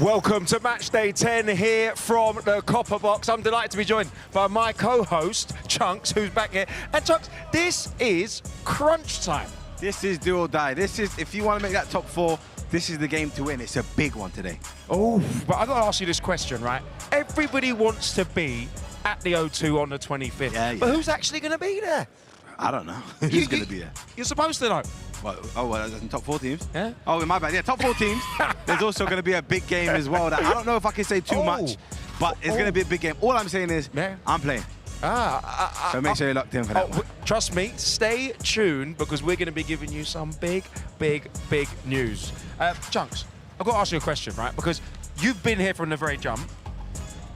Welcome to Matchday 10 here from the Copper Box. I'm delighted to be joined by my co-host, Chunks, who's back here. And Chunks, this is crunch time. This is do or die. This is, if you want to make that top four, this is the game to win. It's a big one today. Oh, but I've got to ask you this question, right? Everybody wants to be at the O2 on the 25th. Yeah. But who's actually going to be there? I don't know. Who's going to be there? You're supposed to know. Well, that's in top 4 teams? Yeah. Oh, my bad. Yeah, top 4 teams. There's also going to be a big game as well. That I don't know if I can say too much, but it's going to be a big game. All I'm saying is, I'm playing. So make sure you're locked in for that one. Trust me, stay tuned because we're going to be giving you some big news. Chunks, I've got to ask you a question, right? Because you've been here from the very jump.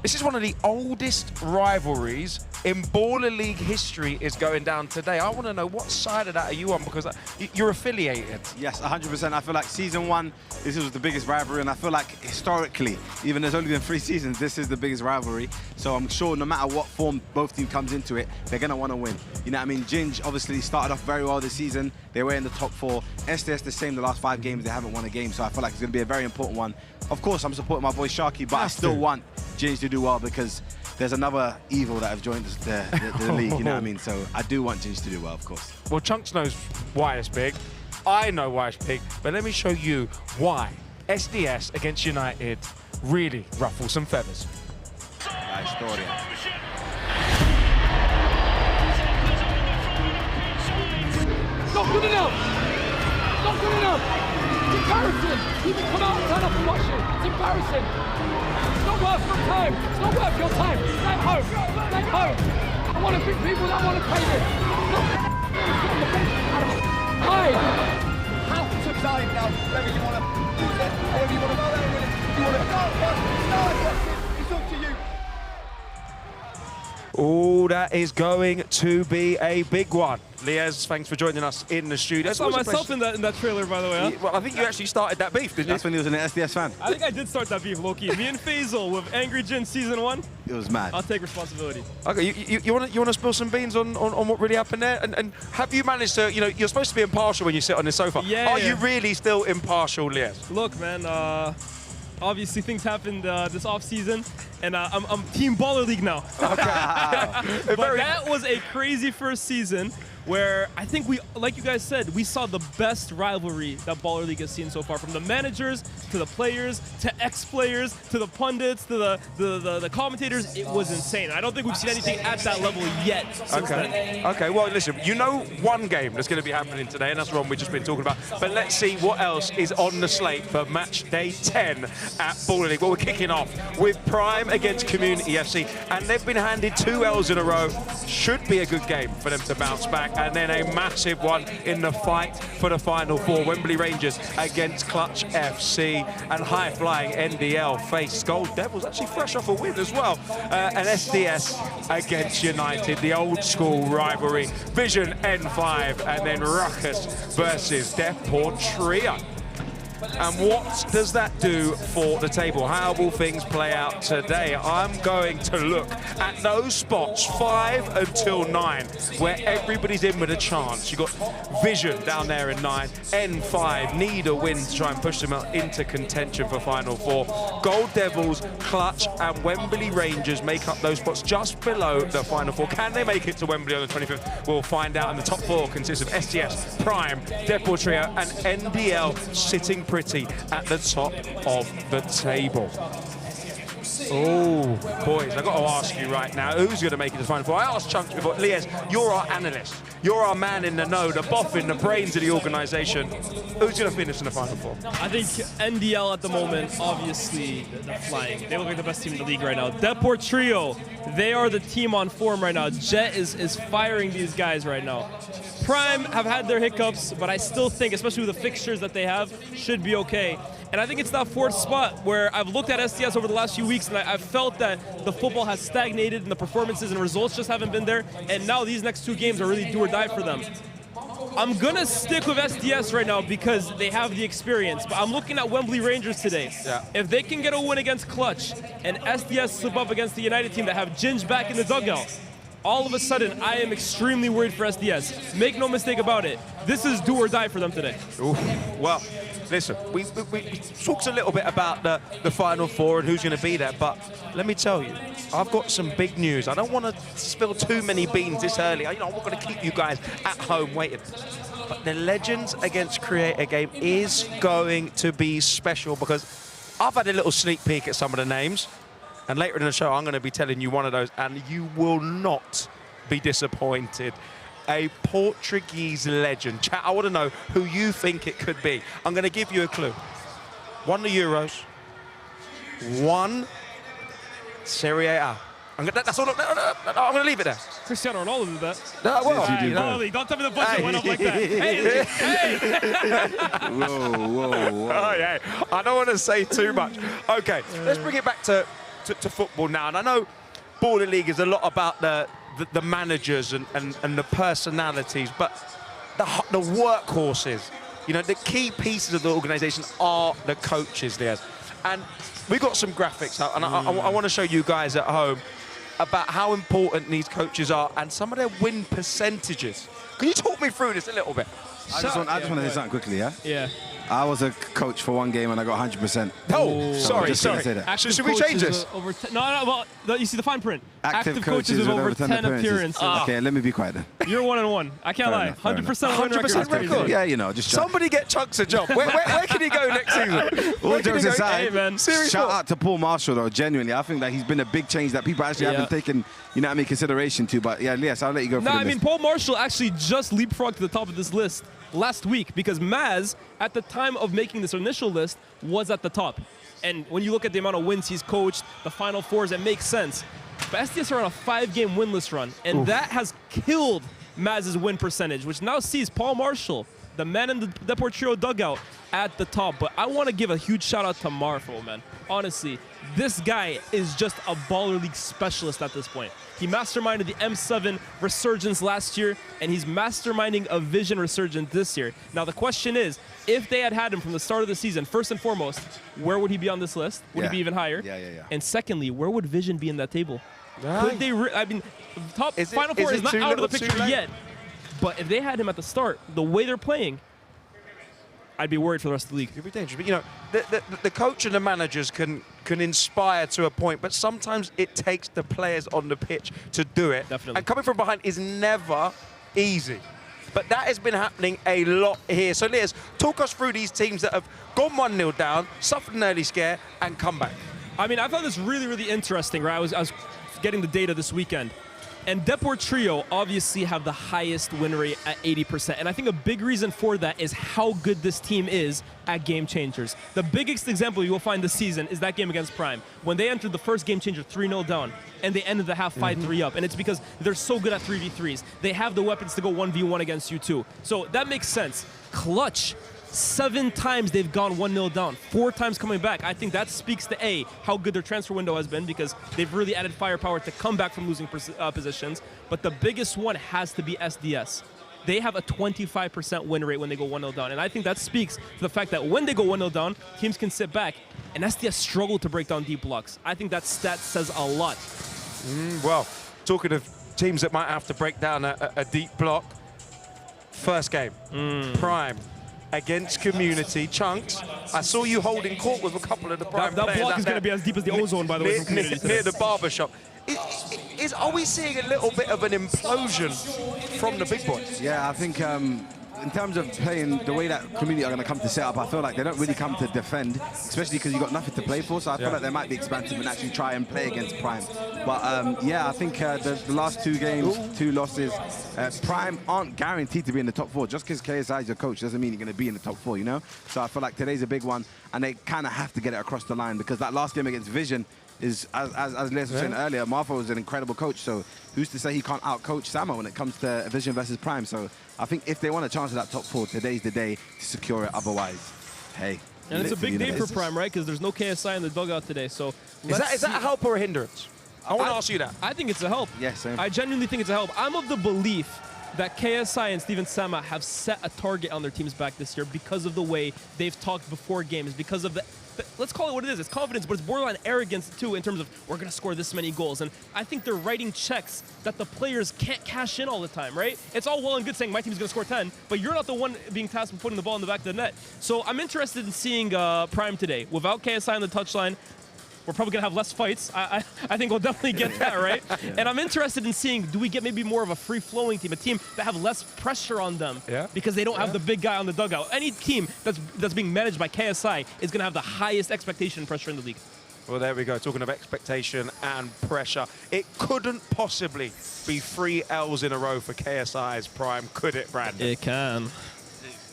This is one of the oldest rivalries in Baller League history is going down today. I want to know what side of that are you on, because you're affiliated. Yes, 100%. I feel like season 1, this was the biggest rivalry, and I feel like historically, even there's only been 3 seasons, this is the biggest rivalry. So I'm sure no matter what form both teams comes into it, they're going to want to win. You know what I mean? Ginge obviously started off very well this season. They were in the top 4. SDS the same the last 5 games. They haven't won a game, so I feel like it's going to be a very important one. Of course, I'm supporting my boy Sharky, but I still want Ginge to do well because there's another evil that have joined the league, you know what I mean? So I do want Ginge to do well, of course. Well, Chunks knows why it's big. I know why it's big, but let me show you why SDS against United really ruffles some feathers. La historia. Not good enough! Not good enough! It's embarrassing! Even come out and turn up and watch it. It's embarrassing! It's not worth your time! It's not worth your time! Stay home! Stay home! I want to be people that want to play this! Hide! Have to dive now, whether you want to use it or if you want to go there with it. You want to start, it's up to you. Oh, that is going to be a big one. Liez, thanks for joining us in the studio. I saw myself in that trailer, by the way. Huh? Well, I think you actually started that beef, didn't you? That's when he was an SDS fan. I think I did start that beef, low-key. Me and Faisal with Angry Ginge season 1. It was mad. I'll take responsibility. Okay, you want to spill some beans on what really happened there? And have you managed to, you know, you're supposed to be impartial when you sit on the sofa. Yeah. Are you really still impartial, Liez? Look, man, obviously things happened this off-season, and I'm Team Baller League now. Okay. But that was a crazy first season where I think we, like you guys said, we saw the best rivalry that Baller League has seen so far. From the managers, to the players, to ex-players, to the pundits, to the commentators. It was insane. I don't think we've seen anything at that level yet since then. Okay, well, listen, you know one game that's going to be happening today, and that's the one we've just been talking about. But let's see what else is on the slate for match day 10 at Baller League. Well, we're kicking off with Prime against Community FC, and they've been handed 2 L's in a row. Should be a good game for them to bounce back. And then a massive one in the fight for the Final 4. Wembley Rangers against Clutch FC, and high-flying NDL face Gold Devils, actually fresh off a win as well. And SDS against Yanited, the old-school rivalry. Vision N5, and then Ruckus versus Deport Trio. And what does that do for the table? How will things play out today? I'm going to look at those spots 5 until 9, where everybody's in with a chance. You've got Vision down there in 9, N5 need a win to try and push them out into contention for Final 4. Gold Devils, Clutch, and Wembley Rangers make up those spots just below the Final 4. Can they make it to Wembley on the 25th? We'll find out. And the top 4 consists of SDS, Prime, Deport Trio, and NDL sitting pretty at the top of the table. Oh, boys, I've got to ask you right now, who's going to make it to the Final 4? I asked Chunks before. Liez, you're our analyst. You're our man in the know, the boffin, the brains of the organisation. Who's going to finish in the Final 4? I think NDL at the moment, obviously, they're flying. They look like the best team in the league right now. Deport Trio, they are the team on form right now. Jet is firing these guys right now. Prime have had their hiccups, but I still think, especially with the fixtures that they have, should be okay. And I think it's that 4th spot where I've looked at SDS over the last few weeks and I've felt that the football has stagnated and the performances and results just haven't been there. And now these next 2 games are really do or die for them. I'm gonna stick with SDS right now because they have the experience, but I'm looking at Wembley Rangers today. Yeah. If they can get a win against Clutch and SDS slip up against the United team that have Ginge back in the dugout, all of a sudden, I am extremely worried for SDS. Make no mistake about it. This is do or die for them today. Oof. Well, listen, we talked a little bit about the Final Four and who's going to be there, but let me tell you, I've got some big news. I don't want to spill too many beans this early. You know, I'm not going to keep you guys at home waiting. But the Legends against Creator game is going to be special because I've had a little sneak peek at some of the names, and later in the show, I'm going to be telling you one of those, and you will not be disappointed. A Portuguese legend. Chat, I want to know who you think it could be. I'm going to give you a clue. Won the Euros. Won Serie A. That's all. I'm going to leave it there. Cristiano Ronaldo did that. Well, don't tell me the budget went up like that. Hey. Whoa. Oh, yeah. I don't want to say too much. Okay, let's bring it back to football now. And I know Baller League is a lot about the managers and the personalities, but the workhorses, you know, the key pieces of the organisation are the coaches there. And we got some graphics out, and I want to show you guys at home about how important these coaches are and some of their win percentages. Can you talk me through this a little bit? I just want to say something quickly, yeah? Yeah. I was a coach for one game and I got 100%. Oh, sorry. Say that. Should we change this? You see the fine print. Active coaches with over 10 appearances. Okay, let me be quiet then. You're 1-1. I can't lie. 100% win record. 100% record. Yeah, you know, just somebody get Chunks a job. Where can he go next season? All jokes aside, hey, man. shout out to Paul Marshall though. Genuinely, I think that he's been a big change that people actually haven't taken, you know what I mean, consideration to. But yeah, yes, I'll let you go. No, I mean, Paul Marshall actually just leapfrogged to the top of this list last week because Maz, at the time of making this initial list, was at the top. And when you look at the amount of wins he's coached, the Final Fours, it makes sense. But SDS are on a 5-game winless run, and that has killed Maz's win percentage, which now sees Paul Marshall, the man in the Deportrio dugout, at the top. But I want to give a huge shout out to Marfo, man. Honestly, this guy is just a Baller League specialist at this point. He masterminded the M7 resurgence last year, and he's masterminding a Vision resurgence this year. Now, the question is, if they had him from the start of the season, first and foremost, where would he be on this list? Would he be even higher? Yeah. And secondly, where would Vision be in that table? Could they, I mean, top Final Four is not out of the picture yet, but if they had him at the start, the way they're playing, I'd be worried for the rest of the league. It'd be dangerous. But, you know, the coach and the managers can inspire to a point, but sometimes it takes the players on the pitch to do it. Definitely. And coming from behind is never easy. But that has been happening a lot here. So, Liz, talk us through these teams that have gone 1-0 down, suffered an early scare, and come back. I mean, I found this really, really interesting, right? I was getting the data this weekend. And Deport Trio obviously have the highest win rate at 80%. And I think a big reason for that is how good this team is at game changers. The biggest example you will find this season is that game against Prime, when they entered the first game changer 3-0 down, and they ended the half 5-3 up. And it's because they're so good at 3v3s. They have the weapons to go 1v1 against you too. So that makes sense. Clutch. 7 times they've gone 1-0 down, 4 times coming back. I think that speaks to A, how good their transfer window has been because they've really added firepower to come back from losing positions. But the biggest one has to be SDS. They have a 25% win rate when they go 1-0 down. And I think that speaks to the fact that when they go 1-0 down, teams can sit back. And SDS struggle to break down deep blocks. I think that stat says a lot. Well, talking of teams that might have to break down a deep block, first game, Prime against Community. Chunks, I saw you holding court with a couple of the Prime players. That block is going to be as deep as the ozone, by the way, from Community. Near the barber shop. Are we seeing a little bit of an implosion from the big boys? Yeah, I think in terms of playing the way that Community are going to come to set up, I feel like they don't really come to defend, especially because you've got nothing to play for. So I feel like they might be expansive and actually try and play against Prime. But yeah, I think the last 2 games, 2 losses, Prime aren't guaranteed to be in the top 4. Just because KSI is your coach doesn't mean you're going to be in the top 4, you know? So I feel like today's a big one, and they kind of have to get it across the line because that last game against Vision is, as Les was saying earlier, Martha was an incredible coach. So who's to say he can't out-coach Sama when it comes to Vision versus Prime? So I think if they want a chance at that top 4, today's the day to secure it. Otherwise, hey. And it's a big day for Prime, right? Because there's no KSI in the dugout today. So is that a help or a hindrance? I want to ask you that. I think it's a help. Yeah, same. I genuinely think it's a help. I'm of the belief that KSI and Steven Sama have set a target on their team's back this year because of the way they've talked before games, because of the let's call it what it is. It's confidence, but it's borderline arrogance too in terms of we're going to score this many goals. And I think they're writing checks that the players can't cash in all the time, right? It's all well and good saying my team's going to score 10, but you're not the one being tasked with putting the ball in the back of the net. So I'm interested in seeing Prime today. Without KSI on the touchline, we're probably going to have less fights. I think we'll definitely get that, right? Yeah. And I'm interested in seeing, do we get maybe more of a free-flowing team, a team that have less pressure on them because they don't have the big guy on the dugout. Any team that's being managed by KSI is going to have the highest expectation and pressure in the league. Well, there we go. Talking of expectation and pressure, it couldn't possibly be 3 L's in a row for KSI's Prime, could it, Brandon? It can.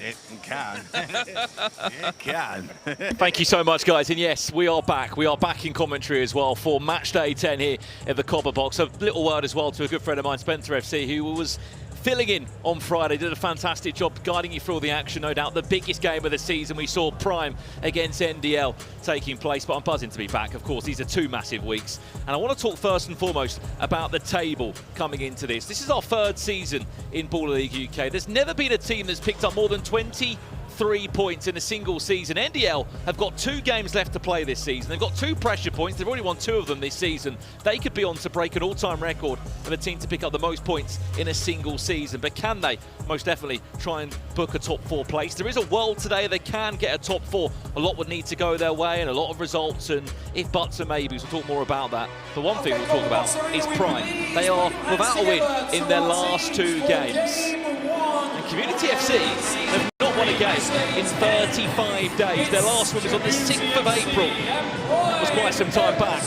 It can. It can. Thank you so much, guys. And yes, we are back. We are back in commentary as well for Matchday 10 here in the Copper Box. A little word as well to a good friend of mine, Spencer FC, who was filling in on Friday, did a fantastic job guiding you through all the action. No doubt the biggest game of the season. We saw Prime against NDL taking place, but I'm buzzing to be back. Of course, these are 2 massive weeks. And I want to talk first and foremost about the table coming into this. This is our 3rd season in Baller League UK. There's never been a team that's picked up more than 23 points in a single season. NDL have got 2 games left to play this season. They've got 2 pressure points. They've already won 2 of them this season. They could be on to break an all-time record of a team to pick up the most points in a single season. But can they? Most definitely try and book a top 4 place. There is a world today they can get a top 4. A lot would need to go their way and a lot of results, and if buts and maybes, we'll talk more about that. The one thing we'll talk about is Prime. They are without a win in their last 2 games. And Community FC have not won a game in 35 days. Their last one was on the 6th of April. That was quite some time back.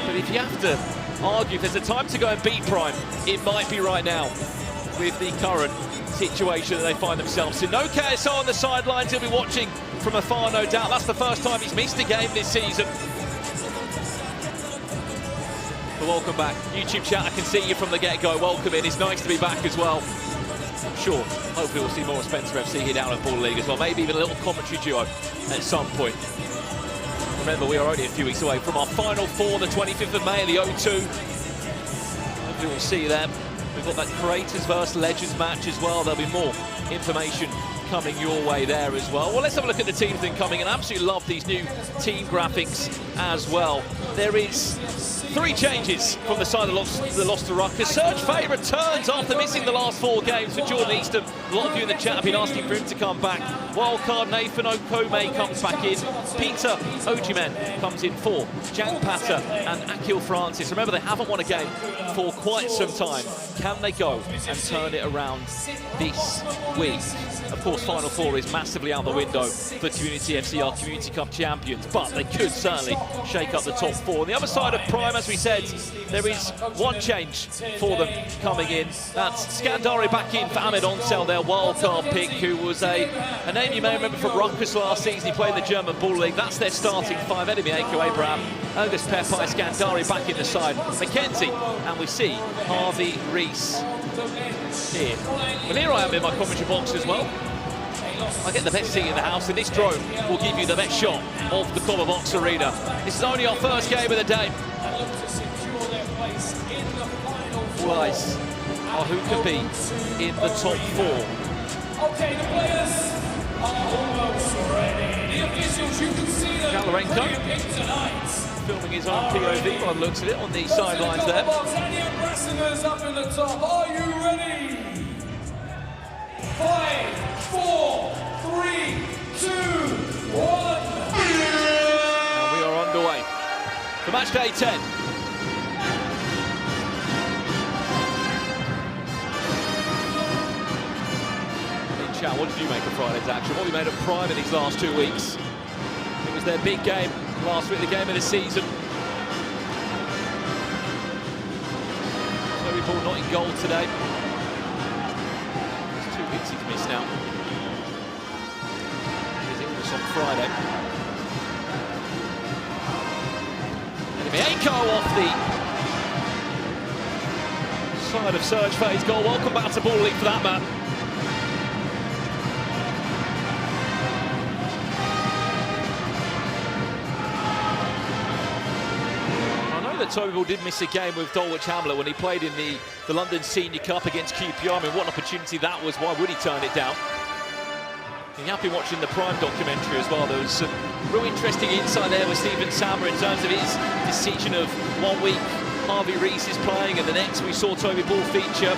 But if you have to argue if there's a time to go and beat Prime, it might be right now with the current situation that they find themselves in. No KSO on the sidelines. He'll be watching from afar, no doubt. That's the first time he's missed a game this season. But welcome back. YouTube chat, I can see you from the get-go. Welcome in. It's nice to be back as well. I'm sure, hopefully we'll see more of Spencer FC here down at Baller League as well. Maybe even a little commentary duo at some point. Remember, we are only a few weeks away from our Final 4, the 25th of May at the O2. Hopefully we'll see them. We've got that Creators vs Legends match as well. There'll be more information coming your way there as well. Well, let's have a look at the team thing coming in. I absolutely love these new team graphics as well. There is 3 changes from the side that lost to Ruckus. Serge Fay returns after missing the last 4 games for Jordan Easton. A lot of you in the chat have been asking for him to come back. Wildcard Nathan Okome comes back in. Peter Ojimen comes in for Jack Patter and Akil Francis. Remember, they haven't won a game for quite some time. Can they go and turn it around this week? Of course, Final 4 is massively out the window for Community FC, our Community Cup champions, but they could certainly shake up the top 4. On the other side of Prime, as we said, there is 1 change for them coming in. That's Scandari back in for Ahmed Onsel, their wildcard pick, who was a name you may remember from Ruckus last season. He played in the German Baller League. That's their starting 5. Enemy Aiko Abraham, August Pepai, Scandari back in the side, Mackenzie, and we see Harvey Reese here. Well, here I am in my commentary box as well. I get the best seat in the house, and this drone will give you the best shot of the Copper Box Arena. This is only our first game of the day. All eyes are who can be in the top 4. Okay, the players are almost ready. The officials, you can see them. Galarenko filming his own POV by the looks of it on the sidelines there. And your wrestlers up in the top. Are you ready? 5, 4, 3, 2, 1. And we are underway for Matchday 10. In chat, what did you make of Friday's action? What have you made of Prime in these last 2 weeks? It was their big game last week, the game of the season. Zoe Ball not in goal today. It's 2 weeks he's missed now. His illness on Friday. Enemy Aiko off the side of Serge Fay's goal. Welcome back to Ball League for that, man. Toby Ball did miss a game with Dulwich Hamlet when he played in the London Senior Cup against Cupra. I mean, what an opportunity that was. Why would he turn it down? You have been watching the Prime documentary as well. There was some real interesting insight there with Stephen Sammer in terms of his decision of 1 week Harvey Reese is playing and the next we saw Toby Ball feature.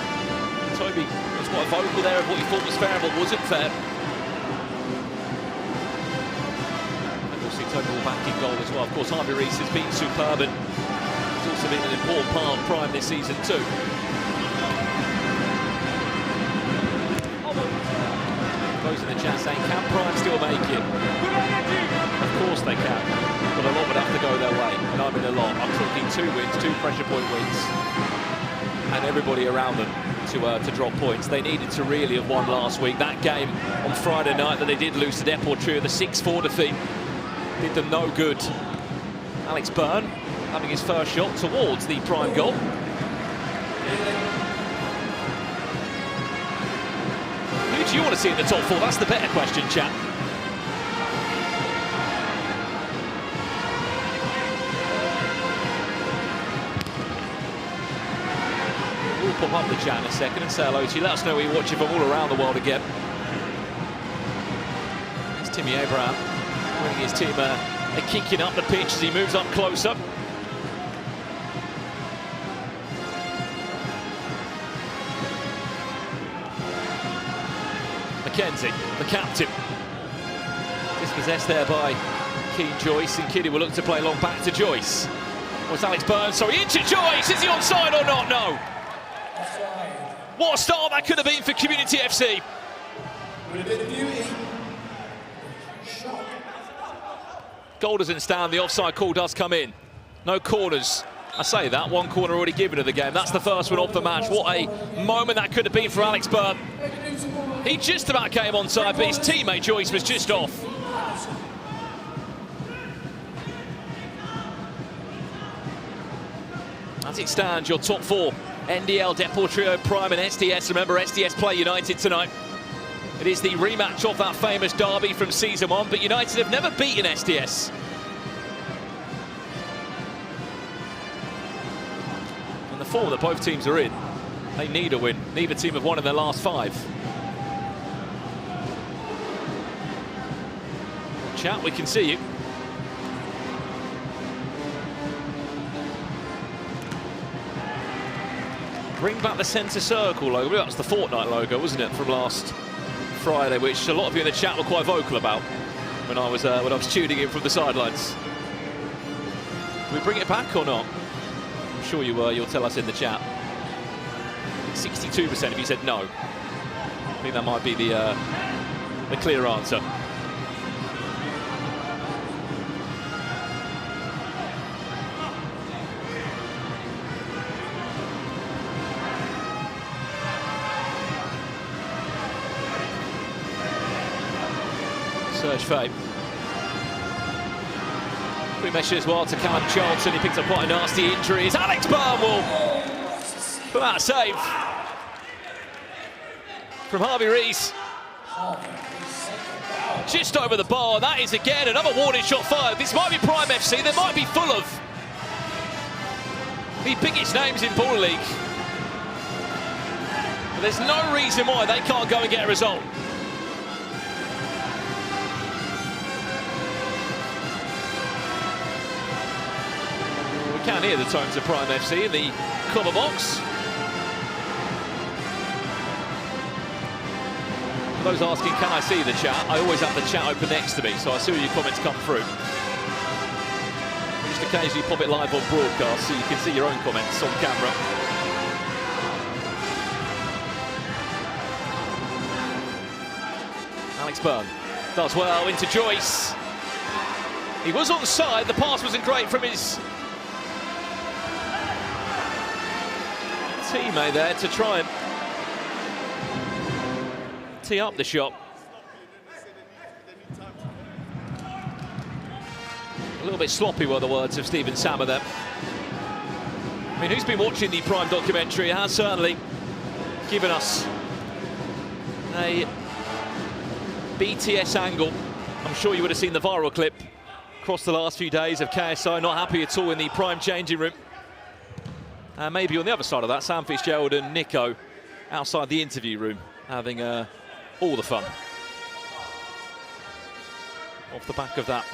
Toby was quite vocal there of what he thought was fair and what wasn't fair. And we'll see Toby Ball back in goal as well. Of course, Harvey Reese has been superb and he's also been an important part of Prime this season too. Those in the chat saying, can Prime still make it? Of course they can, but a lot would have to go their way, and I mean a lot. I'm talking 2 wins, 2 pressure point wins, and everybody around them to drop points. They needed to really have won last week. That game on Friday night that they did lose to Deport Trio, the 6-4 defeat, did them no good. Alex Byrne having his first shot towards the Prime goal. Who do you want to see in the top 4? That's the better question, chat. We'll pop up the chat in a second and say hello to you. Let us know where you're watching from all around the world again. It's Timmy Abraham winning his team a kicking up the pitch as he moves up closer. Mackenzie, the captain, dispossessed there by Keane Joyce, and Kiddy will look to play long back to Joyce. Was Alex Byrne, sorry, into Joyce. Is he onside or not? No. What a start that could have been for Community FC. Goal doesn't stand, the offside call does come in. No corners. I say that, 1 corner already given of the game. That's the first one of the match. What a moment that could have been for Alex Byrne. He just about came onside, but his teammate Joyce was just off. As it stands, your top 4, NDL, Deportrio, Prime and SDS. Remember, SDS play United tonight. It is the rematch of that famous derby from season 1, but United have never beaten SDS. And the form that both teams are in, they need a win. Neither team have won in their last 5. Chat, we can see you. Bring back the centre circle logo. That was the Fortnite logo, wasn't it, from last Friday, which a lot of you in the chat were quite vocal about when I was tuning in from the sidelines. Do we bring it back or not? I'm sure you will. You'll tell us in the chat. 62% of you said no. I think that might be the clear answer. Serge Fay. Quick message as well to Callum Charlton. He picked up quite a nasty injury. It's Alex Byrne will put out a save from Harvey Reese. Just over the bar. That is again another warning shot fired. This might be Prime FC. They might be full of the biggest names in Ball League. But there's no reason why they can't go and get a result. Can hear the tones of Prime FC in the corner box. For those asking, can I see the chat? I always have the chat open next to me, so I see all your comments come through. I just occasionally pop it live on broadcast so you can see your own comments on camera. Alex Byrne does well into Joyce. He was onside, the pass wasn't great from his teammate there to try and tee up the shot. A little bit sloppy were the words of Stephen Sammer there. I mean, who's been watching the Prime documentary has certainly given us a BTS angle. I'm sure you would have seen the viral clip across the last few days of KSI not happy at all in the Prime changing room. And maybe on the other side of that, Sam Fitzgerald and Nico outside the interview room having all the fun. off the back of that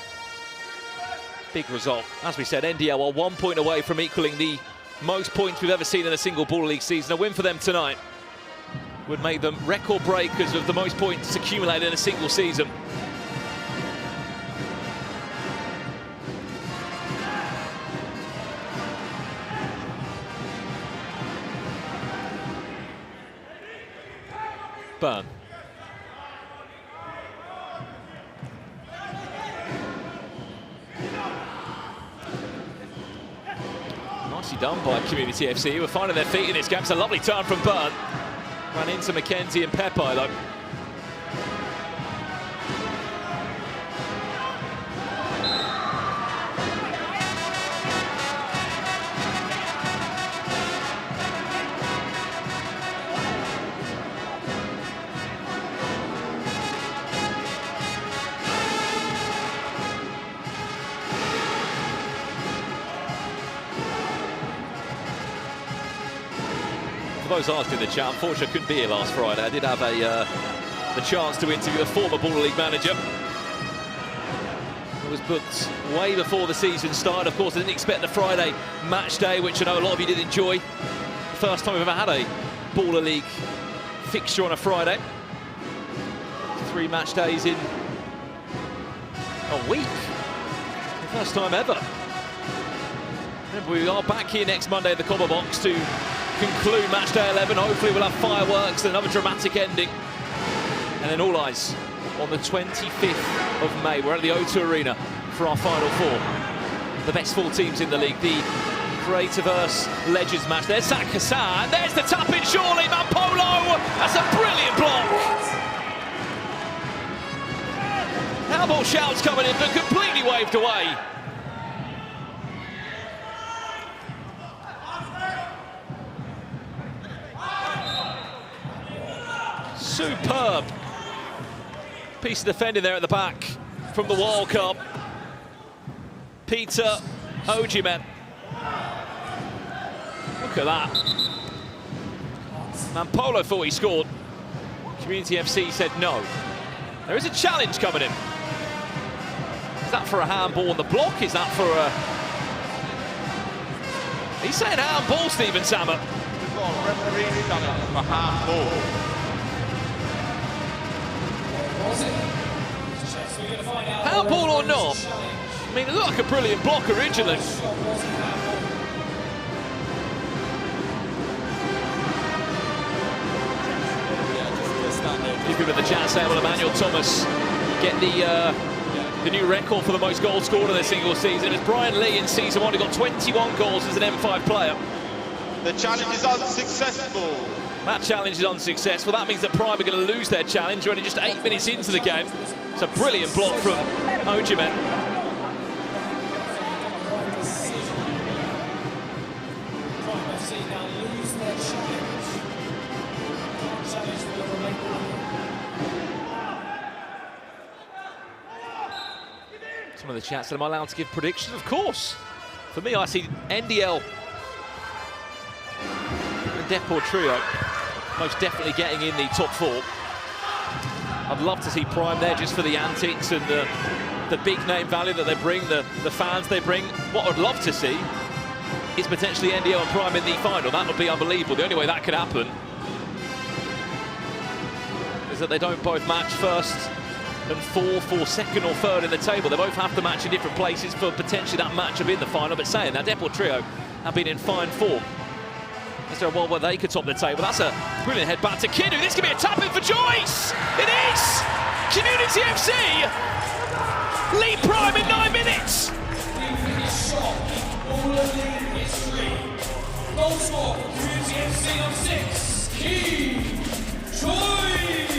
big result. As we said, NDL are 1 point away from equaling the most points we've ever seen in a single Baller League season. A win for them tonight would make them record breakers of the most points accumulated in a single season. Burn. Nicely done by Community FC, who are finding their feet in this game. It's a lovely turn from Burn. Ran into Mackenzie and Pepe though. For those asked in the chat, unfortunately I couldn't be here last Friday. I did have the chance to interview a former Baller League manager. It was booked way before the season started. Of course, I didn't expect the Friday match day, which I know a lot of you did enjoy. The first time we've ever had a Baller League fixture on a Friday. 3 match days in a week. The first time ever. Remember, we are back here next Monday at the Copper Box to conclude match day 11. Hopefully we'll have fireworks and another dramatic ending. And then all eyes on the 25th of May. We're at the O2 Arena for our Final Four. The best 4 teams in the league. The Creativerse Legends match. There's Zach Hassan. There's the tap-in, surely. Mampolo. That's a brilliant block. Handball shouts coming in, but completely waved away. Superb piece of defending there at the back from the World Cup. Peter Ojimen. Look at that. Mampolo thought he scored. Community FC said no. There is a challenge coming in. Is that for a handball on the block? Is that for a... He's saying handball, Stephen Sammer. Referee done it for handball. Handball or not? I mean, it looked like a brilliant block originally. A few people in the chat saying, well, Emmanuel Thomas get the new record for the most goals scored in a single season. It's Brian Lee in season 1 who got 21 goals as an M5 player. The challenge is unsuccessful. That challenge is unsuccessful. That means that Prime are going to lose their challenge. We're only just 8 minutes into the game. It's a brilliant block from Ojimen. Some of the chats said, am I allowed to give predictions? Of course. For me, I see NDL and Deport Trio most definitely getting in the top 4. I'd love to see Prime there just for the antics and the big name value that they bring, the fans they bring. What I'd love to see is potentially NDL and Prime in the final. That would be unbelievable. The only way that could happen is that they don't both match first and 4th or 2nd or 3rd in the table. They both have to match in different places for potentially that matchup in the final. But saying that, Deport Trio have been in fine form. Is there a world where they could top the table? That's a brilliant head back to Kinu. This could be a tap-in for Joyce. It is! Community FC lead Prime in 9 minutes. Goal score for Community FC on 6. Joyce!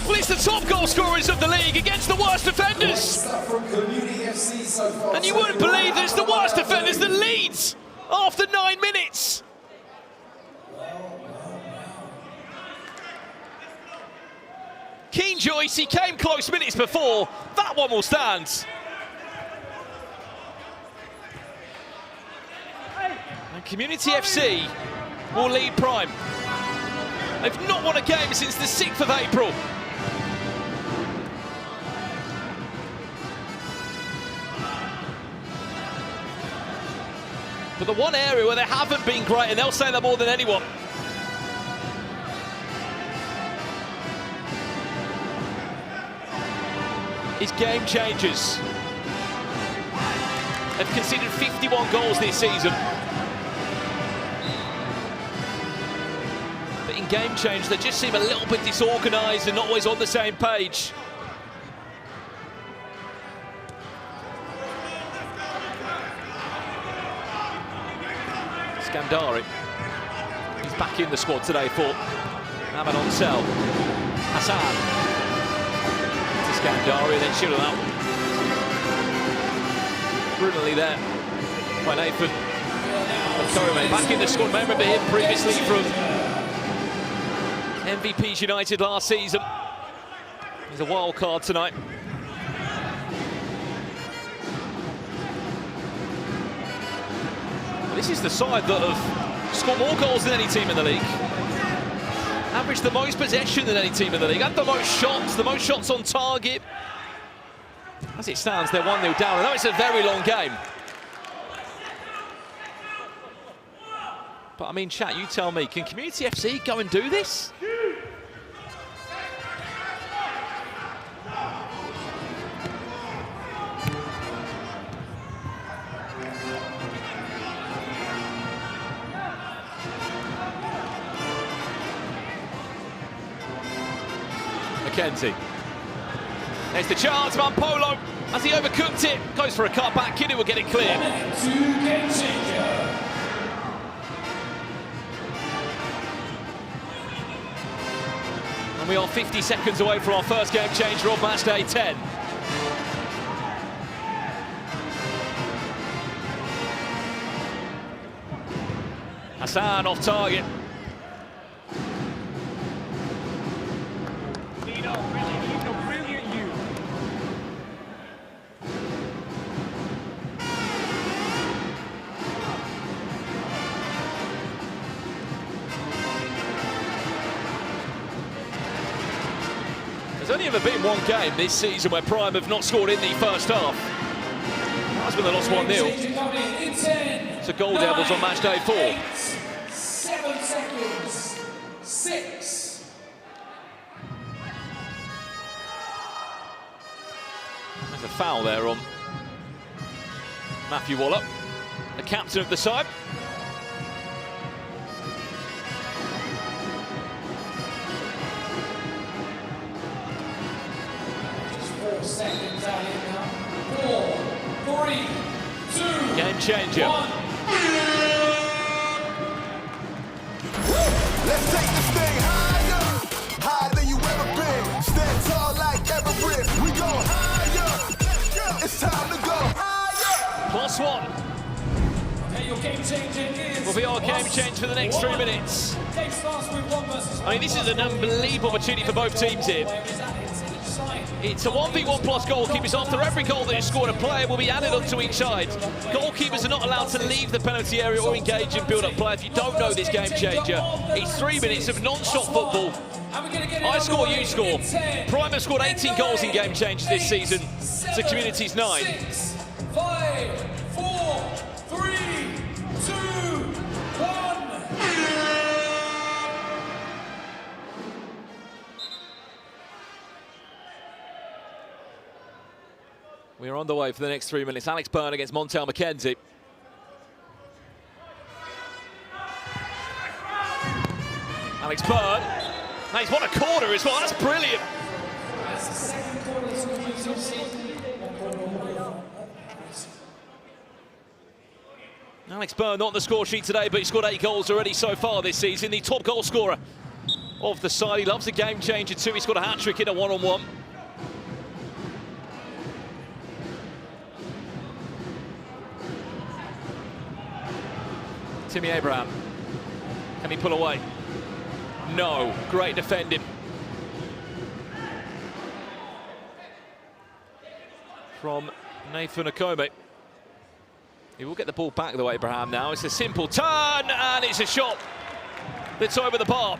Well, it's the top goal scorers of the league against the worst defenders. And you wouldn't believe that it's the worst defenders that leads after 9 minutes. Keen Joyce, he came close minutes before. That one will stand. And Community FC will lead Prime. They've not won a game since the 6th of April. But the one area where they haven't been great, and they'll say that more than anyone, is game changers. They've conceded 51 goals this season. But in game change, they just seem a little bit disorganised and not always on the same page. Scandari, he's back in the squad today for Ahmed Onsel. Hassan to Scandari, then shoot him out. Brilliantly there by Nathan Okome. Back in the squad. I remember him previously from MVP's United last season. He's a wild card tonight. This is the side that have scored more goals than any team in the league. Averaged the most possession than any team in the league. Had the most shots on target. As it stands, they're 1-0 down. I know it's a very long game. But I mean, chat, you tell me, can Community FC go and do this? McKenzie. There's the chance, Polo, as he overcooked it, goes for a cut back. Kiddu will get it clear. And we are 50 seconds away from our first game changer of match day 10. Hassan off target. There's only ever been one game this season where Prime have not scored in the first half. That's when they lost 1-0. So Gold Devils on match day 4. 7 seconds. 6. There's a foul there on Matthew Waller, the captain of the side. Seconds out here now. 4, 3, 2. Game changer. 1. Let's take this thing higher, higher than you ever been. Stand tall like Everest. We go higher. It's time to go higher. +1. Okay, your game changer is. Will be our game change for the next 3 minutes. Game starts with 1 versus 1. I mean, this is an unbelievable opportunity for both teams here. It's a 1v1 plus goalkeepers. After every goal that is scored, a player will be added onto each side. Goalkeepers are not allowed to leave the penalty area or engage in build-up play. If you don't know this game changer, it's 3 minutes of non-stop football. I score, you score. Prime have scored 18 goals in game changes this season to Community's 9. 6, 5, 4, 3, 2, 1. We are on the way for the next 3 minutes. Alex Byrne against Montel McKenzie. Alex Byrne. Now he's won a corner as well. That's brilliant. Alex Byrne not on the score sheet today, but he's scored 8 goals already so far this season. The top goal scorer of the side. He loves a game changer too. He's got a hat-trick in a one-on-one. Timmy Abraham, can he pull away? No, great defending. From Nathan Okome. He will get the ball back though, Abraham now. It's a simple turn and it's a shot that's over the bar.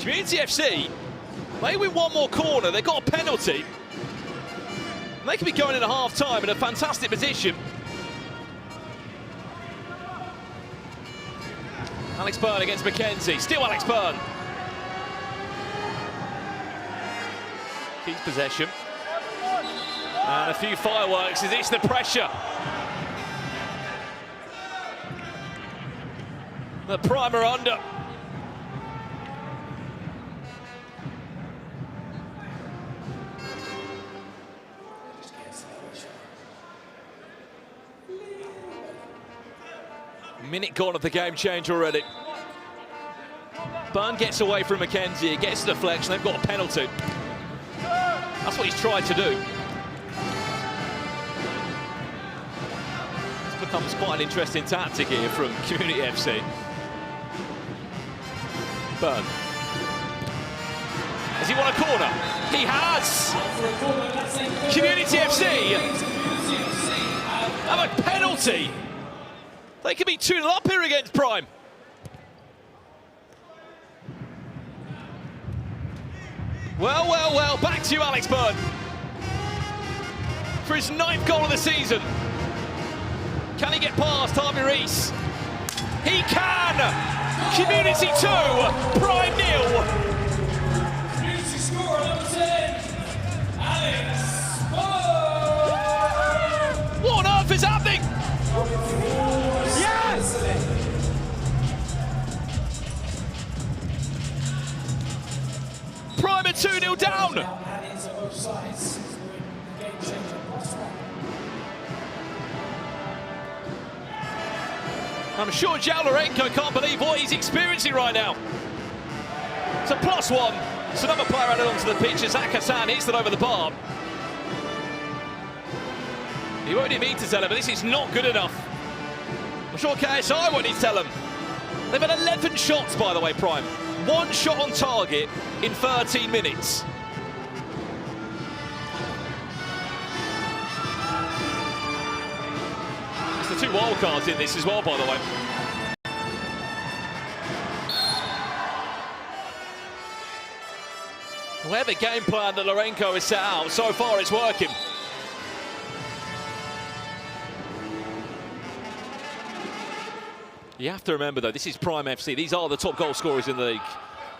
Community FC, they win one more corner, they've got a penalty. They could be going in at half-time in a fantastic position. Alex Byrne against Mackenzie. Still Alex Byrne. Keeps possession. And a few fireworks. Is this the pressure? The Prime are under. Minute gone of the game change already. Byrne gets away from Mackenzie, he gets the deflection, they've got a penalty. That's what he's tried to do. This becomes quite an interesting tactic here from Community FC. Byrne. Has he won a corner? He has! Community FC have a penalty. They could be 2-0 up here against Prime. Well, well, well, back to you, Alex Byrne. For his 9th goal of the season. Can he get past Harvey Reese? He can! Community 2, Prime 0. Community scorer number 10, Alex Byrne. What on earth is happening? Yes! Prime are 2-0 down. I'm sure Jalarenko can't believe what he's experiencing right now. It's a +1. It's another player added onto the pitch as Zach Hassan hits it over the bar. He won't even need to tell him, but this is not good enough. I'm sure KSI won't need to tell him. They've had 11 shots, by the way, Prime. 1 shot on target in 13 minutes. There's the 2 wild cards in this as well, by the way. Whatever game plan that Lorenko has set out, so far it's working. You have to remember, though, this is Prime FC. These are the top goal scorers in the league.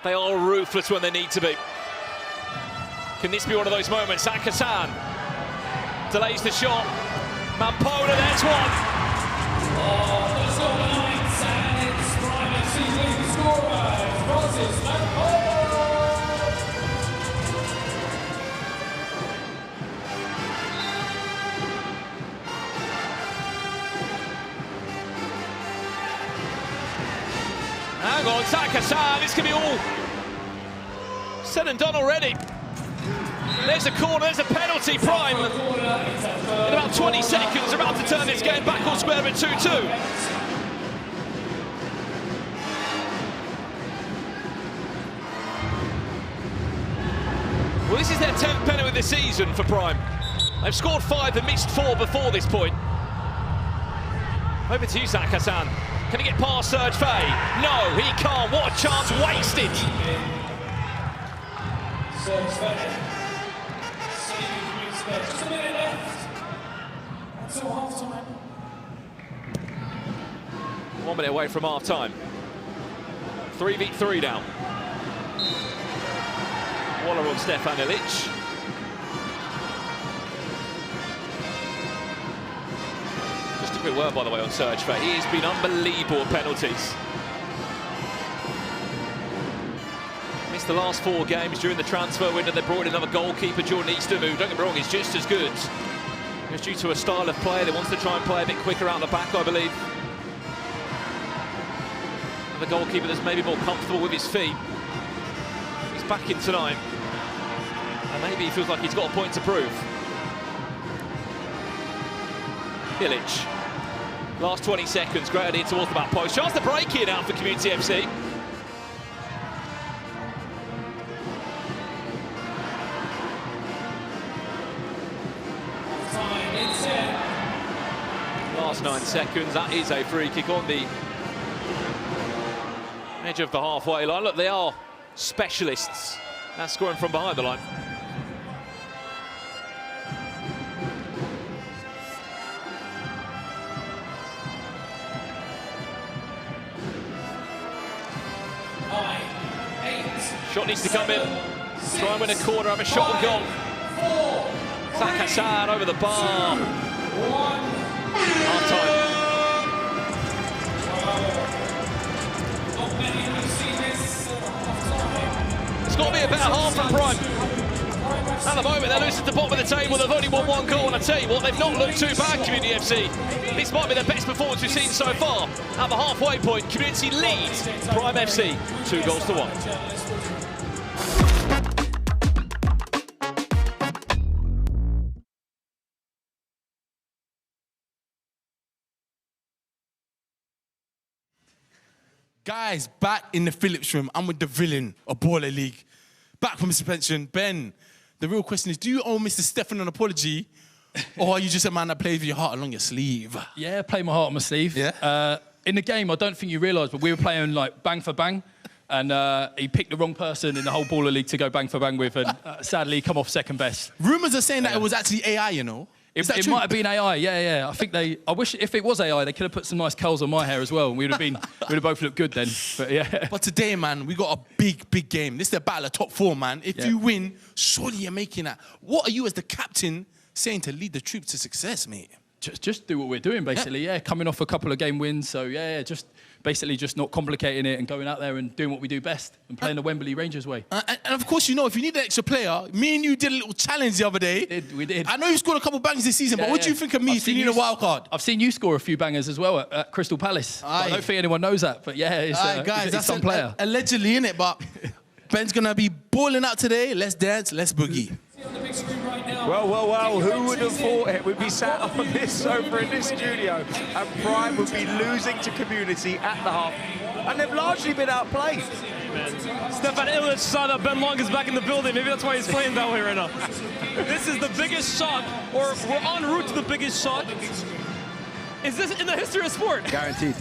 They are ruthless when they need to be. Can this be one of those moments? Zach Hassan delays the shot. Mampola, there's one. Let's go tonight, and it's Prime FC's leading scorer, Francis Mampola. Hang on, Zach Hassan, this can be all said and done already. There's a corner, there's a penalty. Prime, in about 20 seconds, about to turn this game back on square at 2-2. Well, this is their 10th penalty of the season for Prime. They've scored 5 and missed 4 before this point. Over to you, Zach Hassan. Can he get past Serge Fay? No, he can't. What a chance wasted. Serge Fay. Just a minute left until half-time. 1 minute away from half-time. 3v3 now. Waller on Stefan Ilic. Just a quick word, by the way, on Serge Fay. He has been unbelievable at penalties. Missed the last 4 games during the transfer window. They brought in another goalkeeper, Jordan Easton, who, don't get me wrong, is just as good. It's due to a style of play. They wanted to try and play a bit quicker out the back, I believe. And the goalkeeper that's maybe more comfortable with his feet. He's back in tonight. And maybe he feels like he's got a point to prove. Ilic. Last 20 seconds, great idea towards the back post. Chance to break in out for Community FC. Last 9 seconds, that is a free kick on the edge of the halfway line. Look, they are specialists at scoring from behind the line. Shot needs to come in. Try and win a corner, have a shot and goal. Zach Hassan over the bar. Half time. It's got to be a better half from Prime. At the moment, they're losing to the bottom of the table. They've only won 1 goal, and I tell you what, they've not looked too bad, Community FC. This might be the best performance we've seen so far. At the halfway point, Community leads Prime FC 2-1. Guys, back in the Phillips room. I'm with the villain of Baller League. Back from suspension. Ben, the real question is, do you owe Mr. Stefan an apology, or are you just a man that plays with your heart along your sleeve? Yeah, play my heart on my sleeve. Yeah? In the game, I don't think you realise, but we were playing like bang for bang, and he picked the wrong person in the whole Baller League to go bang for bang with, and sadly, he come off second best. Rumours are saying that it was actually AI, you know? It might have been AI, yeah. I think I wish if it was AI, they could have put some nice curls on my hair as well, and we'd have both looked good then. But yeah. But today, man, we got a big game. This is the battle of top 4, man. If you win, surely you're making that. What are you as the captain saying to lead the troops to success, mate? Just do what we're doing, basically. Yeah, coming off a couple of game wins, so yeah, just basically just not complicating it and going out there and doing what we do best and playing the Wembley Rangers way. And of course, you know, if you need an extra player, me and you did a little challenge the other day. We did. I know you scored a couple bangers this season, but what do you think of me if you need a wild card? I've seen you score a few bangers as well at Crystal Palace. I don't think anyone knows that, but yeah, it's some player. Allegedly, innit? But Ben's going to be balling out today. Let's dance, let's boogie. Well, who would have thought it? We'd be sat on this sofa in this studio and Prime would be losing to Community at the half. And they've largely been outplayed. Stefan Illich saw that Ben Long is back in the building. Maybe that's why he's playing that way right now. This is the biggest shock, or we're en route to the biggest shock. Is this in the history of sport? Guaranteed.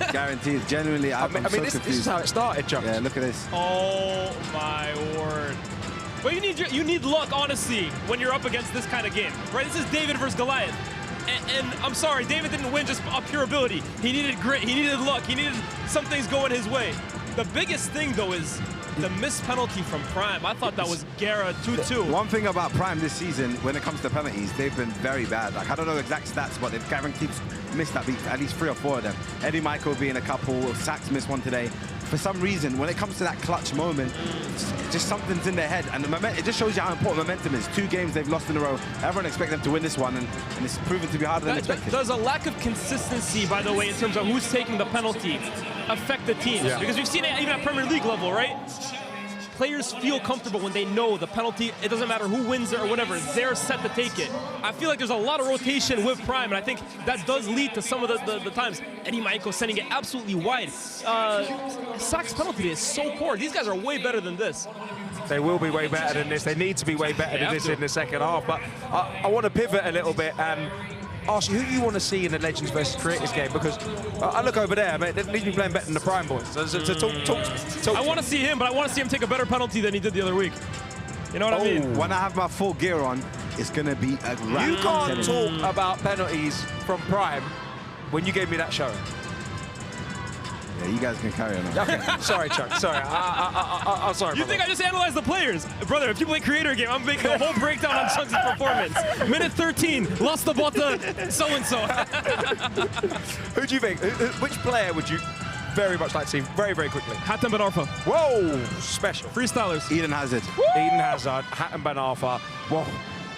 Genuinely, I'm so this confused. is how it started, Chuck. Yeah, look at this. Oh my word. But you need luck, honestly, when you're up against this kind of game, right? This is David versus Goliath. And I'm sorry, David didn't win just on pure ability. He needed grit, he needed luck, he needed some things going his way. The biggest thing, though, is the missed penalty from Prime. I thought that was Guerra 2-2. One thing about Prime this season, when it comes to penalties, they've been very bad. Like, I don't know the exact stats, but they've guaranteed missed at least 3 or 4 of them. Eddie Michael being a couple, Sachs missed one today. For some reason, when it comes to that clutch moment, just something's in their head, and it just shows you how important momentum is. 2 games they've lost in a row. Everyone expects them to win this one, and it's proven to be harder than expected. There's a lack of consistency, by the way, in terms of who's taking the penalty, affect the team. Yeah. Because we've seen it even at Premier League level, right? Players feel comfortable when they know the penalty, it doesn't matter who wins it or whatever, they're set to take it. I feel like there's a lot of rotation with Prime, and I think that does lead to some of the times. Eddie Michael sending it absolutely wide. Sachs' penalty is so poor. These guys are way better than this. They will be way better than this. They need to be way better than this in the second half. But I want to pivot a little bit and ask you who you want to see in the Legends versus Creators game, because I look over there, mate, they need to be playing better than the Prime boys. So talk. I want to see him, but I want to see him take a better penalty than he did the other week. You know what I mean? When I have my full gear on, it's going to be a wrap. You can't talk about penalties from Prime when you gave me that show. Yeah, you guys can carry on. Okay. Sorry, Chuck. Sorry. I'm sorry. You think I just analyzed the players? Brother, if you play Creator game, I'm making a whole breakdown on Chuck's performance. Minute 13, lost the ball to so-and-so. Who do you think? Which player would you very much like to see very, very quickly? Hatem Ben Arfa. Whoa, special. Freestylers. Eden Hazard. Woo! Eden Hazard, Hatem Ben Arfa. Whoa,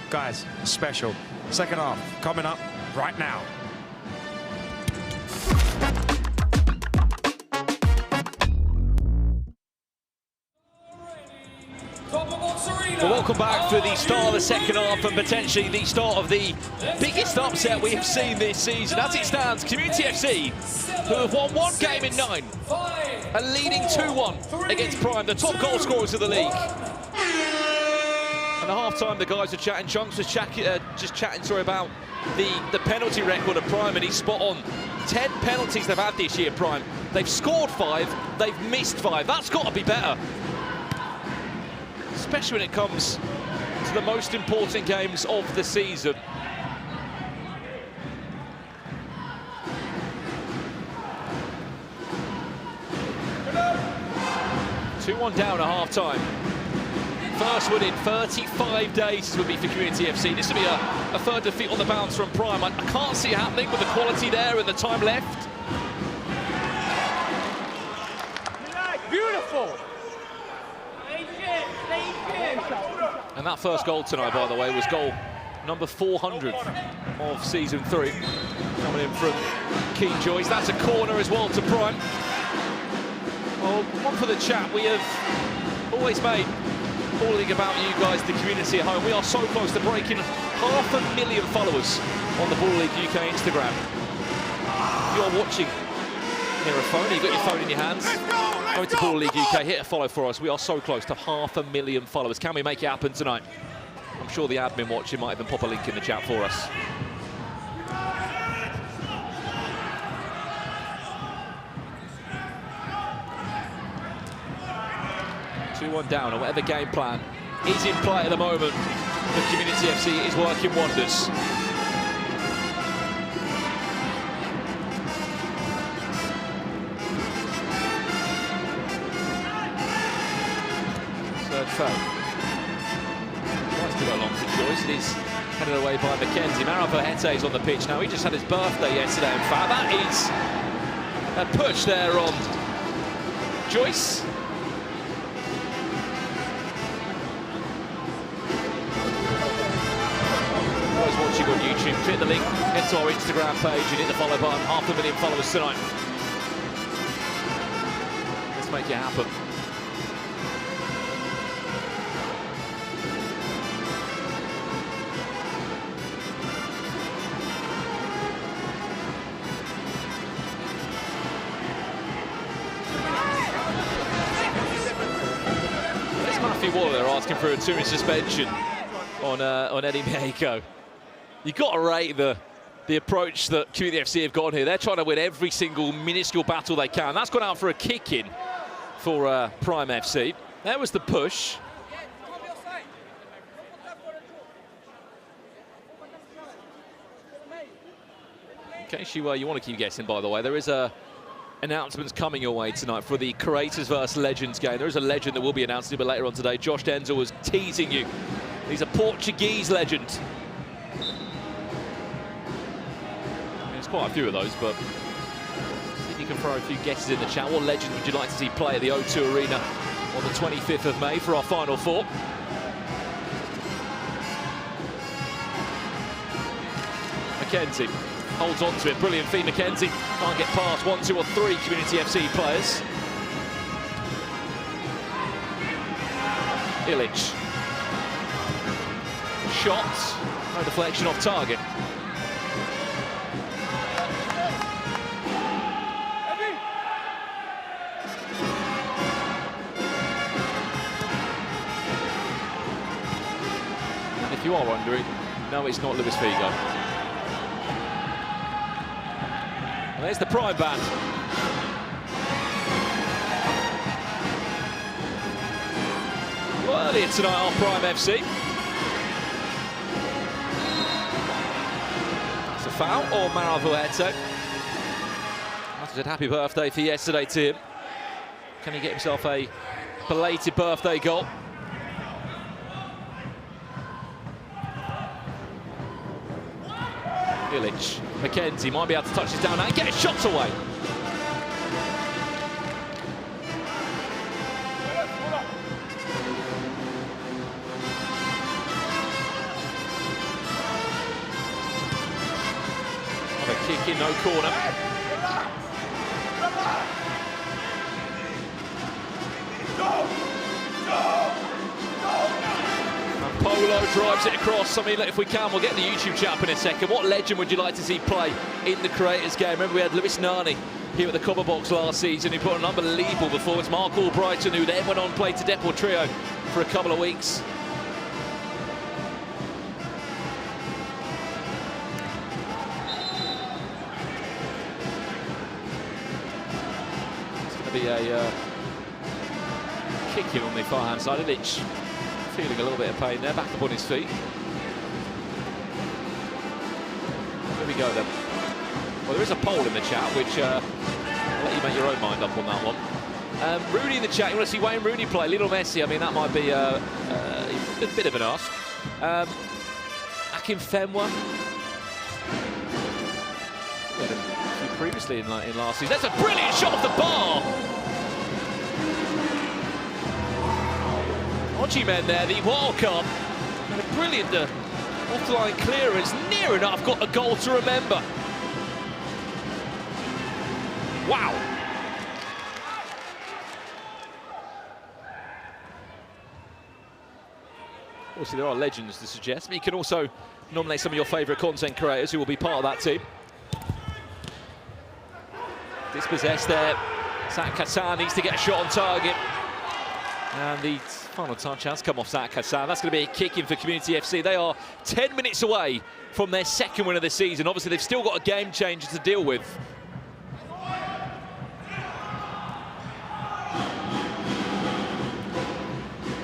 guys, special. Second half coming up right now. Well, welcome back for the start of the second half and potentially the start of the biggest upset we have seen this season. As it stands, Community FC, who have won 1 game in 9, are leading 2-1 against Prime, the top goal scorers of the league. And at half-time, the guys are chatting. Chunks was just chatting about the penalty record of Prime, and he's spot on. 10 penalties they've had this year, Prime. They've scored 5, they've missed 5. That's got to be better, especially when it comes to the most important games of the season. Two-1 down at half-time. First win in 35 days would be for Community FC. This would be a third defeat on the bounce from Prime. I can't see it happening with the quality there and the time left. Beautiful. And that first goal tonight, by the way, was goal number 400 of season 3. Coming in from Keen Joyce. That's a corner as well to Prime. Well, one for the chat. We have always made Ball League about you guys, the community at home. We are so close to breaking 500,000 followers on the Ball League UK Instagram. If you're watching near a phone, you've got your phone in your hands, go to Ball League UK, hit a follow for us. We are so close to 500,000 followers. Can we make it happen tonight? I'm sure the admin watching might even pop a link in the chat for us. One down, or whatever game plan is in play at the moment. The Community FC is working wonders. Third foul. Tries to go along to Joyce. It is headed away by Mackenzie. Maravo is on the pitch now. He just had his birthday yesterday, in fact. That is a push there on Joyce. Watching on YouTube, click the link, head to our Instagram page and hit the follow button. 500,000 followers tonight. Let's make it happen. There's Matthew Waller asking for a 2-inch suspension on Eddie Mieko. You've got to rate the approach that Community FC have gone here. They're trying to win every single minuscule battle they can. That's gone out for a kick-in for Prime FC. There was the push. In case you want to keep guessing, by the way, there is announcements coming your way tonight for the Creators vs Legends game. There is a legend that will be announced a bit later on today. Josh Denzel was teasing you. He's a Portuguese legend. There's quite a few of those, but see if you can throw a few guesses in the chat. What legend would you like to see play at the O2 Arena on the 25th of May for our Final Four? Mackenzie holds on to it. Brilliant feed, Mackenzie. Can't get past 1, 2 or 3 Community FC players. Illich. Shot. No deflection off target. And if you are wondering, no, it's not Luis Figo. And there's the Prime band. Well, earlier tonight, our Prime FC. That's a foul, or Maravo Hete. Must have said happy birthday for yesterday to him. Can he get himself a belated birthday goal? Illich. Mackenzie might be able to touch this down now and get his shots away. Another kick in, no corner. Polo drives it across. I mean, look, if we can, we'll get the YouTube chat up in a second. What legend would you like to see play in the Creators game? Remember, we had Lewis Nani here at the Copper Box last season, who put an unbelievable performance. Mark Albrighton, who then went on to play to Deport Trio for a couple of weeks. It's going to be a kick in on the far-hand side. Illich feeling a little bit of pain there, back up on his feet. Here we go then. Well, there is a poll in the chat, which I'll let you make your own mind up on that one. Rooney in the chat, you want to see Wayne Rooney play? Little Messi, I mean, that might be a bit of an ask. Akin Fenwa. Previously in last season. That's a brilliant shot off the bar! Ojimen there, the wild card. And a brilliant off-the-line clearance. Near enough, got a goal to remember. Wow! Obviously, there are legends to suggest, but you can also nominate some of your favourite content creators who will be part of that team. Dispossessed there. Zach Kassan needs to get a shot on target. And the final touch has come off Zach Kassan. That's going to be a kick in for Community FC. They are 10 minutes away from their second win of the season. Obviously, they've still got a game changer to deal with.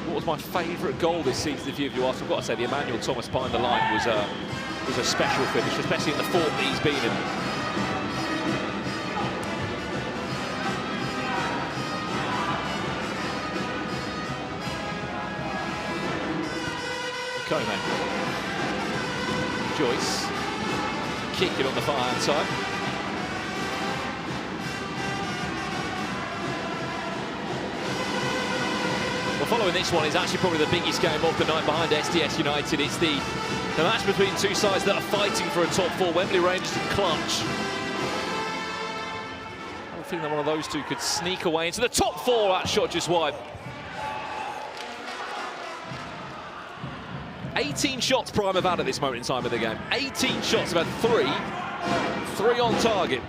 What was my favourite goal this season, if you ask? I've got to say, the Emmanuel Thomas behind the line was a special finish, especially in the form that he's been in. Coman. Joyce. Kick it on the far hand side. Well, following this one is actually probably the biggest game of the night behind SDS United. It's the match between two sides that are fighting for a top four. Wembley Rangers and Clutch. I think that one of those two could sneak away into the top four. That shot just wide. 18 shots Prime have had at this moment in time of the game. 18 shots, have had three on target.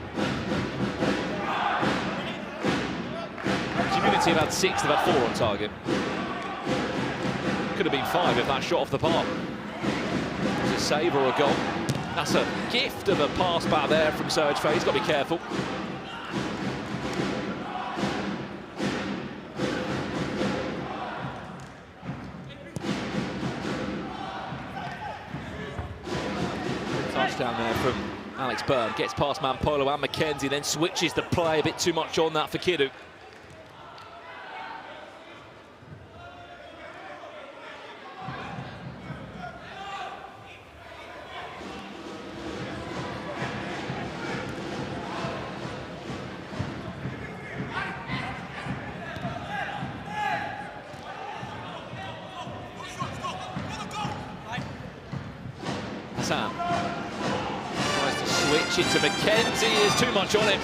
Community have had 6, they've had 4 on target. Could have been 5 if that shot off the park. It's a save or a goal. That's a gift of a pass back there from Serge Faye. He's got to be careful. Touchdown there from Alex Byrne. Gets past Mampolo and McKenzie, then switches the play. A bit too much on that for Kiddu. Sam tries to switch into McKenzie. There's too much on him.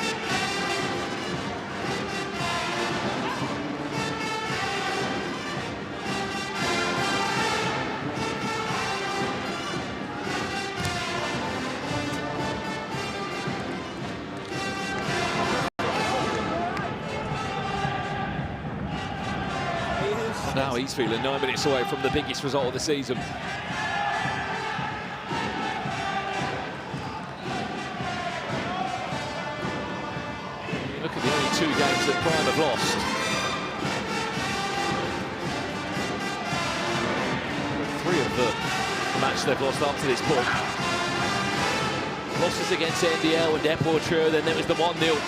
Now he's feeling 9 minutes away from the biggest result of the season. Look at the only 2 games that Prime have lost. 3 of the match they've lost up to this point. Losses against NDL and Deport Trio, then there was the 1-0.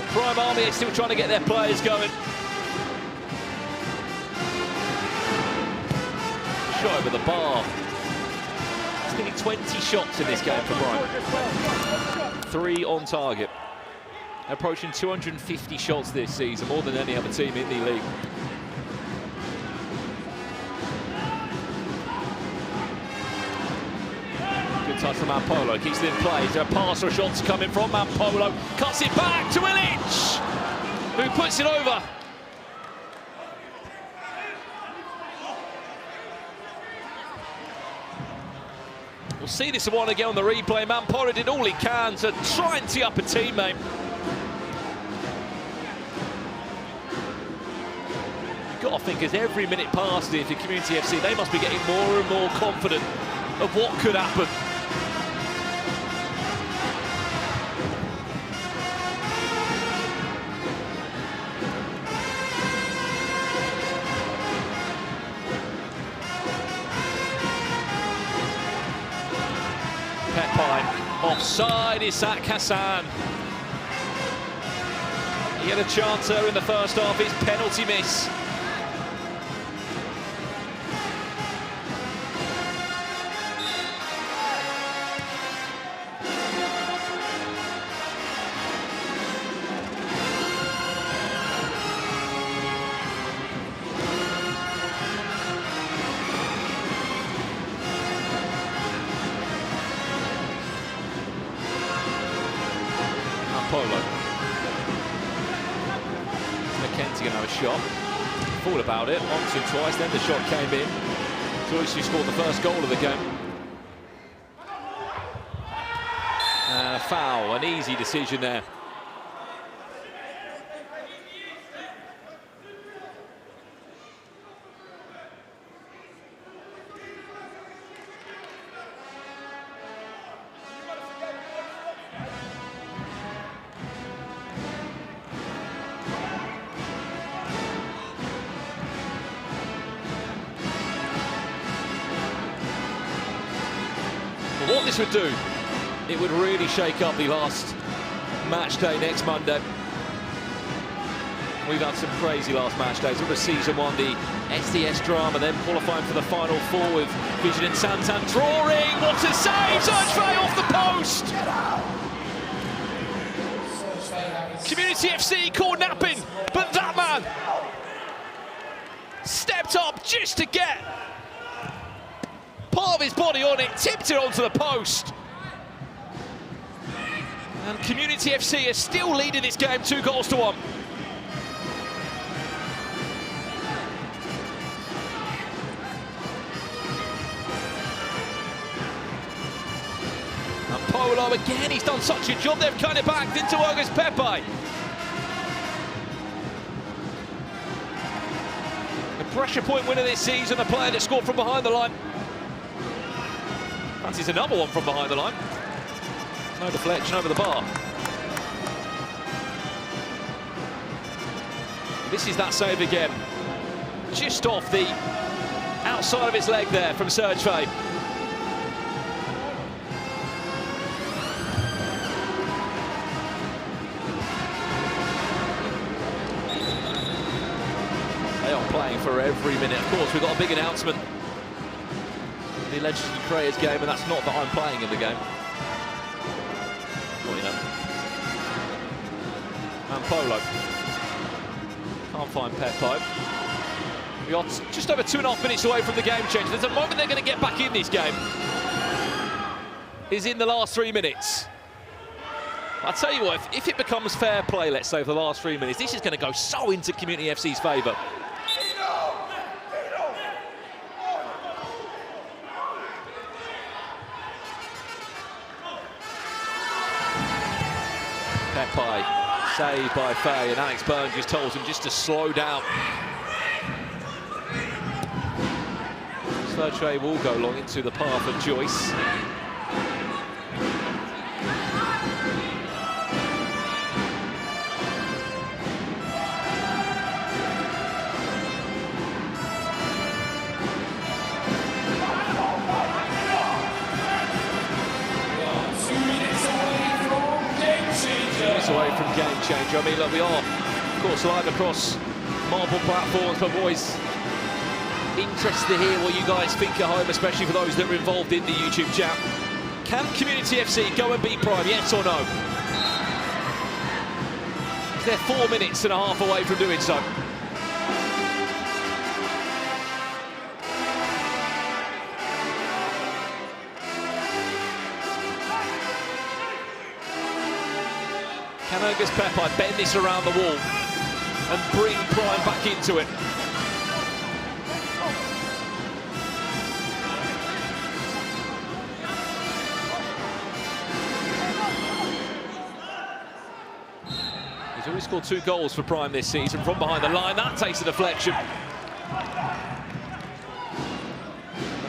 Prime Army is still trying to get their players going. Shot over the bar. It's nearly 20 shots in this game for Prime. 3 on target. Approaching 250 shots this season, more than any other team in the league. Good touch from Mampolo, keeps it in play. Is there a pass or shots coming from Mampolo? Cuts it back to Illich, who puts it over. We'll see this one again on the replay. Mampolo did all he can to try and tee up a teammate. You've got to think as every minute passes here for Community FC, they must be getting more and more confident of what could happen. Pepe. Offside, Isak Hassan. He had a chance there in the first half, his penalty miss. Polo. McKenzie gonna have a shot. Thought about it once or twice, then the shot came in. Joyce, who scored the first goal of the game. And a foul, an easy decision there. What this would do, it would really shake up the last match day next Monday. We've had some crazy last match days. Over season one, the SDS drama, then qualifying for the final four with VZN Santan drawing. What a save! Serge off the post! Community FC caught napping, but that man stepped up just to get part of his body on it, tipped it onto the post. And Community FC are still leading this game 2-1. And Polo again, he's done such a job, they've kind of backed into Rukkas Pepe. The pressure point winner this season, a player that scored from behind the line. Fancies another one from behind the line. No deflection over the bar. This is that save again. Just off the outside of his leg there from Serge Faye. They are playing for every minute. Of course, we've got a big announcement. The Legendary Creators game, and that's not that I'm playing in the game. Well, you know. And Polo. Can't find Pepe. We are just over 2.5 minutes away from the game change. There's a moment they're going to get back in this game. Is in the last 3 minutes. I'll tell you what, if it becomes fair play, let's say, for the last 3 minutes, this is going to go so into Community FC's favour. Pepe, saved by Faye, and Alex Burns just told him just to slow down. Serge will go long into the path of Joyce. Away from game changer. I mean, look, we are, of course, live across multiple platforms, but boys, interested to hear what you guys think at home, especially for those that are involved in the YouTube chat. Can Community FC go and beat Prime, yes or no? They're 4 minutes and a half away from doing so. Can Rukkas Pepe bend this around the wall and bring Prime back into it? He's already scored 2 goals for Prime this season from behind the line. That takes a deflection.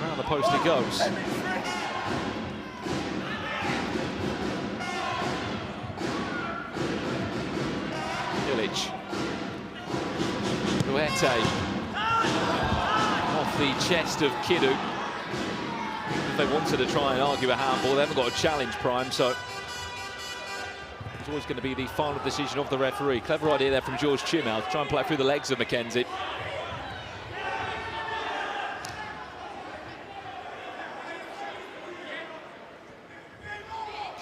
Around the post it goes. Duete off the chest of Kidu. if they wanted to try and argue a handball. They haven't got a challenge, Prime, so it's always going to be the final decision of the referee. Clever idea there from George Chimel to try and play through the legs of McKenzie.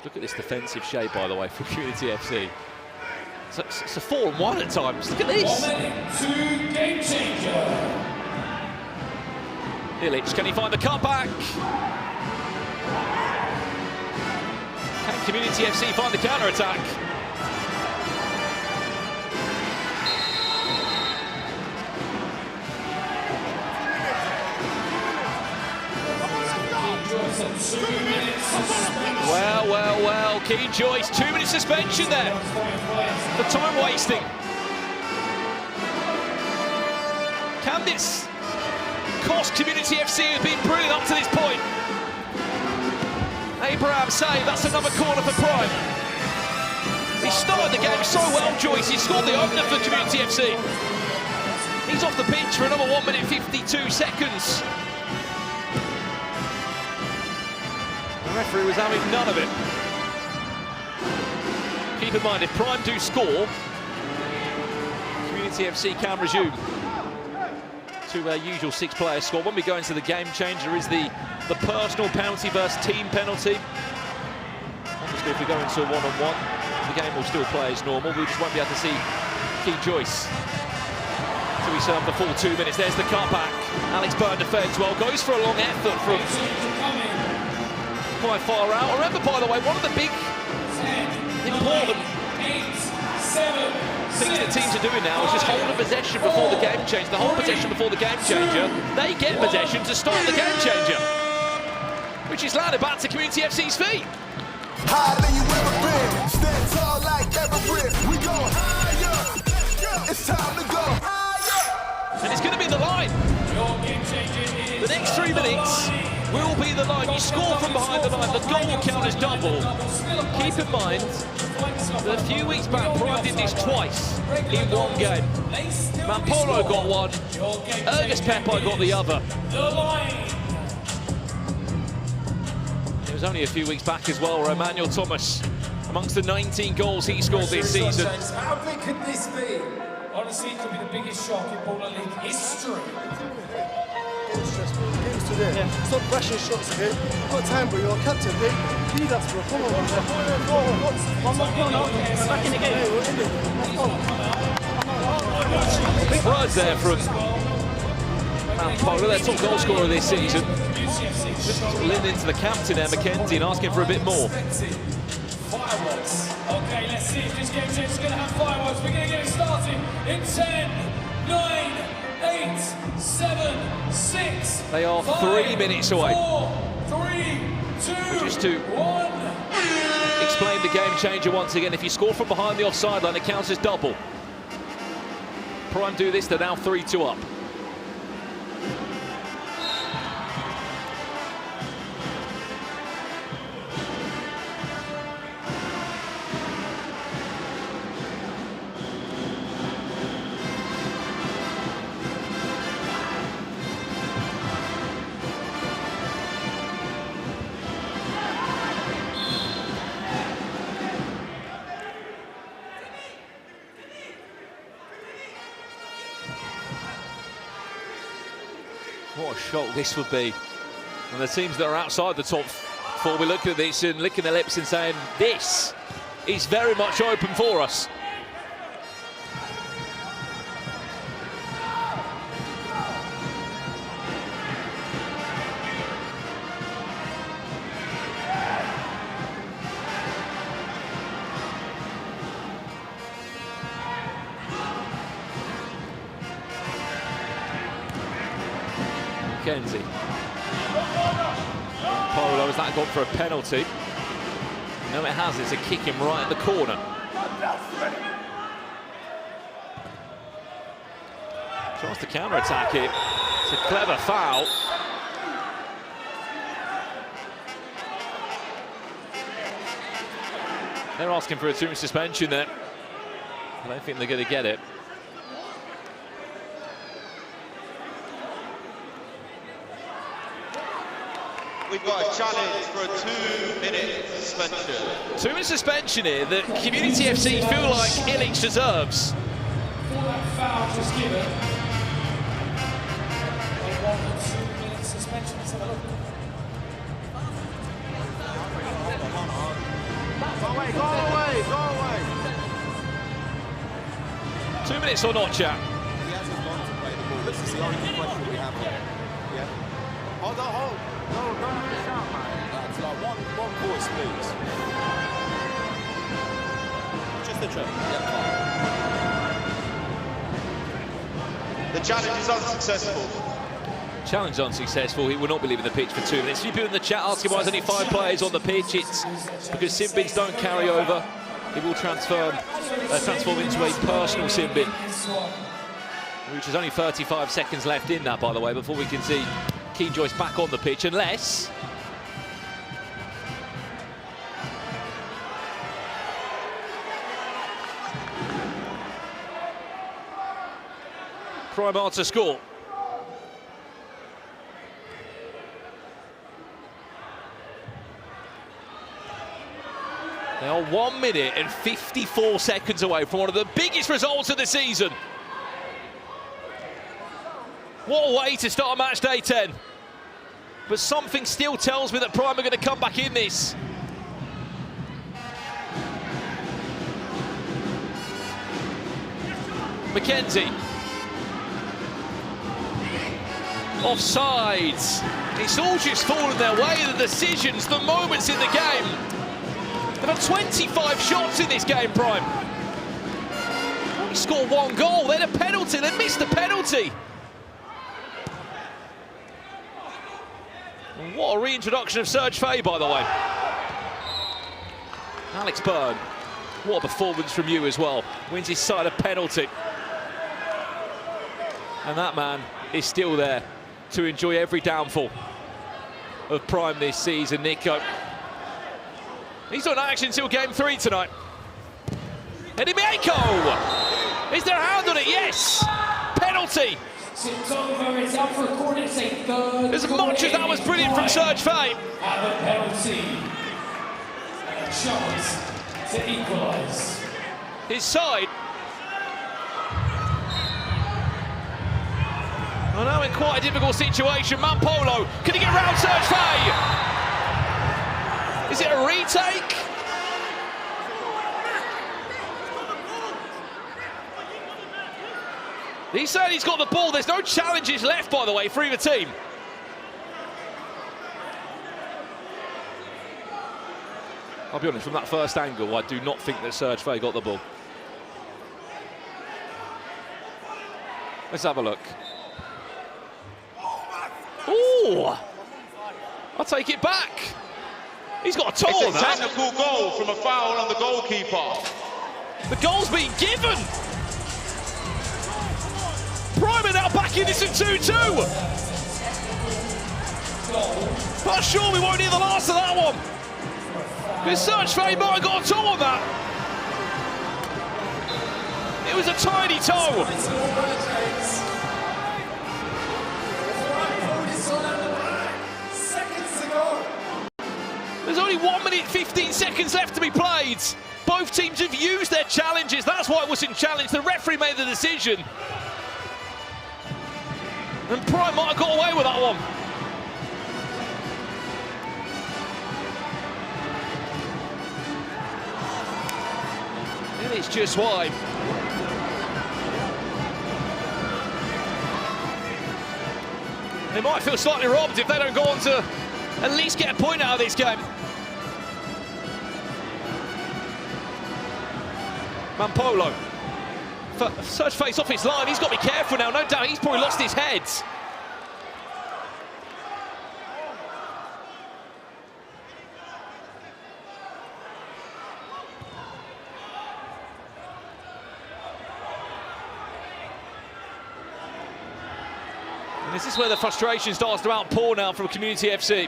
Look at this defensive shape, by the way, for Community FC. It's a 4-on-1 at times. Look at this. 1 minute to game changer. Illich, can he find the cutback? Can Community FC find the counter-attack? Well, well, well, Keen Joyce, 2-minute suspension there for time wasting. Can this cost Community FC, who've been brilliant up to this point? Abraham save, that's another corner for Prime. He started the game so well, Joyce, he scored the opener for Community FC. He's off the pitch for another 1 minute 52 seconds. The referee was having none of it. Keep in mind, if Prime do score, Community FC can resume to their usual 6-player squad. When we go into the game changer is the personal penalty versus team penalty. Obviously, if we go into a one-on-one, the game will still play as normal. We just won't be able to see Key Joyce. So we serve the full 2 minutes. There's the cutback. Alex Byrne defends well, goes for a long effort from quite far out. Remember, by the way, one of the big, important things that teams are doing now is just holding possession before the game change. The whole possession before the game changer, they get possession to start the game changer, which is landed back to Community FC's feet. Higher than you ever been. Stand tall like Everest. We go higher. It's time to go higher. And it's going to be the line. The next 3 minutes will be the line. You score from behind the line, the goal will count as double. Keep in mind that a few weeks back, Prime did this twice in one game. Mampolo got one, Ergus Pepo got the other. It was only a few weeks back as well where Emmanuel Thomas, amongst the 19 goals he scored this season. How big could this be? Honestly, it could be the biggest shock in Baller League history. Games today. Yeah. Stop rushing shots, okay? You've got time, bro. You're a captain, okay? Lead us, bro. Come on, bro. One more corner. We're back in the game. We're in it. Big words there from Mampolo, their top goal scorer this season. Just leaning into the captain there, McKenzie, and asking for a bit more. Fireworks. Okay, let's see if this game change is going to have fireworks. We're going to get it started in 10, 9, 8, 7, 6. They are 3 minutes away. 4, 3, 2, Just to 1. explain the game changer once again, if you score from behind the offside line, it counts as double. Prime do this, they're now 3-2 up. What a shock this would be. And the teams that are outside the top four will be looking at this and licking their lips and saying, this is very much open for us. McKenzie. Polo, has that gone for a penalty? No, it has. It's a kick him right in the corner. Tries to counter-attack it. It's a clever foul. They're asking for a 2-minute suspension there. I don't think they're going to get it. we've got a challenge for a 2-minute suspension. 2-minute suspension here that Community FC feel like Illich deserves. For that foul just given, they want a 2-minute suspension. Let's have a look. Go away, go away. 2 minutes or not, chat? He hasn't gone to play the ball. This is the only question we have here. Yeah. Hold on, hold. No, don't miss out, man. It's like one voice, please. Just the trip. Yeah, The challenge is unsuccessful. Challenge unsuccessful. He will not be leaving the pitch for 2 minutes. A few people in the chat asking why there's only 5 players on the pitch. It's because sin bins don't carry over. He will transform into a personal sin bin, which is only 35 seconds left in that, by the way, before we can see Keen Joyce back on the pitch, unless Prime are to score. They are 1 minute and 54 seconds away from one of the biggest results of the season. What a way to start match day 10. But something still tells me that Prime are going to come back in this. McKenzie. Offsides. It's all just fallen their way, the decisions, the moments in the game. They've had 25 shots in this game, Prime. Only scored 1 goal, then a penalty, they missed a penalty. And what a reintroduction of Serge Fay, by the way. Alex Byrne, what a performance from you as well. Wins his side a penalty. And that man is still there to enjoy every downfall of Prime this season, Nico. He's on action until game 3 tonight. Eddie Mieko! Is there a hand on it? Yes! Penalty! It's over, it's out for a corner, it's a third. As much as that was brilliant from Serge Fay. And a penalty. And a chance to equalise. His side. I know, in quite a difficult situation. Mampolo, can he get round Serge Fay? Is it a retake? He said he's got the ball. There's no challenges left, by the way, for either team. I'll be honest, from that first angle, I do not think that Serge Fay got the ball. Let's have a look. Ooh! I'll take it back. He's got a toe on that. It's a technical goal from a foul on the goalkeeper. The goal's been given. Prime are now back in this at 2-2. Not sure we won't hear the last of that one. Because Serge Fay might have got a toe on that. It was a tiny toe. There's only 1 minute 15 seconds left to be played. Both teams have used their challenges. That's why it wasn't challenged. The referee made the decision. And Prime might have got away with that one. And it's just wide. They might feel slightly robbed if they don't go on to at least get a point out of this game. Mampolo. Serge Fay's off his line, he's got to be careful now, no doubt he's probably lost his head. And this is where the frustration starts to outpour now from Community FC.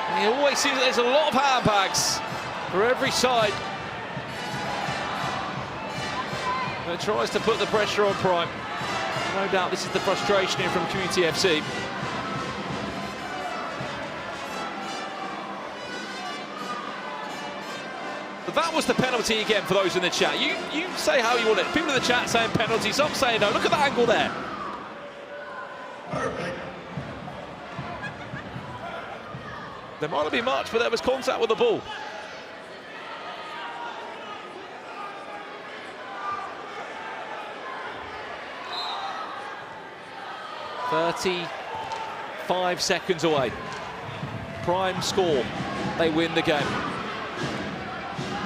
And it always seems that there's a lot of handbags for every side that tries to put the pressure on Prime. No doubt this is the frustration here from Community FC. But that was the penalty again for those in the chat. You say how you want it. People in the chat saying penalty, some saying no. Look at that angle there. There might not be much, but there was contact with the ball. "35 seconds away. Prime score. They win the game."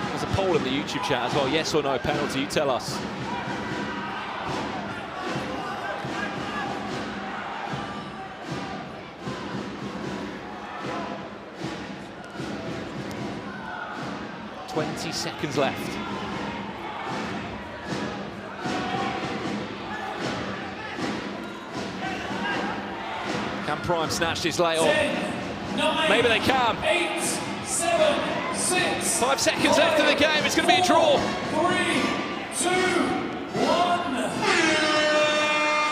There's a poll in the YouTube chat as well. Yes or no penalty? You tell us. "20 seconds left. Can Prime snatch this late on? Maybe they can. 8, 7, 6. 5 seconds left in the game. It's going to be a draw. 3, 2, 1.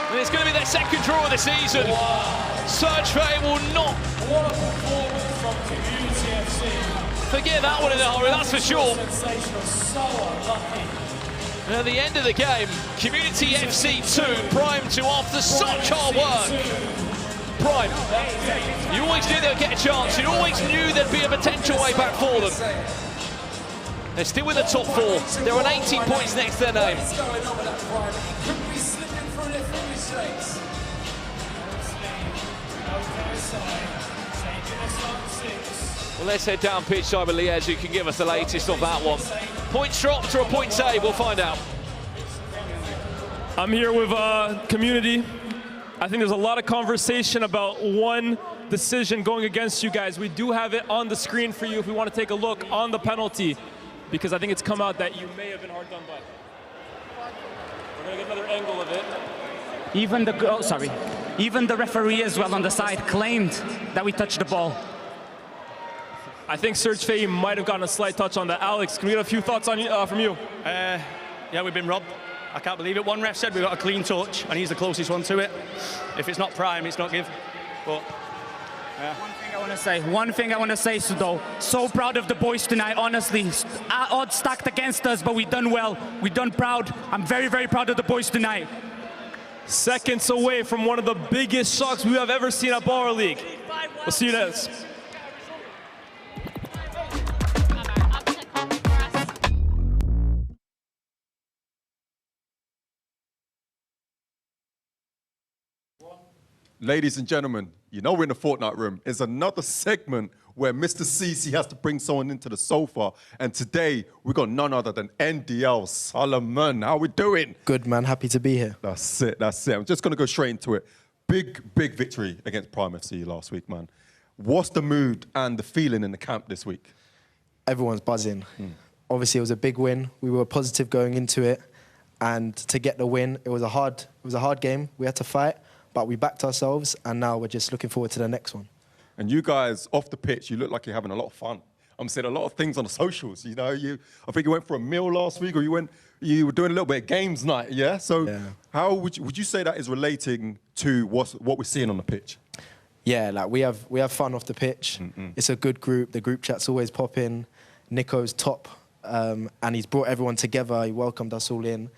And it's going to be their second draw of the season. Surge Fay will not. What a performance from Community FC. Forget that one in the hurry, that's for sure. Sensational, so unlucky. And at the end of the game, Community FC 2, Prime 2 after such hard work. Prime, you always knew they'd get a chance. You always knew there'd be a potential way back for them. They're still in the top 4. They're on 18 points next to their name. Well, let's head down pitch side with Liège, who can give us the latest of that one. Points dropped or a point save, we'll find out. I'm here with Community. I think there's a lot of conversation about one decision going against you guys. We do have it on the screen for you if we want to take a look on the penalty, because I think it's come out that you may have been hard done by. We're going to get another angle of it. Even the referee as well on the side claimed that we touched the ball. I think Surge Fay might have gotten a slight touch on that. Alex, can we get a few thoughts on from you? Yeah, we've been robbed. I can't believe it. One ref said we got a clean touch, and he's the closest one to it. If it's not Prime, it's not give. But yeah. One thing I want to say, Sudo. So proud of the boys tonight, honestly. Odds stacked against us, but we done well. We done proud. I'm very, very proud of the boys tonight. Seconds away from one of the biggest shocks we have ever seen at Baller League. We'll see you next. Ladies and gentlemen, you know we're in the Fortnite room. It's another segment where Mr. CC has to bring someone into the sofa. And today, we got none other than NDL Solomon. How we doing? Good, man. Happy to be here. That's it. That's it. I'm just going to go straight into it. Big victory against Prime FC last week, man. What's the mood and the feeling in the camp this week? Everyone's buzzing. Obviously, it was a big win. We were positive going into it. And to get the win, it was a hard game. We had to fight. But we backed ourselves, and now we're just looking forward to the next one. And you guys, off the pitch, you look like you're having a lot of fun. I'm seeing a lot of things on the socials. You know, I think you went for a meal last week, or you were doing a little bit of games night, yeah? So how would you say that is relating to what we're seeing on the pitch? Yeah, like we have fun off the pitch. It's a good group. The group chat's always popping. Nico's top, and he's brought everyone together. He welcomed us all in.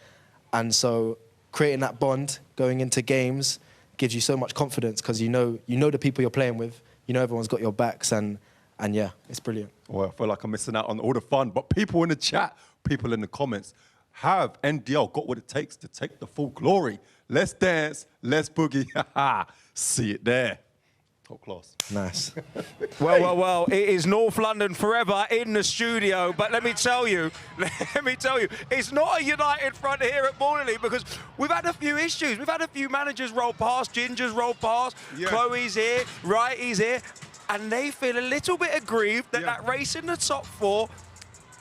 And so creating that bond going into games gives you so much confidence, because you know the people you're playing with, you know everyone's got your backs, and yeah, it's brilliant. Well, I feel like I'm missing out on all the fun, but people in the chat, people in the comments, have NDL got what it takes to take the full glory? Let's dance, let's boogie, see it there. Top class. Nice. Well, it is North London forever in the studio, but let me tell you, it's not a united front here at Baller League, because we've had a few issues. We've had a few managers roll past, Ginger's roll past, Chloe's here, Righty's here, and they feel a little bit aggrieved that that race in the top 4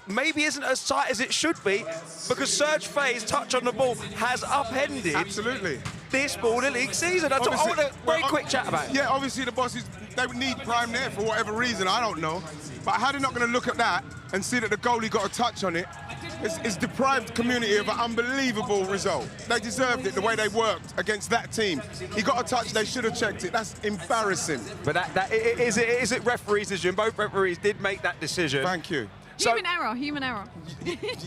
maybe isn't as tight as it should be, because Surge Fay's touch on the ball has upended this Baller League season. I want a very quick chat about it. Yeah, obviously the bosses, they would need Prime there for whatever reason, I don't know. But how are they not going to look at that and see that the goalie got a touch on it has deprived the community of an unbelievable result. They deserved it, the way they worked against that team. He got a touch, they should have checked it. That's embarrassing. But is it referees' decision? Both referees did make that decision. Thank you. So, human error.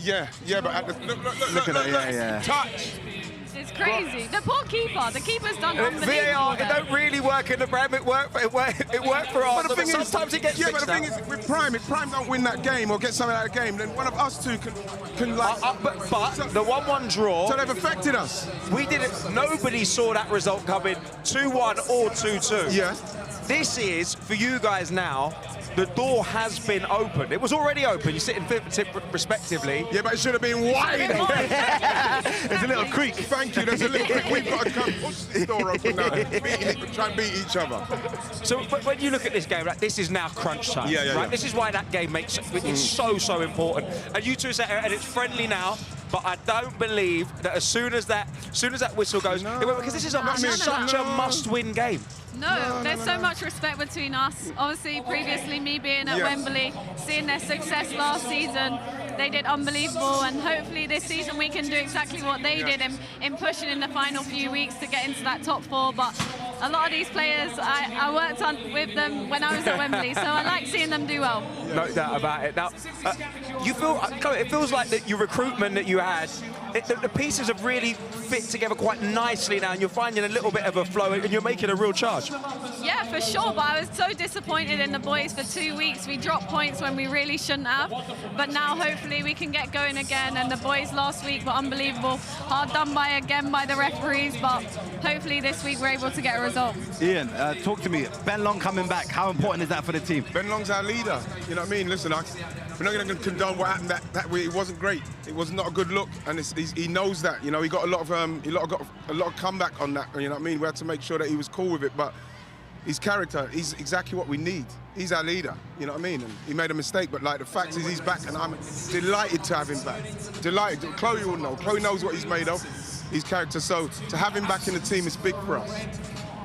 Yeah, but at the, look at that, touch. It's crazy. The poor keeper. The keeper's done unbelievable. VAR, it don't really work in the Prem. It worked for us. But sometimes it gets but fixed the thing is, with Prime, if Prime don't win that game or get something out of the game, then one of us two can like. But the 1-1 draw. So they've affected us. We did it. Nobody saw that result coming. 2-1 or 2-2. Yeah. This is for you guys now. The door has been opened. It was already open. You sit in fifth and tip respectively. Yeah, but it should have been wide. There's a little creak. Thank you. There's a little creak. We've got to come push this door open now. Try and beat each other. So when you look at this game, like, this is now crunch time. Yeah. This is why that game makes it's so important. And you two say, and it's friendly now. But I don't believe that as soon as that whistle goes, because this is such a must-win game. No, there's so much respect between us. Obviously, previously me being at Wembley, seeing their success last season, they did unbelievable, and hopefully this season we can do exactly what they did in pushing in the final few weeks to get into that top 4. But a lot of these players, I worked with them when I was at Wembley, so I like seeing them do well. No doubt about it. Now, it feels like that your recruitment that you had, the pieces have really fit together quite nicely now, and you're finding a little bit of a flow, and you're making a real charge. Yeah, for sure, but I was so disappointed in the boys for 2 weeks. We dropped points when we really shouldn't have, but now hopefully we can get going again, and the boys last week were unbelievable. Hard done by the referees, but hopefully this week we're able to get a result. Ian, talk to me. Ben Long coming back, how important is that for the team? Ben Long's our leader, you know what I mean? Listen, we're not going to condone what happened that way. It wasn't great. It was not a good look, and he knows that. You know, he got a lot of comeback on that. You know what I mean? We had to make sure that he was cool with it, but his character, he's exactly what we need. He's our leader, you know what I mean? And he made a mistake, but like the fact is he's back, and I'm delighted to have him back. Delighted. Chloe will know. Chloe knows what he's made of, his character. So to have him back in the team is big for us.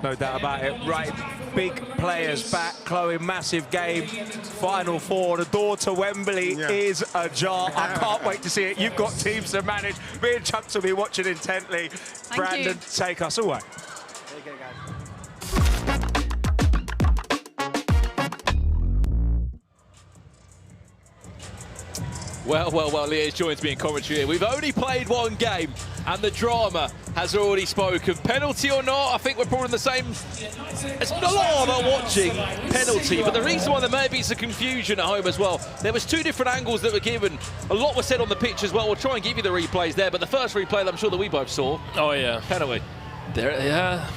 No doubt about it. Right, big players back. Chloe, massive game. Final 4. The door to Wembley is ajar. I can't wait to see it. You've got teams to manage. Me and Chucks will be watching intently. Brandon, take us away. Okay, guys. Well, Leah joins me in commentary here. We've only played one game, and the drama has already spoken. Penalty or not, I think we're probably in the same. It's a lot of us watching penalty, but the reason why there may be some confusion at home as well, there was 2 different angles that were given. A lot was said on the pitch as well. We'll try and give you the replays there, but the first replay that I'm sure that we both saw. Oh, yeah. Penalty. Yeah.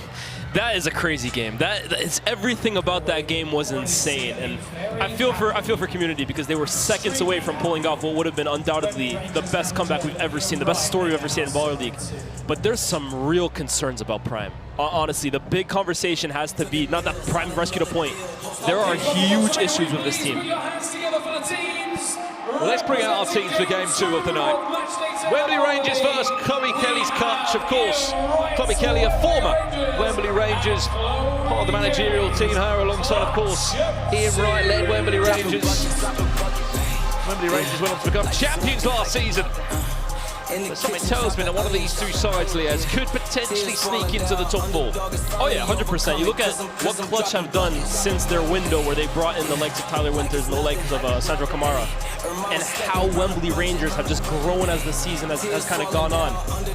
That is a crazy game. It's everything about that game was insane, and I feel for community because they were seconds away from pulling off what would have been undoubtedly the best comeback we've ever seen, the best story we've ever seen in Baller League. But there's some real concerns about Prime. Honestly, the big conversation has to be not that Prime rescued a point. There are huge issues with this team. Well, let's bring out our teams for game 2 of the night. Wembley Rangers first, Chloe Kelly's coach, of course. Chloe Kelly, a former Wembley Rangers, part of the managerial team, her alongside, of course, Ian Wright led Wembley Rangers. Wembley Rangers went on to become champions last season. But something tells me that one of these 2 sides, Liaz, could potentially sneak into the top 4. Oh yeah, 100%. You look at what Clutch have done since their window where they brought in the likes of Tyler Winters and the likes of Sandro Camara, and how Wembley Rangers have just grown as the season has kind of gone on,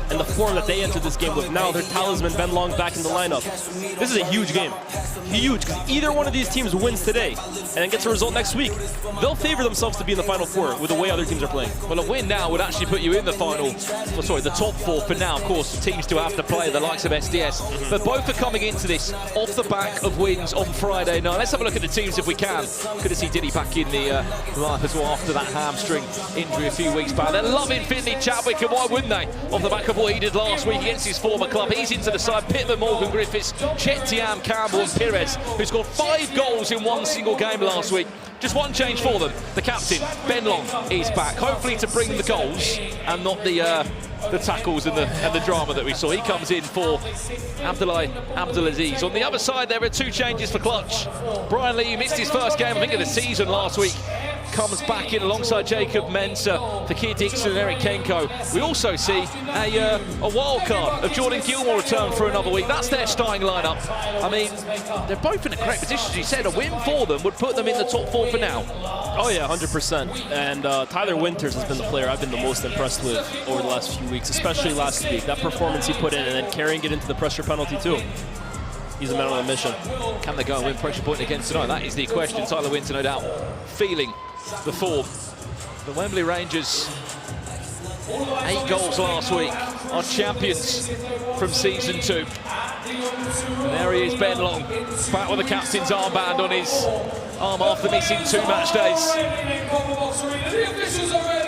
and the form that they entered this game with. Now their talisman Ben Long back in the lineup. This is a huge game. Huge, because either one of these teams wins today and then gets a result next week, they'll favor themselves to be in the Final 4 with the way other teams are playing. Well, a win now would actually put you in the the top 4 for now. Of course, teams still have to play, the likes of SDS. But both are coming into this off the back of wins on Friday night. Let's have a look at the teams if we can. Good to see Diddy back in the lineup as well after that hamstring injury a few weeks back. They're loving Finley Chadwick, and why wouldn't they? Off the back of what he did last week against his former club. He's into the side. Pittman, Morgan Griffiths, Chettiam, Campbell and Pires, who scored 5 goals in one single game last week. Just one change for them. The captain, Ben Long, is back. Hopefully to bring the goals and not the tackles and the drama that we saw. He comes in for Abdullah Abdulaziz. On the other side, there are 2 changes for Clutch. Brian Lee missed his first game, I think, of the season last week. comes back in alongside Jacob Mensah, Fakir Dixon and Eric Kenko. We also see a wild card of Jordan Gilmore return for another week. That's their starting lineup. I mean, they're both in a great position. As you said, a win for them would put them in the top 4 for now. Oh yeah, 100%. And Tyler Winters has been the player I've been the most impressed with over the last few weeks, especially last week. That performance he put in and then carrying it into the pressure penalty too. He's a man on a mission. Can they go and win pressure point again tonight? That is the question. Tyler Winter, no doubt, feeling the form. The Wembley Rangers, 8 goals last week, are champions from season 2. And there he is, Ben Long, back with the captain's armband on his arm after missing 2 match days.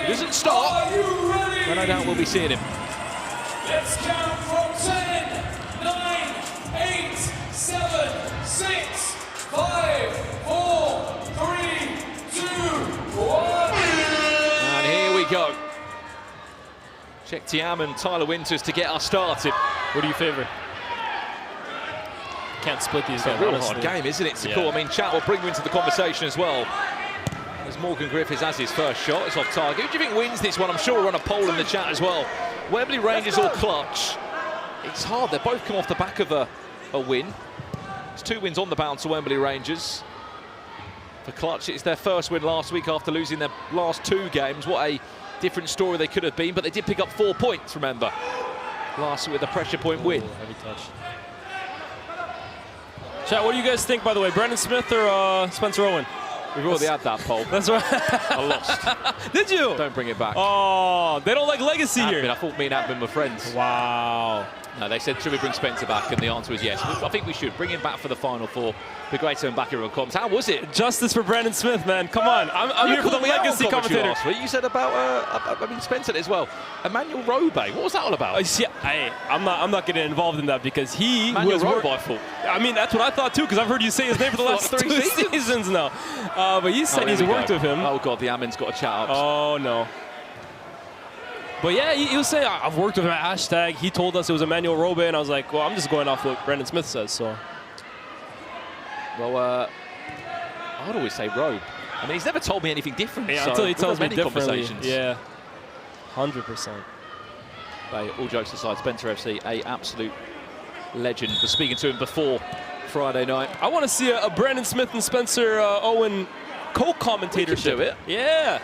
Doesn't stop, but no doubt we'll be seeing him. Let's count from 10, 9, 8, 7, 6, 5, 4, 3, 2, 1. And here we go. Check Tiam and Tyler Winters to get us started. What do you favour? Can't split these guys. It's a real hard game, isn't it, to call? I mean, chat will bring you into the conversation as well. As Morgan Griffiths has his first shot, it's off target. Who do you think wins this one? I'm sure we're on a poll in the chat as well. Wembley Rangers or Clutch? It's hard. They both come off the back of a win. It's 2 wins on the bounce to Wembley Rangers. For Clutch, it's their first win last week after losing their last 2 games. What a different story they could have been, but they did pick up 4 points, remember, last week with a pressure point win. Heavy touch. Chat, what do you guys think, by the way? Brandon Smith or Spencer Owen? We've already had that poll. That's right. I lost. Did you? Don't bring it back. Oh, they don't like legacy here. I thought me and Admin were friends. Wow. No, they said, should we bring Spencer back? And the answer was yes. I think we should. Bring him back for the Final 4. Be great to have him back here on comms. How was it? Justice for Brandon Smith, man. Come on. I'm here for the legacy commentator. Last week. You said about, I mean, Spencer as well. Emmanuel Robe. What was that all about? I'm not getting involved in that because he Emmanuel was Robe, I thought. I mean, that's what I thought too, because I've heard you say his name for the last 2 seasons now. But you said he's worked with him. Oh, God, the Amin's got a chat up. Oh, no. But yeah, he was saying, I've worked with him at Hashtag. He told us it was Emmanuel Robe, and I was like, well, I'm just going off what Brandon Smith says, so. Well, I'd always say Robe. I mean, he's never told me anything different. Yeah, so until he tells me differently. Conversations. Yeah, 100%. But all jokes aside, Spencer FC, a absolute legend. Was speaking to him before Friday night. I want to see a Brandon Smith and Spencer Owen co-commentatorship. Do it. Yeah.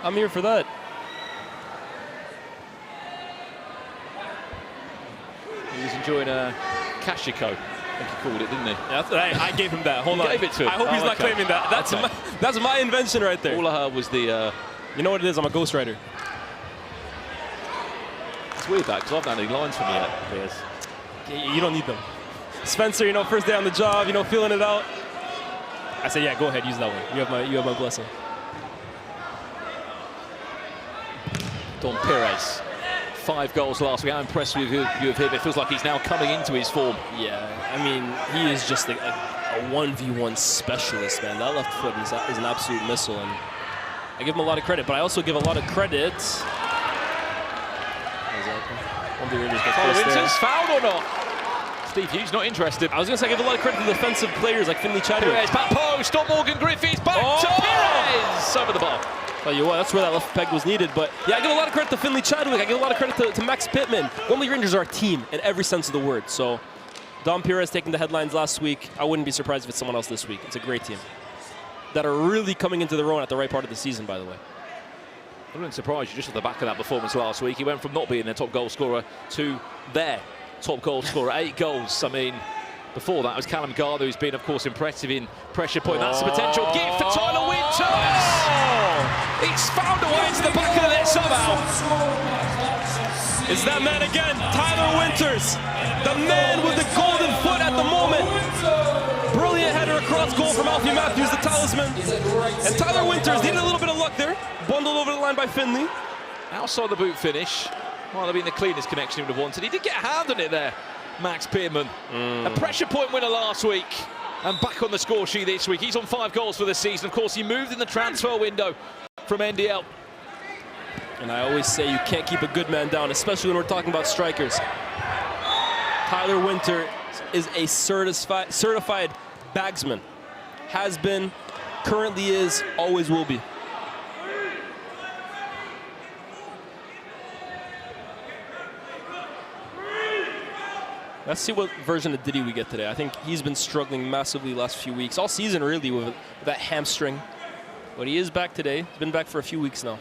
I'm here for that. He was enjoying a Kashiko, I think he called it, didn't he? Yeah, I gave him that. Hold on. Gave it to him. I hope he's not claiming that. That's my invention right there. All I heard was the... you know what it is? I'm a ghostwriter. It's weird that, because I've done any lines from yet. Yes. You don't need them. Spencer, you know, first day on the job, you know, feeling it out. I said, yeah, go ahead, use that one. You have my blessing. Don Perez, 5 goals last week. How impressed with you of him? It feels like he's now coming into his form. Yeah, I mean, he is just a 1v1 specialist, man. That left foot is an absolute missile, and I give him a lot of credit, but I also give a lot of credit. Winters fouled or not? Steve Hughes not interested. I was going to say I give a lot of credit to defensive players like Finley Chadwick. Perez, back post, stop Morgan Griffiths, back to Perez! Over the bar. Tell you what, that's where that left peg was needed. But yeah, I give a lot of credit to Finley Chadwick. I give a lot of credit to Max Pittman. Wembley Rangers are a team in every sense of the word. So Don Perez taking the headlines last week. I wouldn't be surprised if it's someone else this week. It's a great team that are really coming into their own at the right part of the season, by the way. I wouldn't surprise you just at the back of that performance last week. He went from not being their top goal scorer to their top goal scorer. 8 goals. I mean, before that was Callum Gardner, who's been, of course, impressive in pressure point. That's a potential gift for Tyler Winters. He's found a way into the back of the net somehow. It's that man again, Tyler Winters. The man with the golden foot at the moment. Brilliant header across goal from Alfie Matthews, the talisman. And Tyler Winters needed a little bit of luck there. Bundled over the line by Finley. Outside the boot finish. Might have been the cleanest connection he would have wanted. He did get a hand on it there, Max Pittman. A pressure point winner last week. And back on the score sheet this week. He's on 5 goals for the season. Of course, he moved in the transfer window from NDL. And I always say you can't keep a good man down, especially when we're talking about strikers. Tyler Winter is a certified bagsman. Has been currently is, always will be. Let's see what version of Diddy we get today. I think he's been struggling massively the last few weeks, all season really, with that hamstring. But he is back today. He's been back for a few weeks now.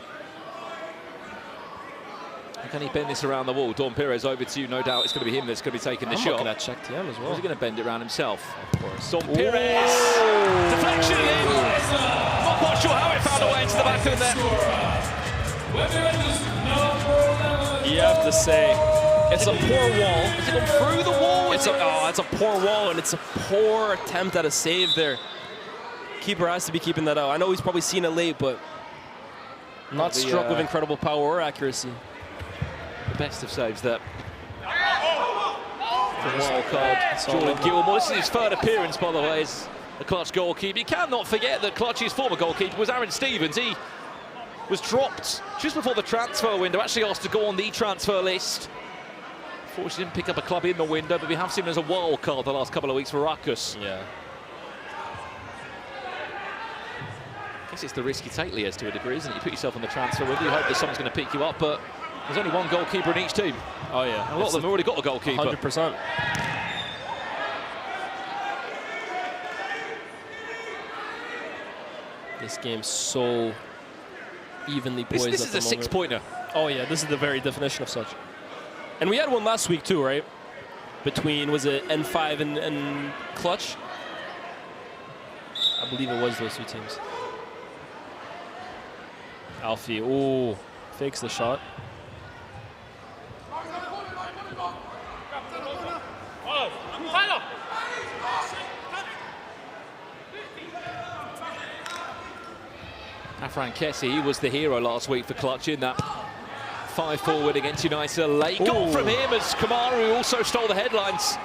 Can he bend this around the wall? Dom Perez, over to you. No doubt it's going to be him that's going to be taking the I'm shot. looking at check TM as well. Or is he going to bend it around himself? Of course. Dom Perez. Deflection in. Not quite sure how it found a way into the back of the net. You have to say, it's a poor wall. Has it gone through the wall? It's a poor wall, and it's a poor attempt at a save there. Keeper has to be keeping that out. I know he's probably seen it late, but not struck with incredible power or accuracy. The best of saves there. The wild card, Jordan Gilmore. This is his third appearance, by the way, as a Clutch goalkeeper. You cannot forget that Clutch's former goalkeeper was Aaron Stevens. He was dropped just before the transfer window, actually asked to go on the transfer list. Unfortunately, didn't pick up a club in the window, but we have seen him as a wild card the last couple of weeks for Ruckus. Yeah. I guess it's the risk you take, Lies, to a degree, isn't it? You put yourself on the transfer window, you hope that someone's going to pick you up, but there's only one goalkeeper in each team. Oh, yeah. And a lot of them have already got a goalkeeper. 100%. This game's so evenly poised. This is a six-pointer. Oh, yeah, this is the very definition of such. And we had one last week, too, right? Between, was it N5 and Clutch? I believe it was those two teams. Alfie, ooh, fakes the shot. Afran Kessie, he was the hero last week for Clutch in that 5-4 win against United. A late goal from him as Kamaru also stole the headlines.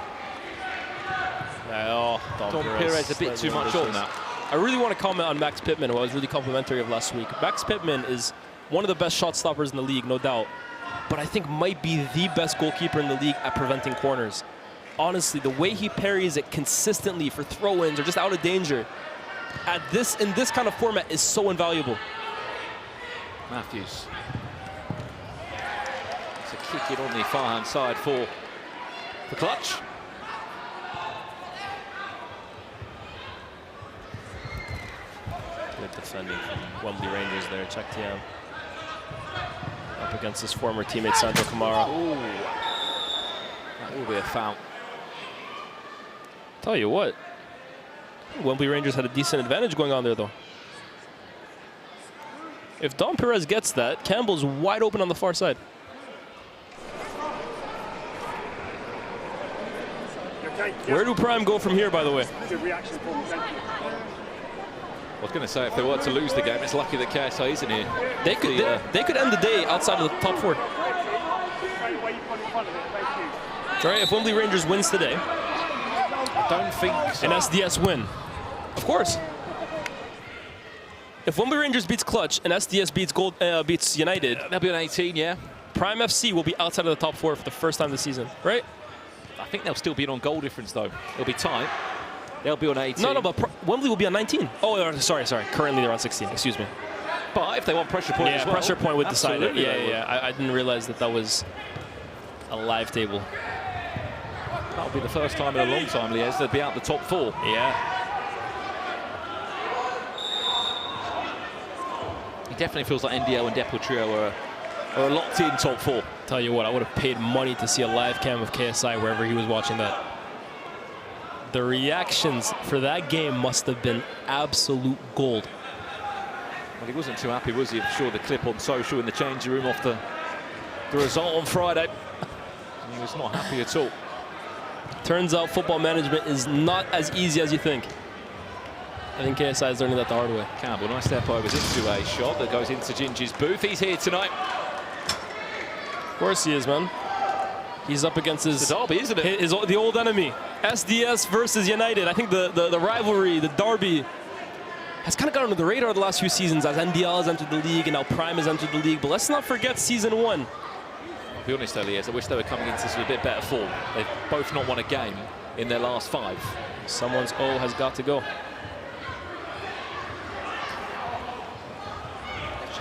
Oh, Dom Perez a bit too much on that. I really want to comment on Max Pittman, who I was really complimentary of last week. Max Pittman is one of the best shot stoppers in the league, no doubt. But I think might be the best goalkeeper in the league at preventing corners. Honestly, the way he parries it consistently for throw-ins or just out of danger in this kind of format is so invaluable. Matthews. It's a kick in on the far-hand side for Clutch. Good defending from Wembley Rangers there. Check TM. Up against his former teammate Sandro Camara. Ooh. That will be a foul. Tell you what, Wembley Rangers had a decent advantage going on there, though. If Dom Perez gets that, Campbell's wide open on the far side. Where do Prime go from here, by the way? I was going to say, if they were to lose the game, it's lucky that KSI isn't here. They could end the day outside of the top 4. Right, if Wembley Rangers wins today, I don't think so. And SDS win. Of course. If Wembley Rangers beats Clutch and SDS beats United, they'll be on 18, yeah. Prime FC will be outside of the top 4 for the first time this season, right? I think they'll still be on goal difference, though. It'll be tight. They'll be on 18. No, but Wembley will be on 19. Oh, sorry. Currently they're on 16. Excuse me. But if they want pressure point as well. Pressure point would decide it. Absolutely Yeah. I didn't realize that was a live table. That'll be the first time in a long time, Lies, they'll be out the top 4. Yeah. He definitely feels like NDL and Deport Trio are a locked-in top 4. Tell you what, I would have paid money to see a live cam of KSI wherever he was watching that. The reactions for that game must have been absolute gold. Well, he wasn't too happy, was he? I'm sure the clip on social in the changing room off the result on Friday. He was not happy at all. Turns out football management is not as easy as you think. I think KSI is learning that the hard way. Campbell, nice step overs into a shot that goes into Ginge's booth. He's here tonight. Of course he is, man. He's up against his derby, isn't it? The old enemy. SDS versus Yanited. I think the rivalry, the derby, has kind of got under the radar the last few seasons as NDL has entered the league and now Prime has entered the league. But let's not forget season 1. I'll be honest, Elias, I wish they were coming into this with a bit better form. They've both not won a game in their last 5. Someone's O has got to go.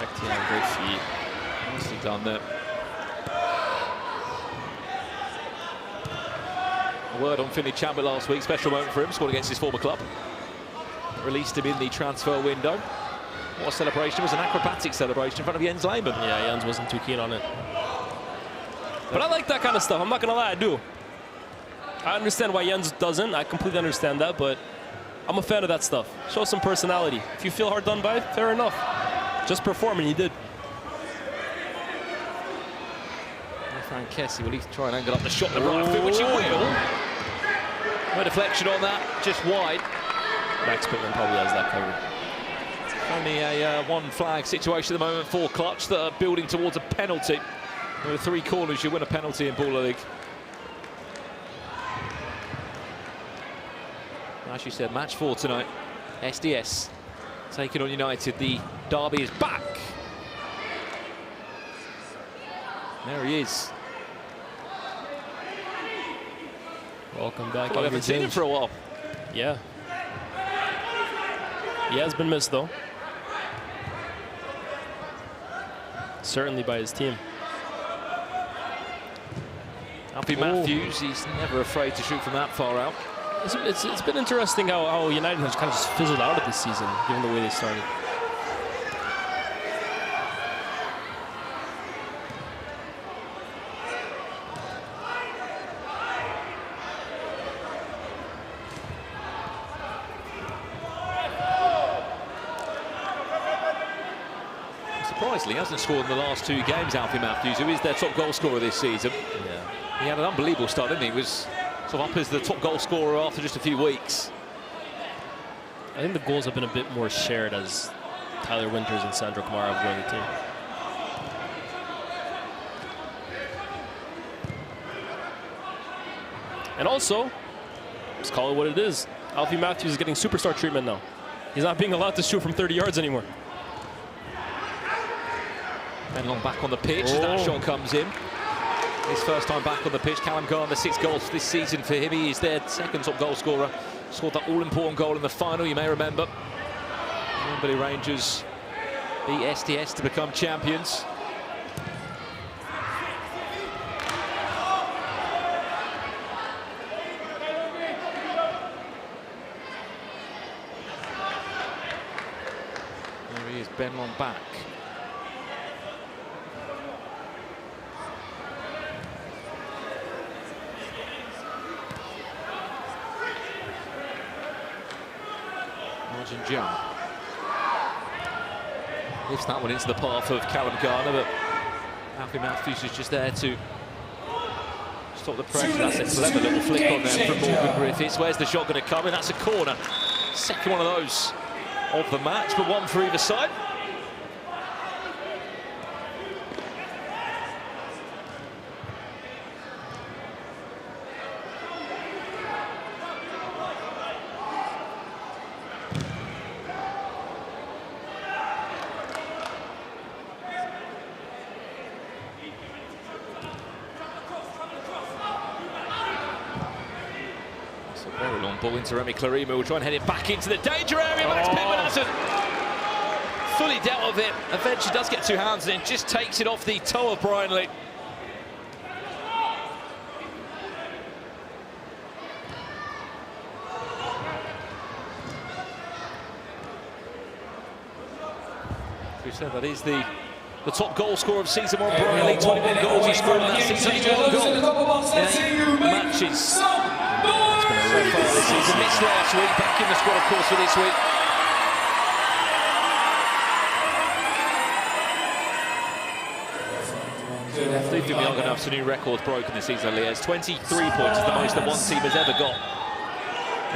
Checked, yeah, great feet. Nicely done there. A word on Finley Chambers last week, special moment for him, scored against his former club. Released him in the transfer window. What a celebration. It was an acrobatic celebration in front of Jens Lehmann. Yeah, Jens wasn't too keen on it. But I like that kind of stuff, I'm not gonna lie, I do. I understand why Jens doesn't, I completely understand that, but I'm a fan of that stuff. Show some personality. If you feel hard done by, fair enough. Just perform, and he did. Frank Kessie, will he try and angle up the shot the right foot, which he will. No deflection on that, just wide. Max Pittman probably has that covered. Only a one flag situation at the moment for Clutch that are building towards a penalty. There are 3 corners, you win a penalty in Baller League. As you said, match 4 tonight. SDS taking on United. The derby is back. There he is. Welcome back. I haven't seen him for a while. Yeah. He has been missed, though. Certainly by his team. Alfie Matthews, he's never afraid to shoot from that far out. It's been interesting how United has kind of just fizzled out of this season, given the way they started. Surprisingly, he hasn't scored in the last 2 games, Alfie Matthews, who is their top goal scorer this season. Yeah. He had an unbelievable start, didn't he? He was sort of up as the top goal scorer after just a few weeks. I think the goals have been a bit more shared as Tyler Winters and Sandro Kamara have joined the team. And also, let's call it what it is. Alfie Matthews is getting superstar treatment now. He's not being allowed to shoot from 30 yards anymore. Ben Long back on the pitch as that shot comes in. His first time back on the pitch. Callum Gardner, 6 goals this season for him. He is their second top goal scorer. Scored that all-important goal in the final, you may remember. Wembley Rangers beat SDS to become champions. There he is, Ben Long back. Jump. Lifts that one into the path of Callum Gardner, but Alfie Matthews is just there to stop the pressure. That's a clever little flick on there from Morgan Griffiths. Where's the shot going to come in? That's a corner. Second one of those of the match, but one for either side. Ball into Remy Clarima, will try and head it back into the danger area. Max Pittman hasn't fully dealt with it. Eventually does get 2 hands and just takes it off the toe of Brian Lee. We said that is the top goal scorer of season 1, Brian Lee. 21 goals he scored in that season. 1 goal in 8 matches. So far this season, missed last week, back in the squad of course for this week. I think we are going to have some new records broken this season, Liez. 23 points is the most that one team has ever got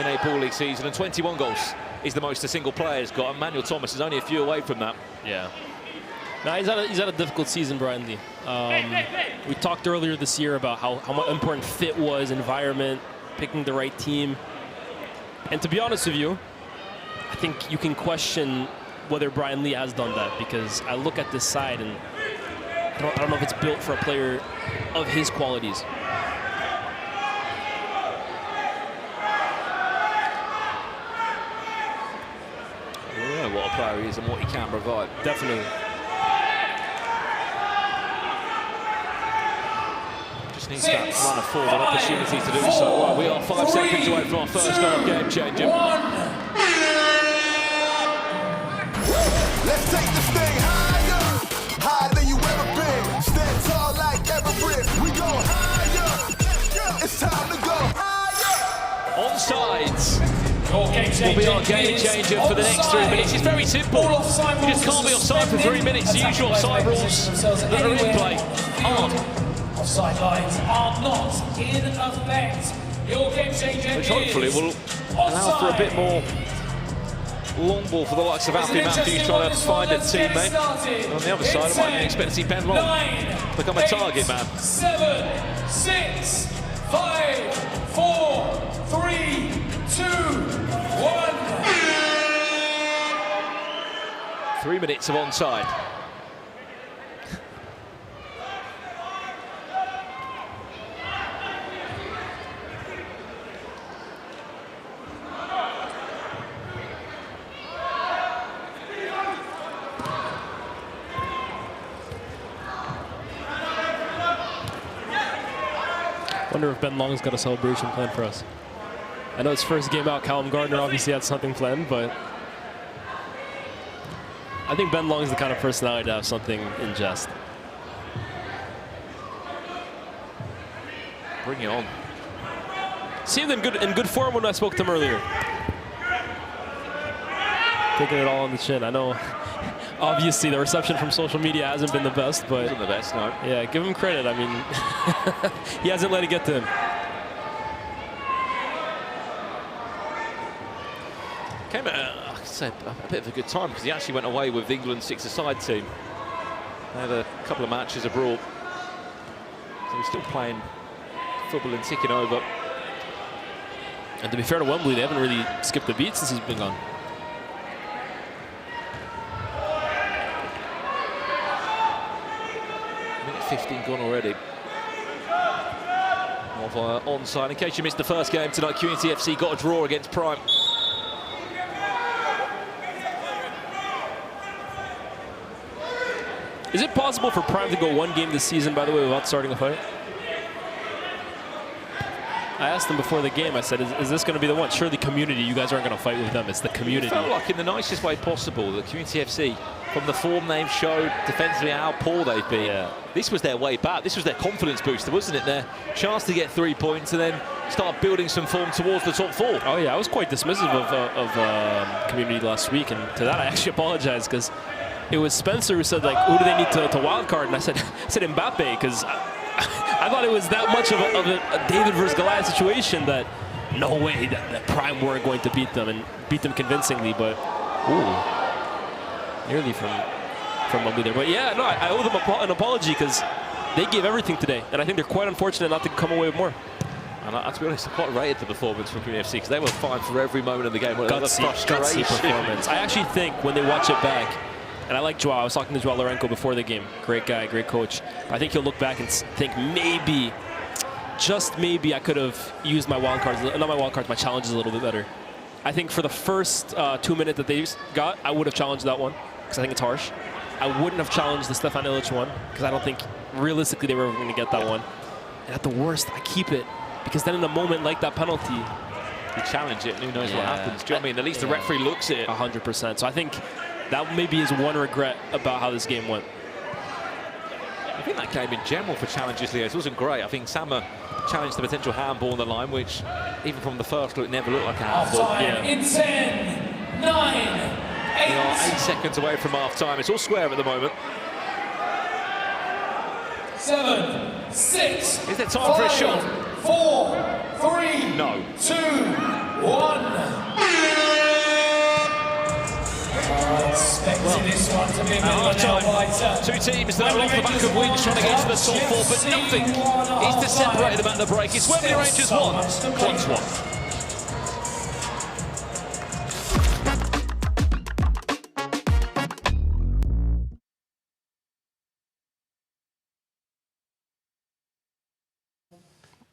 in a Ball League season, and 21 goals is the most a single player has got. And Manuel Thomas is only a few away from that. Yeah. Now he's had a difficult season, Brian Lee. We talked earlier this year about how important fit was, environment, picking the right team. And to be honest with you, I think you can question whether Brian Lee has done that, because I look at this side and I don't know if it's built for a player of his qualities. We know what a player he is and what he can provide. Definitely. Just needs that run of forward, an opportunity to do so. Right, we are 5 seconds away from our first half game changer. Let's take this thing higher, higher than you ever been. Stand tall like Everest. We go higher. It's time to go higher. Onsides will be our game changer for the next 3 minutes. It's very simple. You just can't be offside for 3 minutes. The usual offside rules that are in play aren't. Offside lines are not in effect. Your game changer Which hopefully will allow for a bit more long ball for the likes of Alfie Matthews trying to find a teammate. On the other side, I might expect to see Ben Long become a target man. 7, 6, 5, 4, 3, 2, 1. 3 minutes of onside. I wonder if Ben Long's got a celebration planned for us. I know his first game out, Callum Gardner obviously had something planned, but I think Ben Long's the kind of personality to have something in jest. Bring it on. Seemed in good form when I spoke to him earlier. Taking it all on the chin. I know, obviously, the reception from social media hasn't been the best, but... Isn't the best, no. Yeah, give him credit. I mean, he hasn't let it get to him. Came at, I could say, a bit of a good time because he actually went away with England's 6-a-side team. They had a couple of matches abroad. So he's still playing football and ticking over. And to be fair to Wembley, they haven't really skipped a beat since he's been gone. Minute 15 gone already. Of onside. In case you missed the first game tonight, Community FC got a draw against Prime. Is it possible for Prime to go one game this season, by the way, without starting a fight? I asked them before the game, I said, is this going to be the one? Surely Community, you guys aren't going to fight with them. It's the Community. It felt like in the nicest way possible that Community FC, from the form they've showed defensively, how poor they've been, this was their way back. This was their confidence booster, wasn't it? Their chance to get 3 points and then start building some form towards the top 4. Oh, yeah, I was quite dismissive of Community last week, and to that I actually apologize because it was Spencer who said, like, who do they need to wild card? And I said Mbappe, because I thought it was that much of a David versus Goliath situation that no way that Prime weren't going to beat them and beat them convincingly, but nearly from Wembley there. But yeah, no, I owe them an apology because they gave everything today, and I think they're quite unfortunate not to come away with more. And to be honest, I quite rated the performance from Community FC because they were fine for every moment of the game. Gutsy performance. I actually think when they watch it back, and I like Joao. I was talking to Joao Lorenko before the game. Great guy, great coach. I think he'll look back and think maybe, just maybe, I could have used my wild cards, not my wild cards, my challenges a little bit better. I think for the first 2 minutes that they got, I would have challenged that one because I think it's harsh. I wouldn't have challenged the Stefan Illich one because I don't think realistically they were going to get that one. And at the worst, I keep it because then in a moment like that penalty, you challenge it and who knows what happens. Do you know what I mean? At least the referee looks at it. 100%. So I think that maybe is one regret about how this game went. I think that game in general for challenges, Leo, wasn't great. I think Sama challenged the potential handball on the line, which even from the first look, never looked like a handball. In 10, 9, 8. We are 8 seconds away from half time. It's all square at the moment. 7, 6. Is there time for a shot? 4, 3. No. 2, 1. This one to be half-time, 2 teams that are off the back of wins trying to get to the top 4, but nothing is to separate them at the break. It's Wembley Rangers 1, Quants 1.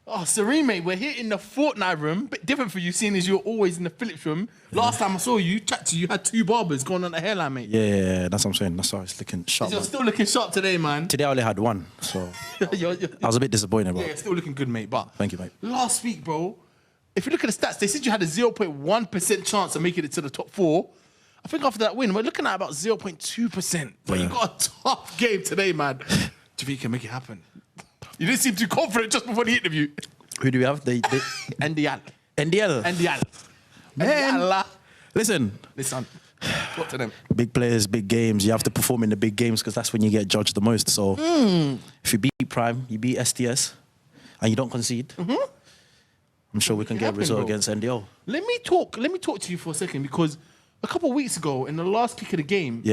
Oh, Serene, mate, we're here in the Fortnite room. Bit different for you, seeing as you're always in the Phillips room. Last time I saw you, chat to you, had 2 barbers going on the hairline, mate. Yeah, that's what I'm saying. That's why it's looking sharp. You're still looking sharp today, man. Today I only had 1, so I was a bit disappointed, bro. Yeah, still looking good, mate. But thank you, mate. Last week, bro, if you look at the stats, they said you had a 0.1% chance of making it to the top 4. I think after that win, we're looking at about 0.2%. But you got a tough game today, man. Do you think you can make it happen? You didn't seem too confident just before the interview. Who do we have? NDL. NDL. NDL. Man. Listen. What to them? Big players, big games. You have to perform in the big games because that's when you get judged the most. So if you beat Prime, you beat SDS, and you don't concede, I'm sure we can get a result against NDL. Let me talk to you for a second, because a couple of weeks ago, in the last kick of the game,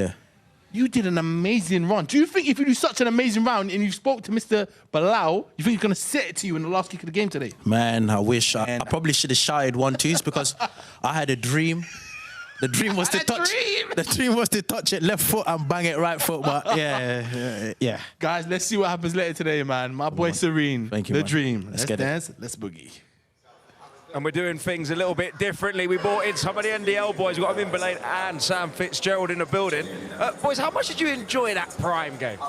you did an amazing run. Do you think if you do such an amazing round and you spoke to Mr. Bilal, you think he's going to set it to you in the last kick of the game today? Man, I wish. I probably should have shouted 1-2s because I had a dream. The dream was to touch. The dream was to touch it left foot and bang it right foot. But yeah. Guys, let's see what happens later today, man. My boy Serene. Thank you. The man. dream. Let's get dance. it. Let's boogie. And we're doing things a little bit differently. We brought in some of the NDL boys. We've got Amin Belane and Sam Fitzgerald in the building. Boys, how much did you enjoy that Prime game?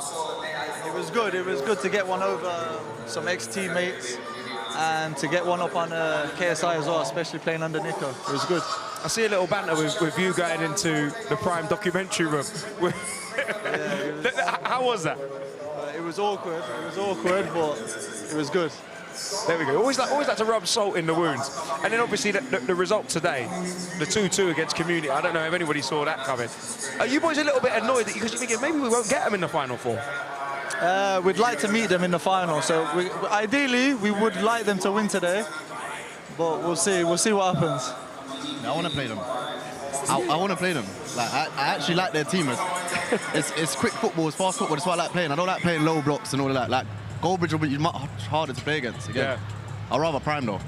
It was good. It was good to get one over some ex-teammates and to get one up on KSI as well, especially playing under Nico. It was good. I see a little banter with you going into the Prime documentary room. How was that? It was awkward. It was awkward, but it was good. There we go. Always like to rub salt in the wounds. And then obviously the result today, the 2-2 against Community. I don't know if anybody saw that coming. Are you boys a little bit annoyed because you're thinking maybe we won't get them in the Final Four? We'd like to meet them in the final. So ideally, we would like them to win today. But we'll see. We'll see what happens. I want to play them. I want to play them. Like I actually like their team. It's quick football, it's fast football. That's what I like playing. I don't like playing low blocks and all of that. Like Goldbridge will be much harder to play against. Again. I'd rather Prime though,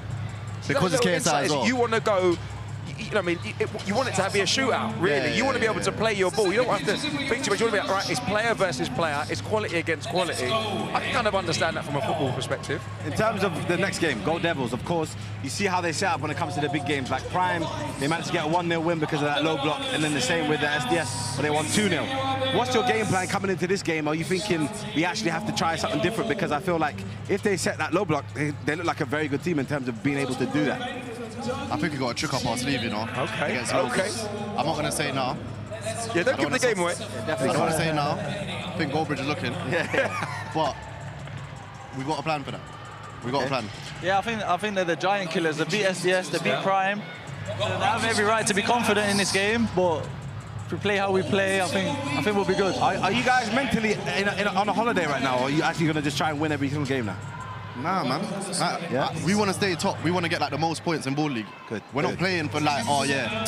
because it's KSI as well. You want to go. You know what I mean? You want it to be a shootout, really. You want to be able to play your ball. You don't have to think too much. You want to be like, right, it's player versus player. It's quality against quality. I can kind of understand that from a football perspective. In terms of the next game, Gold Devils, of course, you see how they set up when it comes to the big games. Like Prime, they managed to get a 1-0 win because of that low block, and then the same with the SDS, where they won 2-0. What's your game plan coming into this game? Are you thinking we actually have to try something different? Because I feel like if they set that low block, they look like a very good team in terms of being able to do that. I think we got a trick up our sleeve, you know. Okay. I'm not going to say now. Yeah, don't give the game away. I don't want to say now. I think Goldbridge is looking. But we've got a plan for that. We've got a plan. Yeah, I think they're the giant killers. They beat SDS, they beat Prime. They have every right to be confident in this game, but if we play how we play, I think we'll be good. Are you guys mentally on a holiday right now, or are you actually going to just try and win every single game now? Nah, man. We want to stay top. We want to get like the most points in Ball League. Good. We're not playing for like, oh yeah,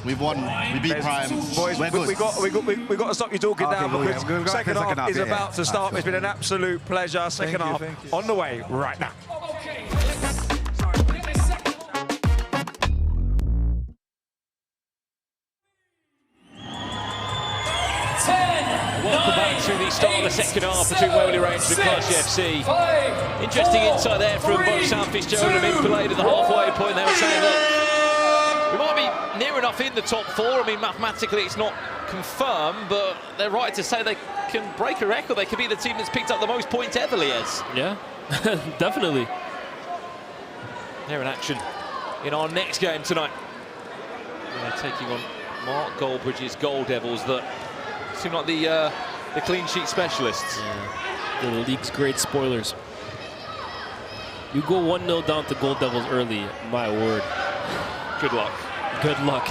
we've won, we beat Prime. Boys, we're good. we got to stop you talking now because second half is about to start. It's been an absolute pleasure. Second half on the way right now. Welcome back to the start of the second half between Wembley Rangers and Rukkas FC. Interesting insight there from both Sam Fitzgerald and Amin Belane at the halfway point. They were saying, look, we might be near enough in the top 4. I mean, mathematically it's not confirmed, but they're right to say they can break a record. They could be the team that's picked up the most points ever, Lies. Yeah, definitely. They're in action in our next game tonight. They're taking on Mark Goldbridge's Gold Devils that seem like the clean sheet specialists. Yeah. The league's great spoilers. You go 1-0 down to Gold Devils early, my word. Good luck. Good luck.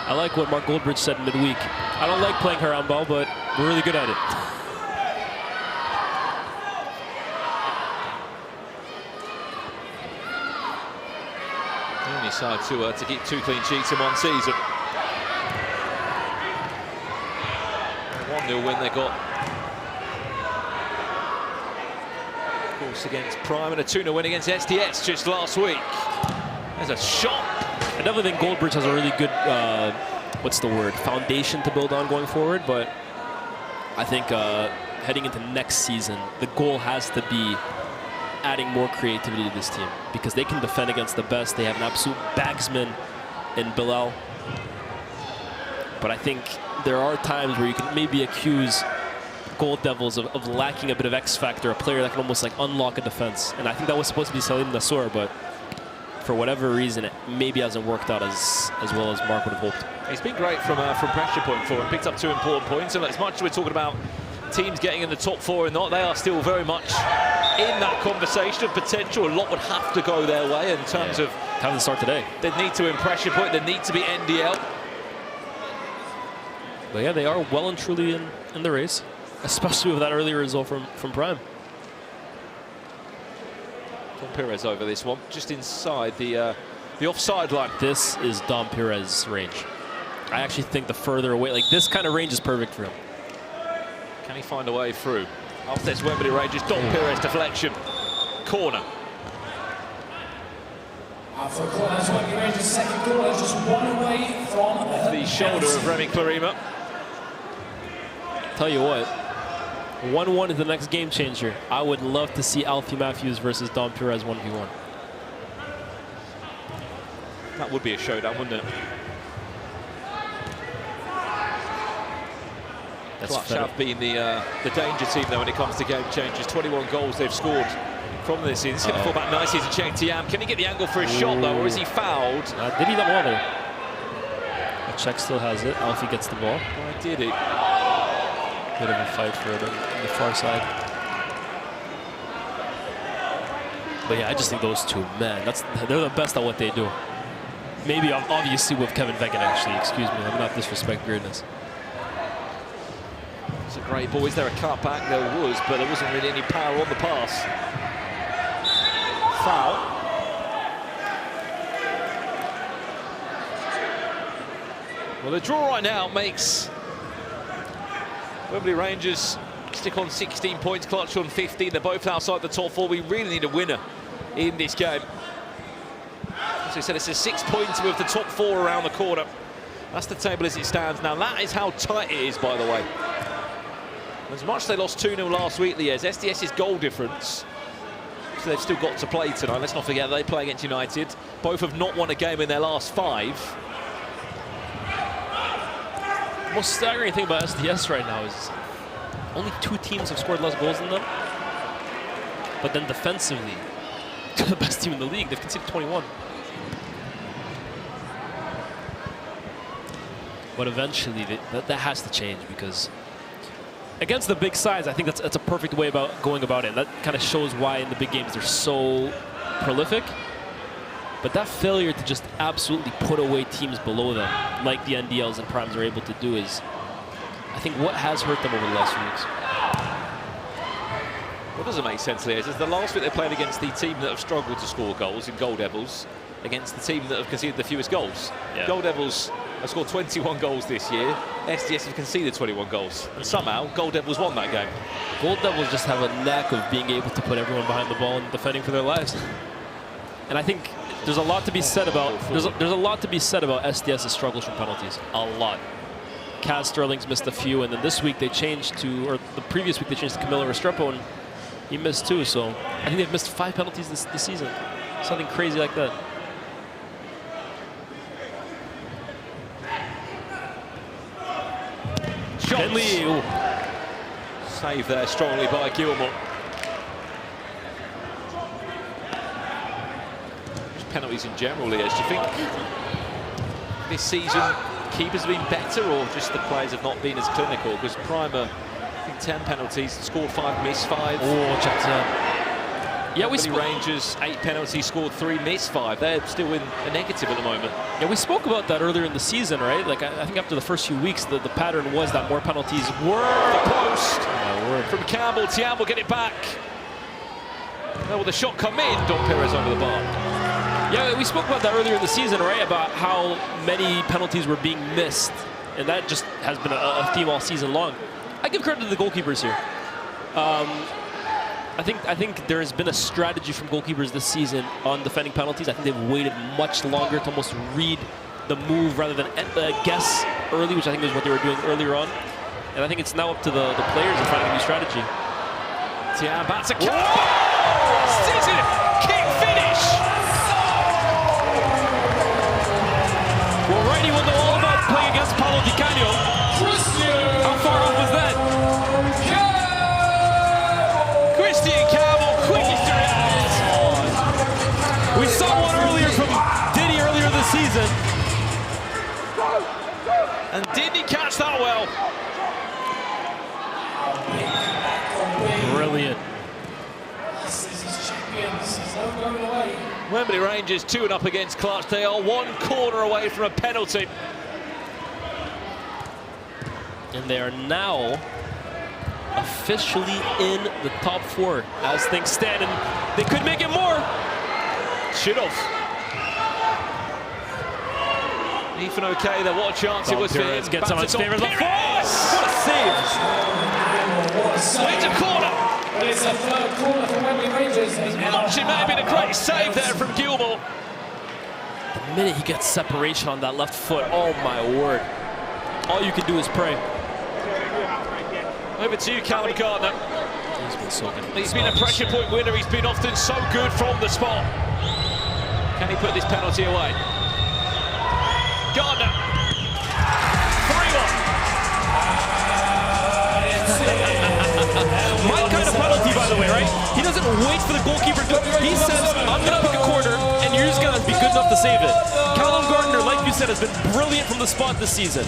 I like what Mark Goldbridge said midweek. I don't like playing handball, but we're really good at it. The only side to keep 2 clean sheets in one season. 1-0 win they got, of course, against Prime, and a 2-0 win against SDS just last week. There's a shot. I definitely think Goldbridge has a really good, what's the word, foundation to build on going forward, but I think heading into next season, the goal has to be adding more creativity to this team because they can defend against the best. They have an absolute bagsman in Bilal. But I think there are times where you can maybe accuse Gold Devils of lacking a bit of X factor, a player that can almost like unlock a defense. And I think that was supposed to be Salim Nassour, but for whatever reason, it maybe hasn't worked out as well as Mark would have hoped. He's been great from pressure point forward, picked up 2 important points. And as much as we're talking about teams getting in the top 4 or not, they are still very much in that conversation of potential. A lot would have to go their way in terms of how to start today. They need to win pressure point, they need to be NDL. But yeah, they are well and truly in the race, especially with that early result from Prime. Dom Perez over this one, just inside the offside line. This is Dom Perez's range. I actually think the further away, like this kind of range is perfect for him. Can he find a way through? After this Wembley Rangers, Dom Perez deflection. Corner. For corners, Wembley Rangers' second corner is just 1 away from the shoulder of Remy Clarima. Tell you what, 1-1 is the next game changer. I would love to see Alfie Matthews versus Dom Perez 1v1. That would be a showdown, wouldn't it? Clutch have been the danger team though when it comes to game changers. 21 goals they've scored from this season. It's going to fall back nicely to Cheng Tiam. Can he get the angle for his shot though, or is he fouled? Did he not ball there? Czech still has it. Alfie gets the ball. Why did he? Bit of a fight for it on the far side. But yeah, I just think those two, man, they're the best at what they do. Maybe obviously with Kevin Vegan actually, excuse me, I'm not disrespecting greatness. It's a great ball. Is there a cut back? There was, but there wasn't really any power on the pass. Foul. Well, the draw right now makes Wembley Rangers stick on 16 points, Clutch on 15. They're both outside the top 4. We really need a winner in this game. As we said, it's a 6-pointer with the top 4 around the corner. That's the table as it stands now. That is how tight it is, by the way. As much as they lost 2-0 last week, Liège, SDS's goal difference, so they've still got to play tonight. Let's not forget they play against Yanited. Both have not won a game in their last 5. The most staggering thing about SDS right now is only 2 teams have scored less goals than them. But then defensively, the best team in the league, they've conceded 21. But eventually, that has to change because against the big sides, I think that's a perfect way about going about it. And that kind of shows why in the big games they're so prolific. But that failure to just absolutely put away teams below them, like the NDLs and Primes are able to do, is, I think, what has hurt them over the last few weeks. What doesn't make sense, Liège, is the last week they played against the team that have struggled to score goals in Gold Devils against the team that have conceded the fewest goals. Yeah. Gold Devils have scored 21 goals this year. SDS have conceded 21 goals. And somehow, Gold Devils won that game. Gold Devils just have a knack of being able to put everyone behind the ball and defending for their lives. And I think there's a lot to be said about there's a lot to be said about SDS's struggles from penalties. A lot. Kaz Sterling's missed a few, and then this week they changed to, or the previous week they changed to Camilo Restrepo, and he missed 2. So I think they've missed 5 penalties this season. Something crazy like that. Bentley. Save there strongly by Gilmore. Just penalties in general, Liège. Do you think this season keepers have been better, or just the players have not been as clinical? Because Primer, I think 10 penalties, scored 5, missed 5. Oh, checked out. Yeah, we Rangers 8 penalties, scored 3, missed 5. They're still in a negative at the moment. Yeah, we spoke about that earlier in the season, right? Like I think after the first few weeks, the pattern was that more penalties were the post from Campbell. Tiam will get it back. Now will the shot come in? Dom Perez over the bar. Yeah, we spoke about that earlier in the season, right? About how many penalties were being missed, and that just has been a theme all season long. I give credit to the goalkeepers here. I think there has been a strategy from goalkeepers this season on defending penalties. I think they've waited much longer to almost read the move rather than guess early, which I think is what they were doing earlier on. And I think it's now up to the players to find a new strategy. Tian back to Scissor kick finish. Well, Righty will know all about playing against Paulo Di Canio. How far off was that? Christian Campbell, quickest to react. We saw one earlier from Diddy earlier this season. And didn't he catch that well? Brilliant. Wembley Rangers 2-up against Clutch. They are one corner away from a penalty. And they are now officially in the top 4 as things stand, and they could make it more. Should have. Ethan okay there, what a chance it was for him. Gets on his favourite left. What a save! It's a corner. It's a third corner for Wembley Rangers. It may have been a great save there from Gilmore. The minute he gets separation on that left foot, oh my word. All you can do is pray. Over to you, Callum Gardner. He's been so good. He's been a pressure point winner. He's been often so good from the spot. Can he put this penalty away? Gardner. 3-1. My kind of penalty, by the way, right? He doesn't wait for the goalkeeper. He says, I'm going to pick a corner, and you're just going to be good enough to save it. Callum Gardner, like you said, has been brilliant from the spot this season.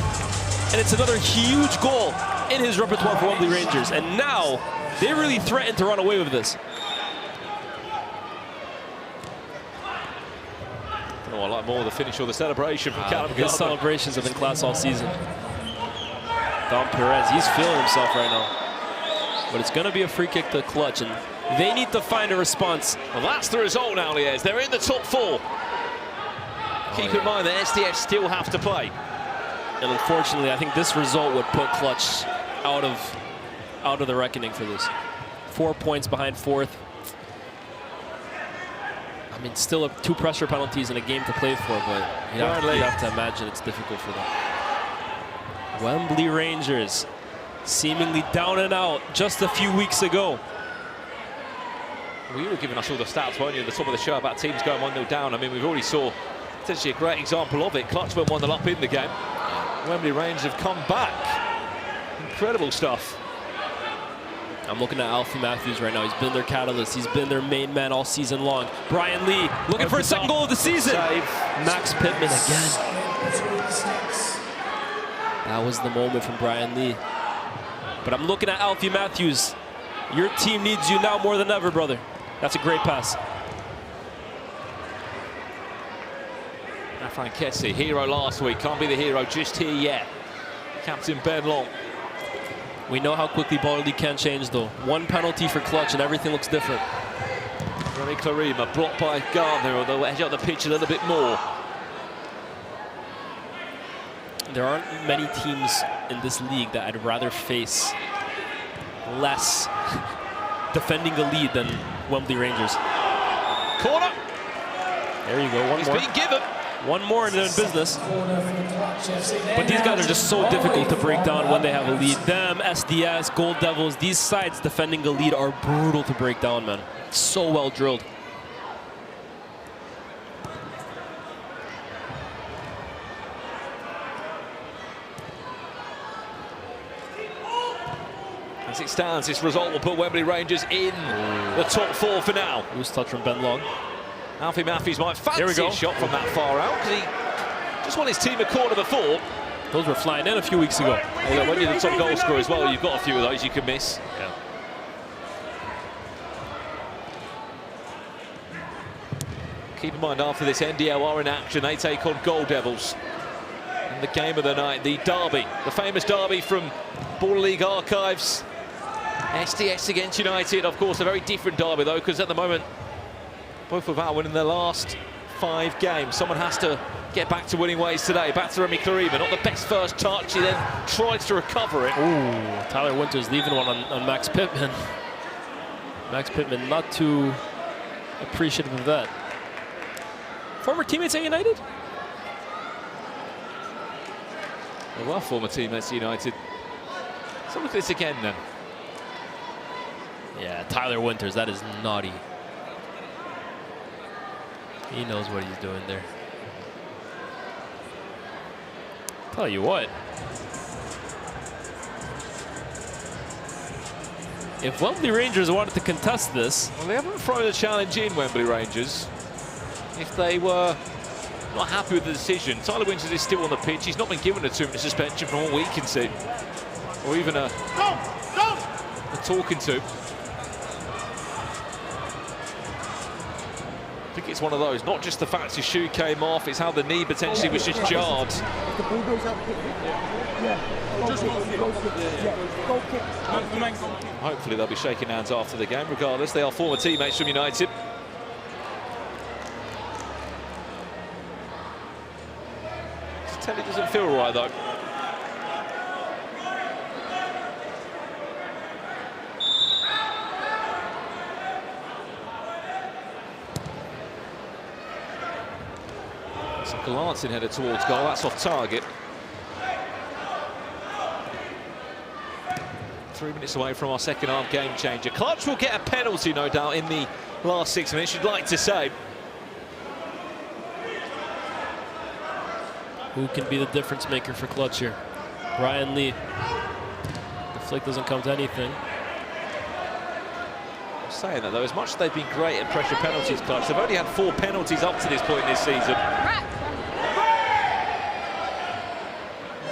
And it's another huge goal in his repertoire for Wembley Rangers. And now, they really threaten to run away with this. Oh, I like more the finish or the celebration from Callum Gardner. His celebrations have been class all season. Dom Perez, he's feeling himself right now. But it's going to be a free kick to Clutch, and they need to find a response. Well, that's the result now, Liez. They're in the top 4. Keep in mind that SDS still have to play. And unfortunately, I think this result would put Clutch out of the reckoning for this. 4 points behind 4th. I mean, still 2 pressure penalties in a game to play for, but you'd have to imagine it's difficult for them. Wembley Rangers, seemingly down and out just a few weeks ago. Well, you were giving us all the stats, weren't you, at the top of the show about teams going 1-0 down. I mean, we've already saw potentially a great example of it. Clutch went 1-0 up in the game. Wembley Rangers have come back. Incredible stuff. I'm looking at Alfie Matthews right now. He's been their catalyst. He's been their main man all season long. Brian Lee looking for a second goal of the season. Save. Max Pittman again. That was the moment from Brian Lee. But I'm looking at Alfie Matthews. Your team needs you now more than ever, brother. That's a great pass. Afran Kessie, hero last week, can't be the hero just here yet. Captain Ben Long. We know how quickly Ball League can change, though. One penalty for Clutch and everything looks different. Remy Clarima blocked by Gardner, although edge out the pitch a little bit more. There aren't many teams in this league that I'd rather face less defending the lead than Wembley Rangers. Corner. There you go, one more. He's being given. One more and they're in business. But these guys are just so difficult to break down when they have a lead. Them, SDS, Gold Devils, these sides defending the lead are brutal to break down, man. So well drilled. As it stands, this result will put Wembley Rangers in the top 4 for now. Loose touch from Ben Long. Alfie Matthews might fancy a shot from that far out because he just won his team a corner before. Those were flying in a few weeks ago. Although when you're the top goal scorer as well, you've got a few of those you can miss. Yeah. Keep in mind, after this, NDL are in action. They take on Gold Devils in the game of the night, the derby, the famous derby from Ball League archives. SDS against United, of course, a very different derby though, because at the moment, both without winning their last 5 games. Someone has to get back to winning ways today. Back to Remy Clarima, not the best first touch. He then tries to recover it. Ooh, Tyler Winters leaving one on Max Pittman. Max Pittman not too appreciative of that. Former teammates at United? They were former teammates at United. So look at this again then. Yeah, Tyler Winters, that is naughty. He knows what he's doing there. Tell you what. If Wembley Rangers wanted to contest this... Well, they haven't thrown a challenge in, Wembley Rangers. If they were not happy with the decision, Tyler Winters is still on the pitch. He's not been given a 2-minute suspension from what we can see. Or even a talking to. I think it's one of those, not just the fact his shoe came off, it's how the knee potentially was just jarred. Hopefully they'll be shaking hands after the game. Regardless, they are former teammates from United. Telly doesn't feel right though. It's a glancing header towards goal. That's off target. 3 minutes away from our second half game changer. Clutch will get a penalty, no doubt, in the last 6 minutes, you'd like to say. Who can be the difference maker for Clutch here? Brian Lee. The flick doesn't come to anything. I'm saying that though, as much as they've been great at pressure penalties, Clutch, they've only had 4 penalties up to this point this season.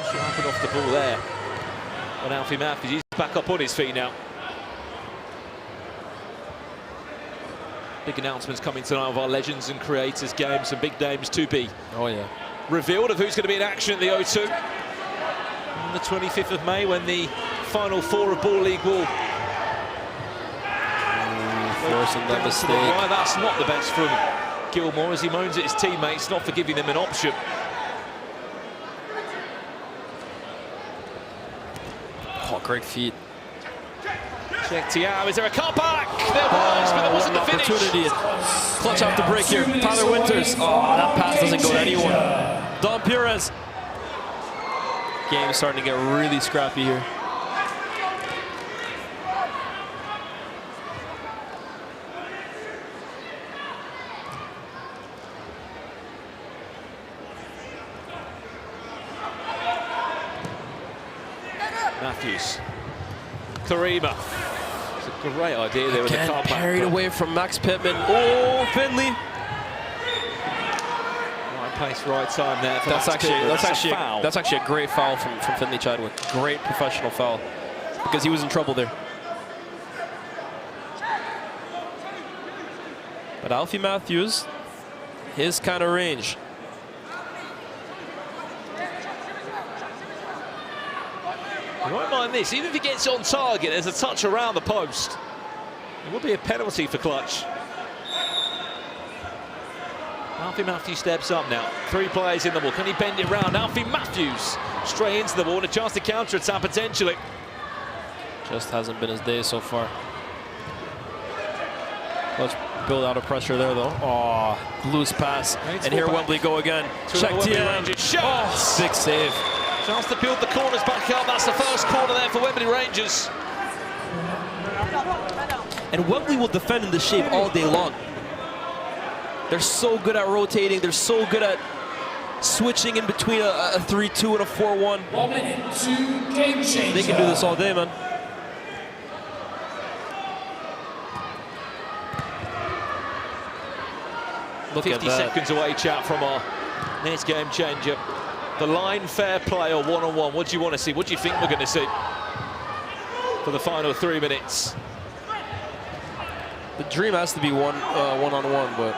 What happened off the ball there? On Alfie Matthews, he's back up on his feet now. Big announcements coming tonight of our Legends and Creators game. Some big names to be revealed of who's going to be in action at the O2 on the 25th of May when the final 4 of Ball League will forcing that mistake. Right, that's not the best from Gilmore as he moans at his teammates not for giving them an option. Oh, great feet. Check Tiao, is there a cutback? There was, but there wasn't the finish. Opportunity. Clutch off the break here. Tyler Winters. Oh, that pass doesn't go to anyone. Don Perez. Game is starting to get really scrappy here. Matthews. Karima. It's a great idea there with the car parried away from Max Pittman. Oh, Finley. Right place, right time there. For That's actually a great foul from Finley Chadwick. Great professional foul because he was in trouble there. But Alfie Matthews, his kind of range. You won't mind this, even if he gets on target, there's a touch around the post. It will be a penalty for Clutch. Alfie Matthews steps up now. 3 players in the ball. Can he bend it round? Alfie Matthews straight into the ball and a chance to counter-attack potentially. Just hasn't been his day so far. Let's build out of pressure there though. Oh, loose pass. And here Wembley go again. Check TM. Shots! Big save. Chance to build the corners back up. That's the first corner there for Wembley Rangers. And Wembley will defend in this shape all day long. They're so good at rotating. They're so good at switching in between a 3-2 and a 4-1. 1 minute to game change. They can do this all day, man. Look 50 seconds away, chat, from our next game changer. The line fair play or one-on-one. What do you want to see? What do you think we're going to see for the final 3 minutes? The dream has to be one-on-one, but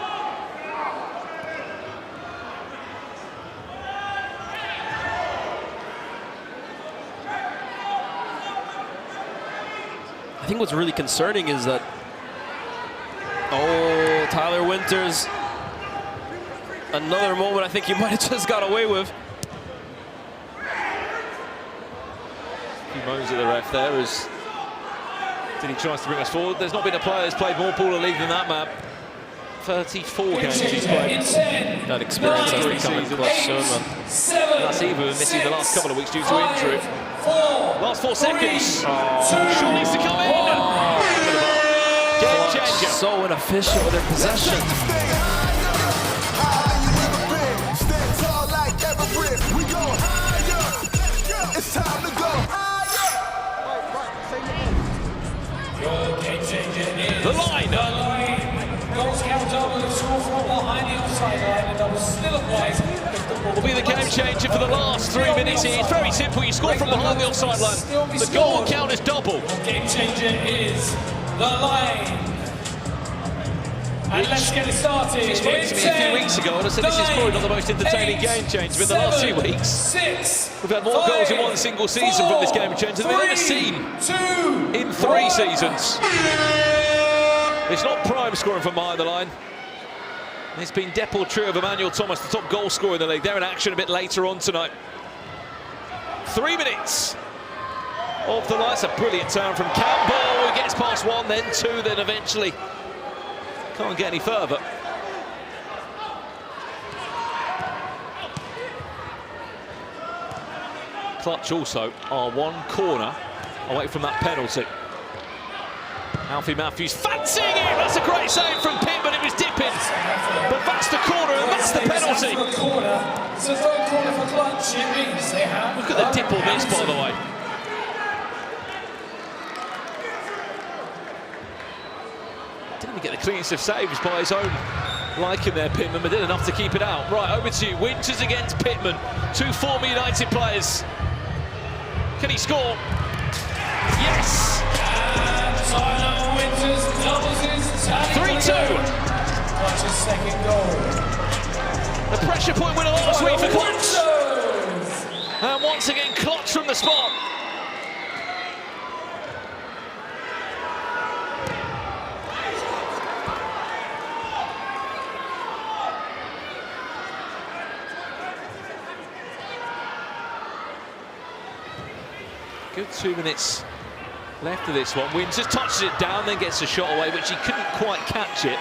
I think what's really concerning is that Tyler Winters, another moment I think you might have just got away with. He moans at the ref there as he tries to bring us forward. There's not been a player that's played more Baller League than that man. 34 games he's played. That experience has to come in Clutch soon, man. That's even missing the last couple of weeks due to injury. Last 4 seconds. Shaw needs to come in. Game changer. So inefficient with their possession. It's time to go higher. The line. Goals count over the score from behind the offside line, and that was still applies. Will be the game changer for the last 3 minutes here. It's very simple. You score from behind the offside line. The goal will count as double. Game changer is the line. And let's get it started. If you spoke to me a few weeks ago, and I said this is probably not the most entertaining game changer in the last 2 weeks. We've had more goals in one single season from this game changer than we've ever seen in 3 seasons. It's not Prime scoring from behind the line. It's been Deport Trio of Emmanuel Thomas, the top goal scorer in the league. They're in action a bit later on tonight. 3 minutes of the line. It's a brilliant turn from Campbell, who gets past 1, then 2, then eventually can't get any further. Clutch also are 1 corner away from that penalty. Alfie Matthews fancying it! That's a great save from Pittman, it was dipping. But that's the corner and that's the penalty. It's a third corner for Clutch, it means they have... Look at the dip on this, by the way. Didn't even get the cleanest of saves by his own liking there, Pittman, but did enough to keep it out. Right, over to you. Winters against Pittman. 2 former United players. Can he score? Yes! And Winters doubles his tally. 3-2. Clutch's second goal. The pressure point winner last week for Clutch. And once again, Clutch from the spot. Good 2 minutes left of this one. Winters touches it down, then gets a shot away, which he couldn't quite catch it.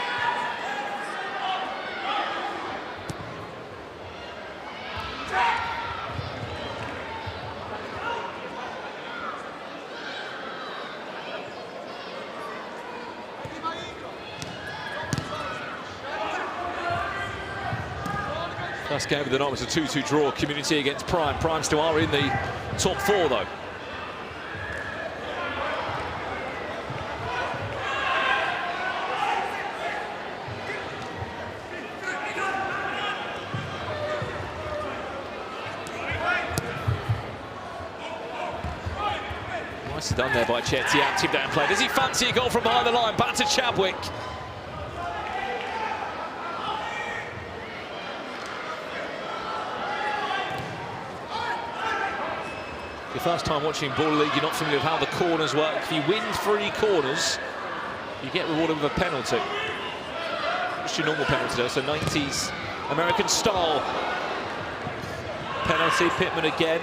First game of the night was a 2-2 draw, Community against Prime. Prime still are in the top 4 though. Nicely done there by Chetty, active down play. Does he fancy a goal from behind the line? Back to Chadwick. Your first time watching Ball League, you're not familiar with how the corners work. If you win 3 corners, you get rewarded with a penalty. Just your normal penalty though, so 90s American style penalty. Pittman again.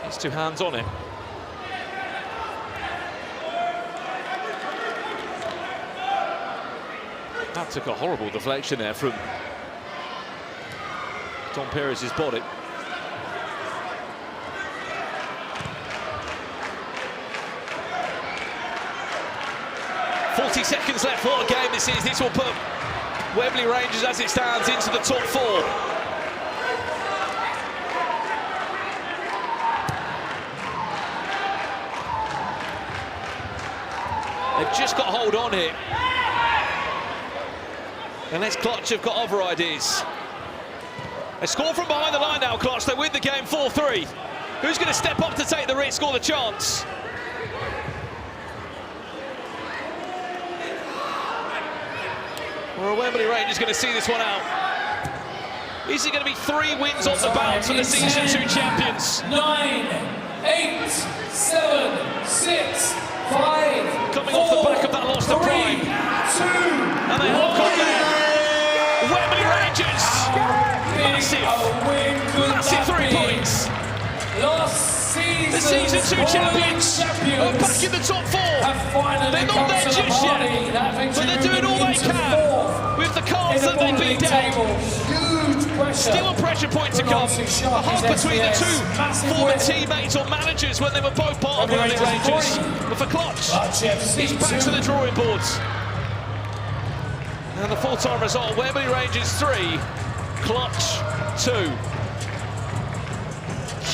It's 2 hands on it. That took a horrible deflection there from Tom Perez's body. Seconds left. What a game this is. This will put Wembley Rangers, as it stands, into the top 4. They've just got hold on here. Unless Clutch have got other ideas. They score from behind the line now, Clutch. They win the game 4-3. Who's going to step up to take the risk or the chance? Or are Wembley Rangers going to see this one out? Is it going to be 3 wins on the bounce for the Season 2 champions? 9, 8, 7, 6, 5, coming off the back of that loss to Prime. 2, and they lock on there. Wembley Rangers. Massive 3 points. The Season 2 champions are back in the top 4. They're not there just yet, but they're doing all they can with the cards that they've been dealt. Still a pressure point to come. A hug between the two former teammates or managers when they were both part of Wembley Rangers. But for Clutch, he's back to the drawing boards. And the full-time result, Wembley Rangers 3, Clutch 2.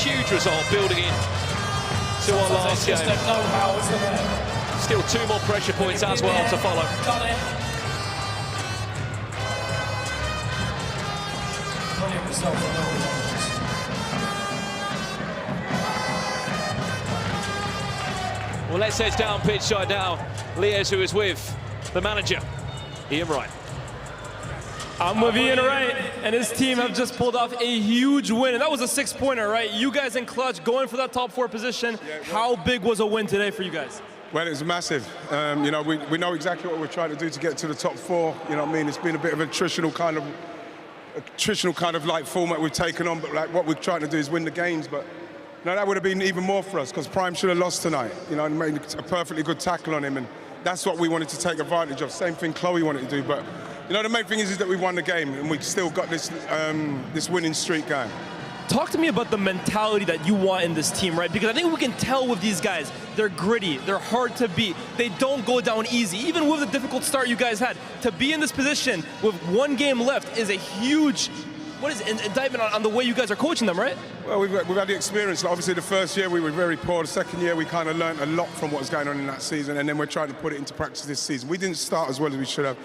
Huge result, building in to our last game. Still 2 more pressure points as well to follow. Well, let's head down pitch side now. Leo's who is with the manager, Ian Wright. I'm with Ian Wright, and his team have just pulled off a huge win, and that was a 6-pointer, right? You guys in Clutch going for that top 4 position. How big was a win today for you guys? Well, it was massive. You know, we know exactly what we're trying to do to get to the top 4. You know what I mean? It's been a bit of a traditional kind of like format we've taken on, but like what we're trying to do is win the games. But no, that would have been even more for us because Prime should have lost tonight. You know, and made a perfectly good tackle on him, and that's what we wanted to take advantage of. Same thing Chloe wanted to do, but you know, the main thing is that we won the game and we still got this this winning streak going. Talk to me about the mentality that you want in this team, right? Because I think we can tell with these guys, they're gritty, they're hard to beat, they don't go down easy. Even with the difficult start you guys had, to be in this position with 1 game left is a huge, indictment on the way you guys are coaching them, right? Well, we've had the experience. Like, obviously, the first year we were very poor. The second year we kind of learned a lot from what was going on in that season, and then we're trying to put it into practice this season. We didn't start as well as we should have.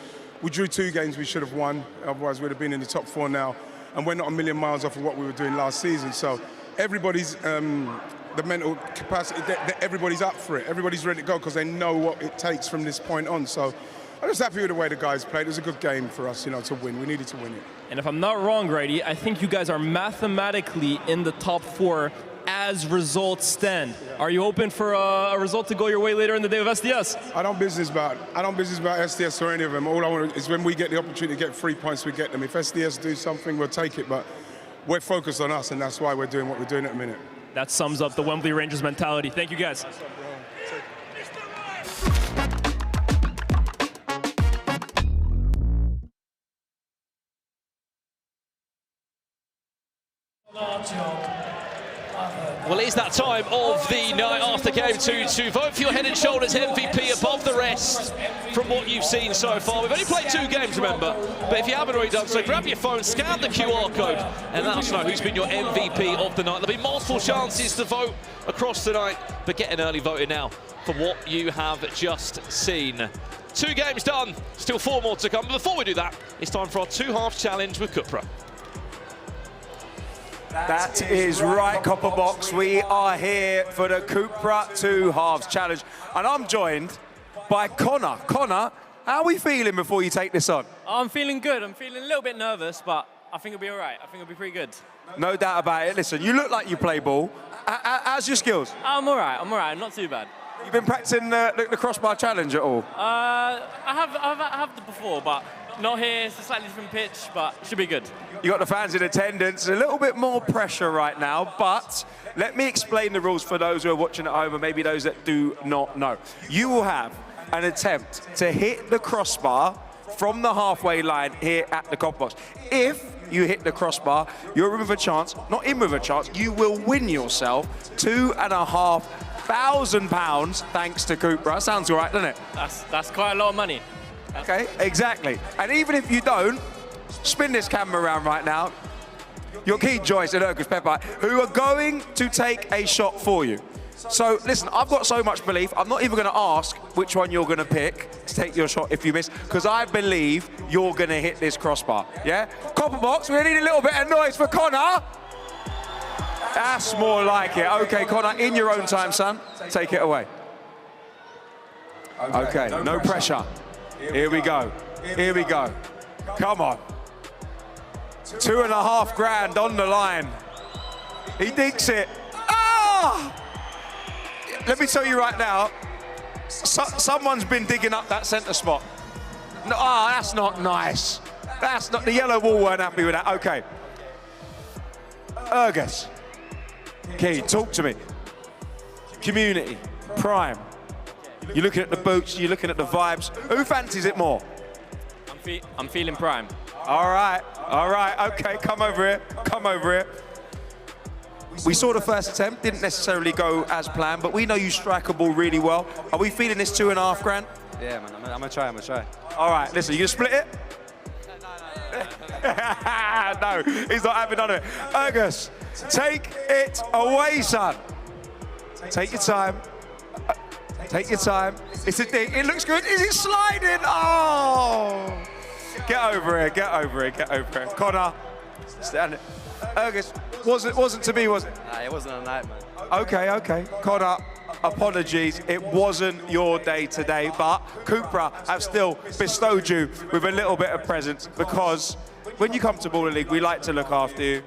We drew 2 games we should have won, otherwise we'd have been in the top 4 now. And we're not a million miles off of what we were doing last season. So everybody's, the mental capacity, everybody's up for it. Everybody's ready to go because they know what it takes from this point on. So I'm just happy with the way the guys played. It was a good game for us, you know, to win. We needed to win it. And if I'm not wrong, Grady, I think you guys are mathematically in the top 4 as results stand. Are you open for a result to go your way later in the day with SDS? I don't business about SDS or any of them. All I want is when we get the opportunity to get 3 points, we get them. If SDS do something, we'll take it. But we're focused on us, and that's why we're doing what we're doing at the minute. That sums up the Wembley Rangers mentality. Thank you, guys. Well, it's that time of the night after game to vote for your Head & Shoulders MVP above the rest from what you've seen so far. We've only played 2 games, remember, but if you haven't already done so, grab your phone, scan the QR code, and let us know who's been your MVP of the night. There'll be multiple chances to vote across tonight, but get an early voting now for what you have just seen. 2 games done, still 4 more to come. But before we do that, it's time for our 2 halves challenge with Cupra. That is right, Copper Box. We are here for the Cupra 2 halves challenge. And I'm joined by Connor. Connor, how are we feeling before you take this on? I'm feeling good. I'm feeling a little bit nervous, but I think it'll be all right. I think it'll be pretty good. No doubt about it. Listen, you look like you play ball. How's your skills? I'm all right. I'm all right. Not too bad. You've been practicing the crossbar challenge at all? I have before, but not here. It's a slightly different pitch, but it should be good. You got the fans in attendance. A little bit more pressure right now, but let me explain the rules for those who are watching at home and maybe those that do not know. You will have an attempt to hit the crossbar from the halfway line here at the Copper Box. If you hit the crossbar, you're in with a chance, not in with a chance, you will win yourself £2,500 thanks to Cupra. Sounds all right, doesn't it? That's quite a lot of money. Okay, exactly. And even if you don't, spin this camera around right now. Your Keith Joyce and Rukkas Pepper, who are going to take a shot for you. So listen, I've got so much belief, I'm not even going to ask which one you're going to pick to take your shot if you miss, because I believe you're going to hit this crossbar, yeah? Copper Box, we need a little bit of noise for Connor. That's more like it. Okay, Connor, in your own time, son. Take it away. Okay, no pressure. Here we go. Here we go. Come on. $2.5 grand on the line. He dinks it. Ah! Let me tell you right now, someone's been digging up that centre spot. No, that's not nice. That's not, the yellow wall weren't happy with that. Okay. Rukkas. Key, talk to me. Community, Prime. You're looking at the boots, you're looking at the vibes. Who fancies it more? I'm feeling Prime. All right. All right, okay, come over here. Come over here. We saw the first attempt, didn't necessarily go as planned, but we know you strike a ball really well. Are we feeling this $2.5 grand? Yeah, man, I'm gonna try. All right, listen, you gonna split it? No, he's not having none of it. Ruckus, take it away, son. Take your time. Take your time. It's a thing. It looks good. Is it sliding? Oh! Get over here. Get over here. Get over here. Connor, stand it. Ruckus, wasn't to be, was it? Nah, it wasn't a night, man. Okay. Connor, apologies. It wasn't your day today, but Cupra have still bestowed you with a little bit of presents because when you come to Baller League, we like to look after you.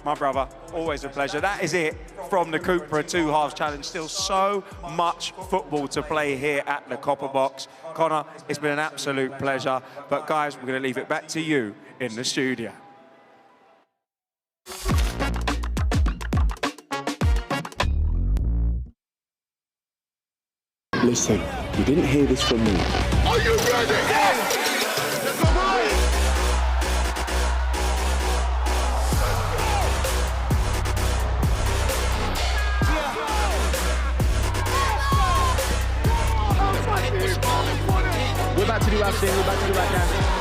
My brother, always a pleasure. That is it from the Cupra 2 Halves Challenge. Still so much football to play here at the Copper Box. Connor, it's been an absolute pleasure. But guys, we're going to leave it back to you in the studio. Listen, you didn't hear this from me. Are you ready? Yes! We're about to do our thing, we're about to do our dance.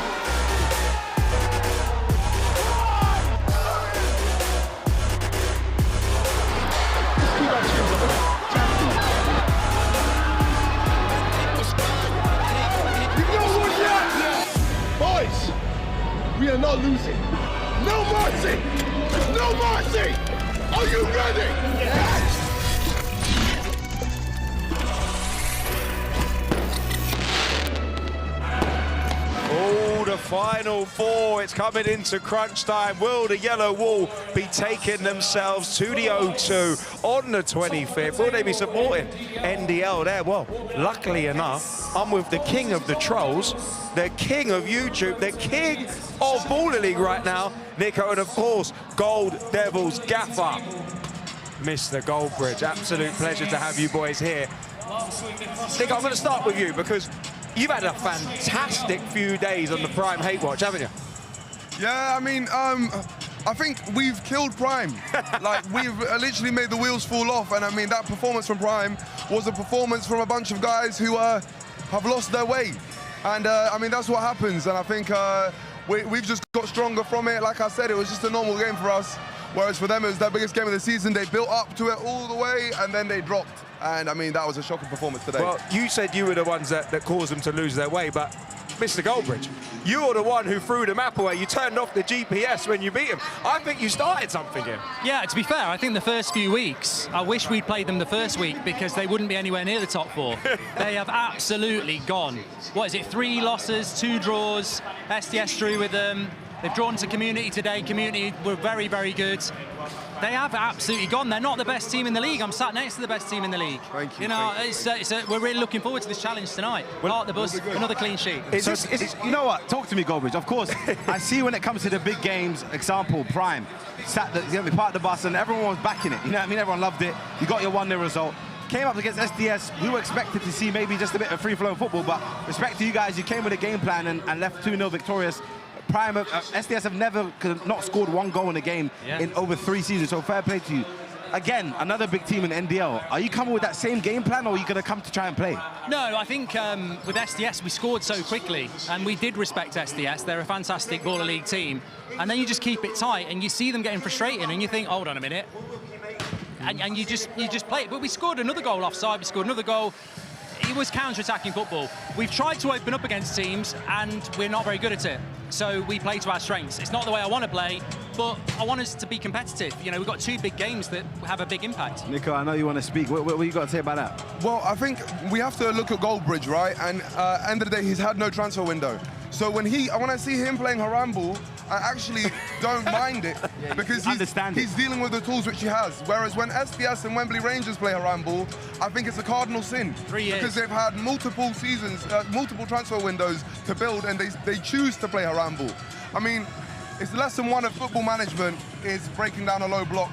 Boys, we are not losing. No mercy! No mercy! Are you ready? Yes! Oh, the final four. It's coming into crunch time. Will the Yellow Wall be taking themselves to the O2 on the 25th? Will they be supporting NDL there? Well, luckily enough, I'm with the king of the trolls, the king of YouTube, the king of Baller League right now, Nico, and of course, Gold Devils Gaffer, Mr. Goldbridge. Absolute pleasure to have you boys here. Nico, I'm going to start with you because you've had a fantastic few days on the Prime Hate Watch, haven't you? Yeah, I mean, I think we've killed Prime. Like, we've literally made the wheels fall off, and I mean, that performance from Prime was a performance from a bunch of guys who have lost their way. And, I mean, that's what happens, and I think we've just got stronger from it. Like I said, it was just a normal game for us, whereas for them, it was their biggest game of the season. They built up to it all the way, and then they dropped. And I mean, that was a shocking performance today. Well, you said you were the ones that caused them to lose their way, but Mr. Goldbridge, you were the one who threw the map away. You turned off the GPS when you beat him. I think you started something here. Yeah, to be fair, I think the first few weeks, I wish we'd played them the first week because they wouldn't be anywhere near the top four. They have absolutely gone. What is it, 3 losses, 2 draws, SDS drew with them. They've drawn to Community today. Community were very, very good. They have absolutely gone. They're not the best team in the league. I'm sat next to the best team in the league. Thank you. You know, we're really looking forward to this challenge tonight. Park the bus, another clean sheet. You know what? Talk to me, Goldbridge. Of course, I see when it comes to the big games, example, Prime, we parked the bus and everyone was backing it. You know what I mean? Everyone loved it. You got your 1-0 result. Came up against SDS. We were expected to see maybe just a bit of free-flowing football, but respect to you guys, you came with a game plan and left 2-0 victorious. Prime, SDS have never not scored 1 goal in a game in over 3 seasons, so fair play to you. Again, another big team in NDL. Are you coming with that same game plan, or are you going to come to try and play? No, I think with SDS, we scored so quickly, and we did respect SDS. They're a fantastic Baller League team. And then you just keep it tight, and you see them getting frustrated, and you think, hold on a minute. And you just play it. But we scored another goal offside, we scored another goal. It was counter-attacking football. We've tried to open up against teams, and we're not very good at it. So we play to our strengths. It's not the way I want to play, but I want us to be competitive. You know, we've got 2 big games that have a big impact. Nico, I know you want to speak. What you got to say about that? Well, I think we have to look at Goldbridge, right? And end of the day, he's had no transfer window. So when I see him playing Harambe, I actually don't mind it because he's dealing with the tools which he has. Whereas when SDS and Wembley Rangers play Harambe, I think it's a cardinal sin. 3 years. Because they've had multiple seasons, multiple transfer windows to build, and they choose to play Harambe. I mean, it's lesson 1 of football management is breaking down a low block.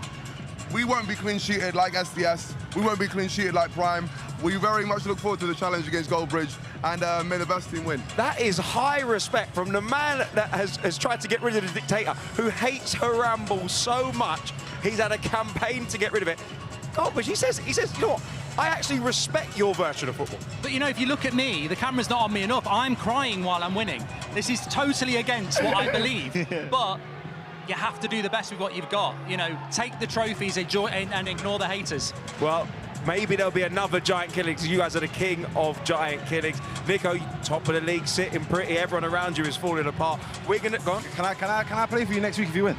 We won't be clean-sheeted like SDS. We won't be clean-sheeted like Prime. We very much look forward to the challenge against Goldbridge. and may the best team win. That is high respect from the man that has tried to get rid of the dictator, who hates Harambe so much. He's had a campaign to get rid of it. Oh, but he says, you know what? I actually respect your version of football. But you know, if you look at me, the camera's not on me enough. I'm crying while I'm winning. This is totally against what I believe. But you have to do the best with what you've got. You know, take the trophies, enjoy, and ignore the haters. Well, maybe there'll be another giant killings. You guys are the king of giant killings. Nico, top of the league, sitting pretty. Everyone around you is falling apart. We're gonna go on. Can I play for you next week if you win?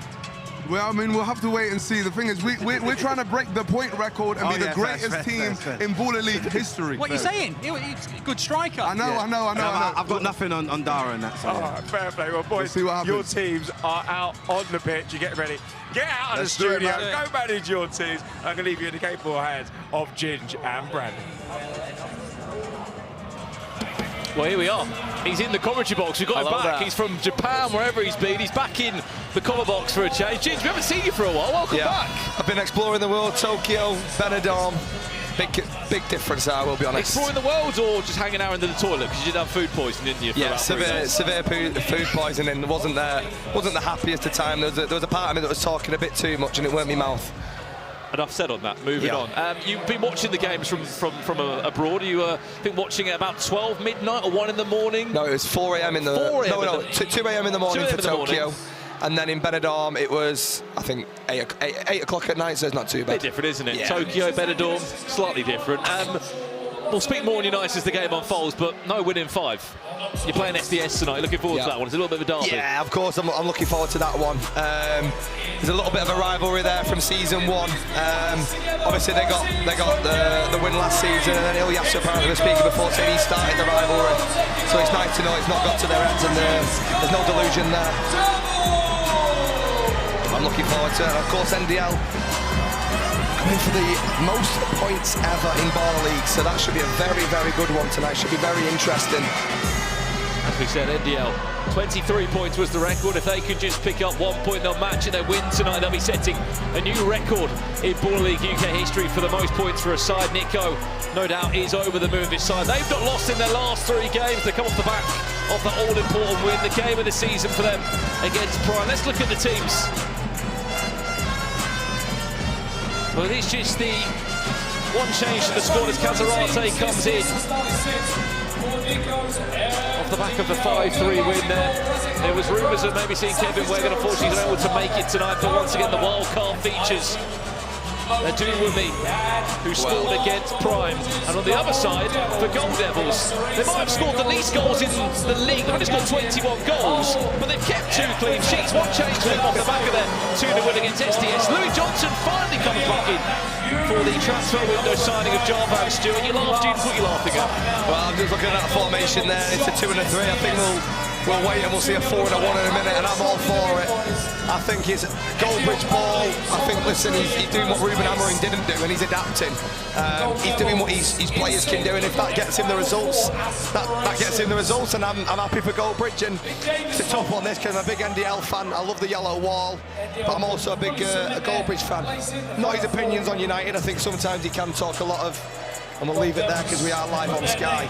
Well, I mean, we'll have to wait and see. The thing is, we're trying to break the point record and be the greatest team in Baller League history. What are you saying? He's a good striker. I know. I've got nothing on Dara and that. So. All right, fair play. Well, boys, see what your happens. teams are out on the pitch. You get ready. Get out of Let's the do it, studio. man. Go manage your teams. I'm going to leave you in the capable hands of Ginge and Brandon. Well, here we are. He's in the commentary box. We've got him back. that. He's from Japan, wherever he's been. He's back in the comment box for a change. Ginge, we haven't seen you for a while. Welcome back. I've been exploring the world, Tokyo, Benidorm. Big difference there, I will be honest. Exploring the world or just hanging out under the toilet because you did have food poisoning, didn't you? For Yeah, about 3 days? severe food poisoning. Wasn't the happiest of time. There was a part of me that was talking a bit too much and it weren't my mouth. Enough said on that. Moving on. You've been watching the games from abroad. You been watching at about 12 midnight or 1 in the morning? No, it was 4 a.m. in the... 2 a.m. in the morning for Tokyo. And then in Benidorm, it was, I think, 8 o'clock at night, so it's not too bad. Bit different, isn't it? Yeah. Tokyo, Benidorm, slightly different. We'll speak more on United as the game unfolds, but no win in 5. You're playing SDS tonight. Looking forward to that one. It's a little bit of a derby. Yeah, of course. I'm looking forward to that one. There's a little bit of a rivalry there from season 1. Obviously, they got the win last season, and then Ilyas apparently was speaking before saying he started the rivalry. So it's nice to know it's not got to their heads, and there's no delusion there. I'm looking forward to it. And of course, NDL coming for the most points ever in Baller League, so that should be a very, very good one tonight. Should be very interesting. As we said, NDL, 23 points was the record. If they could just pick up 1 point, they'll match it. They win tonight, they'll be setting a new record in Baller League UK history for the most points for a side. Nico, no doubt, is over the moon this side. They've not lost in their last 3 games. They come off the back of the all-important win, the game of the season for them against Prime. Let's look at the teams. Well, it's just the one change to the squad as Casarate comes in. Off the back of the 5-3 win there was rumours of maybe seeing Kevin Wegan. Unfortunately, he's not able to make it tonight, but once again, the wild card features. Aduwumi, who scored against Prime. And on the other side, for Gold Devils, they might have scored the least goals in the league. They've only scored 21 goals, but they've kept 2 clean sheets. One change for them off the back of their 2-0 win against SDS. Louis Johnson finally comes back in for the transfer window signing of Jarvan Stewart. You laughed, Gene. What are you laughing at? Well, I'm just looking at that formation there. It's a 2 and a 3. I think we'll wait and we'll see a 4 and a 1 in a minute, and I'm all for it. I think it's Goldbridge ball. I think, listen, he's doing what Ruben Amorim didn't do, and he's adapting. He's doing what his players can do, and if that gets him the results, that gets him the results, and I'm happy for Goldbridge. And it's a tough one, this, because I'm a big NDL fan. I love the yellow wall, but I'm also a big Goldbridge fan. Not his opinions on United. I think sometimes he can talk a lot of, and we'll leave it there because we are live on Sky.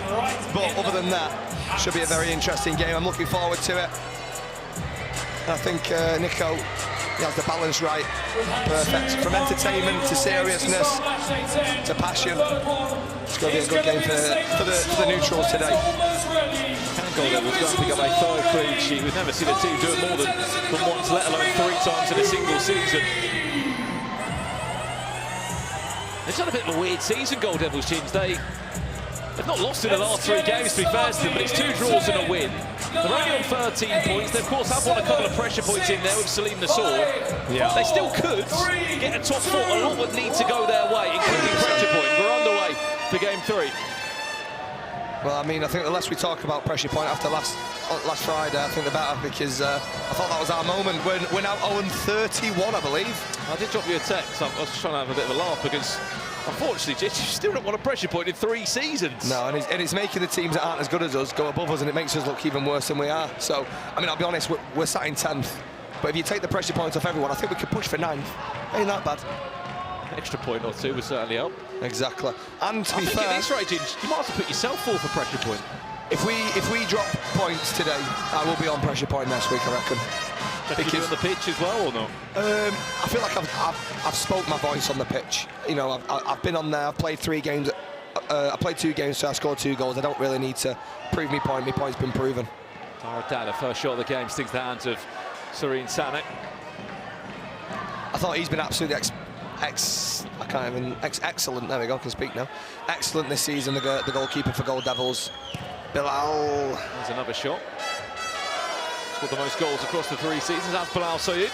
But other than that, should be a very interesting game. I'm looking forward to it. I think Nico, he has the balance right. Perfect. From entertainment to seriousness to passion. It's going to be a good game for the neutrals today. Gold Devils going to pick up a 3rd clean sheet. We've never seen a team do it more than once, let alone 3 times in a single season. It's had a bit of a weird season, Gold Devils teams. They've not lost in the last 3 games, to be fair to them, but it's 2 draws and a win. They're only on 13 points. They, of course, have won a couple of pressure points in there with Salim Nassour. Yeah. They still could get a top 4. A lot would need to go their way, including pressure point. We're underway for Game 3. Well, I mean, I think the less we talk about pressure point after last Friday, I think the better, because I thought that was our moment. We're now 0-31, I believe. I did drop you a text. I was trying to have a bit of a laugh because, unfortunately, you still don't want a pressure point in 3 seasons. No, and it's making the teams that aren't as good as us go above us, and it makes us look even worse than we are. So, I mean, I'll be honest, we're sat in 10th. But if you take the pressure points off everyone, I think we could push for 9th. Ain't that bad. Extra point or 2 would certainly help. Exactly. And to be fair, at this rate, you might have to put yourself 4th for pressure point. If we drop points today, I will be on pressure point next week, I reckon. Because you on the pitch as well, or not? I feel like I've spoke my voice on the pitch. You know, I've been on there. I've played 3 games. I played 2 games, so I scored 2 goals. I don't really need to prove my point. My point's been proven. Dada, first shot of the game, sticks the hands of Serene Sanek. I thought he's been absolutely excellent. There we go. I can speak now. Excellent this season. The goalkeeper for Gold Devils, Bilal. There's another shot. Scored the most goals across the 3 seasons. That's Bilal Soyud.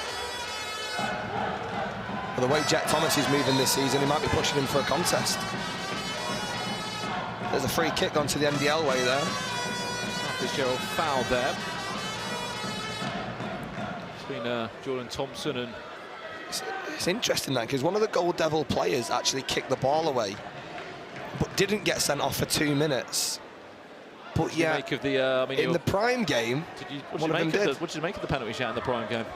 Well, the way Jet Thomas is moving this season, he might be pushing him for a contest. There's a free kick onto the NDL way there. Fitzgerald fouled there. Between Jordan Thompson and... It's interesting that, because one of the Gold Devil players actually kicked the ball away, but didn't get sent off for 2 minutes. But yeah, make of the, in the Prime game, one of them did. What did you make of the penalty shot in the Prime game?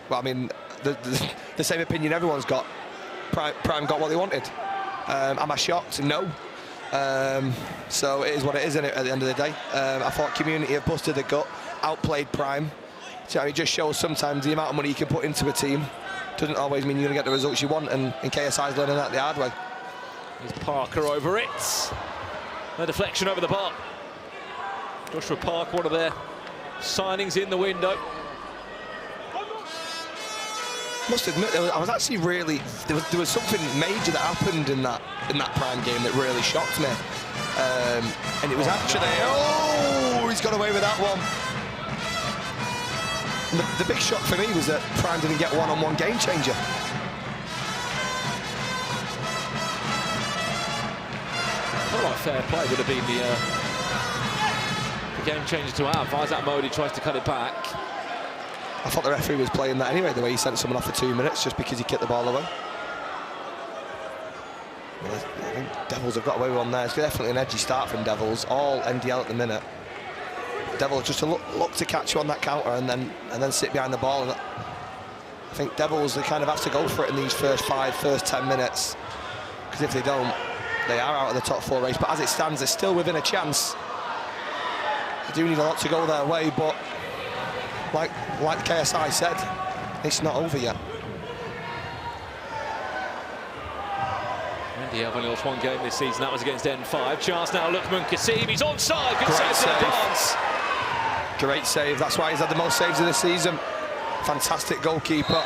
Well, I mean, the same opinion everyone's got. Prime got what they wanted. Am I shocked? No. So it is what it is, isn't it, at the end of the day? I thought Community have busted the gut, outplayed Prime. So it just shows sometimes the amount of money you can put into a team doesn't always mean you're going to get the results you want, and KSI's learning that the hard way. Here's Parker over it. A deflection over the bar. Joshua Park, one of their signings in the window. Must admit, I was actually really... There was something major that happened in that Prime game that really shocked me. And it was actually... Oh, he's got away with that one. The big shock for me was that Prime didn't get one-on-one game changer. I feel like fair play would have been the game changer to have. Isaac Modi tries to cut it back. I thought the referee was playing that anyway, the way he sent someone off for 2 minutes just because he kicked the ball away. Well, I think Devils have got away with one there. It's definitely an edgy start from Devils. All NDL at the minute. Devils just to look to catch you on that counter and then sit behind the ball. And I think Devils, they kind of have to go for it in these first 10 minutes, because if they don't, they are out of the top 4 race. But as it stands, they're still within a chance. They do need a lot to go their way, but like KSI said, it's not over yet. They have only lost 1 game this season. That was against N5. Chance now, Lukman Kasim. He's onside. Good Great save. Barnes. Great save. That's why he's had the most saves of the season. Fantastic goalkeeper.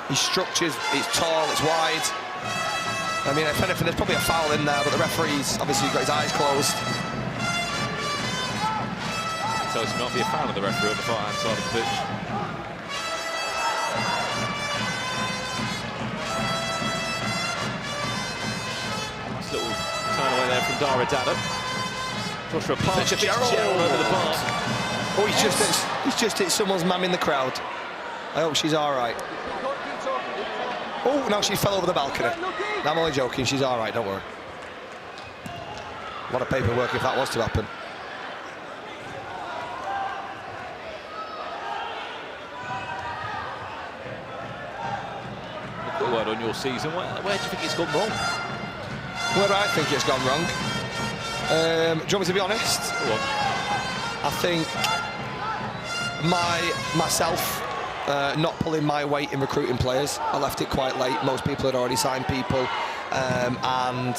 He structures. It's tall. It's wide. I mean, if anything, there's probably a foul in there, but the referee's obviously got his eyes closed. So it's not be a foul of the referee on the far-hand side of the pitch. Nice little turn away there from Dara Dada. Joshua Parker, Fitzgerald over the bar. Oh, he's just hit someone's mum in the crowd. I hope she's all right. Oh, no, she fell over the balcony. No, I'm only joking, she's all right, don't worry. What a paperwork if that was to happen. Good word on your season. Where do you think it's gone wrong? Where do I think it's gone wrong? Do you want me to be honest? I think myself not pulling my weight in recruiting players. I left it quite late. Most people had already signed people, and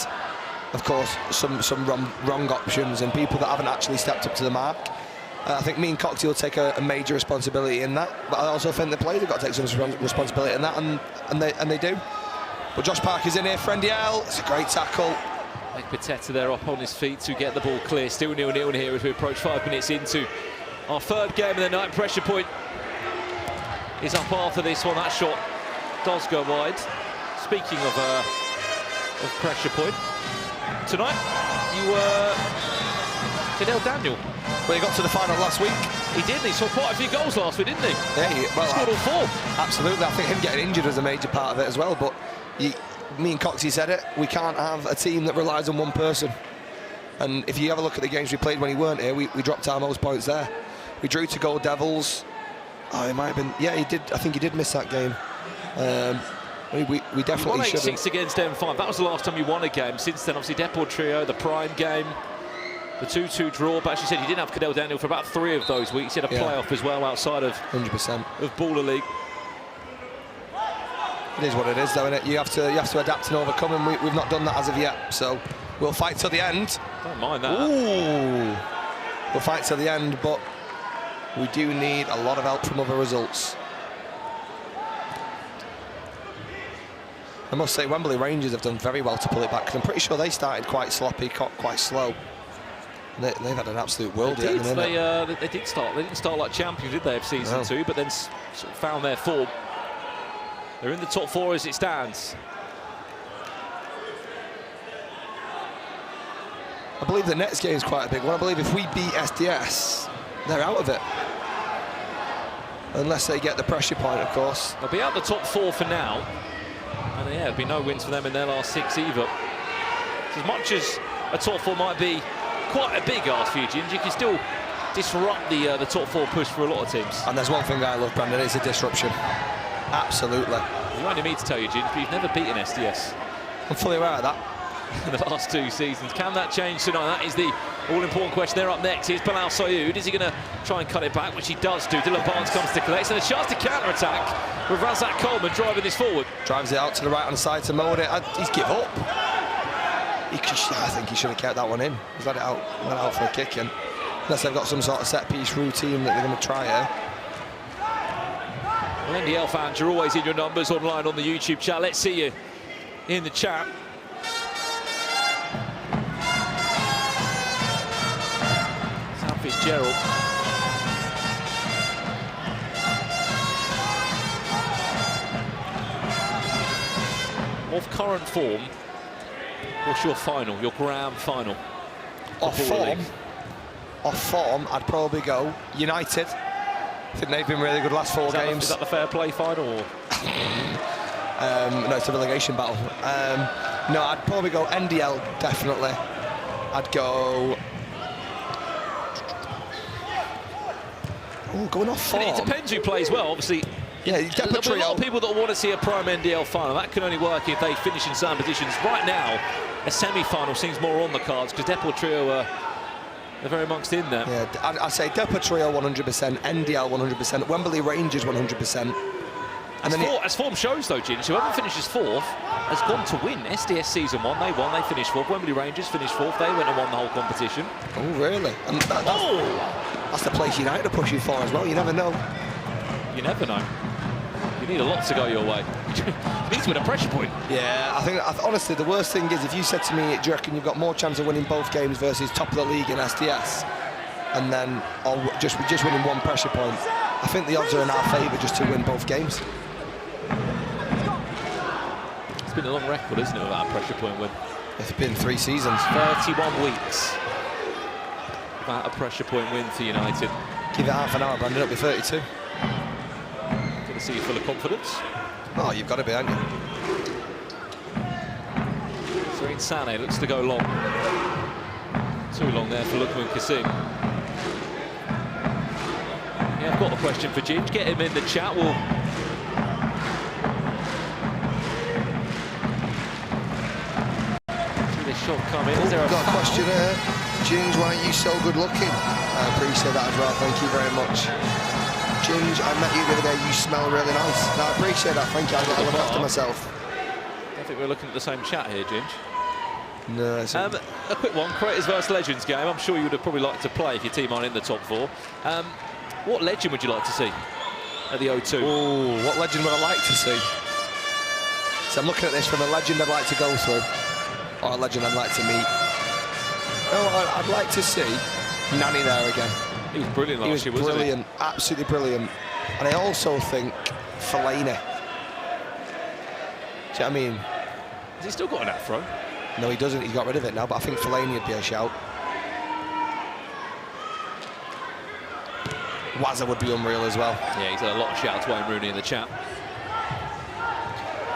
of course some wrong options and people that haven't actually stepped up to the mark. I think me and Coxie will take a major responsibility in that, but I also think the players have got to take some responsibility in that, and they do. But Josh Parker's in here for NDL. It's a great tackle. Mike Pateta there up on his feet to get the ball clear. Still 0-0 here as we approach 5 minutes into our 3rd game of the night. Pressure point is up after this one. That shot does go wide. Speaking of pressure point, tonight you were Cadell Daniel. Well, he got to the final last week. He did. He saw quite a few goals last week, didn't he? Yeah, he scored all 4. Absolutely. I think him getting injured was a major part of it as well. But me and Coxie said it. We can't have a team that relies on one person. And if you have a look at the games we played when he weren't here, we dropped our most points there. We drew to Gold Devils. Oh, he might have been. Yeah, he did. I think he did miss that game. We definitely should have. 6 against M5. That was the last time you won a game. Since then, obviously, Deport Trio, the Prime game. The 2-2 draw, but as you said, you didn't have Cadell Daniel for about 3 of those weeks. He had a playoff as well outside of 100% of Baller League. It is what it is, though, isn't it? You have to adapt and overcome, and we've not done that as of yet. So we'll fight till the end. Don't mind that. Ooh. We'll fight till the end, but we do need a lot of help from other results. I must say, Wembley Rangers have done very well to pull it back, because I'm pretty sure they started quite sloppy, quite slow. They've had an absolute world They at the minute. they did start. They didn't start like champions, did they, of season 2? But then sort of found their form. They're in the top 4 as it stands. I believe the next game is quite a big one. I believe if we beat SDS, they're out of it. Unless they get the pressure point, of course. They'll be out the top 4 for now. And yeah, there'll be no wins for them in their last 6 either. So as much as a top 4 might be quite a big ask for you, Ginge, you can still disrupt the top 4 push for a lot of teams. And there's one thing I love, Brandon, it's a disruption. Absolutely. You only need to tell you, Ginge, but you've never beaten SDS. I'm fully aware of that. In the last 2 seasons. Can that change tonight? That is the all-important question. They're up next. Here's Bilal Sayoud. Is he going to try and cut it back, which he does do. Dylan Barnes comes to collect, and a chance to counter-attack with Razak Coleman driving this forward. Drives it out to the right-hand side to mold it. He's give up. I think he should have kept that one in. He's let it out for a kick in. Unless they've got some sort of set-piece routine that they're going to try here. Well, NDL fans, you're always in your numbers online on the YouTube chat. Let's see you in the chat. Sam Fitzgerald. Of current form, what's your final, your grand final? Off form, I'd probably go Yanited. I think they've been really good last 4 games. Is that the fair play final? Or? No, it's a relegation battle. No, I'd probably go NDL, definitely. I'd go... Oh, going off form. And it depends who plays well, obviously. Yeah, there'll be a lot of people that want to see a prime NDL final. That can only work if they finish in certain positions. Right now, a semi-final seems more on the cards because Deport Trio they're very amongst in there. Yeah, I'd say Deport Trio 100%, NDL 100%, Wembley Rangers 100%. And as form shows, though, Ginge, whoever finishes 4th has gone to win. SDS season 1, they won, they finished 4th. Wembley Rangers finished 4th, they went and won the whole competition. Oh, really? And that's the place United are pushing for as well. You never know. You never know. You need a lot to go your way. You need to win a pressure point. Yeah, I think honestly the worst thing is if you said to me, do you reckon you've got more chance of winning both games versus top of the league in SDS, and then or just winning 1 pressure point? I think the odds are in our favour just to win both games. It's been a long record, isn't it, without a pressure point win? It's been 3 seasons. 31 weeks without a pressure point win for United. Give it half an hour, Brandon, it'll be 32. To see you full of confidence. Oh, you've got to be, haven't you? Serene Sane looks to go long. Too long there for Lukman Kassim. Yeah, I've got a question for Ginge. Get him in the chat. We'll... see this shot come in. Is there I've got a question here. Ginge, why are you so good looking? I appreciate that as well. Thank you very much. Ginge, I met you the other day, you smell really nice. No, I appreciate that, thank you, I look after myself. I think we're looking at the same chat here, Ginge. No, it's a quick one, Creators vs Legends game. I'm sure you would have probably liked to play if your team aren't in the top 4. What legend would you like to see at the O2? Oh, what legend would I like to see? So I'm looking at this from a legend I'd like to go through, or a legend I'd like to meet. Oh, I'd like to see Nani there again. He was brilliant last year, wasn't he? Brilliant, absolutely brilliant. And I also think Fellaini. Do you know what I mean? Has he still got an afro? No, he doesn't. He's got rid of it now, but I think Fellaini would be a shout. Wazza would be unreal as well. Yeah, he's had a lot of shout-outs to Wayne Rooney in the chat.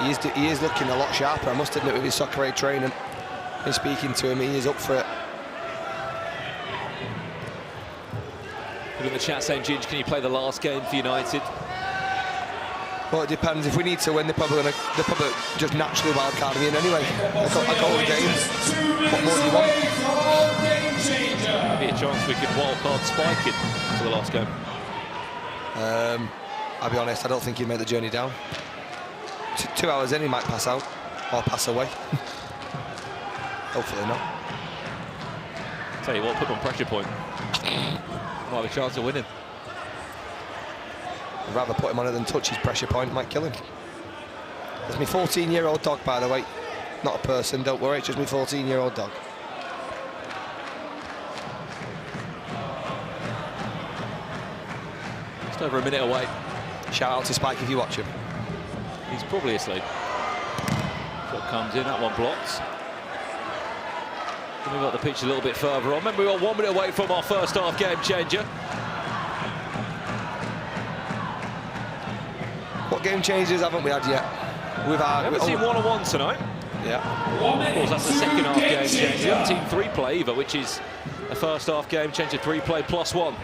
He is looking a lot sharper, I must admit, with his soccer aid training. And speaking to him, he is up for it. In the chat saying, Ginge, can you play the last game for United? Well, it depends. If we need to win, they're probably just naturally wildcarding in anyway. I got all the games. What more do you want? a chance we could wildcard Spike in to the last game? I'll be honest, I don't think he'd make the journey down. 2 hours in, he might pass out or pass away. Hopefully not. Tell you what, put him on pressure point. Might have a chance of winning. I'd rather put him on it than touch his pressure point, might kill him. It's my 14-year-old dog, by the way. Not a person, don't worry, it's just my 14-year-old dog. Just over a minute away. Shout out to Spike if you watch him. He's probably asleep. Shot comes in, that one blocks. Move up the pitch a little bit further on. Remember, we were 1 minute away from our first half game changer. What game changers haven't we had yet? We haven't seen one-on-one tonight. Yeah. Of course, that's the second half game changer. We haven't seen 3-play either, which is a first half game changer, 3-play plus 1.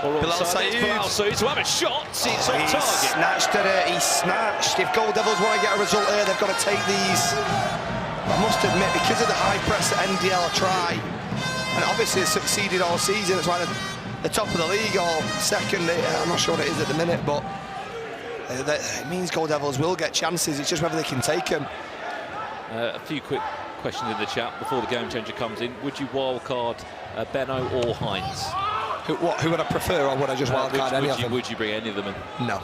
Bilal Saeed to have a shot. See, it's on target. Snatched at it. He snatched. If Gold Devils want to get a result here, they've got to take these. I must admit, because of the high press that NDL try, and obviously it's succeeded all season. It's why the top of the league or second. I'm not sure what it is at the minute, but it means Gold Devils will get chances. It's just whether they can take them. A few quick questions in the chat before the game changer comes in. Would you wildcard Benno or Hines? Who would I prefer, or would I just wildcard any of them? Would you bring any of them in? No.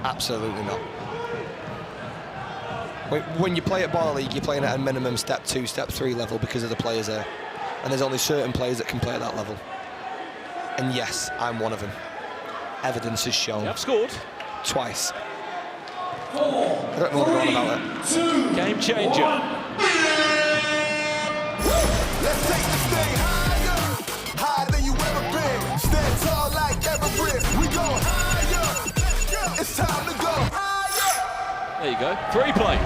Absolutely not. When you play at Bar League, you're playing at a minimum step 2, step 3 level because of the players there. And there's only certain players that can play at that level. And yes, I'm one of them. Evidence has shown. I've scored. Twice. I don't know what we're on about it. Game changer. Let's take this thing higher, higher than you ever been. Stand tall like Everest. We go higher. It's time to go higher. There you go. 3-play.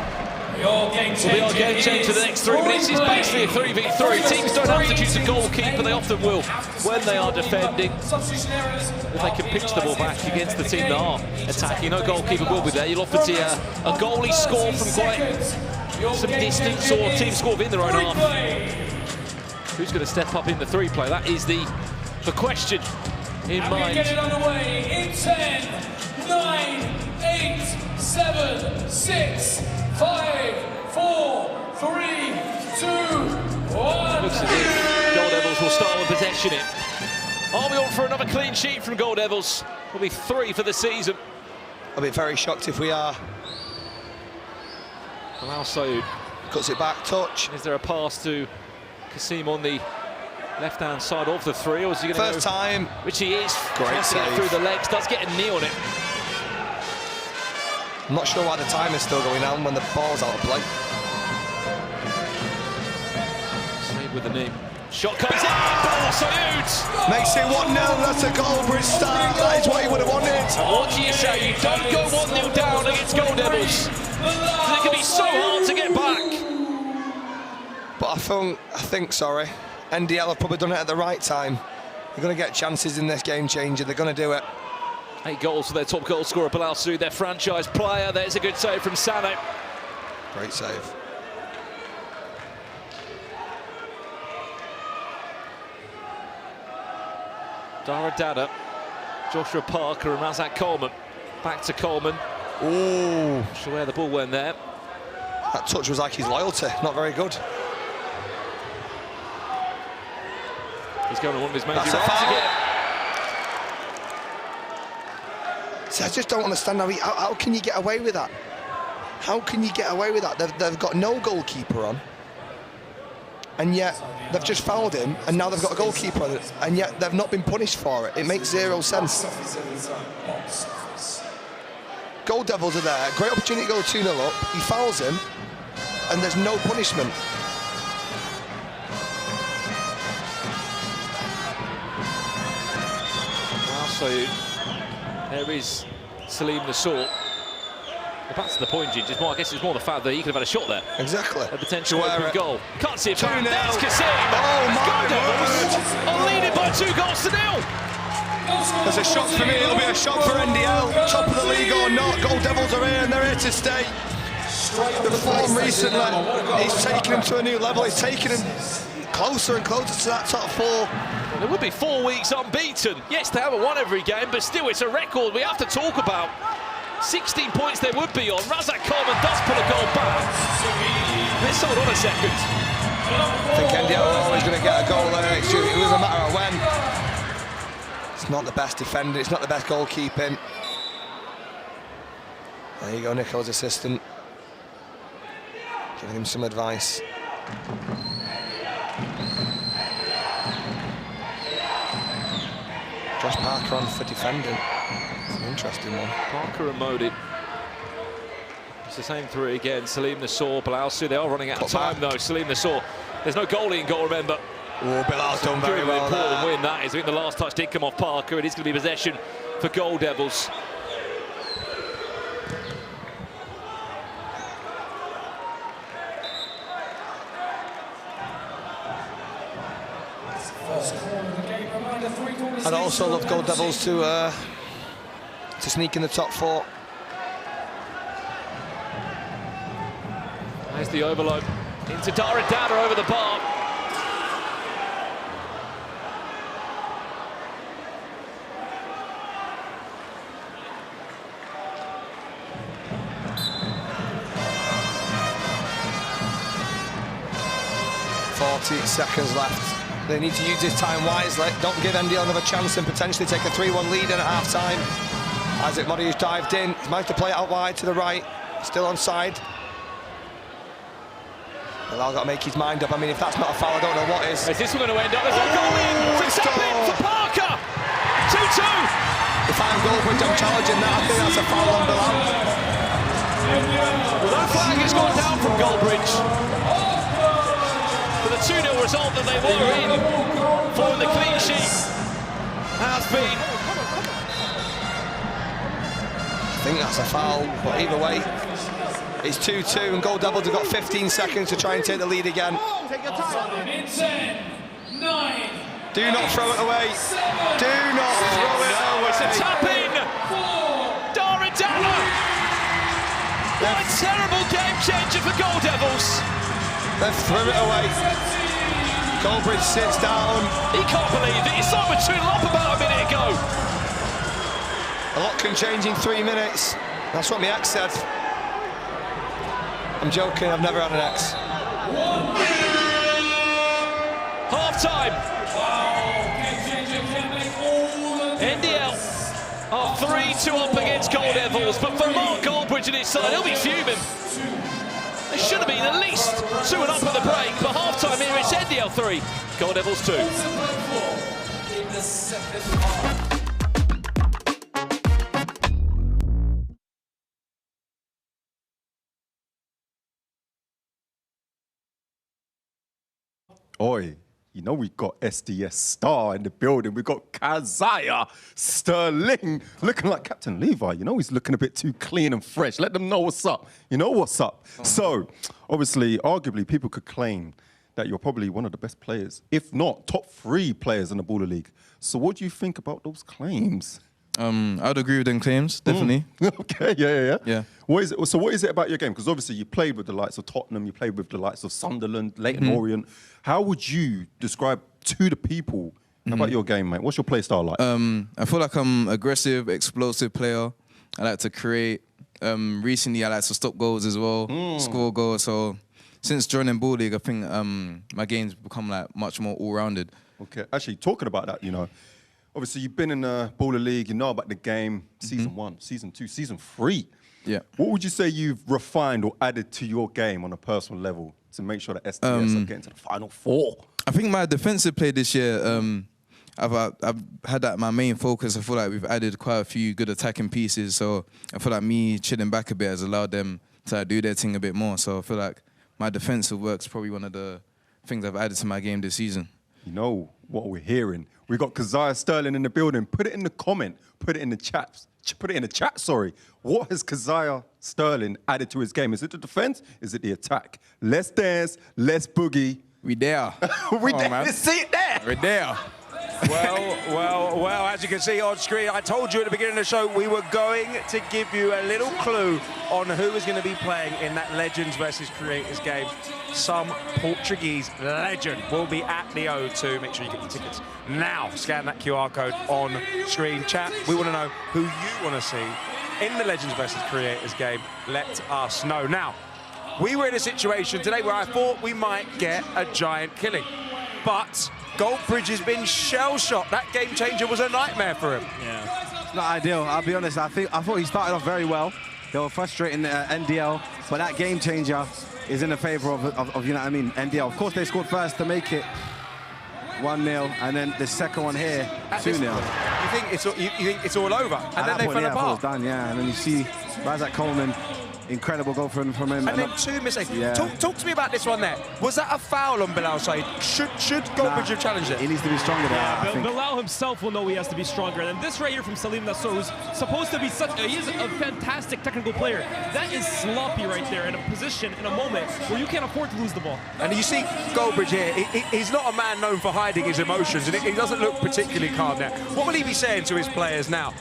Will be our game changer for the next 3 minutes. It's basically a 3v3. Teams don't have to choose a goalkeeper, they often will when they are defending. If they can pitch the ball back against the team that are attacking, no goalkeeper will be there. You'll often see a goalie score from quite some distance, or a team score within their own half. Who's going to step up in the 3-play? That is the question in mind. Get it underway in 10, 9, 8, 7, 6, 5, 4, 3, 2, 1. Looks as if Gold Devils will start with possession in. Are we on for another clean sheet from Gold Devils? Will be 3 for the season. I'll be very shocked if we are. Bilal Saeed cuts it back, touch. Is there a pass to Kasim on the left-hand side of the 3, or is he going to First time. Which he is. Great save. Through the legs, does get a knee on it. I'm not sure why the time is still going on when the ball's out of play. Save with the knee. Shot comes in. Bilal Saeed makes it 1-0. That's a Goldbridge start. That is what he would have wanted. What do you say? You don't go 1-0 down against Gold Devils. It can be so hard to get back. But I think, NDL have probably done it at the right time. They're going to get chances in this game changer. They're going to do it. 8 goals for their top goal scorer, Bilal Saeed, their franchise player. There's a good save from Sano. Great save. Dara Dada, Joshua Parker and Razak Coleman. Back to Coleman. Ooh. Not sure where the ball went there. That touch was like his loyalty. Not very good. He's going to one of his major That's a runs foul. again. See, I just don't understand how can you get away with that? How can you get away with that? They've got no goalkeeper on, and yet they've just fouled him, and now they've got a goalkeeper on it, and yet they've not been punished for it. It makes zero sense. Gold Devils are there, great opportunity to go 2-0 up, he fouls him, and there's no punishment. Saeed. There is Salim Nassour. Back to the point, Ginge. I guess it's more the fact that he could have had a shot there. Exactly. A potential open goal. Can't see it. 2-0. There's Kasim. Oh my Gold Devils are leading by 2 goals to 0. There's a shock for me. It'll be a shock for NDL. Top of the league or not, Gold Devils are here and they're here to stay. The form recently, he's taken him to a new level. He's taken him closer and closer to that top 4. Well, there would be 4 weeks unbeaten. Yes, they haven't won every game, but still, it's a record we have to talk about. 16 points they would be on. Razak Coleman does put a goal back. Let's hold on a second. I think NDL are always going to get a goal there. It doesn't matter when. It's not the best defending, it's not the best goalkeeping. There you go, Nico's assistant. Giving him some advice. Josh Parker on for defending. It's an interesting one. Parker and Modi. It's the same 3 again. Salim Nassour, Bilal-Su. They are running out of time though. Salim Nassour. There's no goalie in goal, remember. Oh, Bilal's done very well important there. win that is. I think the last touch did come off Parker. It is going to be possession for Goal Devils. I'd also love Gold Devils to sneak in the top 4. There's the overload into Daradana over the bar. Seconds left. They need to use this time wisely. Don't give NDL another chance and potentially take a 3-1 lead in at half-time. Isaac Modius dived in. He's managed to play it out wide to the right. Still onside. Bilal got to make his mind up. I mean, if that's not a foul, I don't know what is. Is this one going to end up? There's a goal in! It's a tap in for Parker! 2-2! If I'm Goldbridge, I'm challenging that. I think that's a foul on Bilal. Well, no flag has gone down from Goldbridge. For the 2-0 result that they were in, following the clean sheet, has been. I think that's a foul, but either way, it's 2-2, and Gold Devils have got 15 seconds to try and take the lead again. Take your time. In 10, 9. Do not throw it away. Do not throw it away. It's a tap in. Daradana. What a terrible game changer for Gold Devils. They've threw it away. Goldbridge sits down. He can't believe it. It's over 2-0 about a minute ago. A lot can change in 3 minutes. That's what my ex said. I'm joking, I've never had an ex. Half-time. NDL are 3-2 up against Gold Devils, but for Mark Goldbridge and his side, he'll be fuming. They should have been at least 2-up at the break, but half-time here, it's NDL 3, Gold Devils 2. Oi, you know we got SDS Star in the building. We got Kazaya Sterling looking like Captain Levi. You know he's looking a bit too clean and fresh. Let them know what's up. You know what's up. So, obviously, arguably, people could claim that you're probably one of the best players, if not top 3 players in the Baller League. So what do you think about those claims? I'd agree with them claims, definitely. Okay, yeah. What is it? So what is it about your game? Because obviously you played with the likes of Tottenham, you played with the likes of Sunderland, Leyton Orient. How would you describe to the people about your game, mate? What's your play style like? I feel like I'm aggressive, explosive player. I like to create. Recently, I like to stop goals as well, score goals. So since joining Ball League, I think my game's become like much more all-rounded. Okay, actually talking about that, you know, obviously you've been in the Baller League, you know about the game, season 1, season 2, season 3. Yeah. What would you say you've refined or added to your game on a personal level to make sure that SDS are getting to the final 4? I think my defensive play this year, I've had that my main focus. I feel like we've added quite a few good attacking pieces. So I feel like me chilling back a bit has allowed them to do their thing a bit more. So I feel like my defensive work's probably one of the things I've added to my game this season. You know what we're hearing. We got Kazaya Sterling in the building. Put it in the comment. Put it in the chat. Put it in the chat, sorry. What has Kazaya Sterling added to his game? Is it the defense? Is it the attack? Let's dance. Let's boogie. We there. We there. Man. See it there. We're there. Well, as you can see on screen, I told you at the beginning of the show we were going to give you a little clue on who is going to be playing in that Legends versus Creators game. some Portuguese legend will be at the O2. Make sure you get your tickets now. Scan that QR code on screen. Chat, we want to know who you want to see in the Legends versus Creators game. Let us know. Now, we were in a situation today where I thought we might get a giant killing, but Goldbridge has been shell-shocked. That game changer was a nightmare for him. Yeah. It's not ideal, I'll be honest. I thought he started off very well. They were frustrating NDL, but that game changer is in the favor of you know what I mean, NDL. Of course, they scored first to make it 1-0, and then the second one here, 2-0. You think it's all over? And then they fell apart. I thought it was done, yeah. And then you see Razak Coleman, incredible goal from him. And then 2 mistakes. Yeah. Talk to me about this one there. Was that a foul on Bilal Said? Should Goldbridge have challenged it? He needs to be stronger there, I think. Bilal himself will know he has to be stronger. And this right here from Salim Nassour, who's supposed to be he's a fantastic technical player. That is sloppy right there in a position, in a moment where you can't afford to lose the ball. And you see Goldbridge here, he's not a man known for hiding his emotions, and he doesn't look particularly calm there. What will he be saying to his players now?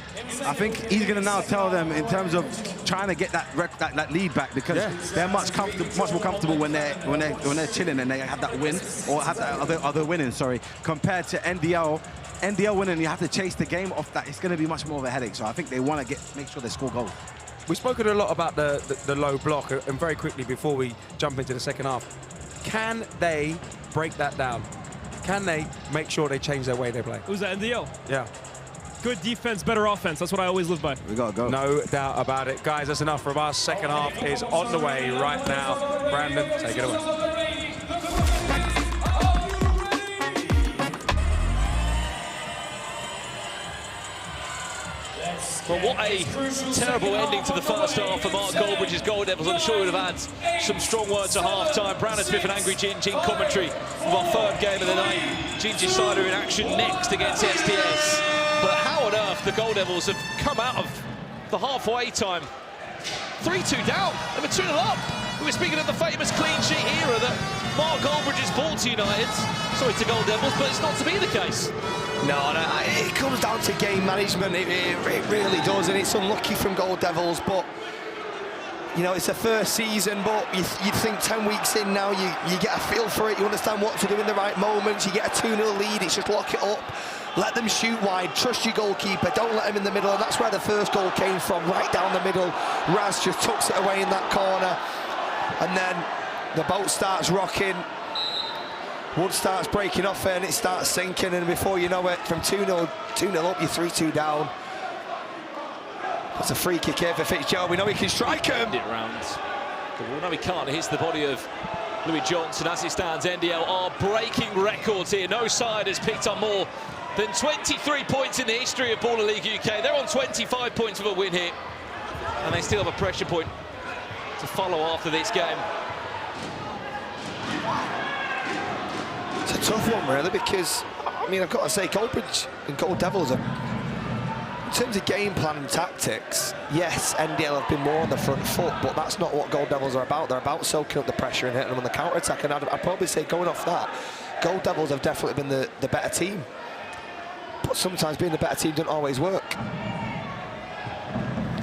I think he's going to now tell them in terms of trying to get that lead back, because they're much more comfortable when they're chilling and they have that win, or have that other winning, sorry, compared to NDL. NDL winning, you have to chase the game off that. It's going to be much more of a headache. So I think they want to make sure they score goals. We've spoken a lot about the low block, and very quickly before we jump into the second half, can they break that down? Can they make sure they change their way they play? Who's that, NDL? Yeah. Good defense, better offense. That's what I always live by. We got to go. No doubt about it. Guys, that's enough from us. Second half is on the way right now. Brandon, take it away. Well, what a terrible ending to the first half for Mark Goldbridge's Gold Devils. I'm sure we'd have had some strong words at half-time. Brandon Smith and Angry Ginge in commentary of our third game of the night. Ginge's side are in action next against SDS. But how on earth the Gold Devils have come out of the halfway time 3-2 down. They were 2-0 up. We were speaking of the famous clean sheet era that Mark Goldbridge has brought to United. Sorry to Gold Devils, but it's not to be the case. No, it comes down to game management. It really does, and it's unlucky from Gold Devils. But you know, it's the first season. But you'd think 10 weeks in now, you get a feel for it. You understand what to do in the right moments. You get a 2-0 lead. It's just lock it up. Let them shoot wide, trust your goalkeeper, don't let him in the middle, and that's where the first goal came from, right down the middle. Raz just tucks it away in that corner, and then the boat starts rocking, wood starts breaking off and it starts sinking, and before you know it, from 2-0 up, you're 3-2 down. That's a free kick here for Fitzgerald. We know he can strike him. It round. No, he can't. It hits the body of Louis Johnson. As it stands, NDL are breaking records here. No side has picked up more than 23 points in the history of Baller League UK. They're on 25 points with a win here, and they still have a pressure point to follow after this game. It's a tough one, really, because, I mean, I've got to say, Goldbridge and Gold Devils are, in terms of game plan and tactics, yes, NDL have been more on the front foot, but that's not what Gold Devils are about. They're about soaking up the pressure and hitting them on the counter-attack, and I'd probably say, going off that, Gold Devils have definitely been the better team. But sometimes being the better team doesn't always work.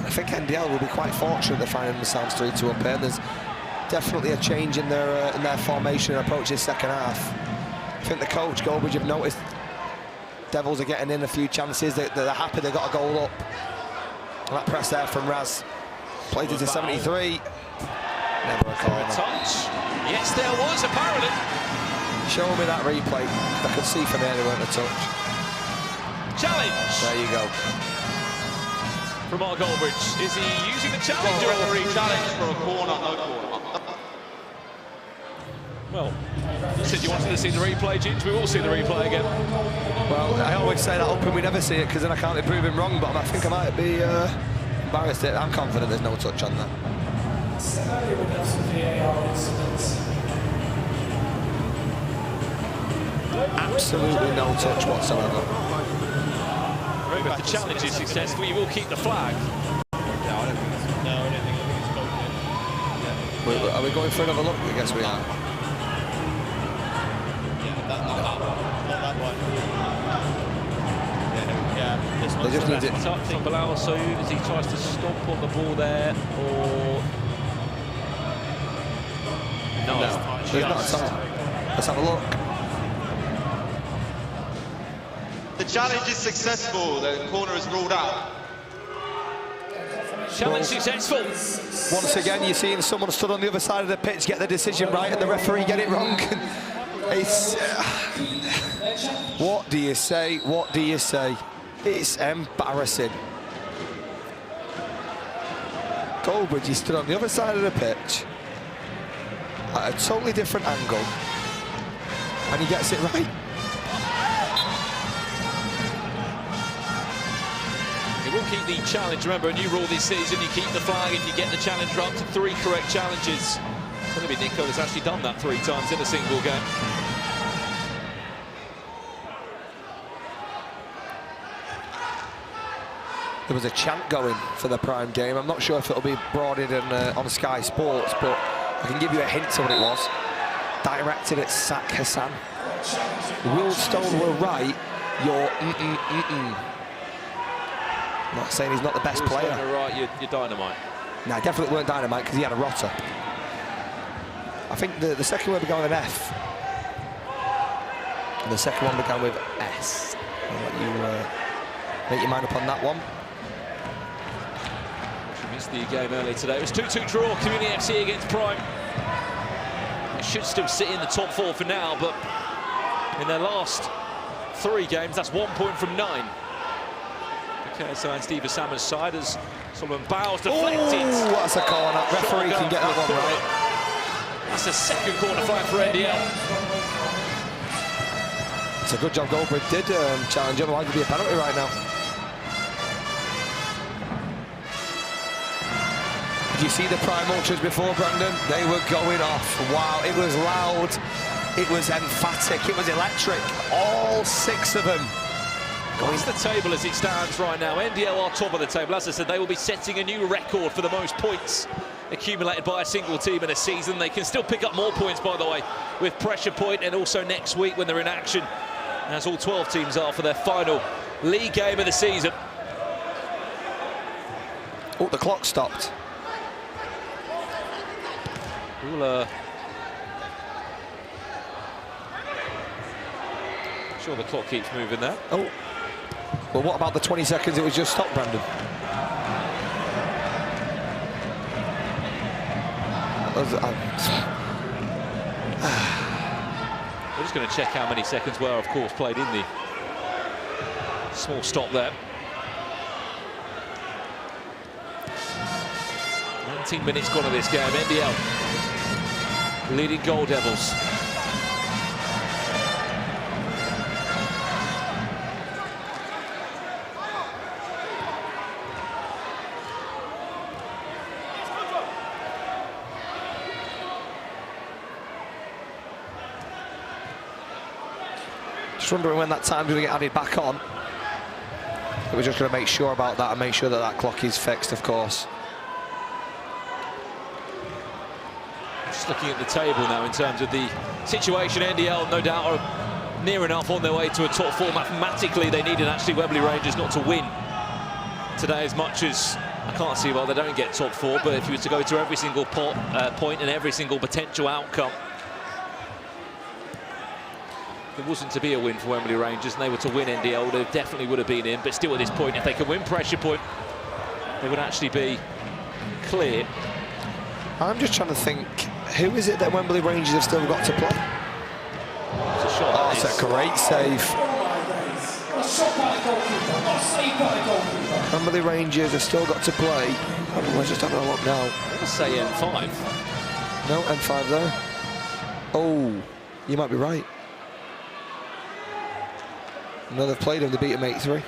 I think NDL will be quite fortunate to find themselves 3-2 up here. There's definitely a change in their formation and approach this second half. I think the coach, Goldbridge, have noticed Devils are getting in a few chances. They're happy they got a goal up. And that press there from Raz. Played it to 73. Never a corner. Touch. Yes, there was, apparently. Show me that replay. I could see from here they weren't a touch. Challenge. There you go. From Mark Goldbridge. Is he using the challenge referee? Challenge for a corner, no corner. Well, you said you wanted to see the replay, Ginge. We will see the replay again. Well, I always say that hoping we never see it, because then I can't prove him wrong, but I think I might be embarrassed. I'm confident there's no touch on that. Absolutely no touch whatsoever. Remember, if the challenge is successful, you will keep the flag. Are we going for another look? I guess we are. They just need it. Up from Bilal Said as he tries to stomp on the ball there, or no, There's not a time. Let's have a look. The challenge is successful. The corner is ruled out. Challenge successful. Once again, you're seeing someone stood on the other side of the pitch get the decision right and the referee get it wrong. It's... what do you say? What do you say? It's embarrassing. Goldbridge, he stood on the other side of the pitch at a totally different angle, and he gets it right. He will keep the challenge. Remember, a new rule this season, you keep the flag if you get the challenger up to 3 correct challenges. It's going to be Nico that's actually done that 3 times in a single game. There was a chant going for the Prime game. I'm not sure if it'll be broaded on Sky Sports, but I can give you a hint of what it was. Directed at Sak Hassan. Willstone were right. You're I'm not saying he's not the best player. Right, you're dynamite. No, definitely weren't dynamite because he had a rotter. I think the second word began with an F. And the second one began with S. I'll let you make your mind up on that one. She missed the game early today. It was 2-2 draw, Community FC against Prime. They should still sit in the top 4 for now, but in their last 3 games, that's 1 point from 9. Okay, so on Steve Osama's side as Solomon Bowles deflected. Oh, that's a corner. Referee can get that one right. That's the second corner flag for NDL. It's a good job Goldbridge did challenge, otherwise it'd be a penalty right now. Did you see the Prime Ultras before, Brandon? They were going off. Wow, it was loud, it was emphatic, it was electric. All 6 of them. What's the table as it stands right now? NDL are top of the table. As I said, they will be setting a new record for the most points accumulated by a single team in a season. They can still pick up more points, by the way, with Pressure Point, and also next week when they're in action, as all 12 teams are for their final league game of the season. Oh, the clock stopped. We'll, sure the clock keeps moving there. Oh. Well, what about the 20 seconds it was just stopped, Brandon? We're just going to check how many seconds were, of course, played in the small stop there. 19 minutes gone of this game. NDL leading Gold Devils. Just wondering when that time's going to get added back on. We're just going to make sure about that and make sure that that clock is fixed, of course. Just looking at the table now in terms of the situation, NDL no doubt are near enough on their way to a top 4. Mathematically, they needed actually Wembley Rangers not to win today as much as I can't see why they don't get top 4. But if you were to go to every single point and every single potential outcome, if it wasn't to be a win for Wembley Rangers and they were to win NDL, they definitely would have been in. But still at this point, if they could win Pressure Point, they would actually be clear. I'm just trying to think, who is it that Wembley Rangers have still got to play? It's a shot. Oh, it's a great save. Wembley Rangers have still got to play. We're just having a look now. Let's say N5. No, N5 there. Oh, you might be right. No, they've played him, they beat him 8-3.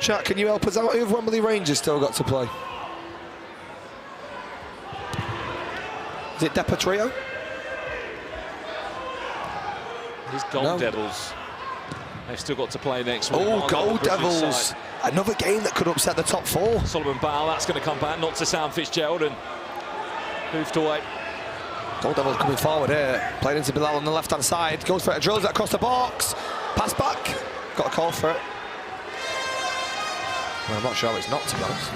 Chat, can you help us out? Who have Wembley Rangers still got to play? Is it Deportrio? His Gold Devils. They've still got to play next week. Oh, Gold Devils. Another game that could upset the top 4. Solomon Bowles, that's going to come back, not to Sam Fitzgerald, and moved away. Gold Devils coming forward here. Playing into Bilal on the left-hand side. Goes for it, drills it across the box. Pass back. Got a call for it. Well, I'm not sure it's not, to be honest.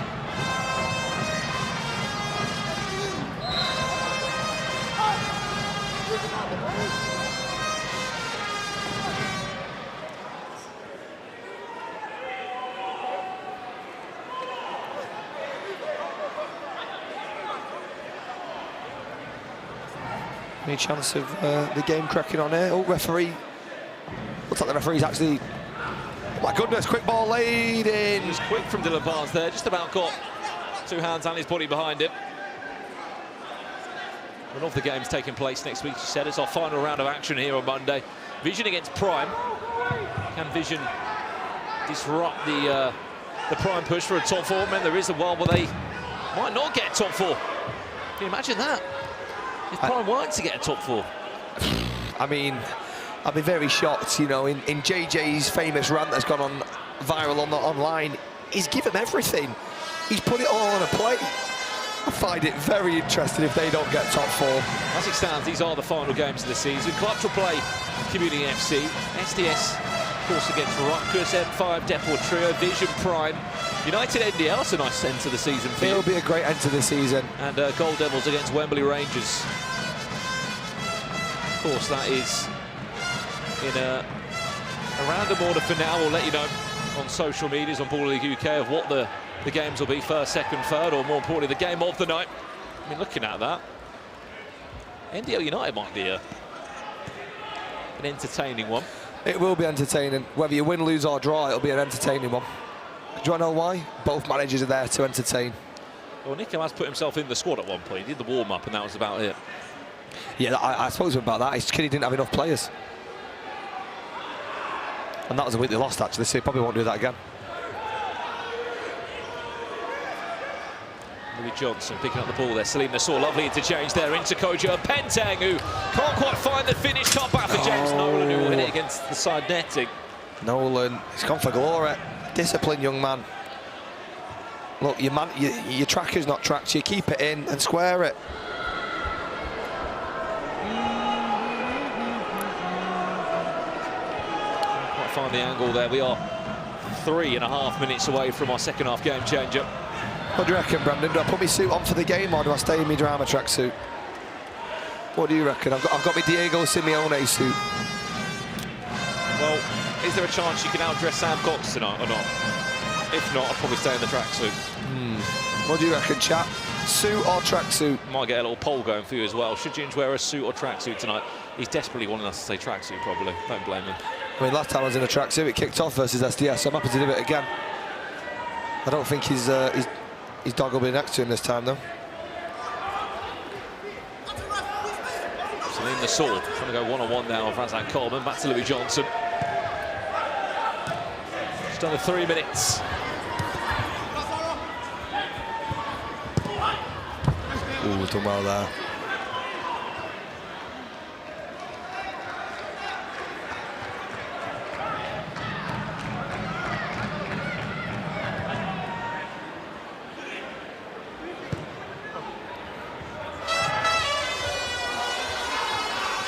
Any chance of the game cracking on here? Oh, referee. Looks like the referee's actually... Oh my goodness, quick ball laid in. It was quick from Dylan Barnes there, just about got 2 hands and his body behind him. One of the games taking place next week, she said. It's our final round of action here on Monday. Vision against Prime. Can Vision disrupt the Prime push for a top 4? Man, there is a world where they might not get top 4. Can you imagine that? If Prime weren't to get a top 4. I mean, I'd be very shocked, you know, in JJ's famous rant that's gone on viral online, he's given everything. He's put it all on a plate. I find it very interesting if they don't get top 4. As it stands, these are the final games of the season. Clubs will play Community FC, SDS, of course, against Ruckus, M5, Deport Trio, Vision Prime, Yanited NDL. It's a nice end to the season for you. It'll be a great end to the season. And Gold Devils against Wembley Rangers. Of course, that is in a random order for now. We'll let you know on social medias, on Ball League UK, of what the games will be, first, second, third, or more importantly, the game of the night. I mean, looking at that, NDL United might be an entertaining one. It will be entertaining. Whether you win, lose or draw, it'll be an entertaining one. Do you want to know why? Both managers are there to entertain. Well, Nico has put himself in the squad at one point. He did the warm-up and that was about it. Yeah, I spoke to him about that. His kid didn't have enough players. And that was the week they lost, actually, so he probably won't do that again. Louis Johnson picking up the ball there. Salim Nassour, lovely interchange there into Kojo Pentang, who can't quite find the finish. Top out for James Nolan, who will hit it against the side netting. Nolan, he's gone for glory. Disciplined young man. Look, your tracker's not tracked, so you keep it in and square it. Can't quite find the angle there. We are 3.5 minutes away from our second half game changer. What do you reckon, Brandon? Do I put my suit on for the game or do I stay in my drama tracksuit? What do you reckon? I've got my Diego Simeone suit. Well, is there a chance you can outdress Sam Cox tonight or not? If not, I'll probably stay in the tracksuit. What do you reckon, chap? Suit or tracksuit? Might get a little poll going for you as well. Should Ginge wear a suit or tracksuit tonight? He's desperately wanting us to say tracksuit, probably. Don't blame him. I mean, last time I was in a tracksuit, it kicked off versus SDS, so I'm happy to do it again. I don't think his dog will be next to him this time, though. Salim Nassour trying to go one-on-one now with Razan Coleman. Back to Louis Johnson. Just under 3 minutes. Ooh, done well there.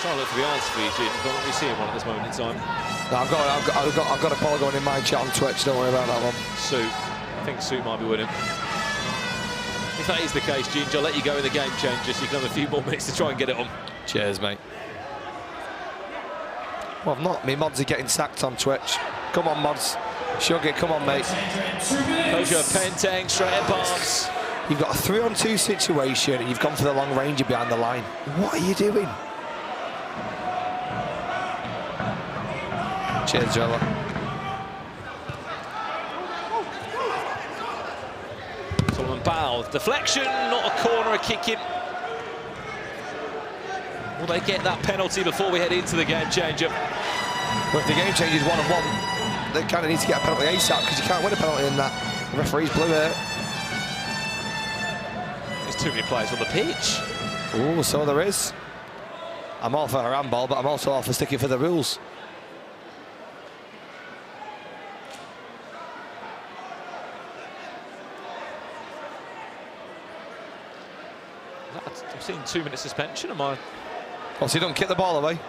Trying to look for the answer for you, Jim. Don't let me see one at this moment in time. No, I've got a poll going in my chat on Twitch. Don't worry about that one. Suit. I think Suit might be winning. If that is the case, Ginge, I'll let you go in the game changer so you can have a few more minutes to try and get it on. Cheers, mate. Well, I've not. Me mods are getting sacked on Twitch. Come on, mods. Shuggy, come on, mate. Kojo Pentang, straight at Barnes. You've got a 3-on-2 situation and you've gone for the long ranger behind the line. What are you doing? Cheers, Joella. Solomon Bow, deflection, not a corner, a kick in. Will they get that penalty before we head into the game changer? Well, if the game changes 1-on-1, they kind of need to get a penalty ASAP because you can't win a penalty in that. The referee's blew it. There's too many players on the pitch. Oh, so there is. I'm all for a handball, but I'm also all for sticking for the rules. I'm seeing 2-minute suspension. Am I? Oh, so you don't kick the ball away?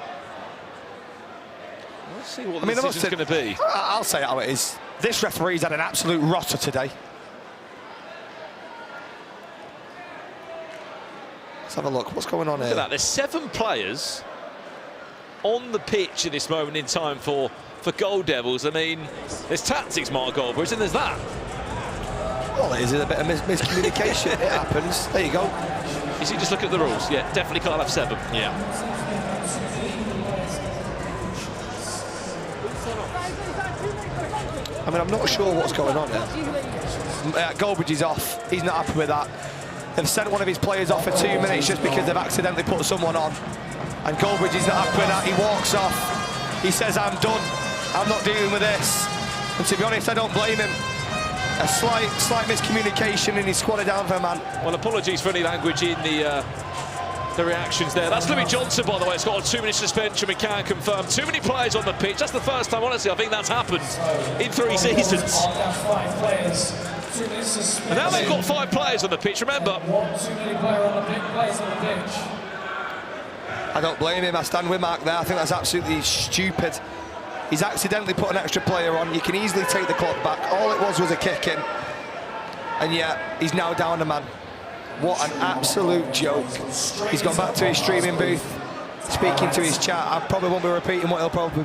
Let's see what the decision's going to be. I'll say it how it is. This referee's had an absolute rotter today. Let's have a look. What's going on here? Look at that. There's 7 players on the pitch at this moment in time for Gold Devils. I mean, there's tactics, Mark Goldbridge, and there's that. All it is a bit of miscommunication. It happens. There you go. Is he just looking at the rules? Yeah, definitely can't have 7. Yeah. I mean, I'm not sure what's going on here. Goldbridge is off. He's not happy with that. They've sent one of his players off for 2 minutes just because they've accidentally put someone on. And Goldbridge is not happy with that. He walks off. He says, I'm done. I'm not dealing with this. And to be honest, I don't blame him. A slight miscommunication, and he squatted down for a man. Well, apologies for any language in the reactions there. That's Louis Johnson, by the way. It's got a 2-minute suspension, we can confirm. Too many players on the pitch. That's the first time, honestly, I think that's happened in 3 seasons. And now they've got 5 players on the pitch, remember. I don't blame him. I stand with Mark there. I think that's absolutely stupid. He's accidentally put an extra player on. You can easily take the clock back. All it was a kick-in. And yet, he's now down a man. What an absolute joke. He's gone back to his streaming booth, speaking to his chat. I probably won't be repeating what he'll probably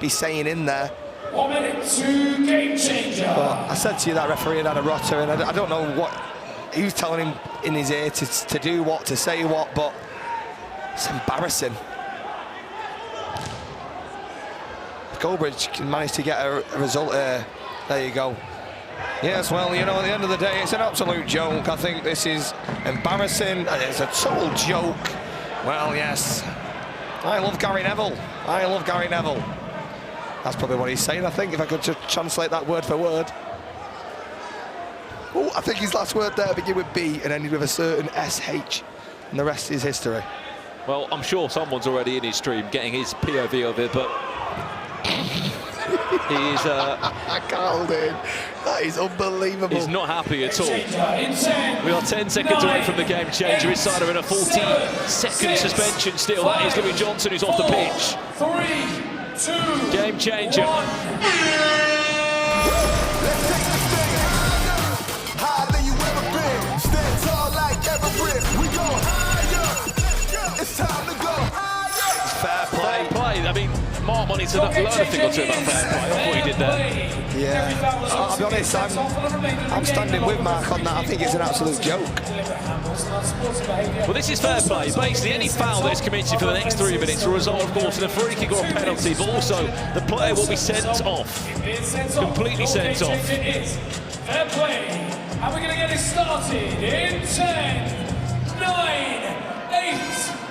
be saying in there. 1 minute to game changer. But I said to you that referee had a rotter, and I don't know what he was telling him in his ear to do what, to say what, but it's embarrassing. Goldbridge can manage to get a result here. There you go. Yes, well, you know, at the end of the day, it's an absolute joke. I think this is embarrassing, and it's a total joke. Well, yes. I love Gary Neville. I love Gary Neville. That's probably what he's saying, I think, if I could just translate that word for word. Oh, I think his last word there began with B and ended with a certain SH, and the rest is history. Well, I'm sure someone's already in his stream getting his POV of it, but he's... I can't hold it in. That is unbelievable. He's not happy at all. We are 10 seconds away from the game changer. His side are in a 40-second suspension still. That is Louis Johnson, who's off the pitch. 3, 2, game changer. Higher than you ever been. Stand tall like Everest. We go higher. It's time to go higher. Fair play. I mean, Mark wanted to learn a thing or two about fair play. That's what he did there. Yeah, I'll be honest, I'm standing with Mark on that. I think it's an absolute joke. Well, this is fair play. Basically, any foul that is committed for the next 3 minutes will result, of course, in a free kick or a penalty, but also the player will be sent off. Completely sent off. Fair play. And we're going to get it started in 10, 9, 8,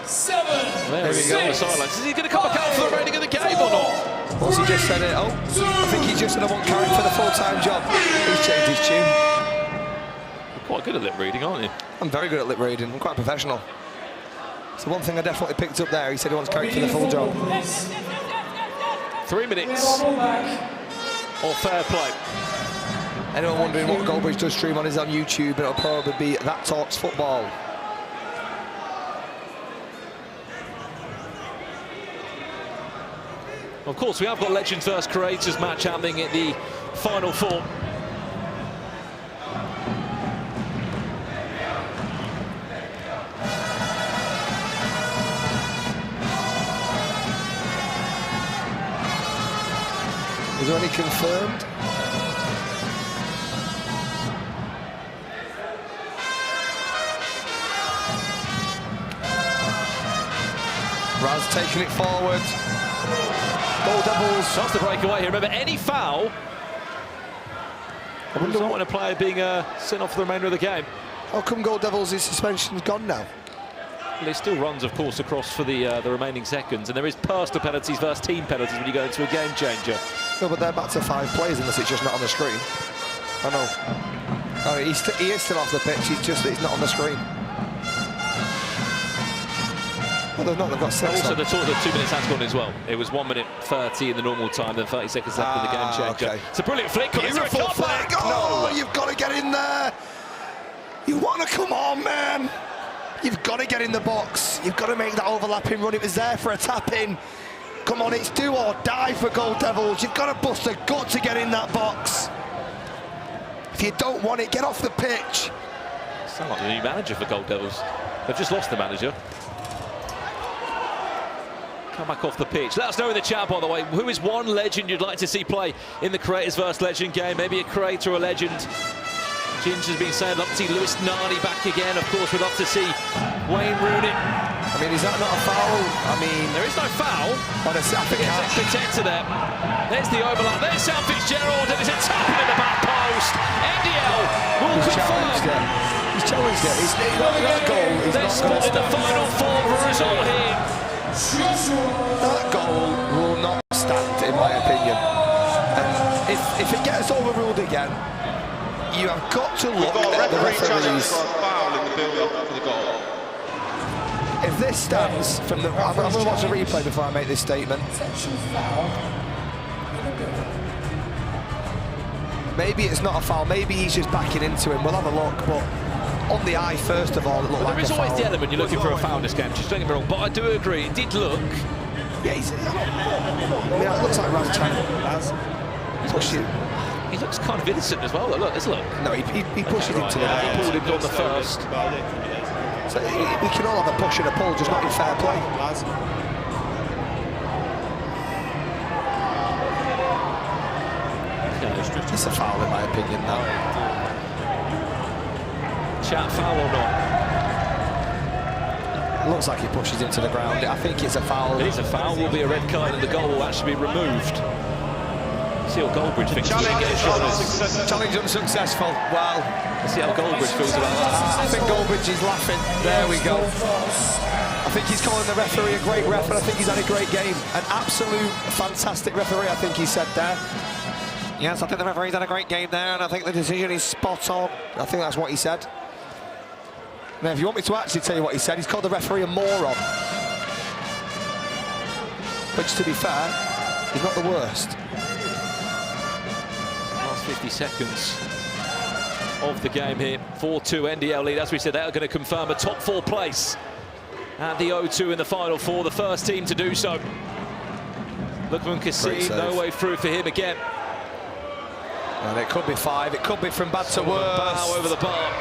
7, there we go on the sidelines. Is he going to come back out for the remaining of the game or not? What's he just said it? Oh, I think he just said I want Karen for the full-time job. He's changed his tune. You're quite good at lip reading, aren't you? I'm very good at lip reading. I'm quite professional. So one thing I definitely picked up there, he said he wants Karen for the full job. 3 minutes of fair play. Anyone wondering what Goldbridge does stream on is on YouTube, it'll probably be That Talks Football. Of course, we have got Legends vs Creators match happening in the Final Four. Is there any confirmed? Raz taking it forward. Gold Devils. Chance to break away here. Remember, any foul. I wouldn't want a player being sent off for the remainder of the game. How come Gold Devils' suspension's gone now? Well, it still runs, of course, across for the remaining seconds, and there is personal penalties versus team penalties when you go into a game changer. No, but they're back to 5 players unless it's just not on the screen. I know. Oh, he is still off the pitch. It's just that he's not on the screen. Well, they've not. They've got 6. Also, the 2 minutes has gone as well. It was 1 minute 30 in the normal time, then 30 seconds left in the game changer. Okay. It's a brilliant flick. Beautiful flick. Oh, you've got to get in there. You want to come on, man. You've got to get in the box. You've got to make that overlapping run. It was there for a tap-in. Come on, it's do or die for Gold Devils. You've got to bust a gut to get in that box. If you don't want it, get off the pitch. Sound like the new manager for Gold Devils. They've just lost the manager. Come back off the pitch. Let us know in the chat, by the way, who is one legend you'd like to see play in the Creators vs Legend game? Maybe a creator or a legend. Ginge has been saying, love to see Lewis Nani back again. Of course, we'd love to see Wayne Rooney. I mean, is that not a foul? I mean, there is no foul. But I think it's protector there. There's the overlap. There's Sam Fitzgerald, and it's a tapping in the back post. NDL will confirm. He's challenged it. That goal is They're spotted the final four for a result here. That goal will not stand, in my opinion. And if it gets overruled again, you have got to look at the referees. Foul in the build-up for the goal. If this stands from the... I'm going to watch the replay before I make this statement. Maybe it's not a foul. Maybe he's just backing into him. We'll have a look, but on the eye, first of all, it looked like a foul. There is always the element you're looking for a foul in this game, just don't get me wrong, but I do agree, it did look... Yeah, it looks like Raz pushing. He looks kind of innocent as well, though. Look, let's look. No, he pushes him to the ground. He pulled him on the first. So we can all have a push and a pull, just not in fair play. It's a foul, in my opinion, now. Chat, foul or not? It looks like he pushes him to the ground. I think it's a foul. It is a foul. Will be a red card, and the goal will actually be removed. See how Goldbridge thinks. Challenge unsuccessful. Well, let's see how Goldbridge feels about that. I think Goldbridge is laughing. There we go. I think he's calling the referee a great ref, and I think he's had a great game. An absolute fantastic referee, I think he said there. Yes, I think the referee's had a great game there, and I think the decision is spot on. I think that's what he said. Now, if you want me to actually tell you what he said, he's called the referee a moron. But just to be fair, he's not the worst. Last 50 seconds of the game here. 4-2 NDL lead. As we said, they are going to confirm a top four place at the O2 in the final four. The first team to do so. Lukman Kassim, no way through for him again. And it could be 5. It could be from bad to worse. Bow over the bar.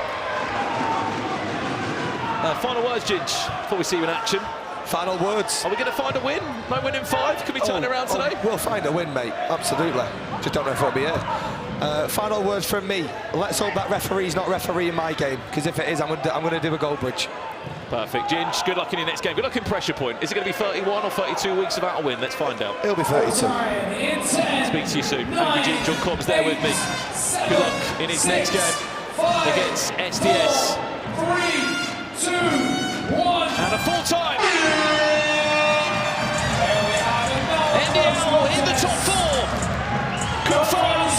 Final words, Ginge, before we see you in action. Final words. Are we going to find a win? No win in 5? Can we turn it around today? We'll find a win, mate. Absolutely. Just don't know if it'll be here. Final words from me. Let's hope that referee's not refereeing my game, because if it is, I'm going to do a Goldbridge. Perfect. Ginge, good luck in your next game. Good luck in pressure point. Is it going to be 31 or 32 weeks without a win? Let's find out. It'll be 32. Speak to you soon. Thank you, Ginge. John Cobb's there with me. Good luck in his next game against SDS. 3, 2, 1. And a full time. NDL in the top 4. Confirms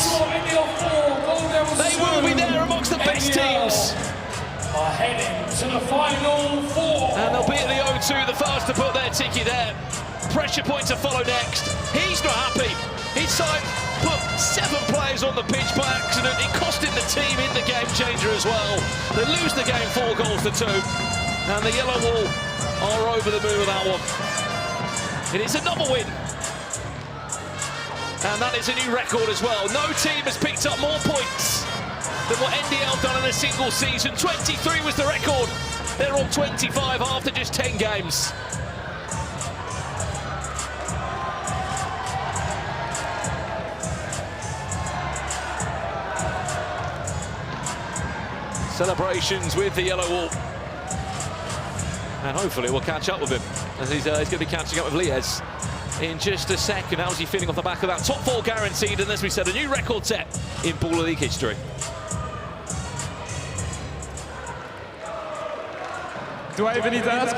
they will be there amongst the best teams. Are heading to the final 4. And they'll be at the O2, the first to put their ticket there. Pressure point to follow next. He's not happy. His side put 7 players on the pitch by accident. It costed the team in the game changer as well. They lose the game 4-2. And the Yellow Wall are over the moon with that one. It is another win. And that is a new record as well. No team has picked up more points than what NDL done in a single season. 23 was the record. They're on 25 after just 10 games. Celebrations with the Yellow Wall. And hopefully we'll catch up with him, as he's going to be catching up with Liez in just a second. How's he feeling off the back of that top 4 guaranteed? And as we said, a new record set in Baller League history. Do I even need to ask?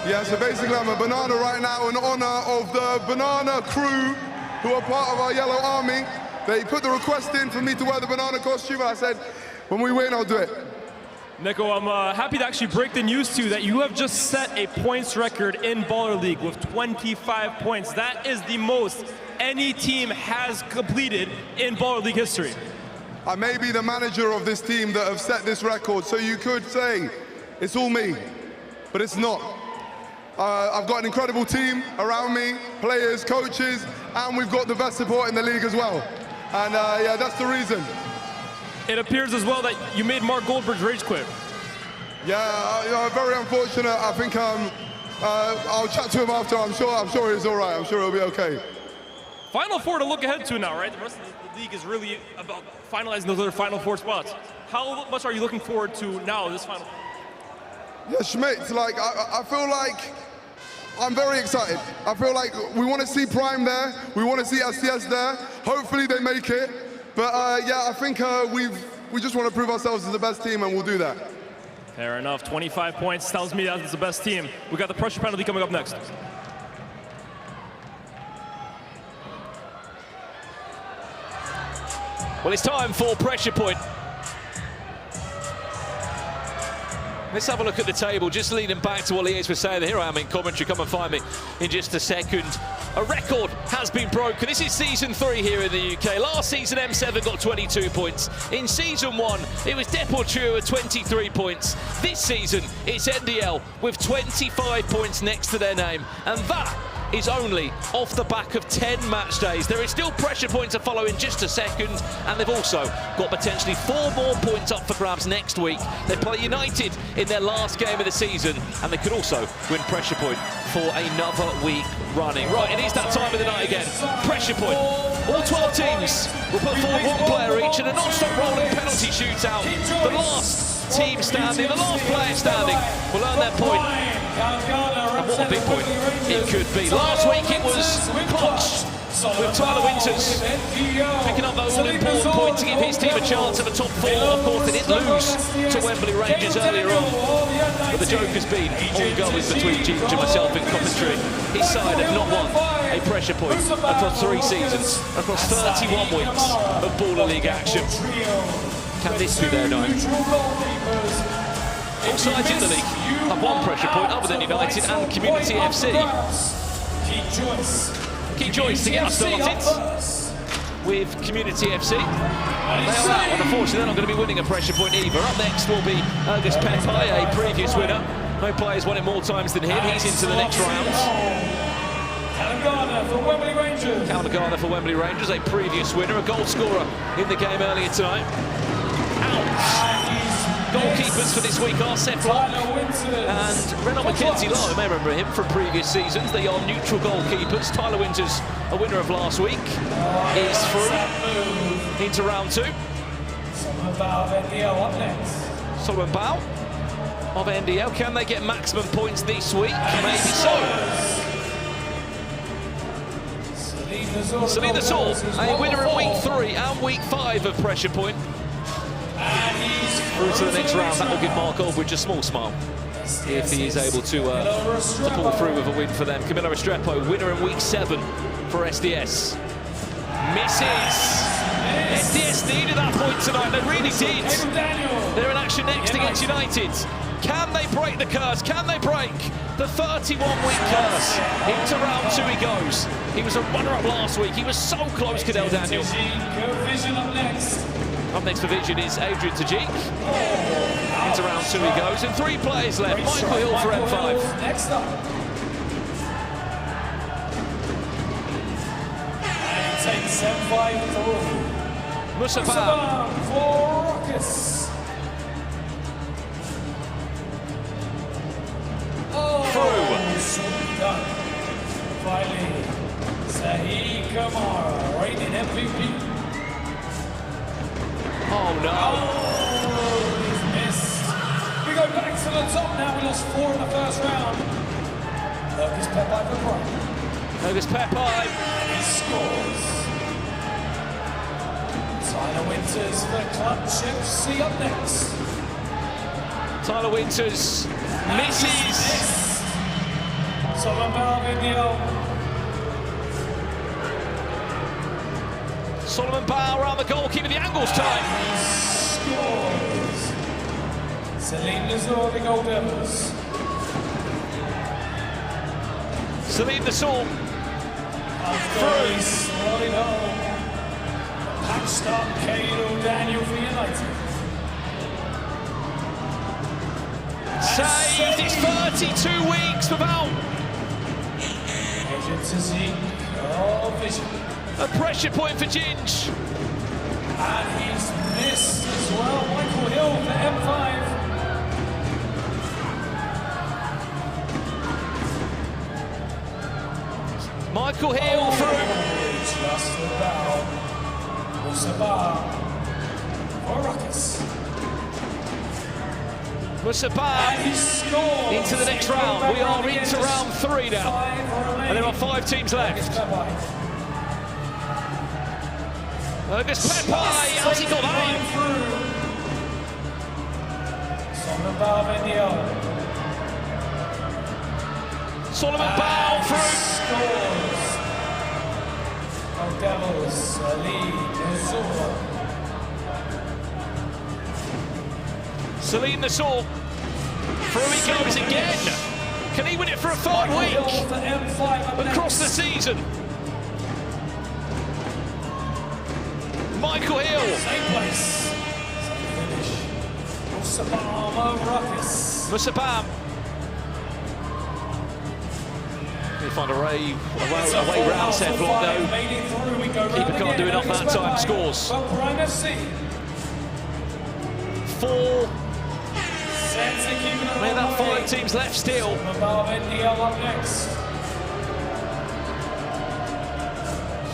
Yeah, so basically I'm a banana right now in honor of the banana crew who are part of our yellow army. They put the request in for me to wear the banana costume, and I said, when we win, I'll do it. Nico, I'm happy to actually break the news to you that you have just set a points record in Baller League with 25 points. That is the most any team has completed in Baller League history. I may be the manager of this team that have set this record, so you could say it's all me, but it's not. I've got an incredible team around me, players, coaches, and we've got the best support in the league as well. And yeah, that's the reason. It appears as well that you made Mark Goldbridge rage quit. Yeah, very unfortunate. I think I'll chat to him after. I'm sure he's all right. I'm sure he'll be okay. Final four to look ahead to now, right? The rest of the league is really about finalizing those other final four spots. How much are you looking forward to now, this final? Yeah, Schmidt, like, I feel like I'm very excited. I feel like we want to see Prime there. We want to see SDS there. Hopefully they make it. But yeah, I think we just want to prove ourselves as the best team, and we'll do that. Fair enough. 25 points tells me that it's the best team. We got the pressure penalty coming up next. Well, it's time for pressure point. Let's have a look at the table, just leading back to what Lies was saying. Here I am in commentary, come and find me in just a second. A record has been broken. This is season 3 here in the UK. Last season, M7 got 22 points. In season 1, it was Deport Trio with 23 points. This season, it's NDL with 25 points next to their name. And that is only off the back of 10 match days. There is still pressure points to follow in just a second, and they've also got potentially 4 more points up for grabs next week. They play United in their last game of the season, and they could also win pressure point for another week running. Right, it is that time of the night again. Pressure point. All 12 teams will put forward 1 player each in a non-stop rolling penalty shootout. The last team standing, the last player standing will earn their point. And what a big point it could be. Last week it was Punch with Tyler Winters picking up those all-important points to give his team a chance of a top 4. Of course, they did lose to Wembley Rangers earlier on, but the joke has been ongoing between Ginge and myself in commentary. His side have not won a pressure point across 3 seasons, across 31 weeks of Baller League action. Can this be their night? All sides in the league have 1 pressure point other than United and Community FC. Key choice to get us started with Community FC. They are out, and unfortunately they're not going to be winning a pressure point either. Up next will be Rukkas, a previous winner. No players won it more times than him. He's into the next round. Callum Garner for Wembley Rangers, a previous winner, a goal scorer in the game earlier tonight. Out. Goalkeepers for this week are Seth Locke and Renault McKenzie-Lowe. You may remember him from previous seasons. They are neutral goalkeepers. Tyler Winters, a winner of last week, is through into round 2. Solomon Bao of NDL. Can they get maximum points this week? Maybe so. Celine Saul, a winner in week 3 and week 5 of pressure point. Through to the next round, that will give Mark Aldridge a small smile if he is able to pull through with a win for them. Camilo Restrepo, winner in week 7 for SDS. Misses! SDS needed that point tonight, they really did. They're in action next against United. Can they break the curse? Can they break the 31-week curse? Into round 2 he goes. He was a runner-up last week. He was so close, Cadell Daniel. Up next for Vision is Adrian Tajik. Into round 2 he goes, and 3 players left. Michael Hill for M5. Next up. And he takes M5 through. Musabam for Ruckus. Through. Done. Finally, Sahi Kamara, reigning MVP. Oh no! Oh, he's missed. We go back to the top now. We lost 4 in the first round. Rukkas Pepai for Prime. Rukkas Pepai. And he scores. Tyler Winters for Clutch FC up next. Tyler Winters misses. Solomon Bao in the old. Solomon Bao around the goalkeeper, the angle's time. Scores. Celine Lazor, the Gold Devils. Celine Lazor. Through. Slotted home. Patch start, Cadell Daniel for United. Saved, it's 32 weeks without. Agent to Zeke, oh, Vision. A pressure point for Ginge. And he's missed as well. Michael Hill for M5. Michael Hill through. Musabah into the next round. We are into round 3 now. And there are 5 teams left. Rukkas Pepai, how's he got that in? Solomon Bow through. Salim Nassour. Through he goes again. Can he win it for a 3rd week? Across the season. Michael Hill. Musabah. They find a way round set block though. Keeper can't do enough that time, scores. 4. We're about 5 teams left still.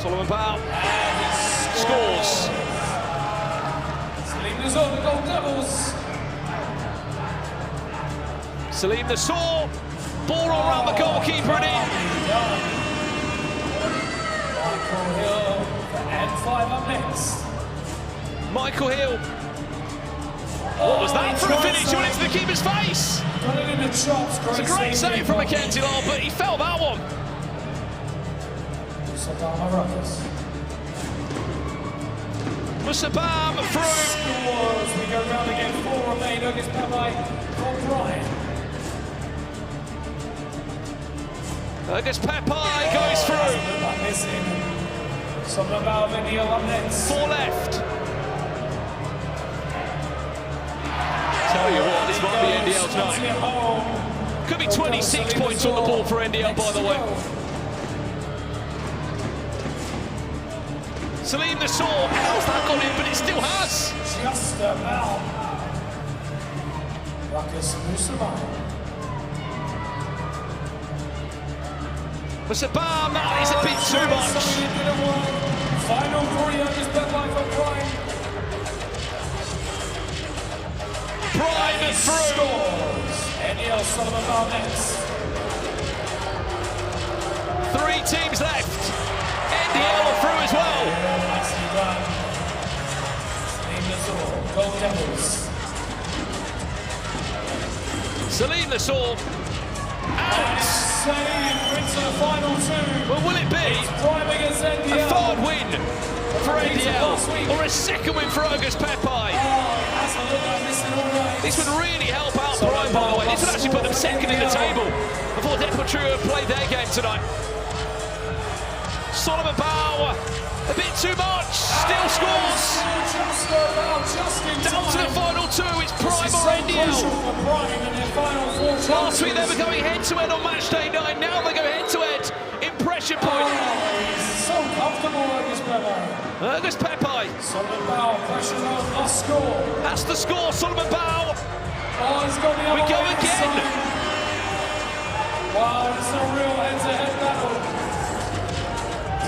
Solomon Bow scores. Salim Nassour, ball all around the goalkeeper and in. Michael Hill. What was that for a finish? Went into the keeper's face. It's a great save from Mackenzie Law, but he felt that one. Musabah through. We go round again, 4 remain. Rukkas Pepai from Brian. Rukkas Pepai goes through. up next. 4 left. Tell you what, this might be NDL tonight. Could be 26 points on the board for NDL, by the way. Salim Nassour, how's that got in? But it still has. Just about. Ruckus Musabah, that is a bit too much. Final 3 Rukkas Pepai for Brian. Brian through. NDL Solomon Bow next. 3 teams left. NDL are through as well. Nicely done. Gold Devils. Salim Nassour out. Save into the final 2. Well, will it be a 3rd win for NDL or a 2nd win for Rukkas Pepai? This would really help out Brian, by the way. This would actually put them 2nd in the table before Deportrio have played their game tonight. Solomon Bow, a bit too much, still scores. Down to the final 2, it's Prime or NDL. Last week they were going head-to-head on Matchday night, now they go head-to-head in pressure point. So comfortable, Rukkas Pepai. Rukkas Pepai. Solomon Bow, pressure on, must score. That's the score, Solomon Bow. Oh, he's got the other we go way again. Wow, it's a real head-to-head battle.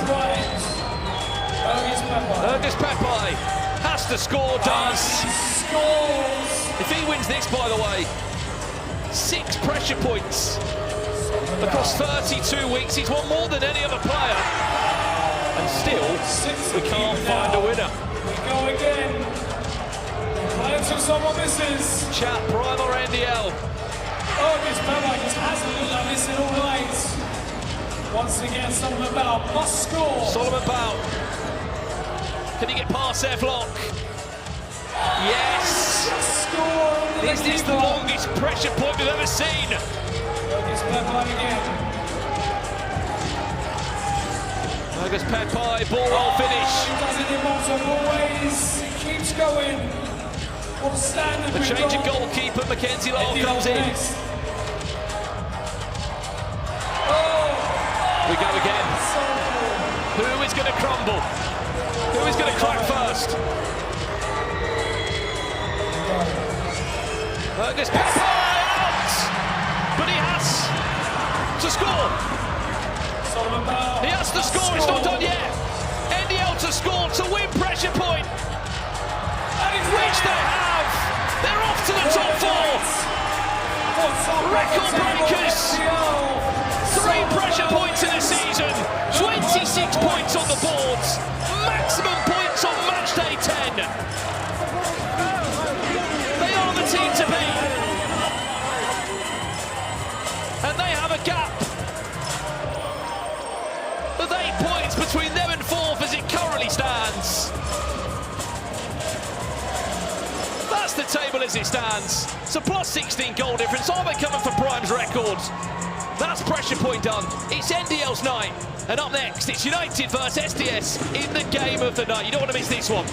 Right. Rukkas Pepai has to score, does. Scores. If he wins this, by the way, 6 pressure points across 32 weeks. He's won more than any other player. And still, we can't find a winner. We go again. Playing till someone misses. Chat, Prime or NDL? Rukkas Pepai just hasn't looked like this in all night. Once again, Solomon Bow must score. Solomon Bow. Can he get past their block? Yes. Is this the longest pressure point we've ever seen? Rukkas Pepai again. Rukkas Pepai, ball roll finish. He does it in multiple ways. He keeps going. What a standard A change of goalkeeper, Mackenzie Law comes in. We go again. Who is going to crumble? Who is going to crack first? Rukkas Pepai out! But he has to score. He has to score, it's not done yet. NDL to score, to win pressure point. 6 points on the boards. Maximum points on Matchday 10. They are the team to beat. And they have a gap of 8 points between them and 4th as it currently stands. That's the table as it stands. So plus 16 goal difference. Are they coming for Prime's records? That's pressure point done. It's NDL's night. And up next, it's Yanited versus SDS in the game of the night. You don't want to miss this one.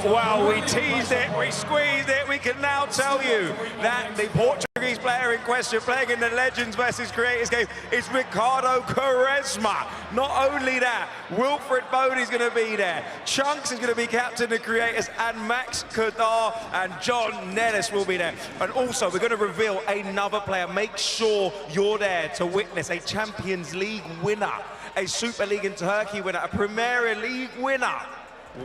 Well, we teased it, we squeezed it. We can now tell you that the Portuguese player in question playing in the Legends versus Creators game is Ricardo Quaresma. Not only that, Wilfred Boney's going to be there. Chunks is going to be captain of Creators, and Max Kadar and John Nellis will be there. And also, we're going to reveal another player. Make sure you're there to witness a Champions League winner, a Super League in Turkey winner, a Premier League winner.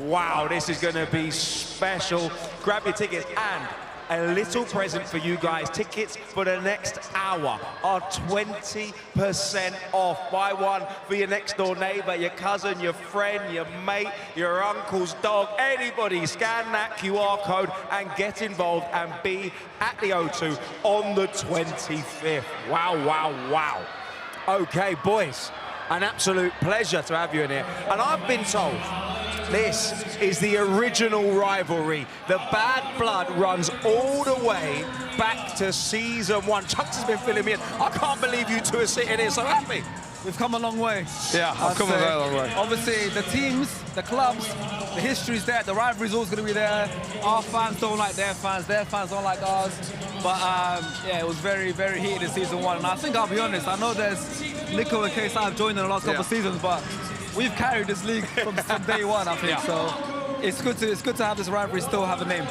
Wow, this is going to be special. Grab your tickets, and a little present for you guys. Tickets for the next hour are 20% off. Buy one for your next door neighbor, your cousin, your friend, your mate, your uncle's dog, anybody. Scan that QR code and get involved and be at the O2 on the 25th. Wow, wow, wow. Okay, boys, an absolute pleasure to have you in here. And I've been told this is the original rivalry. The bad blood runs all the way back to season 1. Chunks has been filling me in. I can't believe you two are sitting here so happy. We've come a long way. Yeah, I've come a very long way. Obviously, the teams, the clubs, the history's there, the rivalry's always going to be there. Our fans don't like their fans don't like ours. But yeah, it was very, very heated in season 1. And I think I'll be honest, I know there's Nico and case I've joined in the last couple of seasons, but we've carried this league from day 1, I think. So it's good to have this rivalry still have a name.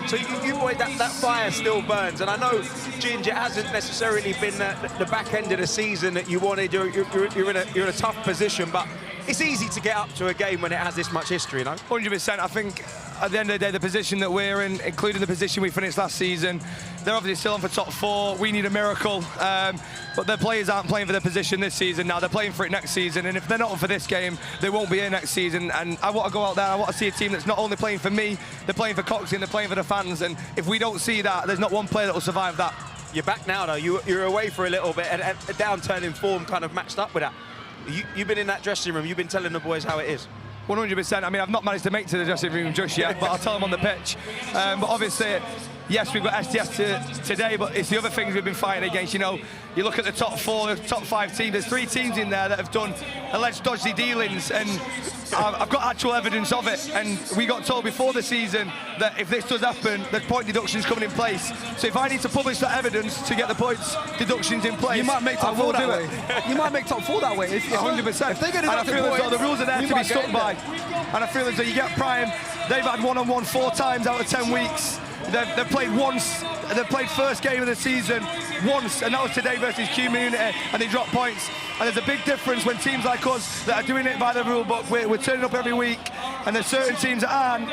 So you boy, that fire still burns, and I know, Ginge, it hasn't necessarily been the back end of the season that you wanted. You're in a tough position, but it's easy to get up to a game when it has this much history, you know? 100%. I think at the end of the day, the position that we're in, including the position we finished last season, they're obviously still on for top 4. We need a miracle, but the players aren't playing for their position this season now. They're playing for it next season, and if they're not on for this game, they won't be here next season. And I want to go out there, I want to see a team that's not only playing for me, they're playing for Coxie and they're playing for the fans. And if we don't see that, there's not one player that will survive that. You're back now, though. You're away for a little bit, and a downturn in form kind of matched up with that. You've been in that dressing room, you've been telling the boys how it is. 100%. I mean, I've not managed to make it to the dressing room just yet, but I'll tell them on the pitch. But obviously, yes, we've got SDS today, but it's the other things we've been fighting against. You know, you look at the top 4, the top 5 teams, there's 3 teams in there that have done alleged dodgy dealings, and I've got actual evidence of it. And we got told before the season that if this does happen, there's point deductions coming in place. So if I need to publish that evidence to get the points deductions in place, you might make top 4 that way. You might make top 4 that way. 100%. If they get and I feel as though the rules are there to be stuck by. And I feel as though you get Prime, they've had one-on-one 4 times out of 10 weeks. They've played once, they've played first game of the season once, and that was today versus Community, and they dropped points. And there's a big difference when teams like us that are doing it by the rule book, we're turning up every week, and there's certain teams that aren't.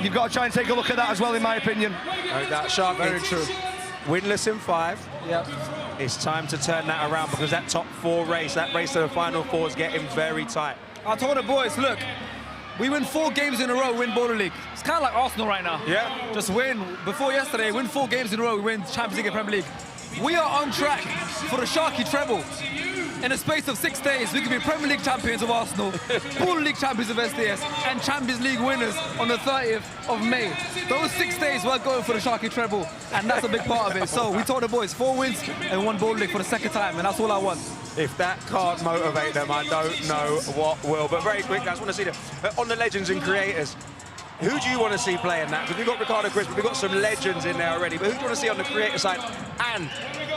You've got to try and take a look at that as well, in my opinion. That Sharky. Very true. Winless in 5. Yep. It's time to turn that around, because that top 4 race, that race to the final 4 is getting very tight. I told the boys, look, we win 4 games in a row, win Baller League. It's kind of like Arsenal right now. Yeah. Just win. Before yesterday, win 4 games in a row, we win Champions League and Premier League. We are on track for the Sharky treble. In a space of 6 days, we could be Premier League champions of Arsenal, Baller League champions of SDS, and Champions League winners on the 30th of May. Those 6 days, we're going for the Sharky treble, and that's a big part of it. So we told the boys 4 wins and 1 Baller League for the 2nd time, and that's all I want. If that can't motivate them, I don't know what will. But very quick, I just want to see them on the Legends and Creators. Who do you want to see playing that? Because we've got Ricardo Quaresma, we've got some legends in there already, but who do you want to see on the Creator side and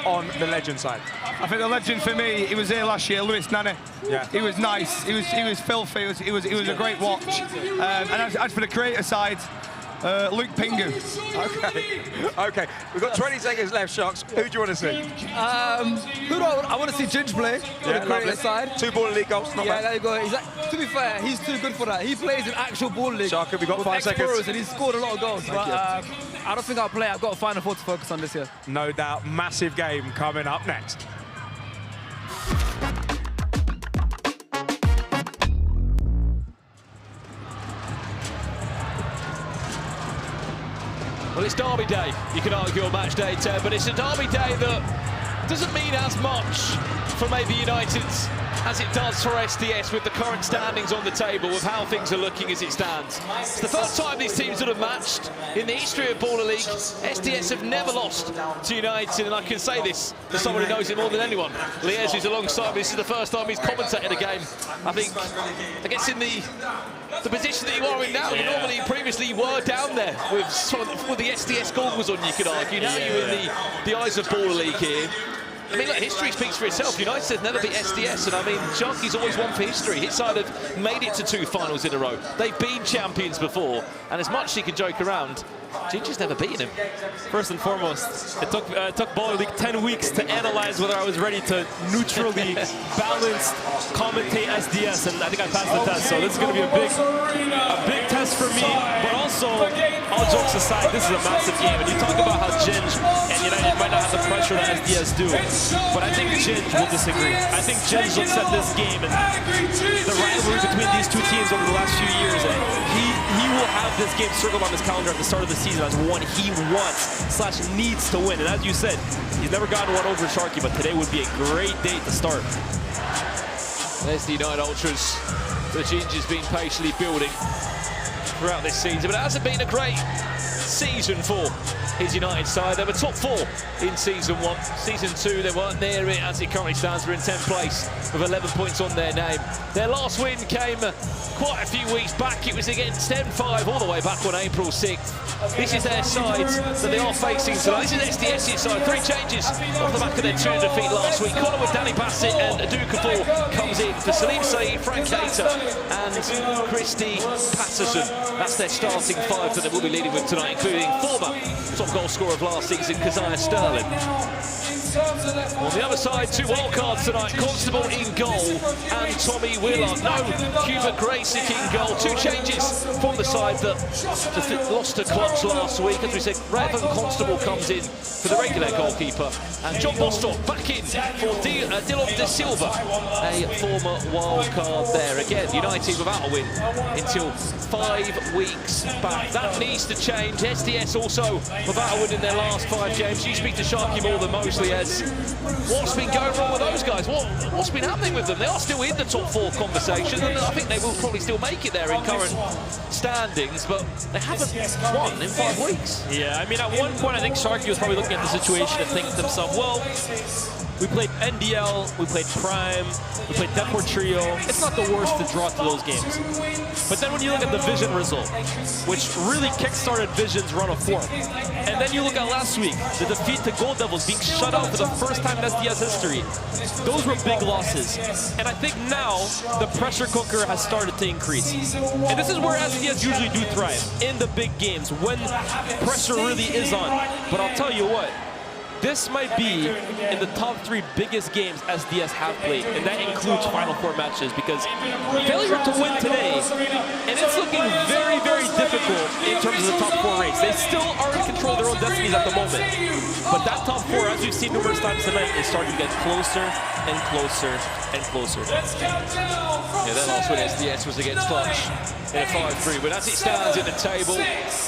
on the Legend side? I think the legend for me, he was here last year, Lewis Nani. Yeah. He was nice, he was filthy, it was a great watch. And as for the Creator side, Luke Pingu. Okay. Okay. We've got 20 seconds left, Sharks. Who do you want to see? Who do I want to see Ginge play on the creative side. 2 Ball League goals, not bad. There you go. He's like, to be fair, he's too good for that. He plays in actual Ball League. Sharky, we got 5 seconds. And he's scored a lot of goals. But I don't think I'll play. I've got a Final Four to focus on this year. No doubt. Massive game coming up next. Well, it's Derby Day. You can argue on Matchday 10, but it's a Derby Day that doesn't mean as much for maybe United as it does for SDS with the current standings on the table, with how things are looking as it stands. It's the first time these teams would have matched in the history of Baller League. SDS have never lost to United, and I can say this to someone who knows it more than anyone. Liège, who's alongside me, this is the first time he's commentated a game. I guess in the position that you are in now, you normally previously were down there with the SDS goggles on, you could argue. Now you're in the eyes of Baller League here. I mean, look, history speaks for itself. United has never beat SDS, and I mean, Sharky's always won for history. His side have made it to 2 finals in a row. They've been champions before, and as much as he can joke around, Ginge's never beaten him. First and foremost, it took Baller League 10 weeks to analyze whether I was ready to neutrally balanced commentate SDS, and I think I passed the test. So this is going to be a big test for me. But also, all jokes aside, this is a massive game. And you talk about how Ginge and United might not have the pressure that SDS do, but I think Ginge will disagree. I think Ginge looks at this game and the rivalry between these 2 teams over the last few years, and he will have this game circled on his calendar at the start of the season as one he wants/needs to win. And as you said, he's never gotten one over Sharky, but today would be a great day to start. There's the United Ultras that Ginge has been patiently building throughout this season, but it hasn't been a great season for his United side. They were top 4 in Season 1. Season 2, they weren't near it as it currently stands. We're in 10th place with 11 points on their name. Their last win came quite a few weeks back. It was against M5 all the way back on April 6th. This is their side that they are facing tonight. This is SDS's side. 3 changes off the back of their 2 defeat last week. Connor with Danny Bassett and Dukafall comes in for Salim Saeed, Frank Cater and Christy Patterson. That's their starting 5 that they will be leading with tonight, including former top goal scorer of last season, Keziah Sterling. On the other side, 2 wildcards tonight, Constable in goal and Tommy Willard. No Hubert Graysick in goal. 2 changes from the side that lost to Clutch last week. As we said, Raven Constable comes in for the regular goalkeeper, and John Bostock back in for Dylan De Silva, a former wildcard there. Again, United without a win until 5 weeks back. That needs to change. SDS also without a win in their last 5 games. You speak to Sharky more than mostly, as what's been going wrong with those guys? What's been happening with them? They are still in the top 4 conversation, and I think they will probably still make it there in current standings, but they haven't won in 5 weeks. Yeah, I mean, at one point, I think Sharky was probably looking at the situation and thinking to himself, well, we played NDL, we played Prime, we played Deport Trio. It's not the worst to draw to those games. But then when you look at the Vision result, which really kick-started Vision's run of form, and then you look at last week, the defeat to Gold Devils, being shut out for the first time in SDS history, those were big losses. And I think now the pressure cooker has started to increase. And this is where SDS usually do thrive, in the big games, when pressure really is on. But I'll tell you what, this might be in the top 3 biggest games SDS have played, and that includes Final 4 matches, because failure to win today, and it's looking very, very difficult in terms of the top 4 race. They still are in control of their own destinies at the moment, but that top 4, as we've seen numerous times tonight, is starting to get closer and closer and closer. Yeah, their last win SDS was against Clutch in a 5-3, but as it stands in the table,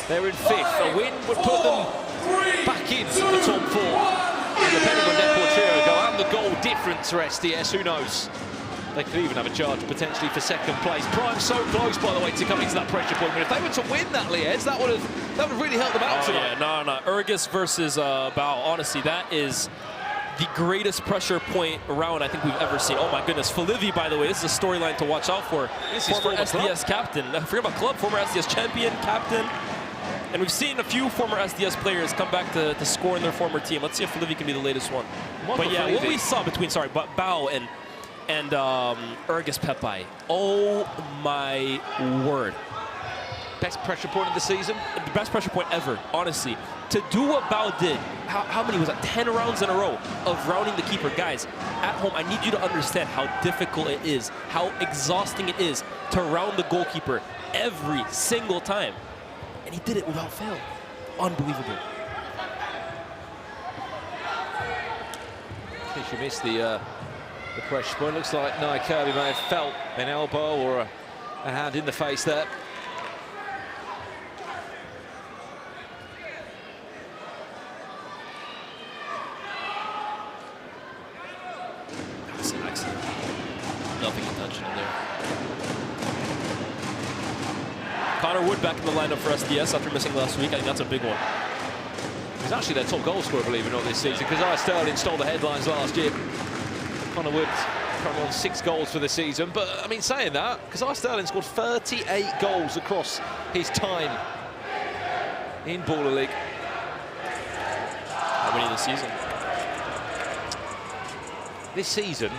they're in 5th. A win would put them back into the top 4. And depending on Deportrio go and the goal difference for SDS, who knows? They could even have a charge potentially for 2nd place. Prime so close, by the way, to coming to that pressure point. But if they were to win that, Liège, that would have really helped them out tonight. Yeah, no. Urgus versus Bao, honestly, that is the greatest pressure point round I think we've ever seen. Oh my goodness, Felivi, by the way, this is a storyline to watch out for. Former SDS captain. I forget about club, former SDS champion, captain. And we've seen a few former SDS players come back to score in their former team. Let's see if Felivi can be the latest one. But yeah, what we saw between, Bao and Urgus Pepai. Oh my word. Best pressure point of the season? The best pressure point ever, honestly. To do what Bao did, how many was that? 10 rounds in a row of rounding the keeper. Guys, at home, I need you to understand how difficult it is, how exhausting it is to round the goalkeeper every single time. And he did it without fail. Unbelievable. In case you missed the pressure point, looks like Nye Kirby may have felt an elbow or a hand in the face there. That's an accident. Nothing intentional there. Connor Wood back in the lineup for SDS after missing last week. I think that's a big one. He's actually their top goal scorer, believe it or not, this season, because Sterling stole the headlines last year. Connor Wood currently on 6 goals for the season. But, I mean, saying that, because Sterling scored 38 goals across his time in Baller League. How many this season? This season,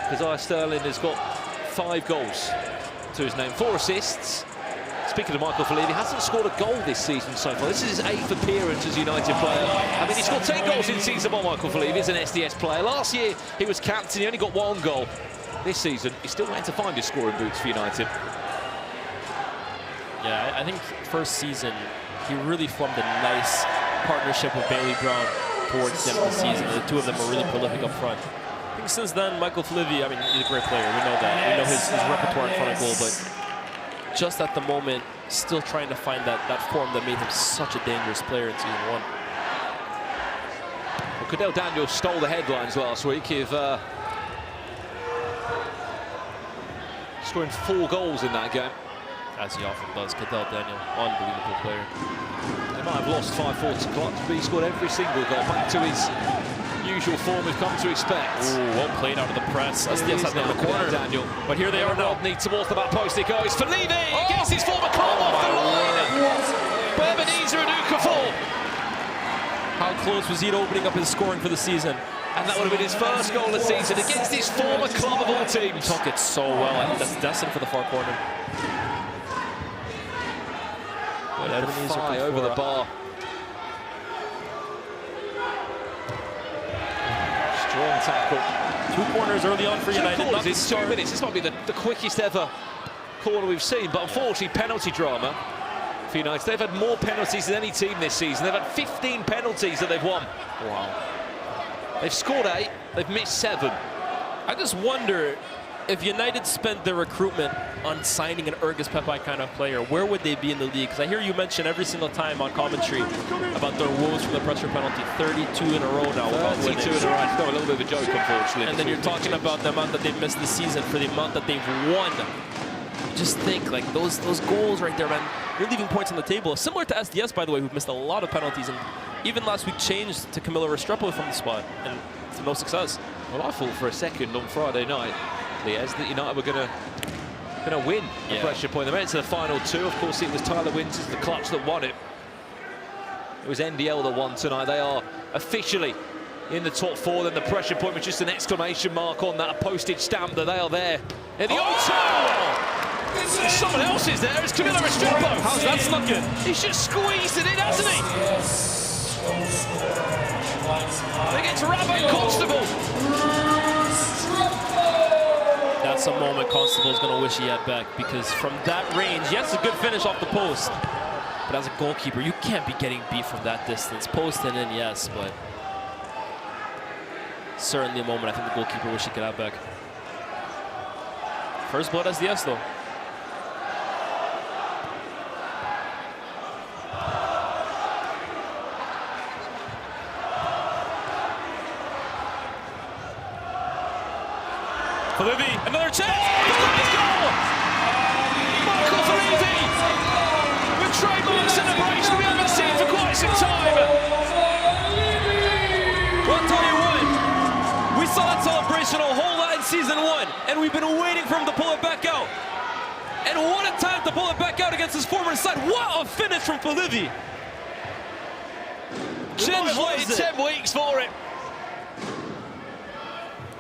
because Sterling has got 5 goals to his name, 4 assists. Speaking of Michael Falevi, he hasn't scored a goal this season so far. This is his 8th appearance as a United player. I mean, he scored 10 goals in season by Michael Falevi as an SDS player. Last year, he was captain. He only got 1 goal. This season, he's still waiting to find his scoring boots for United. Yeah, I think first season, he really formed a nice partnership with Bailey Brown towards the end of the season. The two of them were really prolific up front. I think since then, Michael Falevi, I mean, he's a great player. We know that. We know his repertoire in front of goal, but just at the moment, still trying to find that form that made him such a dangerous player in season 1. Well, Cadell Daniels stole the headlines last week of scoring 4 goals in that game. As he often does, Cadell Daniel, unbelievable player. They might have lost 5-4 to Clutch, but he scored every single goal, back to his usual form we've come to expect. Ooh, well played out of the press. SDS had them in the corner. Daniel. But here they are now. Rodney towards the back post it goes. Falevi gets his former club off the line. Ebenezer and Okafor. How close was he to opening up his scoring for the season? And that would have been his first goal of the season against his former club of all teams. Took it so well. I think that's destined for the far corner. Ebenezer over the bar. Strong tackle. 2 corners early on for United. Corners in 2 minutes. This might be the quickest ever corner we've seen, but unfortunately, penalty drama for United. They've had more penalties than any team this season. They've had 15 penalties that they've won. Wow. They've scored 8, they've missed 7. I just wonder if United spent their recruitment on signing an Urgus Pepai kind of player, where would they be in the league? Because I hear you mention every single time on commentary about their woes from the pressure penalty. 32 in a row now. 32 in a row. It's got a little bit of a joke, unfortunately. And then you're talking about the amount that they've missed this season for the amount that they've won. Just think, like, those goals right there, man, you're leaving points on the table. Similar to SDS, by the way, who've missed a lot of penalties, and even last week changed to Camilo Restrepo from the spot, and to no success. Well, I thought for a second on Friday night, Liez, that United were going to win the pressure point. They went into the final 2. Of course, it was Tyler Winters, the Clutch, that won it. It was NDL that won tonight. They are officially in the top 4. Then the pressure point was just an exclamation mark on that, a postage stamp that they are there. In the O2! Someone else is there. It's Camilo Restrepo. How's that snuck in? He's just squeezed it in, hasn't he? They get to Rabo Constable. That's a moment Constable's going to wish he had back, because from that range, yes, a good finish off the post, but as a goalkeeper, you can't be getting beat from that distance. Post and in, yes, but certainly a moment I think the goalkeeper wish he could have back. First blood SDS, though. Falevi, another chance! Falevi's goal! Michael Falevi! With trademark celebration we haven't seen for quite some time! Well, I'll tell you what, we saw that celebration a whole lot in season 1, and we've been waiting for him to pull it back out. And what a time to pull it back out against his former side. What a finish from Falevi! Ginge waited 10 weeks for it.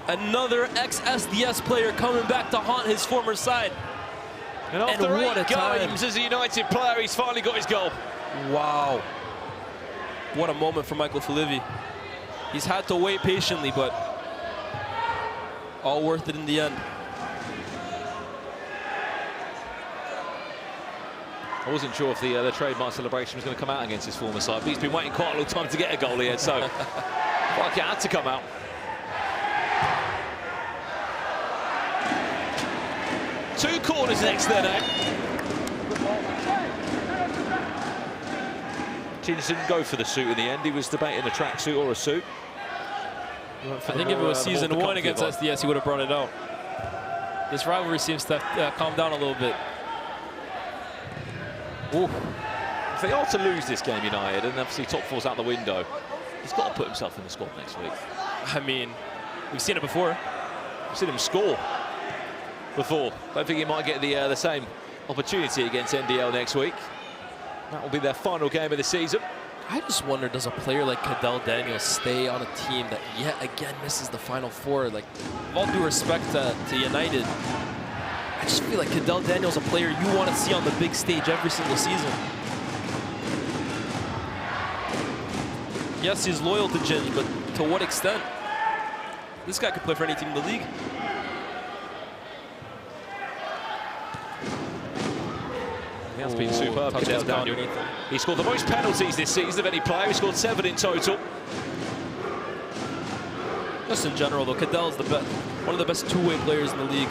Another ex-SDS player coming back to haunt his former side. And after what a 8 time. games as a United player, he's finally got his goal. Wow. What a moment for Michael Felivi. He's had to wait patiently, but all worth it in the end. I wasn't sure if the trademark celebration was going to come out against his former side, but he's been waiting quite a long time to get a goal here, so like it had to come out. Two corners next there now. Ginge didn't go for the suit in the end. He was debating a tracksuit or a suit. I think if it was season 1 against SDS, he would have brought it out. This rivalry seems to have calmed down a little bit. Ooh. If they are to lose this game, United, and obviously top 4's out the window, he's got to put himself in the squad next week. I mean, we've seen it before. We've seen him score before. Don't think he might get the same opportunity against NDL next week. That will be their final game of the season. I just wonder, does a player like Cadell Daniels stay on a team that yet again misses the Final Four? Like, with all due respect to Yanited, I just feel like Cadell Daniels, a player you want to see on the big stage every single season. Yes, he's loyal to Ginge, but to what extent? This guy could play for any team in the league. He has been superb, Cadell Daniel. He scored the most penalties this season of any player. He scored 7 in total. Just in general, though, Cadell's one of the best two-way players in the league.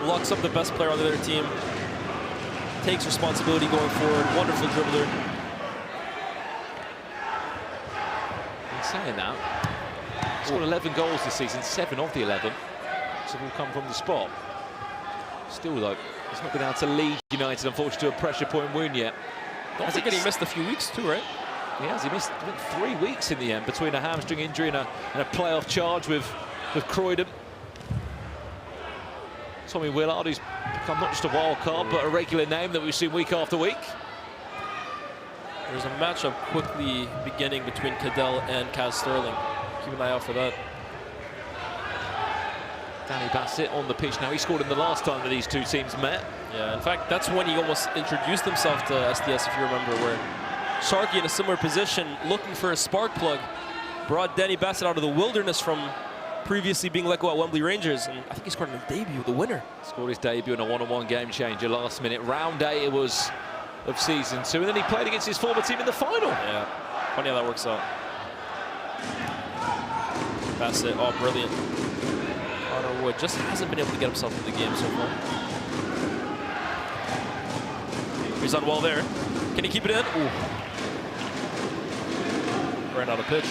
Locks up the best player on the other team. Takes responsibility going forward. Wonderful dribbler. In saying that, he's scored 11 goals this season, 7 of the 11. So will come from the spot. Still, though, he's not been able to lead United, unfortunately, to a pressure point win yet. Don't forget he missed a few weeks too, right? He has. He missed 3 weeks in the end between a hamstring injury and a playoff charge with Croydon. Tommy Willard, who's become not just a wild card, but a regular name that we've seen week after week. There's a matchup quickly beginning between Cadell and Kaz Sterling. Keep an eye out for that. Danny Bassett on the pitch now. He scored in the last time that these two teams met. Yeah, in fact, that's when he almost introduced himself to SDS, if you remember, where Sharky in a similar position, looking for a spark plug, brought Danny Bassett out of the wilderness from previously being let go at Wembley Rangers, and I think he scored in his debut, the winner. Scored his debut in a one-on-one game changer last minute. Round 8 it was of season 2, and then he played against his former team in the final. Yeah, funny how that works out. Bassett, oh, brilliant. Connor Wood just hasn't been able to get himself in the game so far. He's on well there. Can he keep it in? Ooh. Ran out of pitch.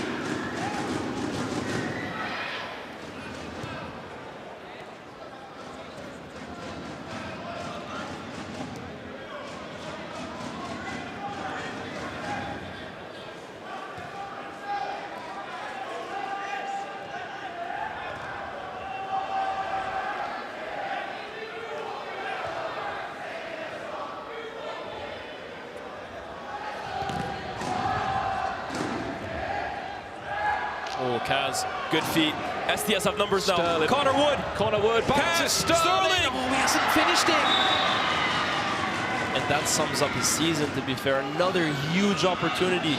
Oh, Kaz, good feet. SDS have numbers now. Sterling. Connor Wood. Connor Wood back Kaz, to Sterling. Oh, he hasn't finished it. And that sums up his season, to be fair. Another huge opportunity.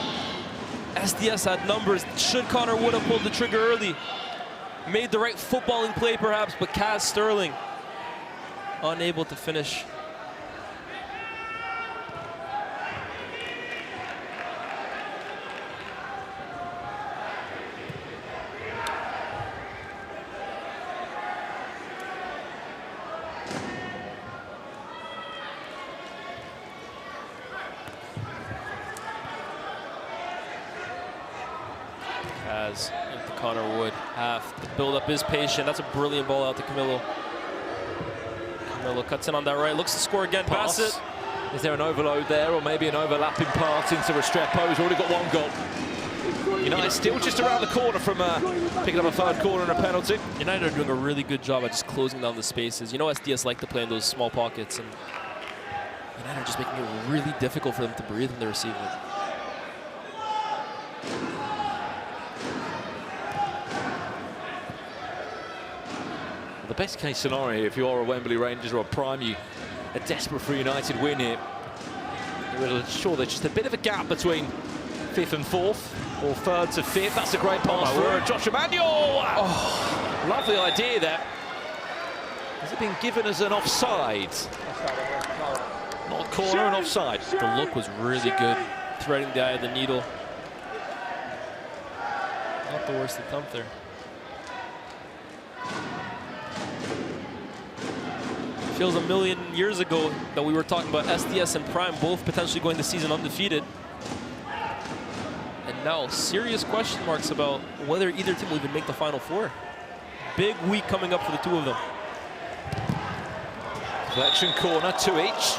SDS had numbers. Should Connor Wood have pulled the trigger early? Made the right footballing play, perhaps, but Kaz Sterling unable to finish. As into Connor Wood, half. The build-up is patient. That's a brilliant ball out to Camilo. Camilo cuts in on that right, looks to score again. Bassett. Is there an overload there, or maybe an overlapping pass into Restrepo, who's already got 1 goal? United still just around the corner from picking up a 3rd corner and a penalty. United are doing a really good job at just closing down the spaces. You know SDS like to play in those small pockets, and United are just making it really difficult for them to breathe when they're receiving it. The best case scenario, if you are a Wembley Rangers or a Prime, you are desperate for a United win here. We're sure there's just a bit of a gap between 5th and 4th, or 3rd to 5th. That's a great pass for Josh Emmanuel. Oh, lovely idea there. Has it been given as an offside? Not a corner, an offside. The look was really good, threading the eye of the needle. Not the worst attempt there. Feels a million years ago that we were talking about SDS and Prime both potentially going the season undefeated. And now serious question marks about whether either team will even make the Final Four. Big week coming up for the two of them. Collection corner, 2 each.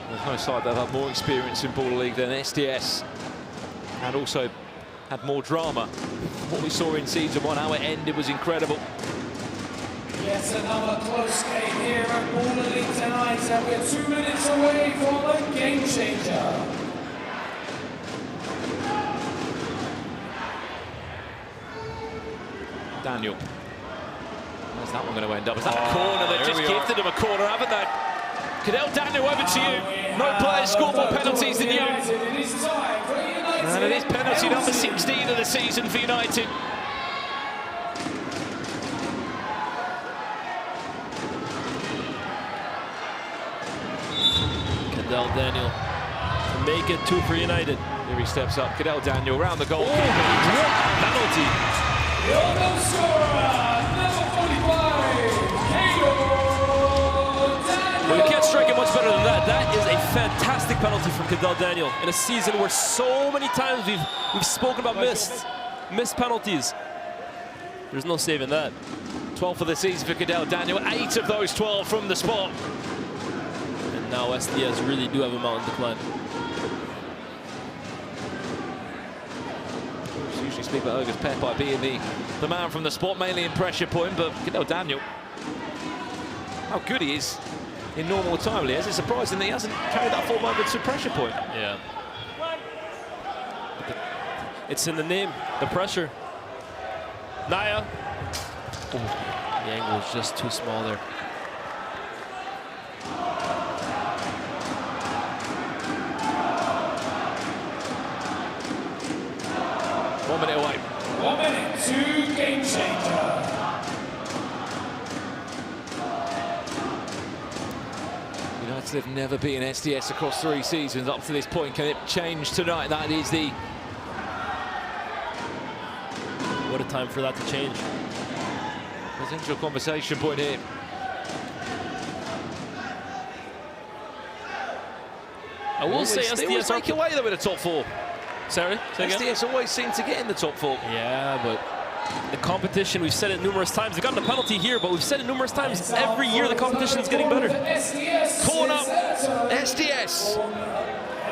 There's no side that have more experience in Ball League than SDS, and also had more drama. What we saw in season 1, how it ended, was incredible. Yet another close game here at Ball League tonight, and we're 2 minutes away from a game changer. Daniel. Where's that one going to end up? Is that a corner? They've just gifted him a corner, haven't they? Cadell Daniel, over to you. No players scored more penalties than you. And it is penalty number 16 of the season for United. Cadell Daniel to make it 2 for United. Here he steps up. Cadell Daniel round the goal. Penalty. Your goal scorer, number 45, Well, you can't strike it much better than that. That is a fantastic penalty from Cadell Daniel in a season where so many times we've spoken about missed penalties. There's no saving that. 12 for the season for Cadell Daniel. 8 of those 12 from the spot. And now SDS really do have a mountain to climb. Usually speak about Rukkas Pepe being the man from the spot, mainly in pressure point, but Cadell Daniel, how good he is in normal time, Liaz. It's surprising that he hasn't carried that form over to pressure point. Yeah. It's in the name, the pressure. Naya. Oh, the angle is just too small there. One minute away. 1 minute to game changer. United have never beaten SDS across 3 seasons up to this point. Can it change tonight? That is the... What a time for that to change. Potential conversation point here. I will say They always SDS make away though in the top 4. Sorry? SDS always seem to get in the top 4. Yeah, but the competition, we've said it numerous times. They got a penalty here, but we've said it numerous times. Every year the competition is getting better. Corner, SDS.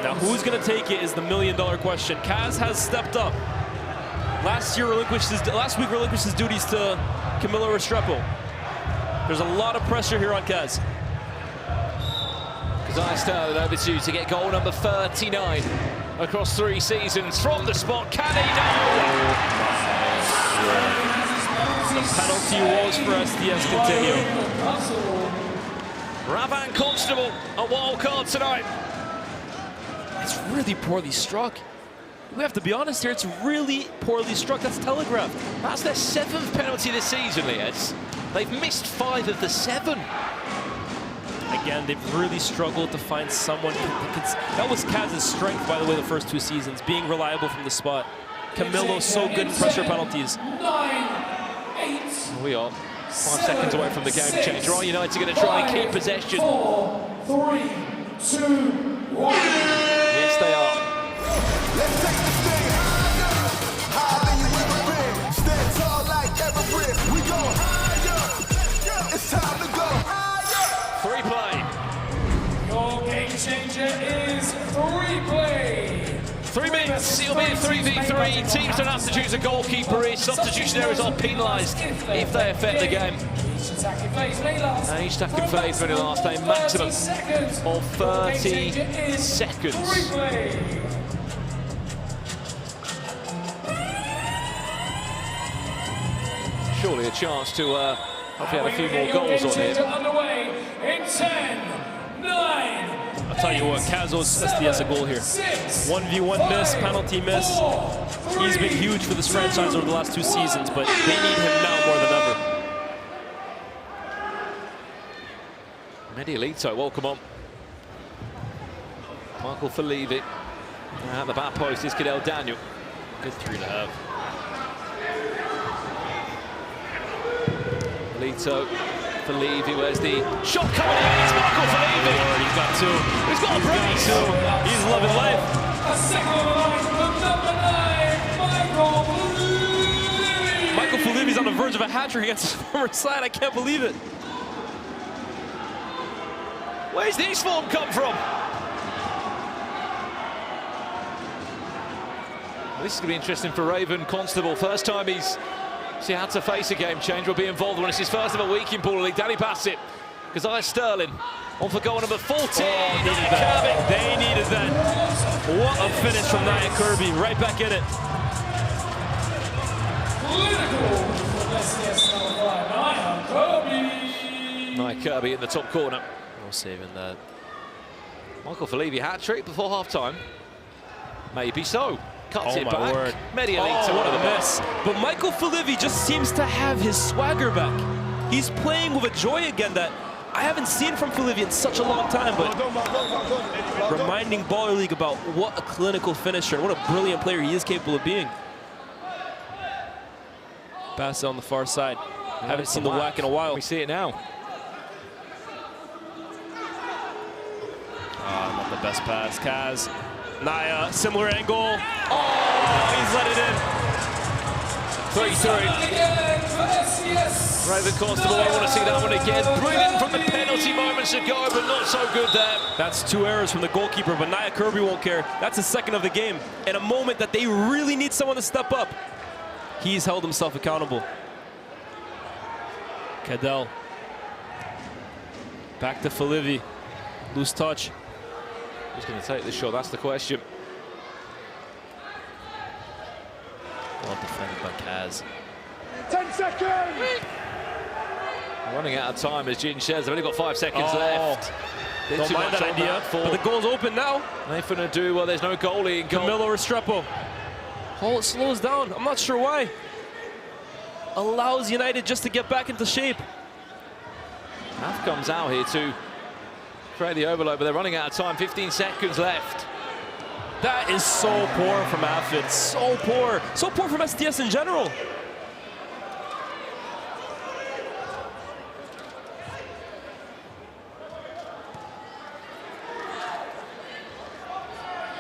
Now who's going to take it is the $1 million question. Kaz has stepped up. Last week relinquished his duties to Camilo Restrepo. There's a lot of pressure here on Kaz. Kazai over to you to get goal number 39 across 3 seasons from the spot. Can he do? The penalty was for SDS continue. Ravan Constable, a wild card tonight. It's really poorly struck. We have to be honest here, it's really poorly struck. That's telegraphed. That's their 7th penalty this season, Liaz. They've missed 5 of the 7. Again, they've really struggled to find someone. That was Kaz's strength, by the way, the first 2 seasons, being reliable from the spot. Camilo's so good in pressure penalties. 9, 8. We are 5 seconds away from the game changer. Are United going to try and keep possession? 4, 3, 2, 1. Yes, they are. Let's take this thing higher than you ever been. Stand tall like Everest. We go higher. It's time to go higher. 3 play. Your game changer is 3 play. 3 minutes, it'll be a 3v3. Teams don't have to choose a goalkeeper. Substitution errors are penalised if they affect the game. Each attacking phase may last. And each attacking phase may last a maximum of 30 seconds. 3 play. surely a chance to hopefully have a few more goals on here. Underway in 10, 9. I'll tell you what, Kazo's SDS a goal here. 1v1 miss, penalty miss. He's been huge for this franchise over the last 2 seasons, but they need him now more than ever. Medialito, welcome on. Michael Felivi. At the back post is Cadell Daniel. Good 3.5. Lito, Felivi, where's the shot coming in? It's Michael Felivi. He's got 2. He's got a brace. He's loving life. Michael Felivi's on the verge of a hat-trick against his former side. I can't believe it. Where's this form come from? Well, this is going to be interesting for Raven Constable. First time he's had to face a game change or be involved when it's his first of a week in Baller League. Danny Bassett, Kazai Sterling on for goal number 14. They needed that. What a finish from Nia Kirby. Right back in it. Nia Kirby in the top corner. No saving that. Michael Felivi hat-trick before half-time. Maybe so. Cuts it back. Word. Medialito, what a miss. But Michael Felivi just seems to have his swagger back. He's playing with a joy again that I haven't seen from Felivi in such a long time, but reminding Baller League about what a clinical finisher and what a brilliant player he is capable of being. Pass on the far side. Haven't seen the whack in a while. We see it now. Not the best pass. Kaz. Nia, similar angle. Oh, he's let it in. 3-3. Raven Constable, I want to see that one again. Brilliant from the penalty moments ago, but not so good there. That's 2 errors from the goalkeeper, but Nia Kirby won't care. That's the second of the game. In a moment that they really need someone to step up, he's held himself accountable. Cadell. Back to Felivi. Loose touch. Who's going to take this shot? That's the question. Well defended by Kaz. 10 seconds! Running out of time, as Ginge says. They've only got 5 seconds left. Don't mind that idea, but the goal's open now. Nothing to do. Well, there's no goalie in goal. Camilo Restrepo. Oh, it slows down. I'm not sure why. Allows United just to get back into shape. Half comes out here to create the overload, but they're running out of time. 15 seconds left. That is so poor from Athens. So poor. So poor from SDS in general.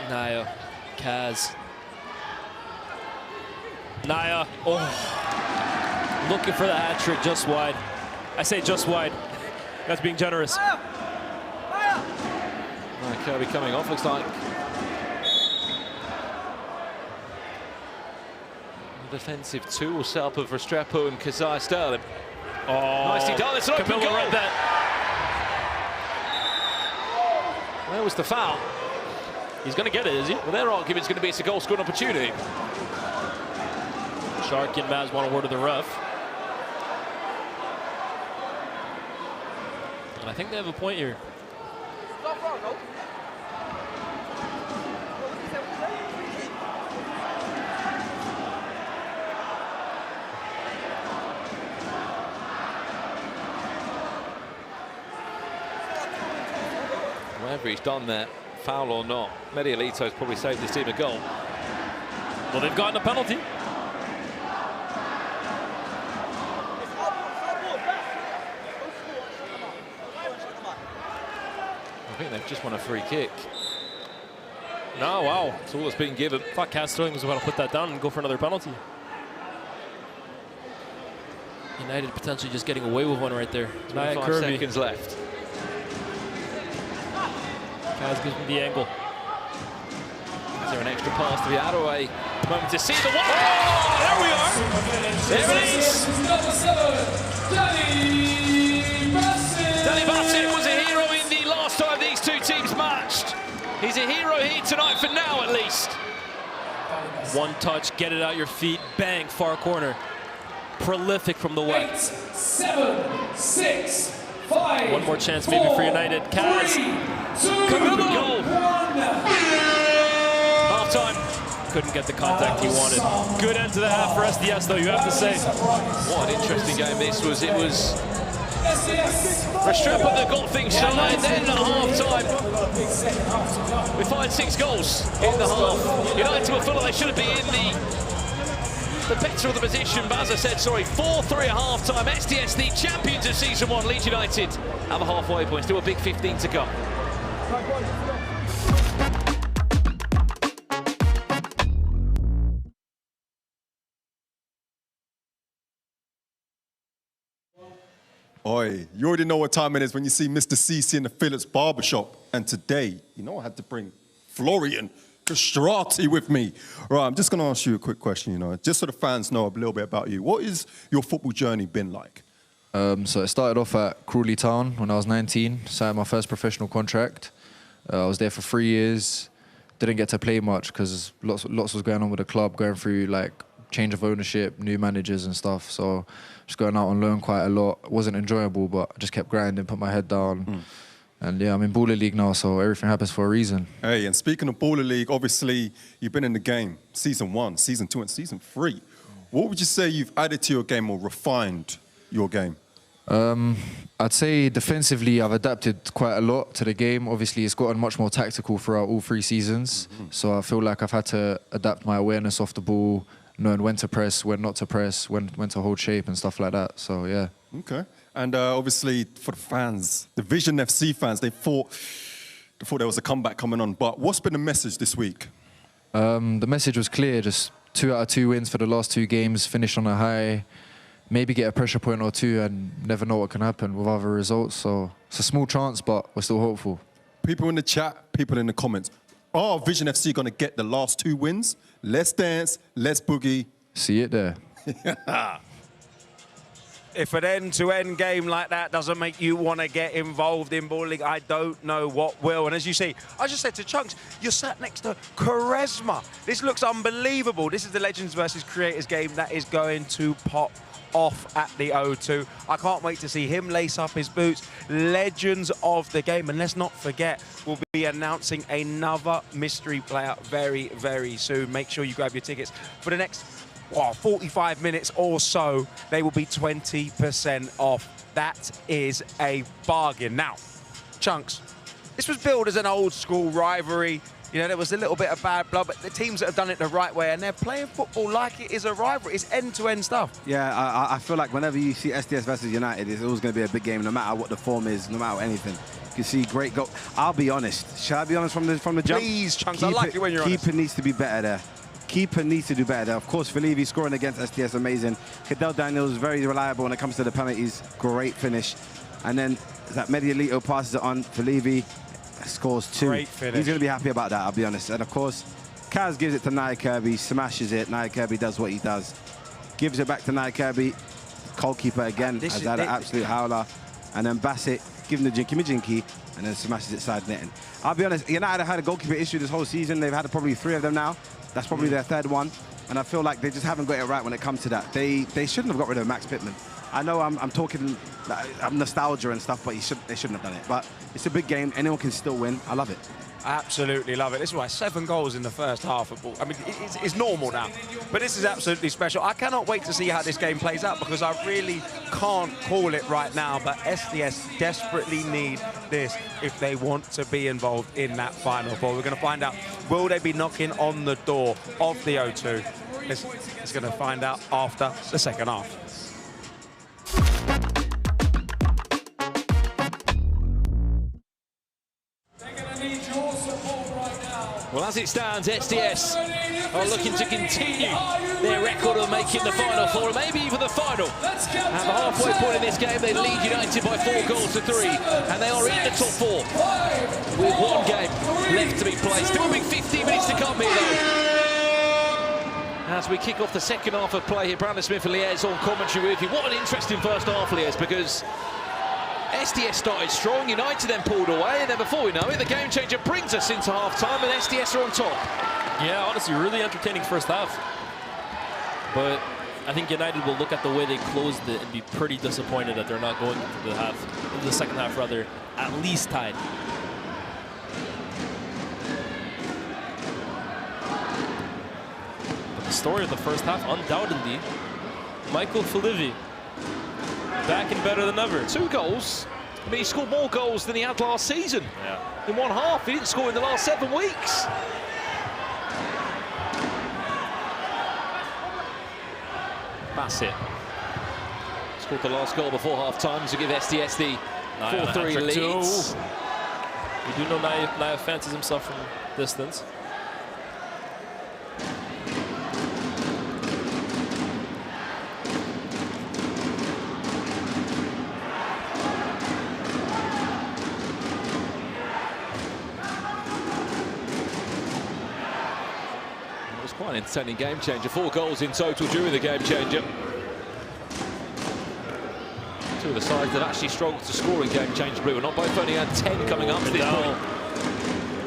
Nia. Kaz. Nia. Oh. Looking for the hat trick just wide. I say just wide. That's being generous. Kirby coming off, looks like. Defensive 2 will set up of Restrepo and Kazai Sterling. Oh, nicely done. It's an open goal. Read that. Where was the foul? He's going to get it, is he? Well, their argument's going to be it's a goal scoring opportunity. Sharky and Maz want a word of the ref. And I think they have a point here. Whatever he's done there, foul or not, Medialito's probably saved his team a goal. Well, they've gotten a penalty. I think they've just won a free kick. No, wow. That's all that's been given. I thought Cass Sterling was about to put that down and go for another penalty. United potentially just getting away with one right there. 5 seconds left. Kaz gives me the angle. Is there an extra pass to the other way? Moment to see the one. Oh, there we are. There it is. Danny Bassett was a hero in the last time these two teams matched. He's a hero here tonight for now, at least. One touch, get it out your feet, bang, far corner. prolific from the wing. 8, 7, 6, 5. One more chance maybe for United. Kaz. 3, 2, Camilla. Goal. 1. Half time. Couldn't get the contact he wanted. Good end to the half for SDS though, you have to say. What an interesting game this was. It was Restrepo that got things started, then at half-time we find 6 goals in the half. United were full of, they should have been in the better of the position, but as I said, sorry, 4-3 at half-time. SDS, the champions of Season 1, Leeds United have a halfway point, still a big 15 to come. Oi, you already know what time it is when you see Mr. CC in the Phillips barbershop. And today, you know I had to bring Florian Castrati with me. Right, I'm just going to ask you a quick question, you know, just so the fans know a little bit about you. What is your football journey been like? So it started off at Crawley Town when I was 19, signed my first professional contract. I was there for 3 years, didn't get to play much because lots was going on with the club, going through like change of ownership, new managers and stuff. So just going out on loan quite a lot. It wasn't enjoyable, but I just kept grinding, put my head down. And yeah, I'm in Baller League now, so everything happens for a reason. Hey, and speaking of Baller League, obviously you've been in the game Season 1, Season 2 and Season 3. What would you say you've added to your game or refined your game? I'd say defensively I've adapted quite a lot to the game. Obviously it's gotten much more tactical throughout all 3 seasons. So I feel like I've had to adapt my awareness off the ball, knowing when to press, when not to press, when to hold shape and stuff like that. So yeah. Okay. And obviously for the fans, the VZN FC fans, they thought there was a comeback coming on. But what's been the message this week? The message was clear, just 2 out of 2 wins for the last 2 games, finish on a high, maybe get a pressure point or 2 and never know what can happen with other results. So it's a small chance, but we're still hopeful. People in the chat, people in the comments, are VZN FC going to get the last 2 wins? Let's dance, let's boogie. See it there. If an end-to-end game like that doesn't make you want to get involved in Ball League, I don't know what will. And as you see, I just said to Chunks, you're sat next to Charisma. This looks unbelievable. This is the Legends versus Creators game that is going to pop off at the O2. I can't wait to see him lace up his boots. Legends of the game. And let's not forget, we'll be announcing another mystery player very, very soon. Make sure you grab your tickets for the next 45 minutes or so. They will be 20% off. That is a bargain. Now, Chunks, this was billed as an old school rivalry. You know, there was a little bit of bad blood, but the teams that have done it the right way, and they're playing football like it is a rivalry. It's end-to-end stuff. Yeah, I feel like whenever you see SDS versus United, it's always going to be a big game, no matter what the form is, no matter anything. You can see great goal. I'll be honest. Shall I be honest from the jump? Please, Chunks, I like it when you're honest. Keeper needs to be better there. Keeper needs to do better there. Of course, Felivi scoring against SDS, amazing. Cadell Daniels, very reliable when it comes to the penalties. Great finish. And then that Medialito passes it on. Felivi scores 2. Great finish. He's going to be happy about that, I'll be honest. And of course, Kaz gives it to Nia Kirby, smashes it. Nia Kirby does what he does. Gives it back to Nia Kirby. Goalkeeper again has had an absolute howler. And then Bassett giving the jinky, and then smashes it side netting. I'll be honest, United have had a goalkeeper issue this whole season. They've had probably 3 of them now. That's probably their 3rd one. And I feel like they just haven't got it right when it comes to that. They shouldn't have got rid of Max Pittman. I know I'm talking nostalgia and stuff, but they shouldn't have done it. But it's a big game. Anyone can still win. I love it. I absolutely love it. This is why 7 goals in the first half of ball. I mean, it's normal now, but this is absolutely special. I cannot wait to see how this game plays out because I really can't call it right now, but SDS desperately need this if they want to be involved in that Final Four. We're going to find out, will they be knocking on the door of the O2? It's going to find out after the second half. Well, as it stands, SDS are looking to continue their record of making the Final Four, or maybe even the final. At the halfway point in this game, they lead United by 4 goals to 3, and they are in the top 4 with 1 game left to be played. Still a big 15 minutes to come here, though. As we kick off the second half of play here, Brandon Smith and Liez on commentary with you. What an interesting first half, Liez, because SDS started strong, United then pulled away, and then before we know it, the game changer brings us into half-time, and SDS are on top. Yeah, honestly, really entertaining first half. But I think United will look at the way they closed it and be pretty disappointed that they're not going into the second half rather, at least tied. But the story of the first half, undoubtedly, Michael Felivi, back and better than ever. 2 goals. I mean, he scored more goals than he had last season. Yeah. In one half, he didn't score in the last 7 weeks. Bassett scored the last goal before half-time to give SDS the 4-3 lead. We do know Naya fancies himself from distance. Quite an entertaining game changer. 4 goals in total during the game changer. 2 of the sides that actually struggled to score in game changer, believe it or not. Both only had 10 coming up to this point.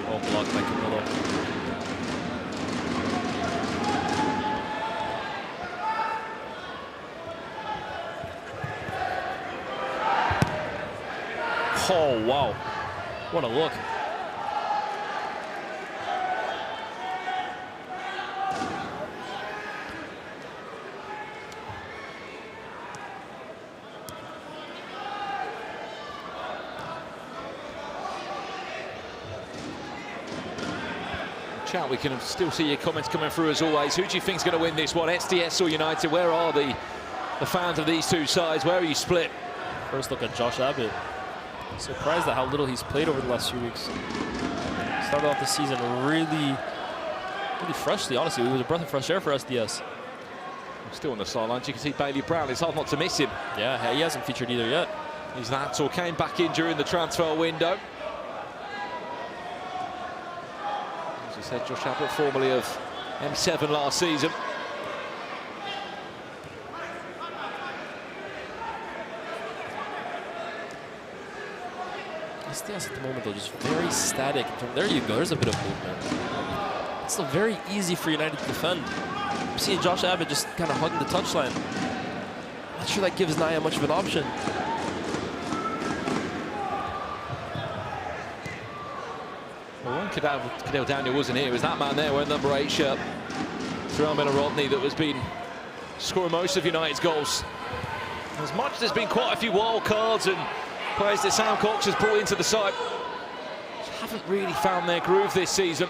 Oh, blocked by Camillo. Oh, wow. What a look. Chat, we can still see your comments coming through as always. Who do you think is going to win this one, SDS or United? Where are the fans of these 2 sides? Where are you split? First look at Josh Abbott. Surprised at how little he's played over the last few weeks. Started off the season really freshly, honestly. It was a breath of fresh air for SDS. Still on the sidelines, you can see Bailey Brown. It's hard not to miss him. Yeah, he hasn't featured either yet. He's that, or came back in during the transfer window. As I said, Josh Abbott, formerly of M7 last season. SDS at the moment, though, just very static. There you go, there's a bit of movement. It's still very easy for United to defend. I'm seeing Josh Abbott just kind of hugging the touchline. Not sure that gives Naya much of an option. Well, when Cadell Daniel wasn't here, it was that man there wearing number 8 shirt, Tyrell Miller-Rodney, that has been scoring most of United's goals. As much as there's been quite a few wild cards and players that Sam Cox has brought into the side, haven't really found their groove this season.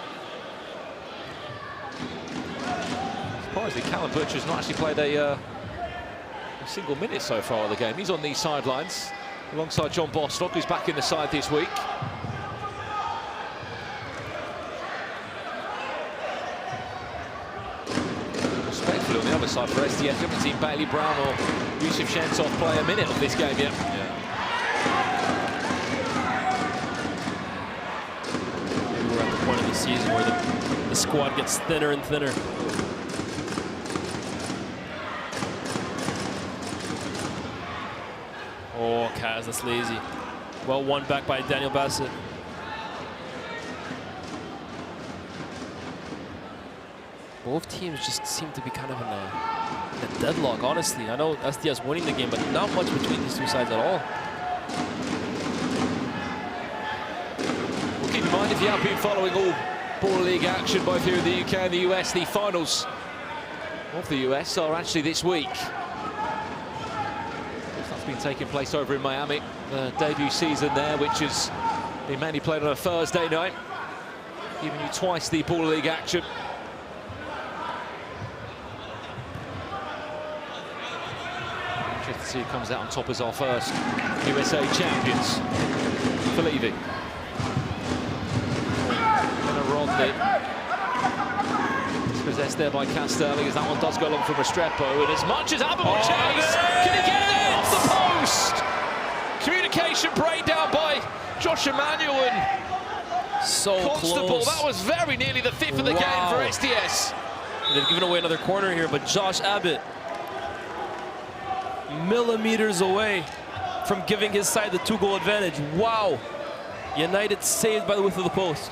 Surprisingly, Callum Butcher's not actually played a single minute so far of the game. He's on these sidelines alongside John Bostock, who's back in the side this week. Respectfully on the other side for SDS, we haven't seen Bailey Brown or Yusuf Shentov play a minute of this game yet. We're at the point of the season where the squad gets thinner and thinner. Oh, Kaz, that's lazy. Well, won back by Daniel Bassett. Both teams just seem to be kind of in a deadlock, honestly. I know SDS winning the game, but not much between these 2 sides at all. Well, keep in mind, if you have been following all Baller League action, both here in the UK and the US, the finals of the US are actually this week. That's been taking place over in Miami. The debut season there, which has been mainly played on a Thursday night, giving you twice the Baller League action. Interesting to see who comes out on top as our first USA champions. Felivi. Rodney. It's possessed there by Castelli, as that one does go along from Restrepo, and as much as Abbott will chase, can he get it off the post? Communication breakdown by Josh Emmanuel and so Constable. close. That was very nearly the 5th of the game for SDS. They've given away another corner here, but Josh Abbott millimeters away from giving his side the 2-goal advantage. Wow. United saved by the width of the post.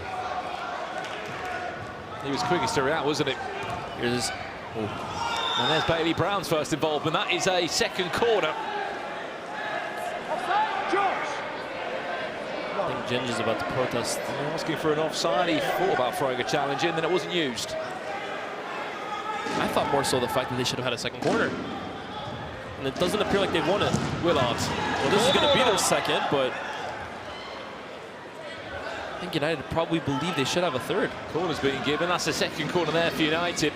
He was quickest to react, wasn't it? Here's And there's Bailey Brown's first involvement. That is a second corner. I think Ginge is about to protest. Asking for an offside. He thought about throwing a challenge in, then it wasn't used. I thought more so the fact that they should have had a second corner. And it doesn't appear like they've won it. Willard. Well, this is going to be their second, but I think United probably believe they should have a third. Corner's being given. That's the second corner there for United.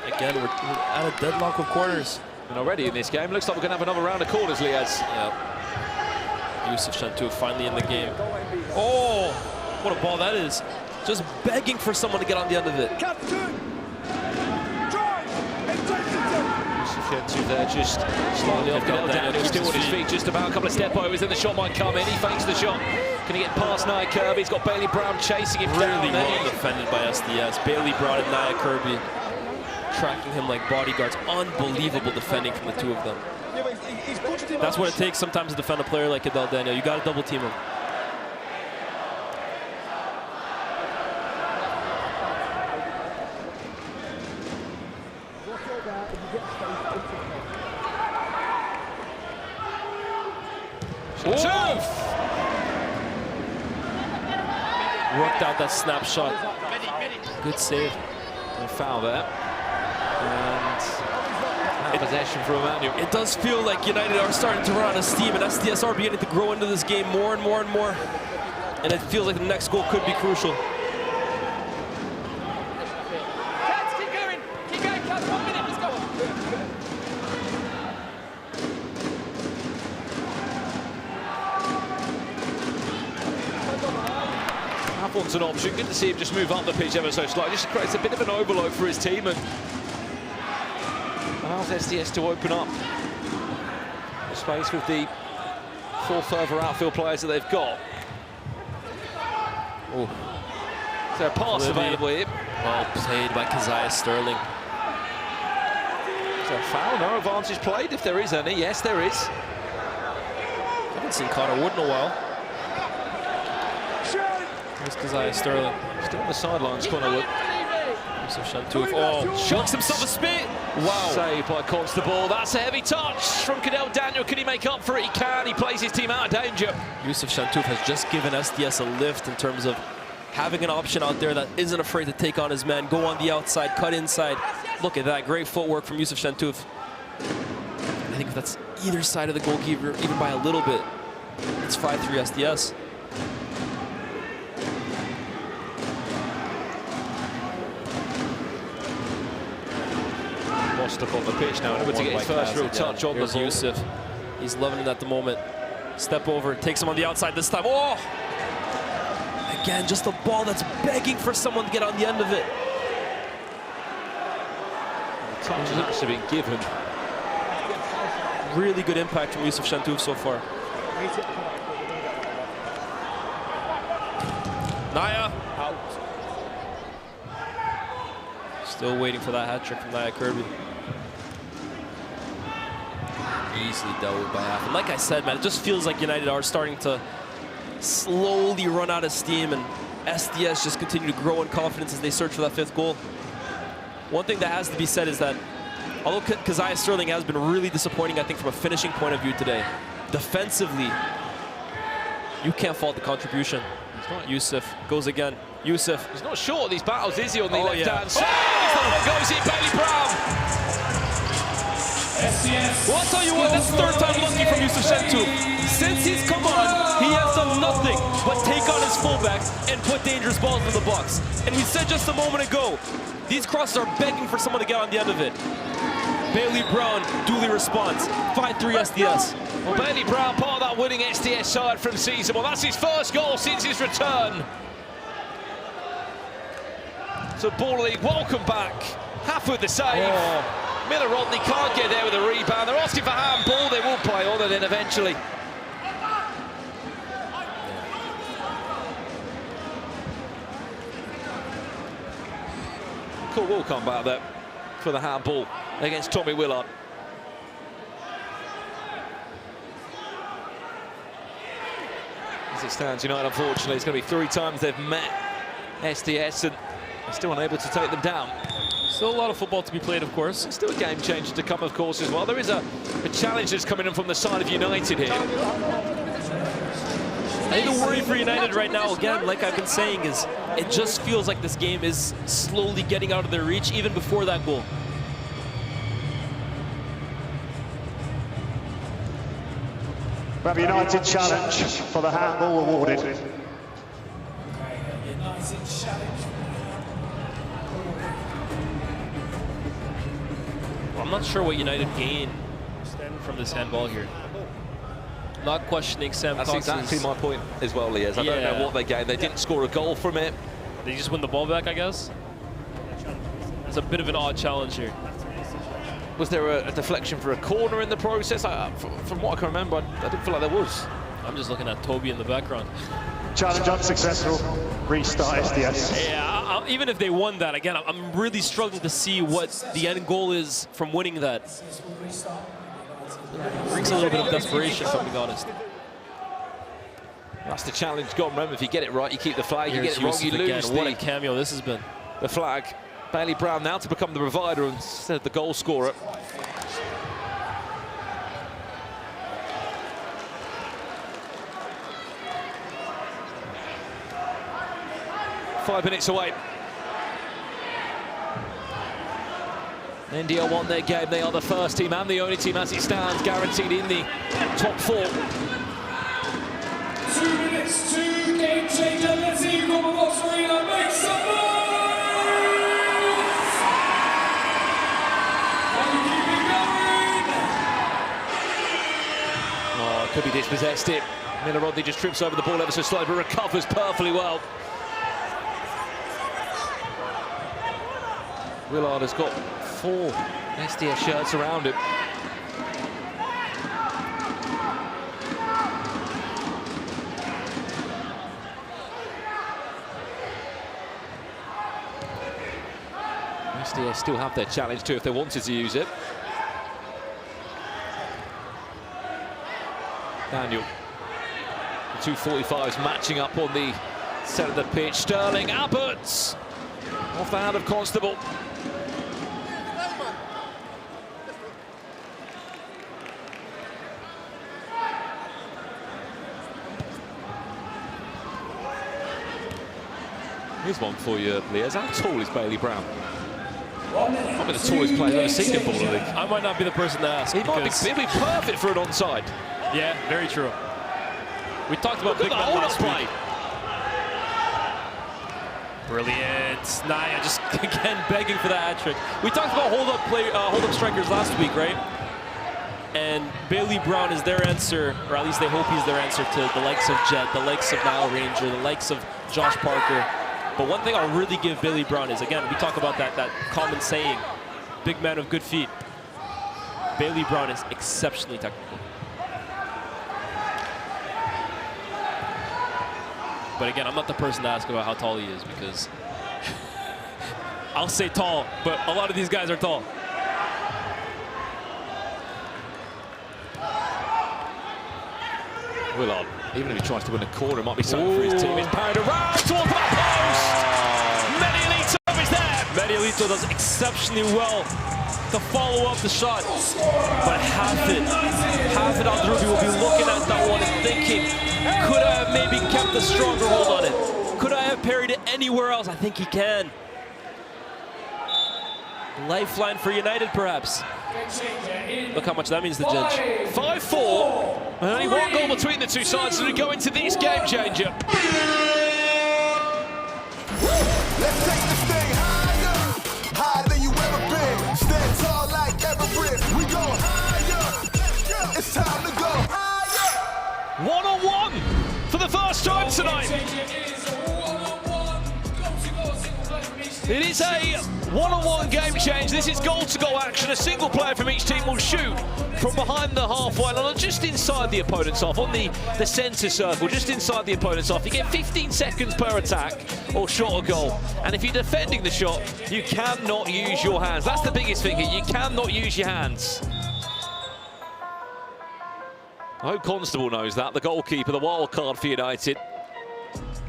Again, we're at a deadlock of corners. And already in this game, looks like we're going to have another round of corners, Liaz. Yeah. Yusuf Shantouf finally in the game. Oh, what a ball that is. Just begging for someone to get on the end of it. Yusuf Shantouf there just slightly off. Daniel still on his feet, just about a couple of step overs, then the shot might come in. He fakes the shot. Can he get past Nia Kirby? He's got Bailey Brown chasing him down. Really well defended by SDS. Bailey Brown and Nia Kirby tracking him like bodyguards. Unbelievable defending from the two of them. That's what it takes sometimes to defend a player like Adel Daniel. You got to double team him. Worked out that snapshot. Good save. And a foul there. And possession for Emmanuel. It does feel like United are starting to run out of steam, and SDS are beginning to grow into this game more and more and more. And it feels like the next goal could be crucial. Keep going, Cats, 1 minute, let's go. One's an option. Good to see him just move up the pitch ever so slightly. Just creates a bit of an overload for his team and allows SDS to open up the space with the 4 further outfield players that they've got. Oh, is there a pass available here? Well played by Keziah Sterling. Is there a foul? No advantage played, if there is any. Yes, there is. I haven't seen Connor Wood in a while. Here's Keziah Sterling. Still on the sidelines, Connor Wood. Yusuf Shantouf. Oh, shocks himself a spit. Wow. Saved by Constable. That's a heavy touch from Cadell Daniel. Can he make up for it? He can. He plays his team out of danger. Yusuf Shantouf has just given SDS a lift in terms of having an option out there that isn't afraid to take on his man, go on the outside, cut inside. Look at that. Great footwork from Yusuf Shantouf. I think if that's either side of the goalkeeper, even by a little bit, it's 5-3 SDS. Up on the pitch now, able to get his first real touch on the ball. Yusuf. He's loving it at the moment. Step over, takes him on the outside this time. Oh! Again, just a ball that's begging for someone to get on the end of it. The touch has actually been given. Really good impact from Yusuf Shantouf so far. Nia. Out. Still waiting for that hat trick from Nia Kirby. Easily dealt with by half. And like I said, man, it just feels like United are starting to slowly run out of steam, and SDS just continue to grow in confidence as they search for that 5th goal. One thing that has to be said is that although Keziah Sterling has been really disappointing, I think, from a finishing point of view today, defensively, you can't fault the contribution. Yusuf goes again. Yusuf. He's not short of these battles, is he, on the left-hand side? Oh! Goes in, Bailey Brown. Well, I'll tell you what, that's 3rd time lucky from Yusuf Shantouf. Since he's come on, he has done nothing but take on his fullback and put dangerous balls in the box. And we said just a moment ago, these crosses are begging for someone to get on the end of it. Bailey Brown duly responds. 5-3 SDS. Well, Bailey Brown, part of that winning SDS side from season 1. That's his first goal since his return. So Ball League, welcome back. Half with the save. Oh. Miller Rodney can't get there with a rebound. They're asking for handball. They will play on it then eventually. Cool will come back there for the handball against Tommy Willard. As it stands, United, unfortunately, it's going to be 3 times they've met SDS, and Still unable to take them down. Still a lot of football to be played, of course. Still a game changer to come, of course, as well. There is a challenge that's coming in from the side of United here. I think the worry for United right now, again, like I've been saying, is it just feels like this game is slowly getting out of their reach, even before that goal. We have a United challenge for the handball awarded. Well, I'm not sure what United gain from this handball here. Not questioning Sam That's Cox's... exactly my point as well, Liaz. I don't know what they gained. They didn't score a goal from it. They just win the ball back, I guess? It's a bit of an odd challenge here. Was there a deflection for a corner in the process? From what I can remember, I didn't feel like there was. I'm just looking at Toby in the background. Challenge unsuccessful. Restart SDS. Yeah, even if they won that, again, I'm really struggling to see what the end goal is from winning that. Brings a little bit of desperation, if I'm being honest. That's the challenge gone. Remember, if you get it right, you keep the flag. You get it wrong, you lose. What a cameo this has been. The flag. Bailey Brown now to become the provider instead of the goal scorer. Five minutes away. NDL won their game. They are the first team and the only team as it stands, guaranteed in the top 4. 2 minutes to game changer. Let's see you come box arena. Make some noise! And keep it going! Oh, it could be dispossessed it. Miller Rodney just trips over the ball ever so slowly, but recovers perfectly well. Willard has got 4 SDS shirts around him. SDS still have their challenge too if they wanted to use it. Daniel. The 245s matching up on the centre of the pitch. Sterling Abbots off the hand of Constable. Here's one for you, Liaz. How tall is Bailey Brown? Probably the tallest player I've ever seen in Baller League. I might not be the person to ask. He'd be perfect for an onside. Yeah, very true. We talked about big men last week. Brilliant. Naya just again begging for that hat trick. We talked about hold-up strikers last week, right? And Bailey Brown is their answer, or at least they hope he's their answer to the likes of Jet, the likes of Nile Ranger, the likes of Josh Parker. But one thing I'll really give Bailey Brown is, again, we talk about that common saying, big man of good feet. Bailey Brown is exceptionally technical. But again, I'm not the person to ask about how tall he is, because I'll say tall, but a lot of these guys are tall. Willard, even if he tries to win a corner, it might be something for his team. It's parried around towards that post. Medialito is there. Medialito does exceptionally well to follow up the shot. But Hafid Al-Drubi will be looking at that one and thinking, could I have maybe kept a stronger hold on it? Could I have parried it anywhere else? I think he can. Lifeline for United, perhaps. Look how much that means to Ginge. 5-4. And only one goal between the two sides as we go into this game changer. Let's take this thing higher, higher than you ever been. Stand tall like Everest. We go higher. It's time to go higher. 1-on-1 for the first time tonight. It is a one-on-one game change. This is goal-to-goal action. A single player from each team will shoot from behind the halfway line, just inside the opponent's half, on the centre circle, just inside the opponent's half. You get 15 seconds per attack or shot or goal. And if you're defending the shot, you cannot use your hands. That's the biggest thing here. You cannot use your hands. I hope Constable knows that, the goalkeeper, the wild card for United.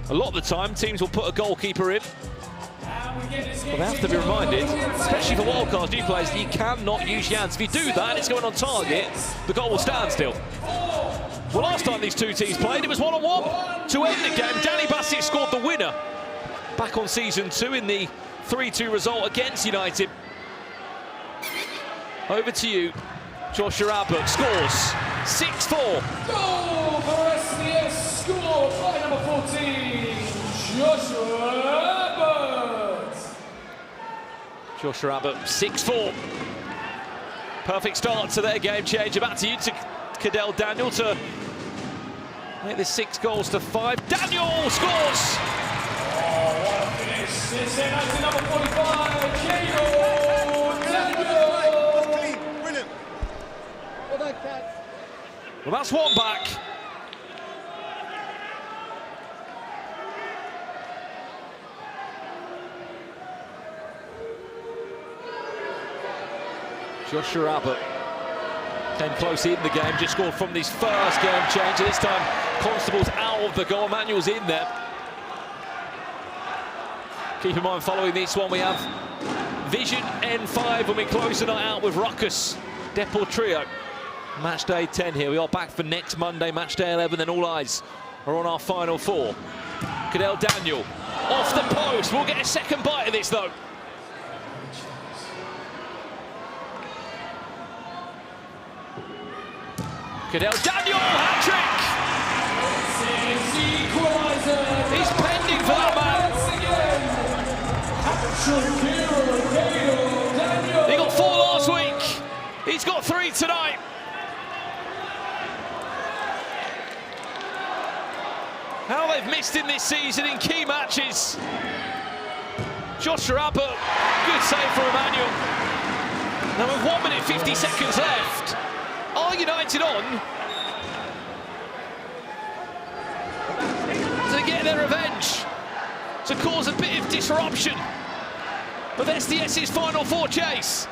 A lot of the time, teams will put a goalkeeper in. Well, they have to be reminded, especially for wildcards, new players, you cannot use your hands. If you do that and it's going on target, the goal will stand still. Well, last time these two teams played, it was 1-on-1. To end the game, Danny Bassett scored the winner back on season 2 in the 3-2 result against United. Over to you, Joshua Abbott scores 6-4. Goal for SDS, scored by number 14, Joshua Abbott. Joshua Abbott, 6-4. Perfect start to their game changer. Back to you, to Cadell Daniel to make this 6 goals to 5. Daniel scores! Oh, what a finish. It's in number 45, Daniel. Brilliant. Well, that's one back. Joshua Abbott came close in the game, just scored from this first game change. This time, Constable's out of the goal, Emmanuel's in there. Keep in mind, following this one, we have Vision N5 when we close the night out with Ruckus, Deport Trio. Matchday 10 here. We are back for next Monday, Matchday 11, then all eyes are on our final 4. Cadell Daniel off the post. We'll get a second bite of this, though. Cadell Daniel, hat-trick! He's pending for that man. He got 4 last week. He's got 3 tonight. How they've missed in this season in key matches. Joshua Abbott, good save for Emmanuel. Now with 1 minute 50 seconds left, are United on to get their revenge, to cause a bit of disruption with SDS's final 4 chase?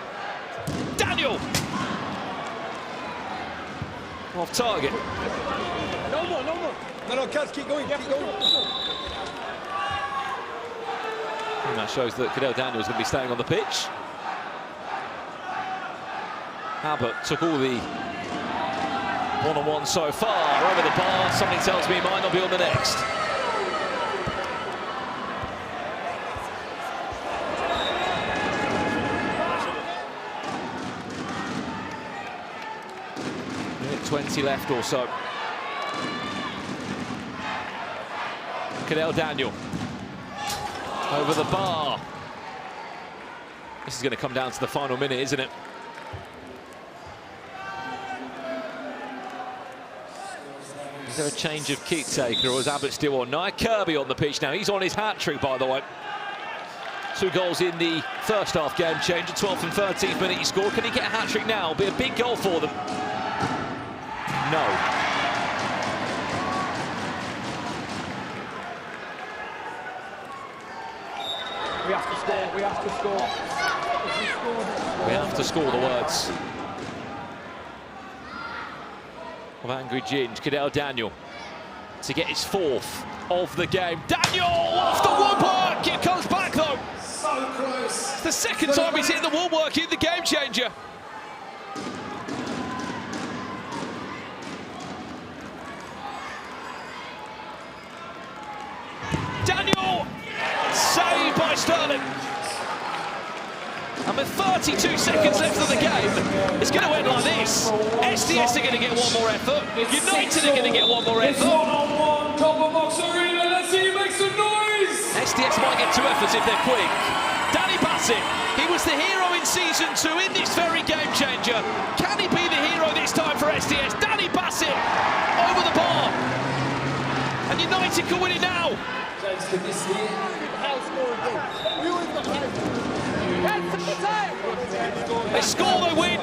Daniel off target. No more. No, Kaz, keep going. And that shows that Cadell Daniel is going to be staying on the pitch. Abbott took all the one-on-one so far over the bar. Something tells me he might not be on the next. Minute 20 left or so. Cadell Daniel over the bar. This is going to come down to the final minute, isn't it? Is there a change of kick taker, or is Abbott still on? No, Kirby on the pitch now. He's on his hat-trick, by the way. 2 goals in the first half game changer. 12th and 13th minute he scored. Can he get a hat-trick now? It'll be a big goal for them. No. We have to score. We have to score. We have to score, the words of angry Ginge. Cadell Daniel to get his 4th of the game. Daniel off the woodwork. It comes back though. So close. It's the second time he's hit the woodwork in the game changer. Daniel saved by Sterling. And with 32 seconds left of the game, it's going to end like this. SDS are going to get one more effort. United are going to get one more effort. It's one-on-one, Cupra Box Arena. Let's see who makes some noise. SDS might get 2 efforts if they're quick. Danny Bassett, he was the hero in season 2 in this very game changer. Can he be the hero this time for SDS? Danny Bassett over the bar. And United can win it now. They score, they win.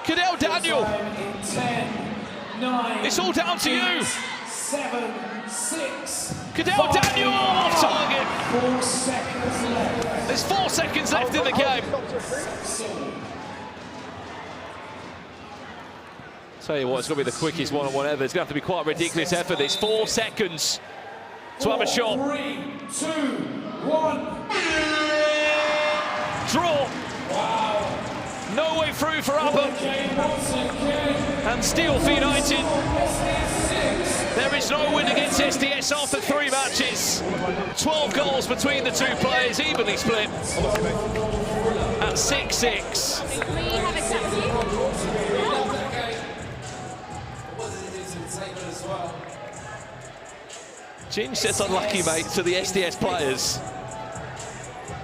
Cadell Daniel. 10, 9, it's all down to you. 7, 6. Cadell Daniel off target. 4 seconds left. There's 4 seconds left in the game. Tell you what, it's going to be the quickest one-on-one ever. It's going to have to be quite a ridiculous effort. There's 4 seconds to have a shot. 3, 2, 1. Draw. No way through for Abba. And steal for United. There is no win against SDS after 3 matches. 12 goals between the 2 players, evenly split at 6-6. Ginge says unlucky, mate, to the SDS players.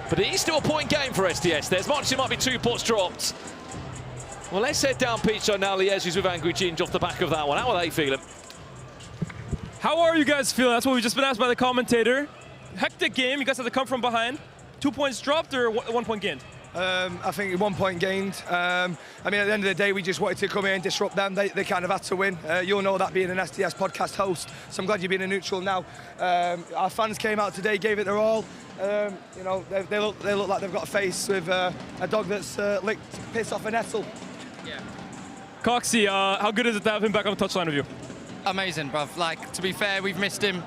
But it is still a point game for SDS. There's much, it might be 2 pots dropped. Well, let's head down pitch on now. Liège with Angry Ginge off the back of that one. How are they feeling? How are you guys feeling? That's what we've just been asked by the commentator. Hectic game. You guys had to come from behind. 2 points dropped or 1 point gained? I think 1 point gained. I mean, at the end of the day, we just wanted to come here and disrupt them. They kind of had to win. You'll know that being an SDS podcast host, so I'm glad you're being a neutral now. Our fans came out today, gave it their all. You know, they look like they've got a face with a dog that's licked piss off a nettle. Yeah. Coxie, how good is it to have him back on the touchline with you? Amazing, bruv. Like, to be fair, we've missed him.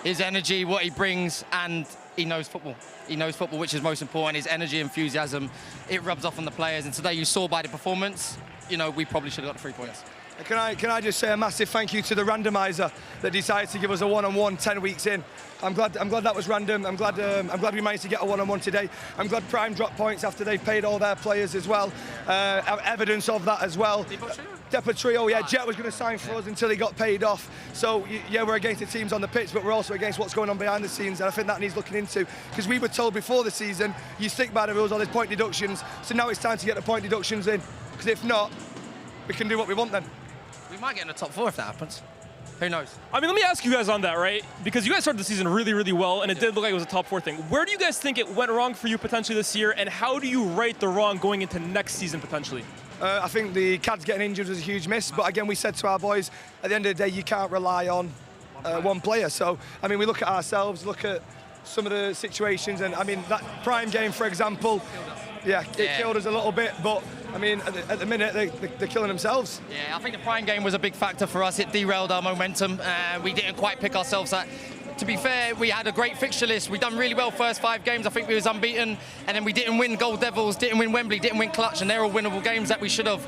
His energy, what he brings, and he knows football. He knows football, which is most important. His energy, enthusiasm, it rubs off on the players. And today you saw by the performance, you know, we probably should have got the 3 points. Can I just say a massive thank you to the randomizer that decided to give us a one-on-one 10 weeks in. I'm glad that was random. I'm glad we managed to get a one-on-one today. I'm glad Prime dropped points after they've paid all their players as well. Evidence of that as well. Deport Trio, yeah, Jet was going to sign for us until he got paid off. So yeah, we're against the teams on the pitch, but we're also against what's going on behind the scenes, and I think that needs looking into, because we were told before the season, you stick by the rules or there's point deductions. So now it's time to get the point deductions in, because if not, we can do what we want then. We might get in the top 4 if that happens. Who knows? I mean, let me ask you guys on that, right? Because you guys started the season really, really well, and it did look like it was a top 4 thing. Where do you guys think it went wrong for you potentially this year, and how do you right the wrong going into next season potentially? I think the Cads getting injured was a huge miss, but again, we said to our boys, at the end of the day, you can't rely on one player. So, I mean, we look at ourselves, look at some of the situations, and I mean, that Prime game, for example, yeah, it killed us a little bit, but I mean, at the minute, they're killing themselves. Yeah, I think the Prime game was a big factor for us. It derailed our momentum. We didn't quite pick ourselves up. To be fair, we had a great fixture list. We done really well first 5 games. I think we was unbeaten, and then we didn't win Gold Devils, didn't win Wembley, didn't win Clutch, and they're all winnable games that we should have.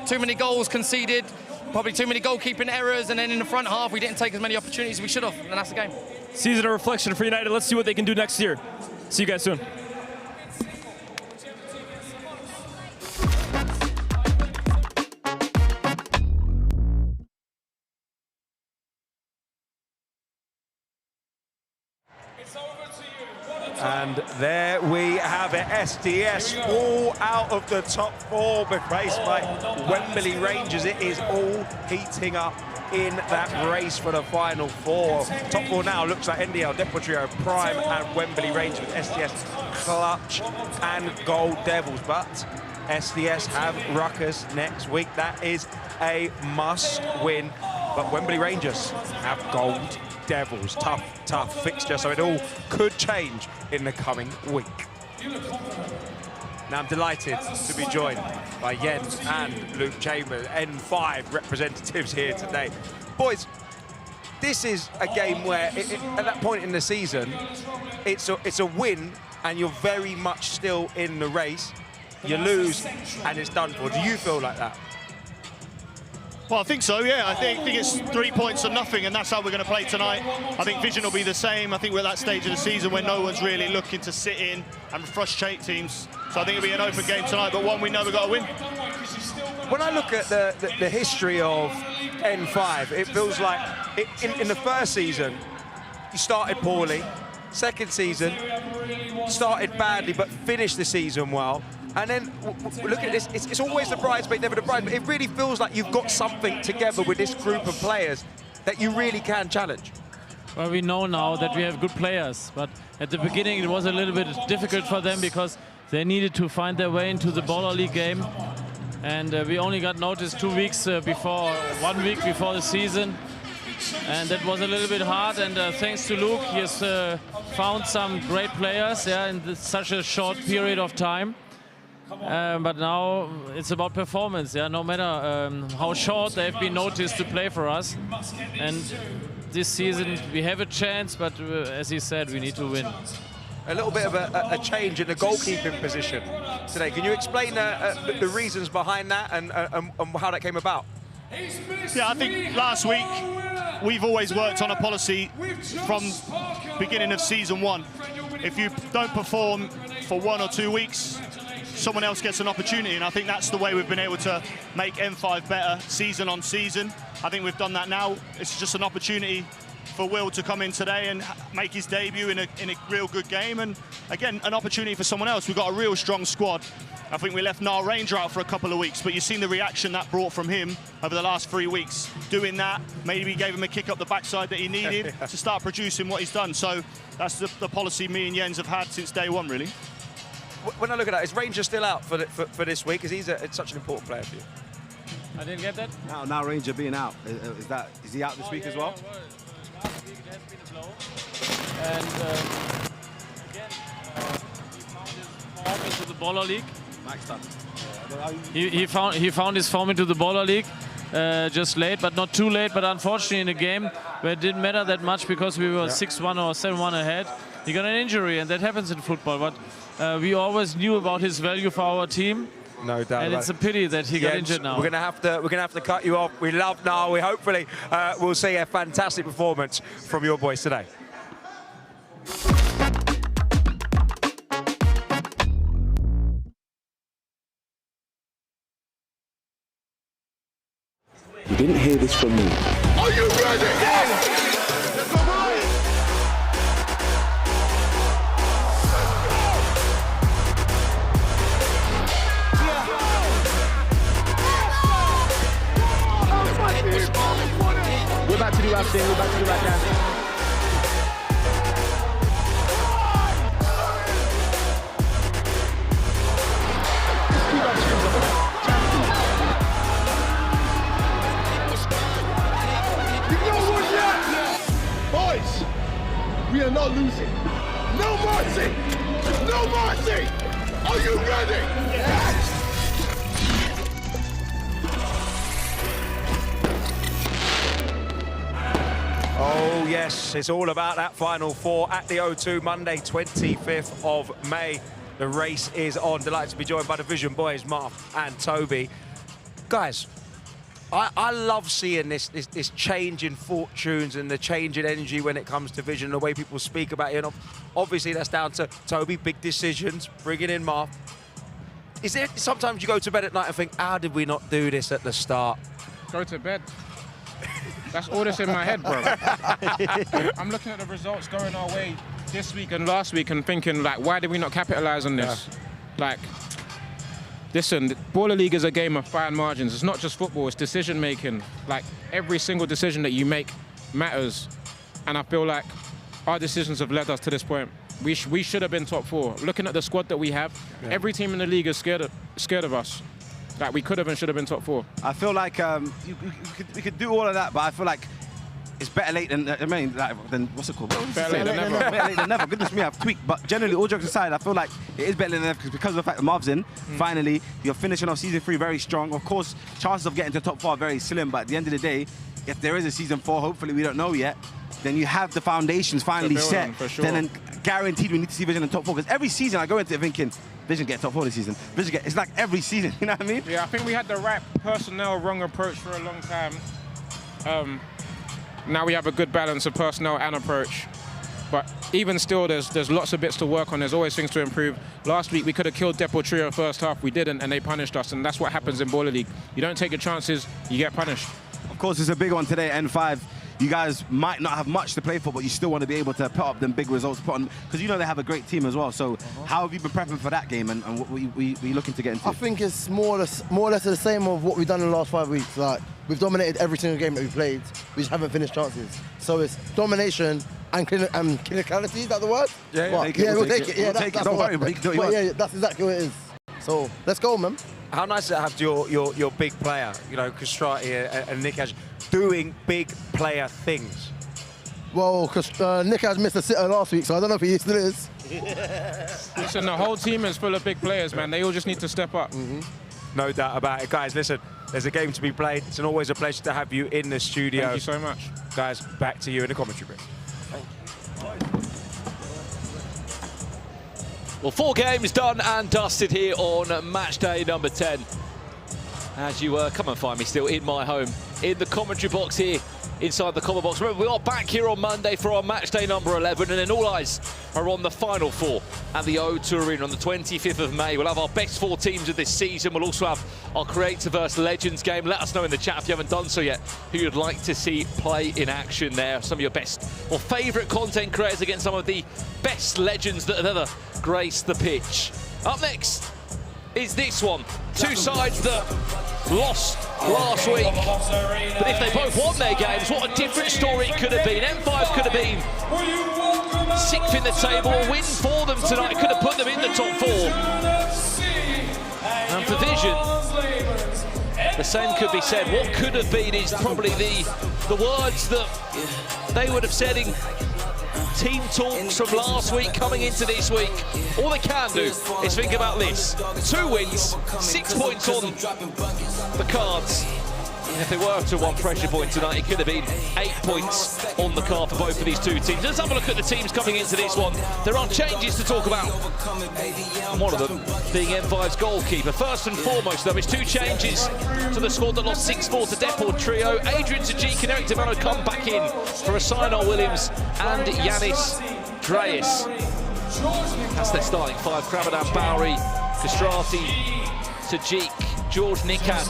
Too many goals conceded, probably too many goalkeeping errors, and then in the front half, we didn't take as many opportunities as we should have, and that's the game. Season of reflection for United. Let's see what they can do next year. See you guys soon. And there we have it. SDS all out of the top 4, replaced by Wembley Rangers. It is all heating up in that race for the final 4. Top 4 now looks like NDL, Deportrio, Prime and Wembley Rangers with SDS, Clutch and Gold Devils. But SDS have Ruckus next week. That is a must win. But Wembley Rangers have Gold Devils. Tough fixture, so it all could change in the coming week. Now I'm delighted to be joined by Jens and Luke Chambers, N5 representatives here today. Boys, this is a game where at that point in the season, it's a win and you're very much still in the race. You lose and it's done for. Do you feel like that? Well, I think so, yeah. I think it's 3 points or nothing, and that's how we're going to play tonight. I think vision will be the same. I think we're at that stage of the season where no one's really looking to sit in and frustrate teams. So I think it'll be an open game tonight, but one we know we've got to win. When I look at the history of N5, it feels like in the first season, you started poorly. Second season, started badly, but finished the season well. And then look at this, it's always the bridesmaid, never the bride, but it really feels like you've got something together with this group of players that you really can challenge. Well, we know now that we have good players, but at the beginning it was a little bit difficult for them because they needed to find their way into the Baller League game. And we only got notice 2 weeks before, 1 week before the season. And that was a little bit hard, and thanks to Luke, he has found some great players in such a short period of time. But now it's about performance, no matter how short they've been noticed to play for us. And this season we have a chance, but as he said, we need to win. A little bit of a change in the goalkeeping position today. Can you explain the reasons behind that and how that came about? Yeah, I think last week we've always worked on a policy from beginning of season 1. If you don't perform for 1 or 2 weeks, someone else gets an opportunity, and I think that's the way we've been able to make M5 better season on season. I think we've done that now. It's just an opportunity for Will to come in today and make his debut in a real good game, and again, an opportunity for someone else. We've got a real strong squad. I think we left Niall Ranger out for a couple of weeks, but you've seen the reaction that brought from him over the last 3 weeks. Doing that, maybe gave him a kick up the backside that he needed to start producing what he's done. So that's the policy me and Jens have had since day 1, really. When I look at that, is Ranger still out for this week? Because he's such an important player for you. I didn't get that. Now Ranger being out, is he out this week as well? Last week it has been a blow, and again he found his form into the Baller League. He found his form into the Baller League just late, but not too late. But unfortunately, in a game where it didn't matter that much because we were 6-1 or 7-1 ahead, he got an injury, and that happens in football. But we always knew about his value for our team. No doubt. And it's a pity that he got injured now. We're gonna have to cut you off. We love Niall. We hopefully will see a fantastic performance from your boys today. You didn't hear this from me. Are you ready? Yes! We're about to do our thing, we're about to do our dance. You know what yet? Boys, we are not losing. No mercy! No mercy! Are you ready? Yes! Oh yes, it's all about that Final Four at the O2, Monday 25th of May. The race is on. Delighted to be joined by the Vision boys, Mark and Toby. Guys, I love seeing this change in fortunes and the change in energy when it comes to Vision, the way people speak about it. And obviously that's down to Toby, big decisions, bringing in Mark. Is there sometimes you go to bed at night and think, how did we not do this at the start? Go to bed. That's all that's in my head, bro. I'm looking at the results going our way this week and last week and thinking, like, why did we not capitalize on this? Yeah. Like, listen, Baller League is a game of fine margins. It's not just football, it's decision making. Like, every single decision that you make matters. And I feel like our decisions have led us to this point. We should have been top 4. Looking at the squad that we have, every team in the league is scared of us. Like, we could have and should have been top 4. I feel like we could do all of that, but I feel like it's better late than, than what's it called? Better late than never. Better late than never. Goodness me, I've tweaked. But generally, all jokes aside, I feel like it is better than never because of the fact that Marv's in. Finally, you're finishing off season 3 very strong. Of course, chances of getting to top 4 are very slim, but at the end of the day, if there is a season 4, hopefully we don't know yet, then you have the foundations finally set. For sure. Then guaranteed we need to see Vision in top 4. Because every season I go into it thinking, Vision get top 4 this season. It's like every season, you know what I mean? Yeah, I think we had the right personnel, wrong approach for a long time. Now we have a good balance of personnel and approach. But even still, there's lots of bits to work on. There's always things to improve. Last week, we could have killed Deport Trio first half. We didn't, and they punished us. And that's what happens in Baller League. You don't take your chances, you get punished. Of course, it's a big one today, N5. You guys might not have much to play for, but you still want to be able to put up them big results, because you know they have a great team as well. So how have you been prepping for that game, and what were you looking to get into? I think it's more or less the same of what we've done in the last 5 weeks. Like, we've dominated every single game that we've played. We just haven't finished chances. So it's domination and clinicality, is that the word? Yeah, we'll take it. Yeah, that's Don't worry, but you can do what you want. Yeah, that's exactly what it is. So let's go, man. How nice is it to have your big player, you know, Castrati and Nick Ash, doing big player things? Well, because Nick has missed a sitter last week, so I don't know if he still is. Listen, the whole team is full of big players, man. They all just need to step up. No doubt about it. Guys, listen, There's a game to be played. It's always a pleasure to have you in the studio. Thank you so much. Guys, back to you in the commentary booth. Well, 4 games done and dusted here on match day number 10. As you come and find me still in my home, in the commentary box here, inside the comment box. Remember, we are back here on Monday for our match day number 11, and then all eyes are on the final 4 at the O2 Arena on the 25th of May. We'll have our best 4 teams of this season. We'll also have our Creator vs Legends game. Let us know in the chat if you haven't done so yet who you'd like to see play in action there. Some of your best or favourite content creators against some of the best legends that have ever graced the pitch. Up next is this one. 2 sides that lost last week, but if they both won their games, what a different story it could have been. M5 could have been 6th in the table. A win for them tonight could have put them in the top 4. And for Vision, the same could be said. What could have been is probably the words that they would have said in team talks from last week coming into this week. All they can do is think about this. 2 wins, 6 points on the cards. And if they were to have won pressure point tonight, it could have been 8 points on the card for both of these 2 teams. Let's have a look at the teams coming into this one. There are changes to talk about, and one of them being M5's goalkeeper. First and foremost, though, is 2 changes to the squad that lost 6-4 to Deport Trio. Adrian Tajik and Eric Demano come back in for Asainar Williams and Yanis Dreis. That's their starting 5. Kramadan Bowery, Castrati, Tajik, George Nikac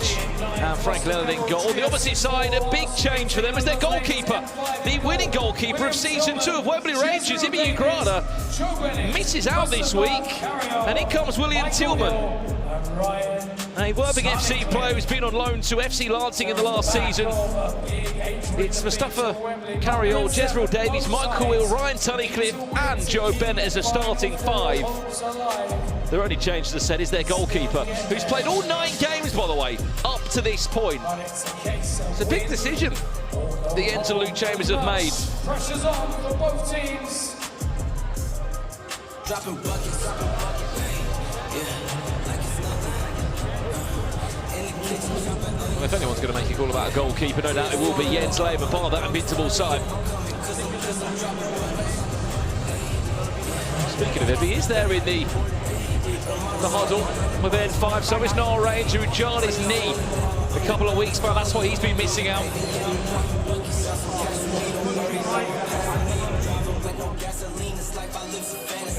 and Frank Leonard in goal. On the opposite side, a big change for them as their goalkeeper, the winning goalkeeper of Season 2 of Wembley Rangers, Ibi Ugrada, misses out this week, and in comes William Tillman, a Worthing FC player who's been on loan to FC Lancing in the last season. It's Mustafa Carriol, Jezreel Davies, Michael Will, Ryan Tunnicliffe and Joe Bennett as a starting 5. Their only change, as I said, is their goalkeeper, who's played all 9 games, by the way, up to this point. It's a big decision the Ents and Luke Chambers have made. Pressure's on for both teams. Dropping buckets. Well, if anyone's going to make it all about a goalkeeper, no doubt it will be Jens Lehmann, part of that invincible side. Speaking of him, he is there in the huddle with N5, so is Noel Ranger, who jarred his knee a couple of weeks back. That's what he's been missing out.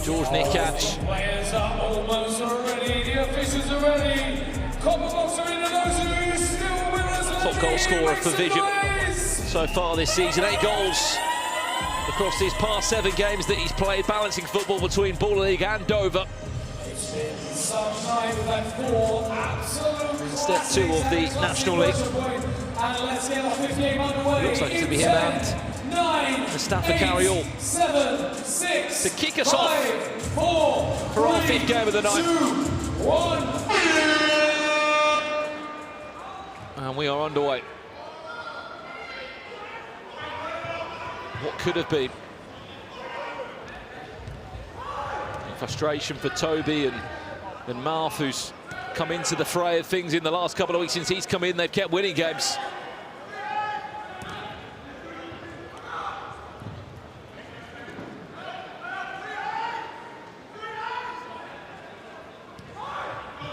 George Nikac. Players are almost ready, the officials are ready. Copper box are in the nose, who's still with us. Top goal scorer for Vision so far this season. 8 goals across these past 7 games that he's played, balancing football between Baller League and Dover. Step 2 of the National League. Looks like it's going to be him and Mustafa Carriol to kick us off for our 5th game of the night. 2, 1. And we are underway. What could have been? Frustration for Toby and Marth, who's come into the fray of things in the last couple of weeks since he's come in. They've kept winning games.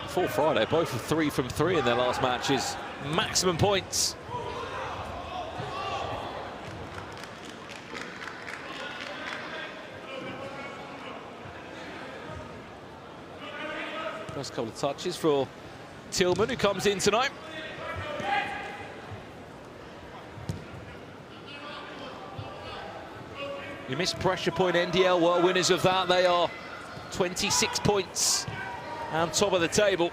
Before Friday, both are 3 from 3 in their last matches. Maximum points. First couple of touches for Tillman, who comes in tonight. You missed pressure point. NDL were winners of that. They are 26 points and top of the table.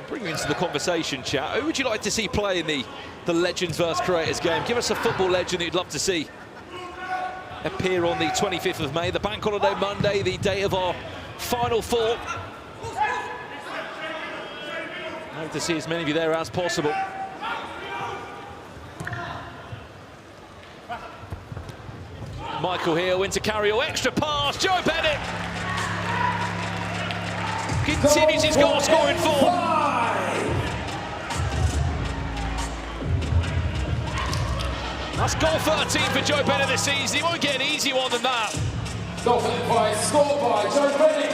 Bring you into the conversation, chat. Who would you like to see play in the Legends vs Creators game? Give us a football legend that you'd love to see appear on the 25th of May, the bank holiday Monday, the day of our final 4. I hope to see as many of you there as possible. Michael Hill into Carriel, extra pass, Joe Bennett continues his goal scoring form. That's goal 13 for Joe Bennett this season. He won't get an easy one than that. Goal 5 scored by Joe Bennett.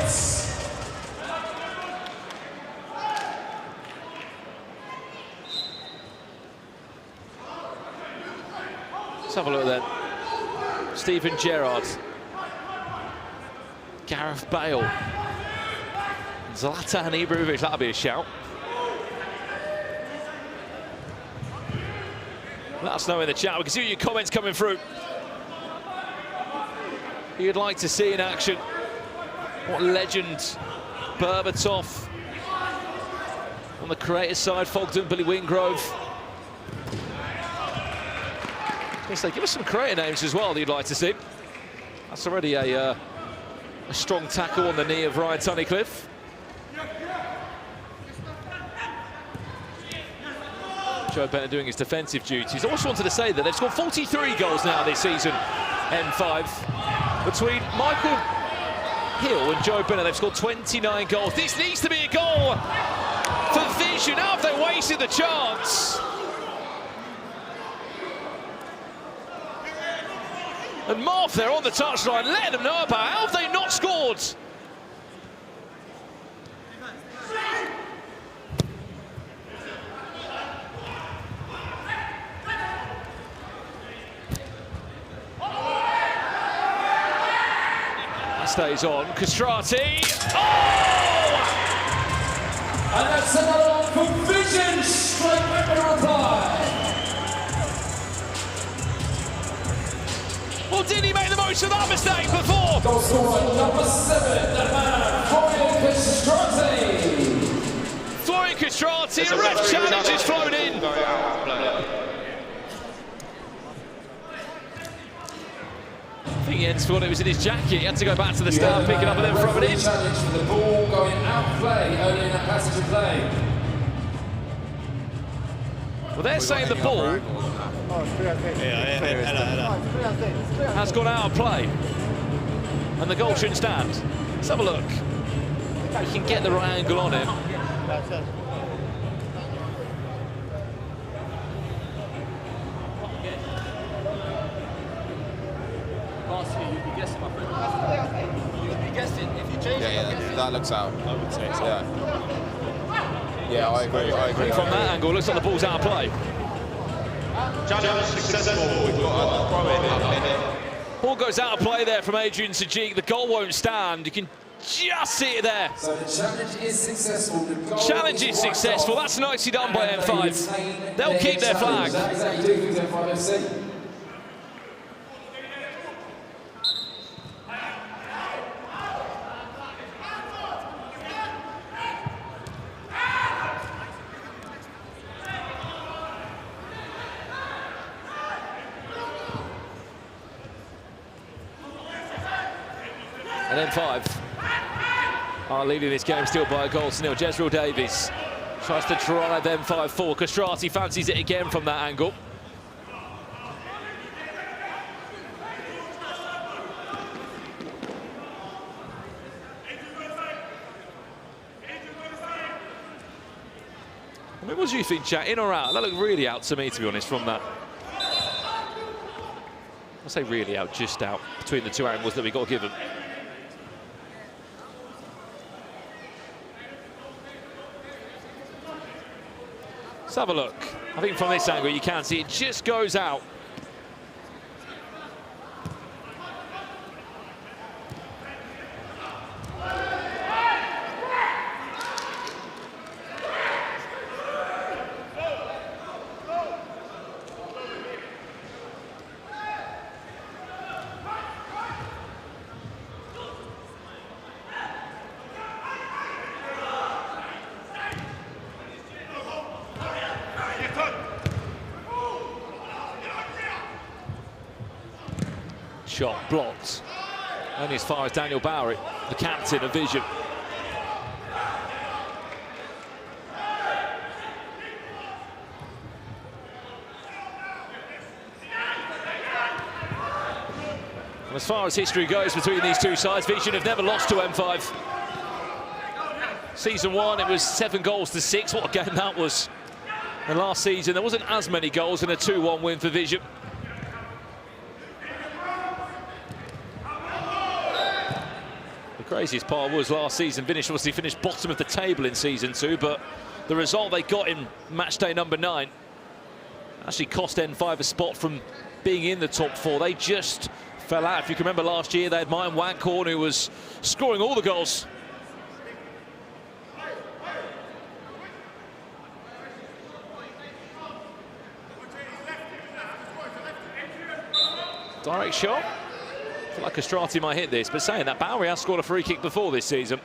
Let's have a look then. Stephen Gerrard, Gareth Bale, Zlatan Ibrahimovic, that'll be a shout. Let us know in the chat. We can see your comments coming through. Who you'd like to see in action. What legend? Berbatov. On the creative side, Fogden, Billy Wingrove. Give us some creative names as well that you'd like to see. That's already a strong tackle on the knee of Ryan Tunnicliffe. Joe Bennett doing his defensive duties. I also wanted to say that they've scored 43 goals now this season, N5. Between Michael Hill and Joe Bennett, they've scored 29 goals. This needs to be a goal for Vision. How have they wasted the chance? And Marv there on the touchline, letting them know about how have they not scored? Stays on, Castrati. Oh! And that's another one for Vision, straight back with a reply. Well, did he make the most of that mistake before? Goal scorer number 7, the man, Florian Castrati. Florian Castrati, a ref challenge is flown in. I think Jens thought it was in his jacket. He had to go back to the stand, pick it up and then throw it in. Challenge for the ball going out play early in that passage of play. Well, they're saying the ball has gone out of play and the goal shouldn't stand. Let's have a look. You can get the right angle on him. That looks out. I would say so. Yeah, I agree. From that angle, looks like the ball's out of play. Challenge successful. We've got a throw in. Ball goes out of play there from Adrian Sajik. The goal won't stand. You can just see it there. So the challenge is successful. Challenge is successful. That's nicely done by M5. They'll keep their flag. That is how you do things, N5 FC. And M5 are leading this game still by a goal to nil. Jezreel Davies tries to drive M5 forward. Castrati fancies it again from that angle. I mean, what do you think, chat? In or out? That looked really out to me, to be honest, from that. I'll say really out, just out, between the two angles that we got given. Let's have a look. I think from this angle you can see it just goes out. Shot blocked. Only as far as Daniel Bowery, the captain of Vision. As far as history goes between these two sides, Vision have never lost to M5. Season 1, it was 7 goals to 6. What a game that was. And last season, there wasn't as many goals in a 2-1 win for Vision. The craziest part was last season, obviously finished bottom of the table in Season 2, but the result they got in match day number 9 actually cost N5 a spot from being in the top 4. They just fell out. If you can remember last year, they had Mine Wankhorn, who was scoring all the goals. Direct shot. I feel like Castrati might hit this, but saying that, Bowery has scored a free kick before this season.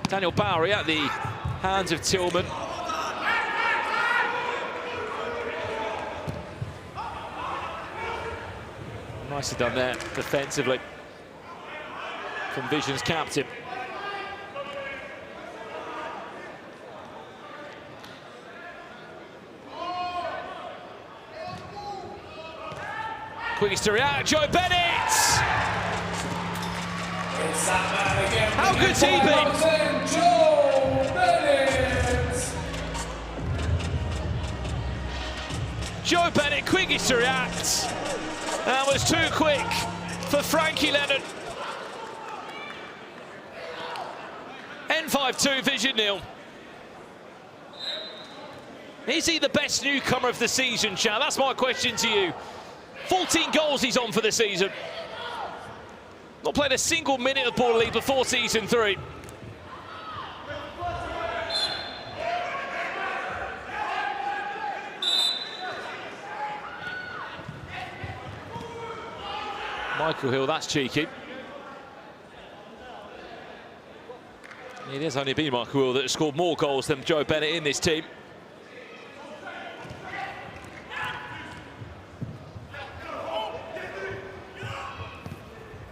Daniel Bowery at the hands of Tillman. Nicely done there defensively from Vision's captain. Quickest to react, Joe Bennett! How good's he been? Joe Bennett! Joe Bennett, quickest to react. That was too quick for Frankie Leonard. N5-2, Vision 0. Is he the best newcomer of the season, Chad? That's my question to you. 14 goals he's on for the season. Not played a single minute of Ball League before Season 3. Michael Hill, that's cheeky. It has only been Michael Hill that has scored more goals than Joe Bennett in this team.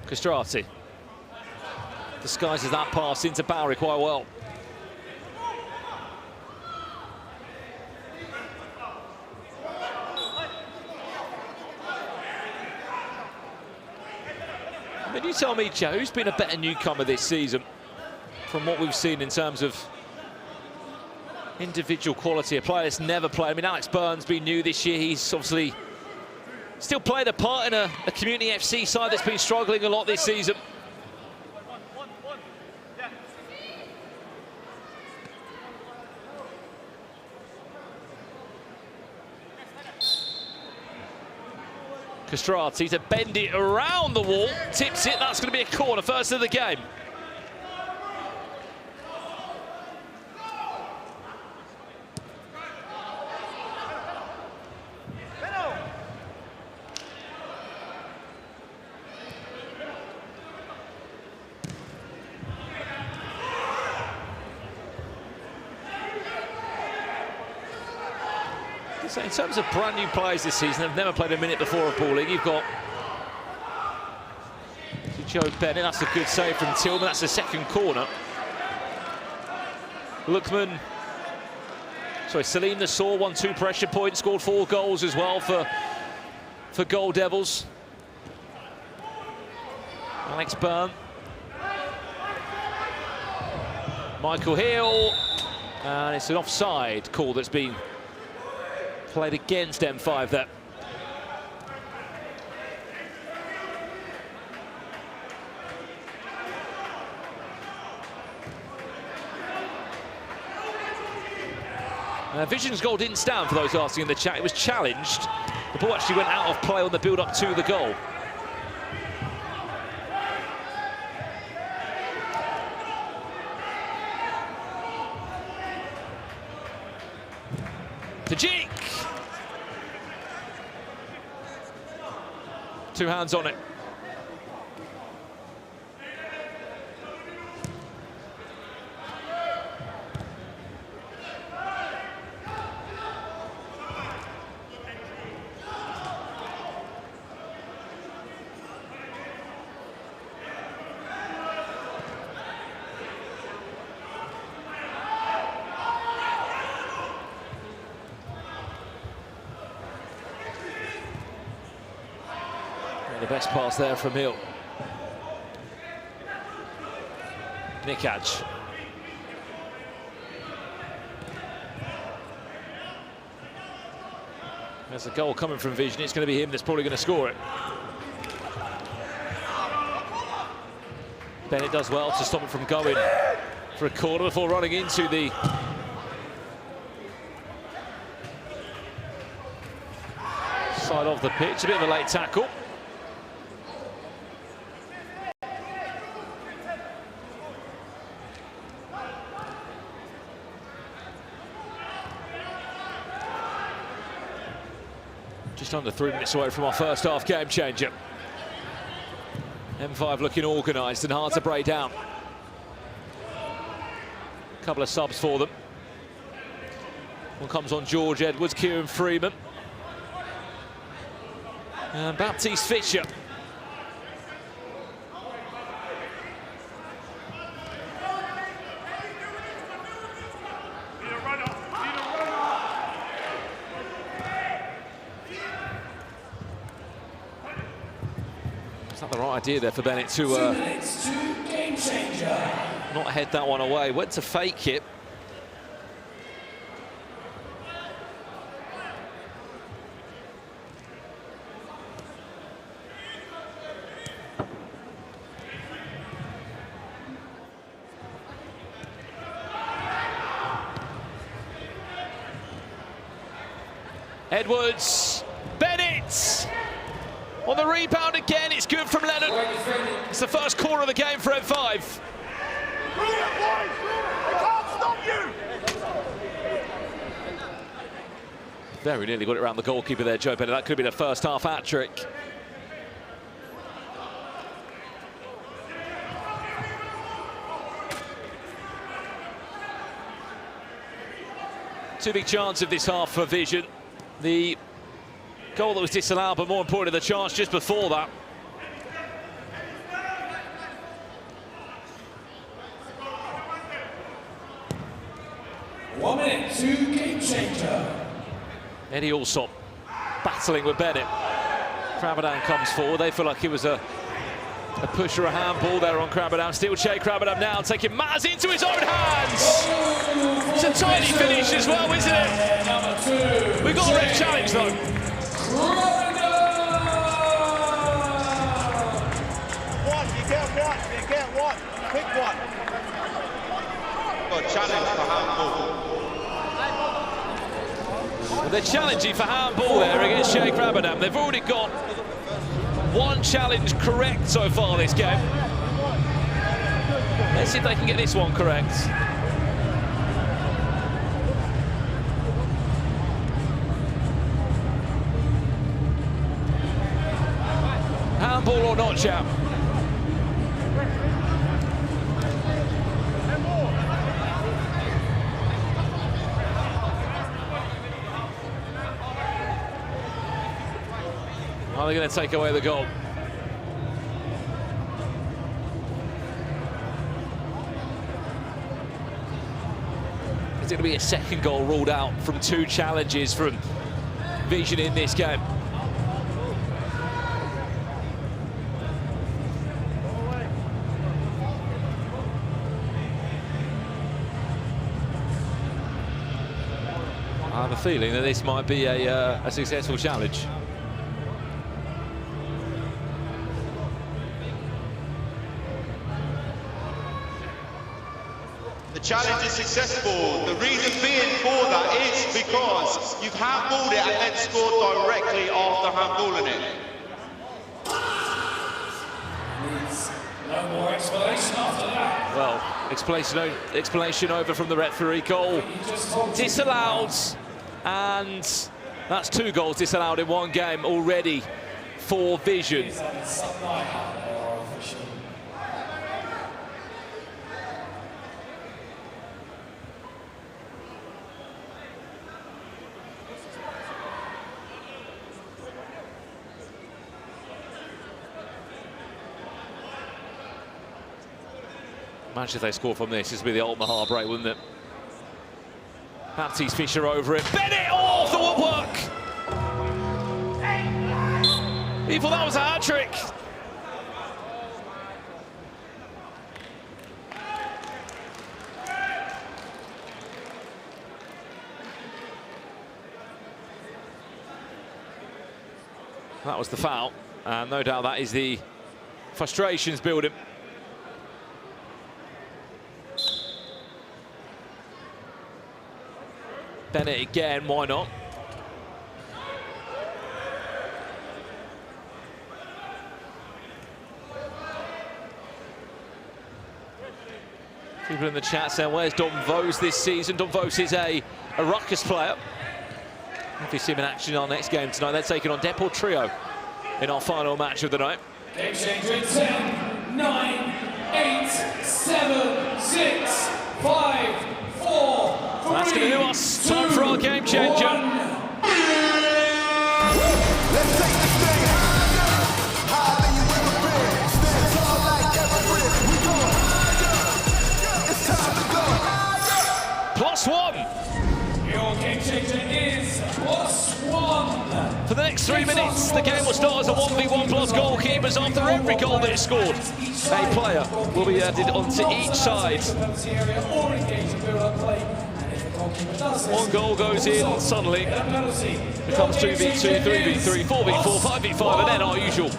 Castrati disguises that pass into Bowery quite well. I mean, you tell me, Joe, who's been a better newcomer this season from what we've seen in terms of individual quality? A player that's never played. I mean, Alex Burns been new this year. He's obviously still played a part in a Community FC side that's been struggling a lot this season. Castrati to bend it around the wall, tips it, that's going to be a corner, first of the game. So in terms of brand new players this season, they've never played a minute before of Ball League. You've got Joe Bennett, that's a good save from Tillman, that's the second corner. Lookman, sorry, Salim Nassor won 2 pressure points, scored 4 goals as well for Gold Devils. Alex Byrne. Michael Hill, and it's an offside call that's been played against M5 there. Vision's goal didn't stand, for those asking in the chat. It was challenged. The ball actually went out of play on the build-up to the goal. Tajik! 2 hands on it. The best pass there from Hill. Nikaj. There's a goal coming from Vision. It's going to be him that's probably going to score it. Bennett does well to stop it from going for a corner before running into the side of the pitch. A bit of a late tackle. Just under 3 minutes away from our first half game changer. M5 looking organised and hard to break down. A couple of subs for them. One comes on George Edwards, Kieran Freeman. And Baptiste Fisher. Is that the right idea there for Bennett to not head that one away? Went to fake it. Edwards, Bennett on the rebound again. It's good from Leonard. It's the first corner of the game for M5. Very nearly got it around the goalkeeper there, Joe Bennett. That could be the first half hat-trick. Two big chance of this half for Vision. The goal that was disallowed, but more importantly, the chance just before that. One minute, two game changer. Eddie Alsop battling with Bennett. Krabadan comes forward. They feel like it was a push or a handball there on Krabadan. Still Che Krabadan now taking matters into his own hands. It's a tiny finish as well, isn't it? We've got a ref challenge though. One, you get one, pick one. Got a challenge for handball. Well, they're challenging for handball there against Che Krabadan. They've already got one challenge correct so far this game. Let's see if they can get this one correct. Handball or not, chap? Are they going to take away the goal? It's going to be a second goal ruled out from two challenges from Vision in this game. I have a feeling that this might be a successful challenge. The challenge is successful. The reason being for that is because you've handballed it and then scored directly after handballing it. No more explanation after that. Well, explanation over from the referee. Goal disallowed, and that's two goals disallowed in one game already for Vision. Imagine if they score from this would be the ultimate heartbreak, wouldn't it? Baptiste Fisher over it. Bennett off the woodwork! He thought that was a hat-trick. That was the foul, and no doubt that is the frustrations building. Bennett again, why not? People in the chat saying, where's Don Vos this season? Don Vos is a Ruckus player. If you see him in action in our next game tonight, they're taking on Deport Trio in our final match of the night. Game changer in 10, 9, 8, 7, 6, 5, 4, 3, That's going to do us. Time for our game changer. Let's take this thing higher than you ever been. Stand tall like evergreen. We go higher. It's time to go higher. +1. Your game changer is +1. For the next 3 minutes, the game will start as a 1v1 plus goalkeepers. After every goal that is scored, a player will be added onto each side. One goal goes in, suddenly becomes 2v2, 3v3, 4v4, 5v5, and then our usual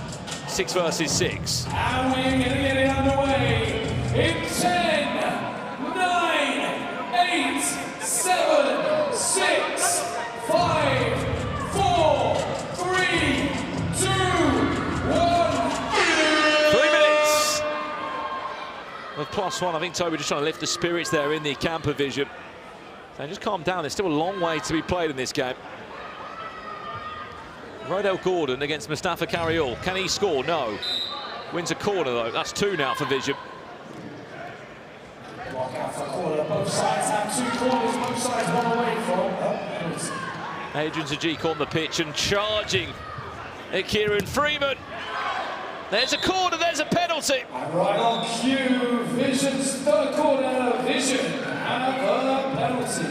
6 versus 6. And we're going to get it underway in 10, 9, 8, 7, 6, 5, 4, 3, 2, 1. 3 minutes with +1. I think Toby just trying to lift the spirits there in the camper vision. And just calm down, there's still a long way to be played in this game. Rodell Gordon against Mustafa Carriol. Can he score? No. Wins a corner though. That's 2 now for Vision. Walk out for a corner. Both sides have 2 corners, both sides 1 away from penalty. Adrian Zajic on the pitch and charging at Kieran Freeman. There's a corner, there's a penalty. And right on cue, Vision's 3rd corner. Vision have a penalty.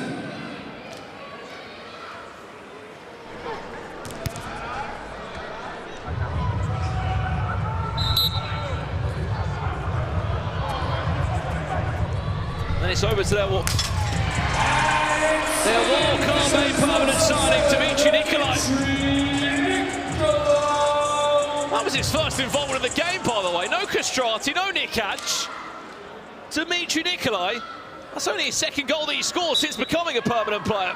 And it's over to their walk. Their walk-on made permanent signing, Dimitri Nikolai. That was his first involvement in the game, by the way. No Castrati, no Nikaj. Dimitri Nikolai. That's only his 2nd goal that he scored since becoming a permanent player.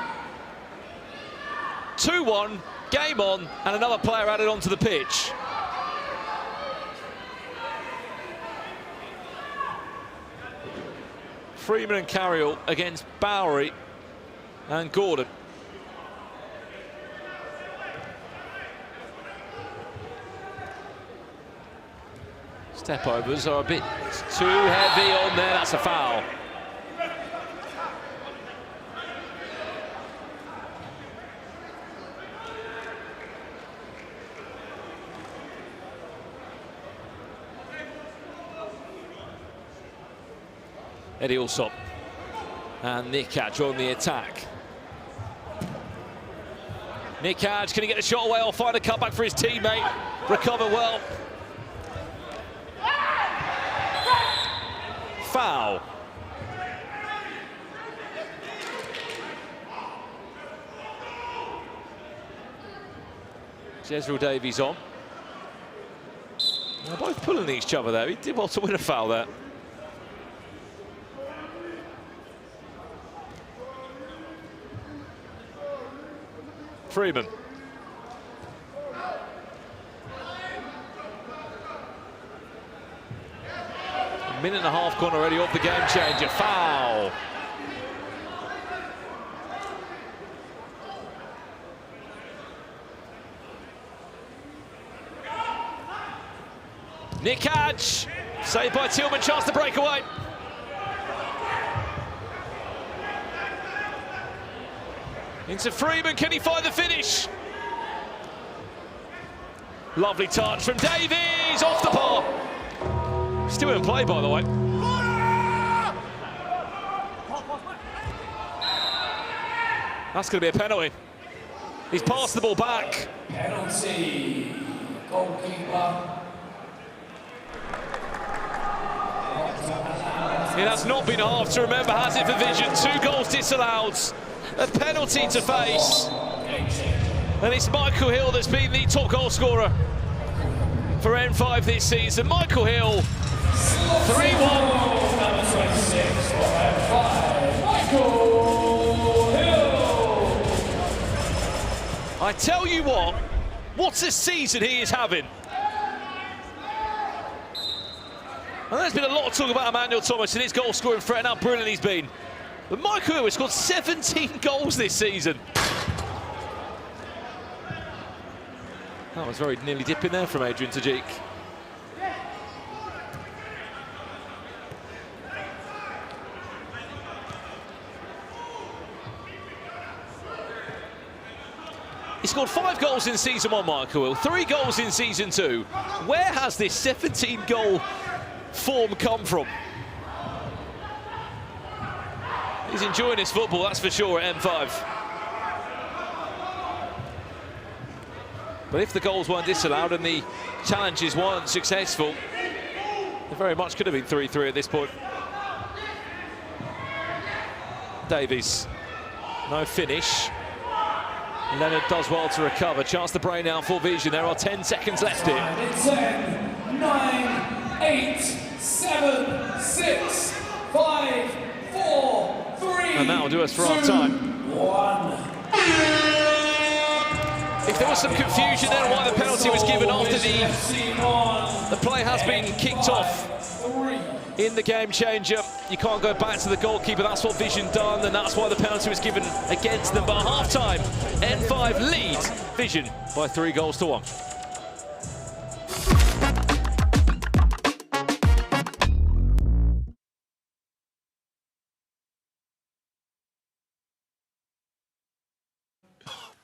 2-1, game on, and another player added onto the pitch. Freeman and Carriol against Bowery and Gordon. Step overs are a bit too heavy on there, that's a foul. Eddie Alsop and Nikaj on the attack. Nikaj, can he get the shot away or find a cutback for his teammate? Recover well. Foul. Jezreel Davies on. They're both pulling each other there. He did well to win a foul there. Freeman. A minute and a half gone already off the game changer. Foul. Nikaj, saved by Tillman, chance to break away. Into Freeman, can he find the finish? Lovely touch from Davies, off the bar. Still in play, by the way. That's going to be a penalty. He's passed the ball back. Penalty. Goalkeeper. Yeah, that's not been half to remember, has it, for Vision? 2 goals disallowed. A penalty to face. And it's Michael Hill that's been the top goal scorer for N5 this season. Michael Hill, 3-1. I tell you what a season he is having. And there's been a lot of talk about Emmanuel Thomas and his goal scoring threat and how brilliant he's been. But Michael Hill has scored 17 goals this season. That was very nearly dipping there from Adrian Tajik. He scored 5 goals in season 1, Michael Hill, 3 goals in season 2. Where has this 17-goal form come from? He's enjoying his football, that's for sure, at M5. But if the goals weren't disallowed and the challenges weren't successful, it very much could have been 3-3 at this point. Davies, no finish. Leonard does well to recover. Chance to brain out for Vision. There are 10 seconds left here. 10, 9, 8, 7, 6, 5, 4, 3. And that'll do us for our time. 1. If there was some confusion there on why the penalty was given after the play has been kicked off in the game changer, you can't go back to the goalkeeper. That's what Vision done, and that's why the penalty was given against them. But at half-time, N5 leads Vision by 3 goals to 1.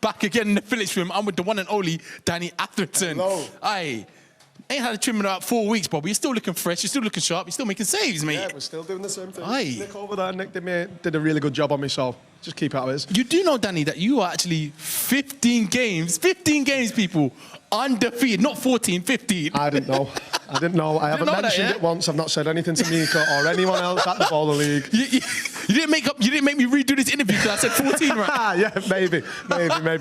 Back again in the Phillips room. I'm with the one and only Danny Atherton. Hello. Aye. Ain't had a trim in about 4 weeks, but you're still looking fresh, you're still looking sharp, you're still making saves, mate. Yeah, we're still doing the same thing. Aye. Nick over there, Nick did a really good job on me, so just keep it how it is. You do know, Danny, that you are actually 15 games, people, undefeated, not 14, 15. I didn't know. I didn't know. I haven't mentioned it once. I've not said anything to Mika or anyone else at the Baller League. You didn't make me redo this interview because I said 14, right? Yeah, maybe.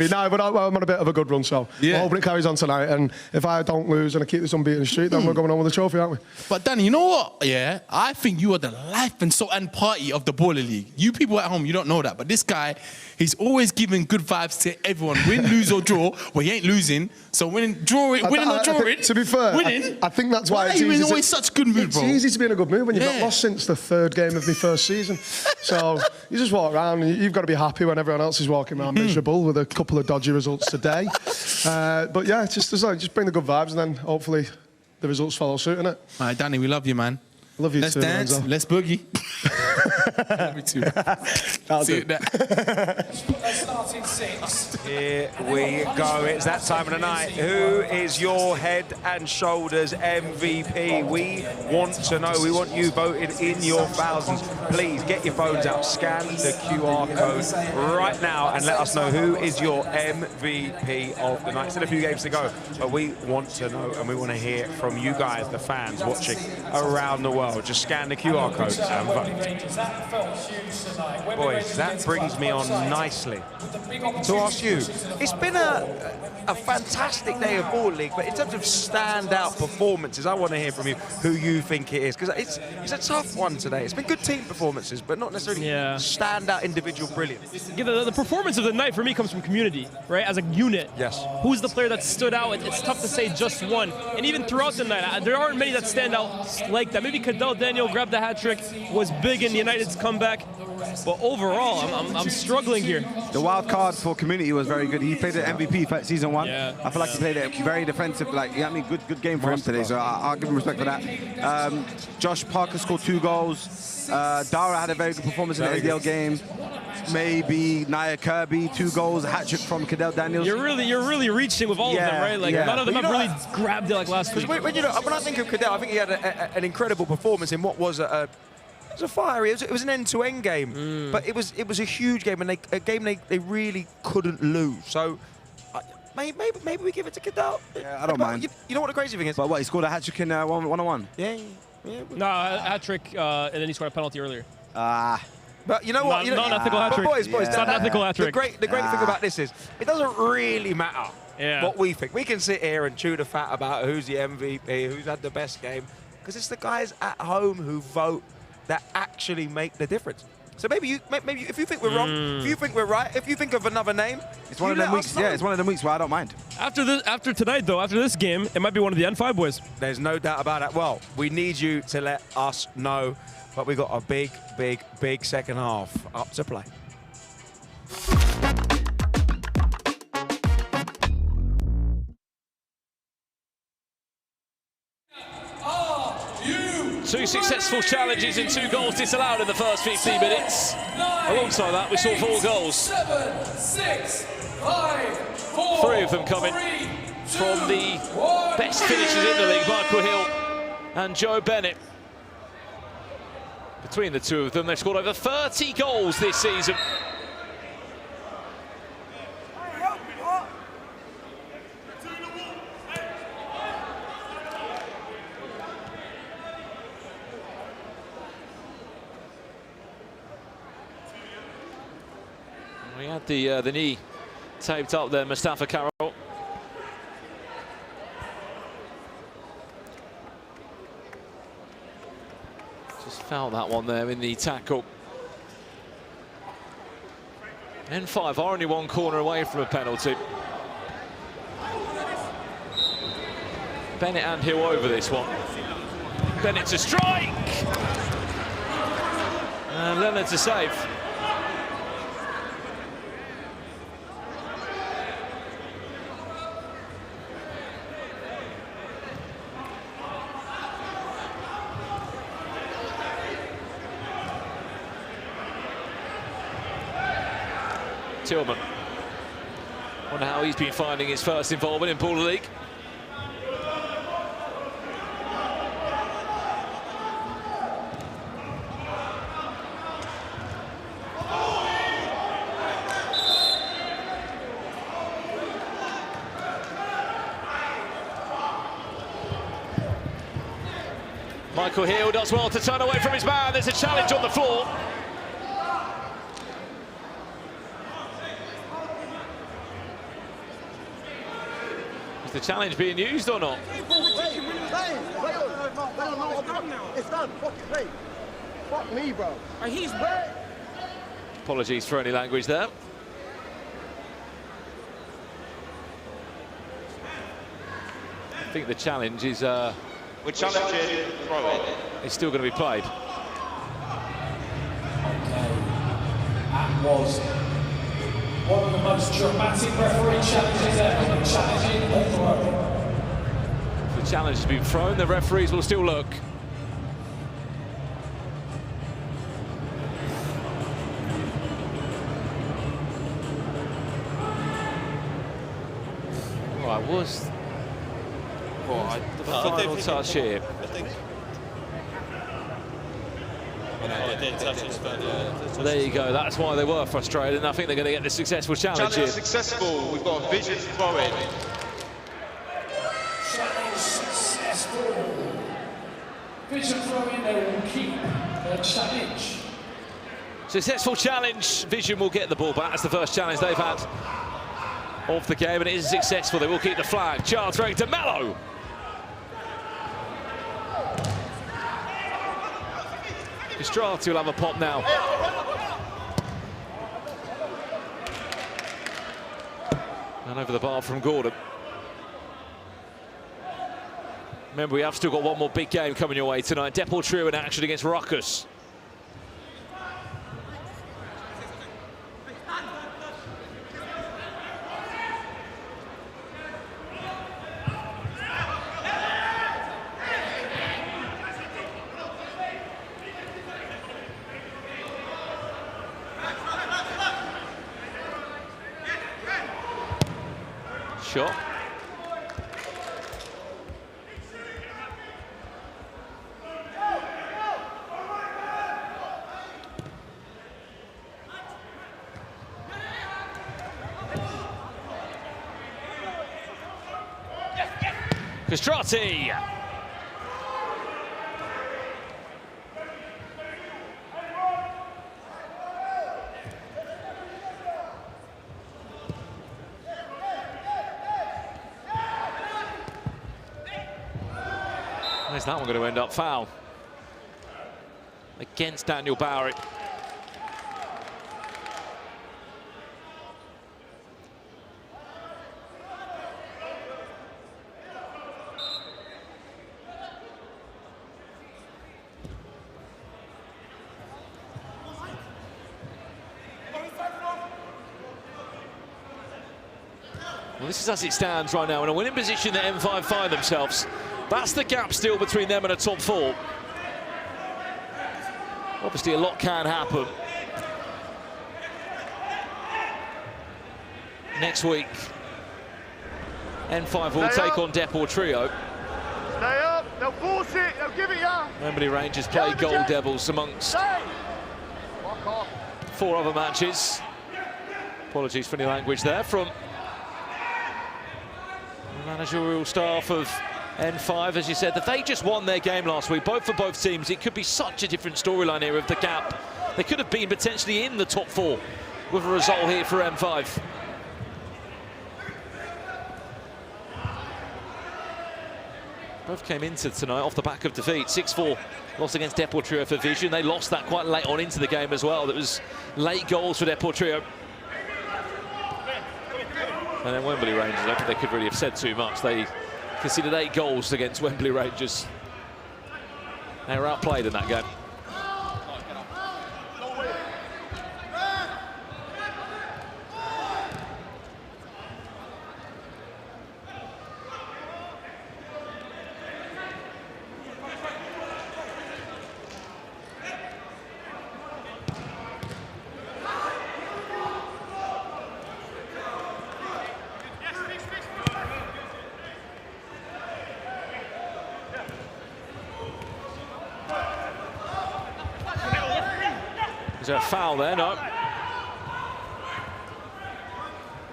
No, but I'm on a bit of a good run, so we're hoping it carries on tonight. And if I don't lose and I keep this unbeaten streak, then we're going on with the trophy, aren't we? But Danny, you know what? Yeah, I think you are the life and soul and party of the Baller League. You people at home, you don't know that, but this guy, he's always giving good vibes to everyone. Win, lose or draw. Well, he ain't losing. So winning or drawing. To be fair, winning. I think that's why it's easy. You're always such good mood, bro. It's easy to be in a good mood when you've not lost since the 3rd game of my first season. So you just walk around and you've got to be happy when everyone else is walking around miserable with a couple of dodgy results today. But yeah, just bring the good vibes and then hopefully the results follow suit, innit? All right, Danny, we love you, man. Love you Let's too, dance. Lorenzo. Let's boogie. Me too. That'll do. Starting 6. Here we go. It's that time of the night. Who is your head and shoulders MVP? We want to know. We want you voted in your thousands. Please get your phones out, scan the QR code right now and let us know who is your MVP of the night. Still a few games to go, but we want to know and we want to hear from you guys, the fans watching around the world. Just scan the QR code and vote. Boys, that brings me on nicely to ask you. It's been a fantastic day of Ball League, but in terms of standout performances, I want to hear from you who you think it is, because it's a tough one today. It's been good team performances, but not necessarily standout individual brilliance. Yeah, the performance of the night for me comes from community, right? As a unit. Yes. Who's the player that stood out? It's tough to say just one. And even throughout the night, there aren't many that stand out like that. Maybe Cadell Daniel grabbed the hat trick, was big in United's comeback. But overall, I'm struggling here. The wild card for community was very good. He played at MVP for season 1. Yeah. I feel like he played a very defensive, good game for him today. So I'll give him respect for that. Josh Parker scored 2 goals. Dara had a very good performance in the NDL game. Maybe Nia Kirby, 2 goals, a hat trick from Cadell Daniels. You're really reaching with all of them, right? Like none of them have really grabbed it like last week. When I think of Cadell, I think he had an incredible performance in what was a fiery. It was an end-to-end game, but it was a huge game, and a game they really couldn't lose. So maybe we give it to Cadell. Yeah, I don't mind. You know what the crazy thing is? But what, he scored a hat trick in 1-on-1? Yeah. No, hat trick, and then he scored a penalty earlier. But you know what? Non-ethical hat trick. Boys, It's not an ethical hat trick. The great thing about this is it doesn't really matter what we think. We can sit here and chew the fat about who's the MVP, who's had the best game, because it's the guys at home who vote that actually make the difference. So maybe if you think we're wrong, if you think we're right, if you think of another name, it's one of them weeks. Yeah, it's one of them weeks where I don't mind. After tonight, though, after this game, it might be one of the N5 boys. There's no doubt about it. Well, we need you to let us know, but we got a big second half up to play. Two successful challenges and 2 goals disallowed in the first 15 minutes. Alongside that, we saw 4 goals. 7, 6, 5, 4, 3 of them coming from the best finishers in the league, Michael Hill and Joe Bennett. Between the two of them, they've scored over 30 goals this season. We had the knee taped up there, Mustafa Carroll. Just fouled that one there in the tackle. N5 are only 1 corner away from a penalty. Bennett and Hill over this one. Bennett to strike! And Leonard to save. Tillman. Wonder how he's been finding his first involvement in Baller League. Michael Hill does well to turn away from his man. There's a challenge on the floor. The challenge being used or not? It's done. Fucking play. Fuck me, bro. And he's wet. Apologies for any language there. I think the challenge is. We're challenging. Throw it. It's still going to be played. That was one of the most dramatic referee challenges ever. Challenging or throwing. If the challenge has been thrown, the referees will still look. Right, was the final touch here? There you go, that's why they were frustrated, and I think they're going to get the successful challenge here. Successful, we've got Vision throwing. Challenge successful. Vision throwing, they will keep the challenge. Successful challenge, Vision will get the ball back. That's the first challenge they've had of the game, and it is successful. They will keep the flag. Charles throwing to Mello. Castrati will have a pop now. And over the bar from Gordon. Remember, we have still got one more big game coming your way tonight. Deport Trio in action against Ruckus. Shot. Castrati. Is that one going to end up foul? Against Daniel Bowery. Well, this is as it stands right now in a winning position that M5 find themselves. That's the gap still between them and a top 4. Obviously, a lot can happen. Next week, N5 will take on Deport Trio. Stay up, they'll force it, they'll give it ya. Wembley Rangers play Gold Devils amongst 4 other matches. Apologies for any language there from the managerial staff of N5, as you said, that they just won their game last week, both for both teams. It could be such a different storyline here of the gap. They could have been potentially in the top 4 with a result here for M5. Both came into tonight off the back of defeat. 6-4 loss against Deport Trio for Vision. They lost that quite late on into the game as well. That was late goals for Deport Trio. And then Wembley Rangers, I don't think they could really have said too much. They conceded 8 goals against Wembley Rangers. They were outplayed in that game. Is there a foul there? No.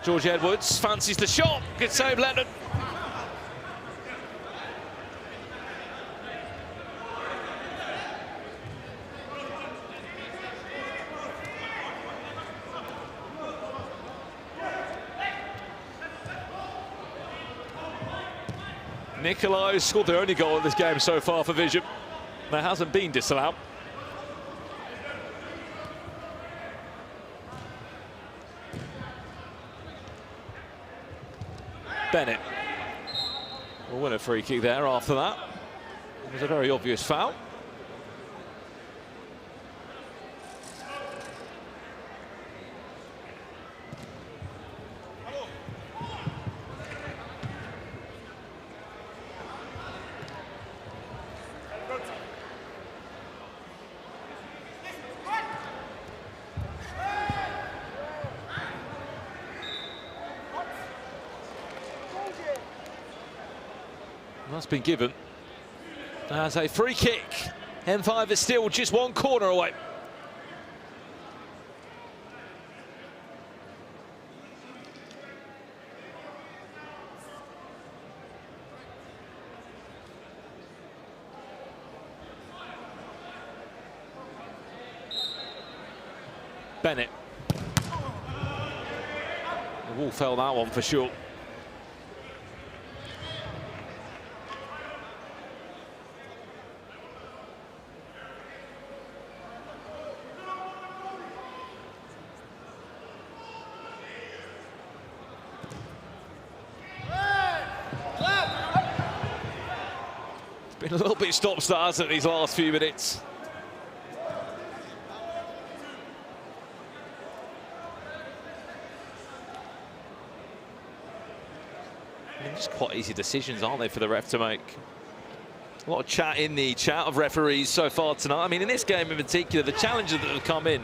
George Edwards fancies the shot. Good save, Lennon. Nikolai scored their only goal in this game so far for Vision. That hasn't been disallowed. Bennett will win a free kick there after that. It was a very obvious foul. That's been given as a free kick. M5 is still just one corner away. Bennett. The wall fell that one for sure. Been a little bit stop-start, hasn't it, these last few minutes? I mean, just quite easy decisions, aren't they, for the ref to make? A lot of chat in the chat of referees so far tonight. I mean, in this game in particular, the challenges that have come in,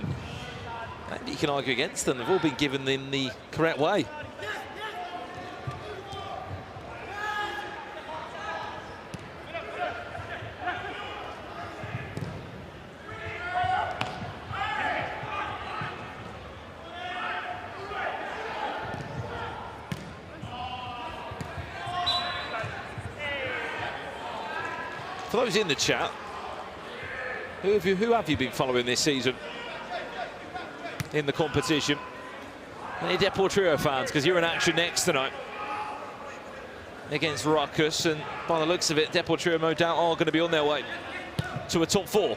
and you can argue against them, they've all been given in the correct way. For those in the chat, who have you been following this season in the competition? Any Deportrio fans, because you're in action next tonight. against Ruckus, and by the looks of it, Deportrio no doubt are going to be on their way to a top 4.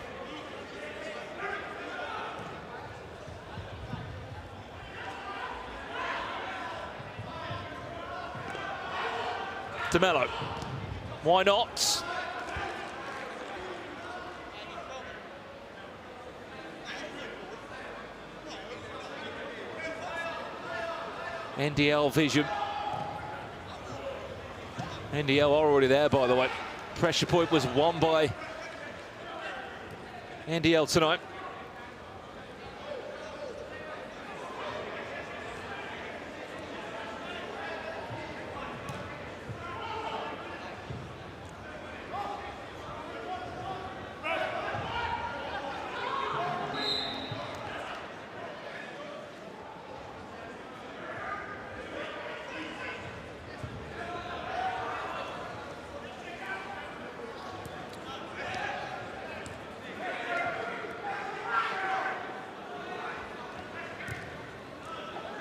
De Mello, why not? NDL vision. NDL are already there, by the way. Pressure point was won by NDL tonight.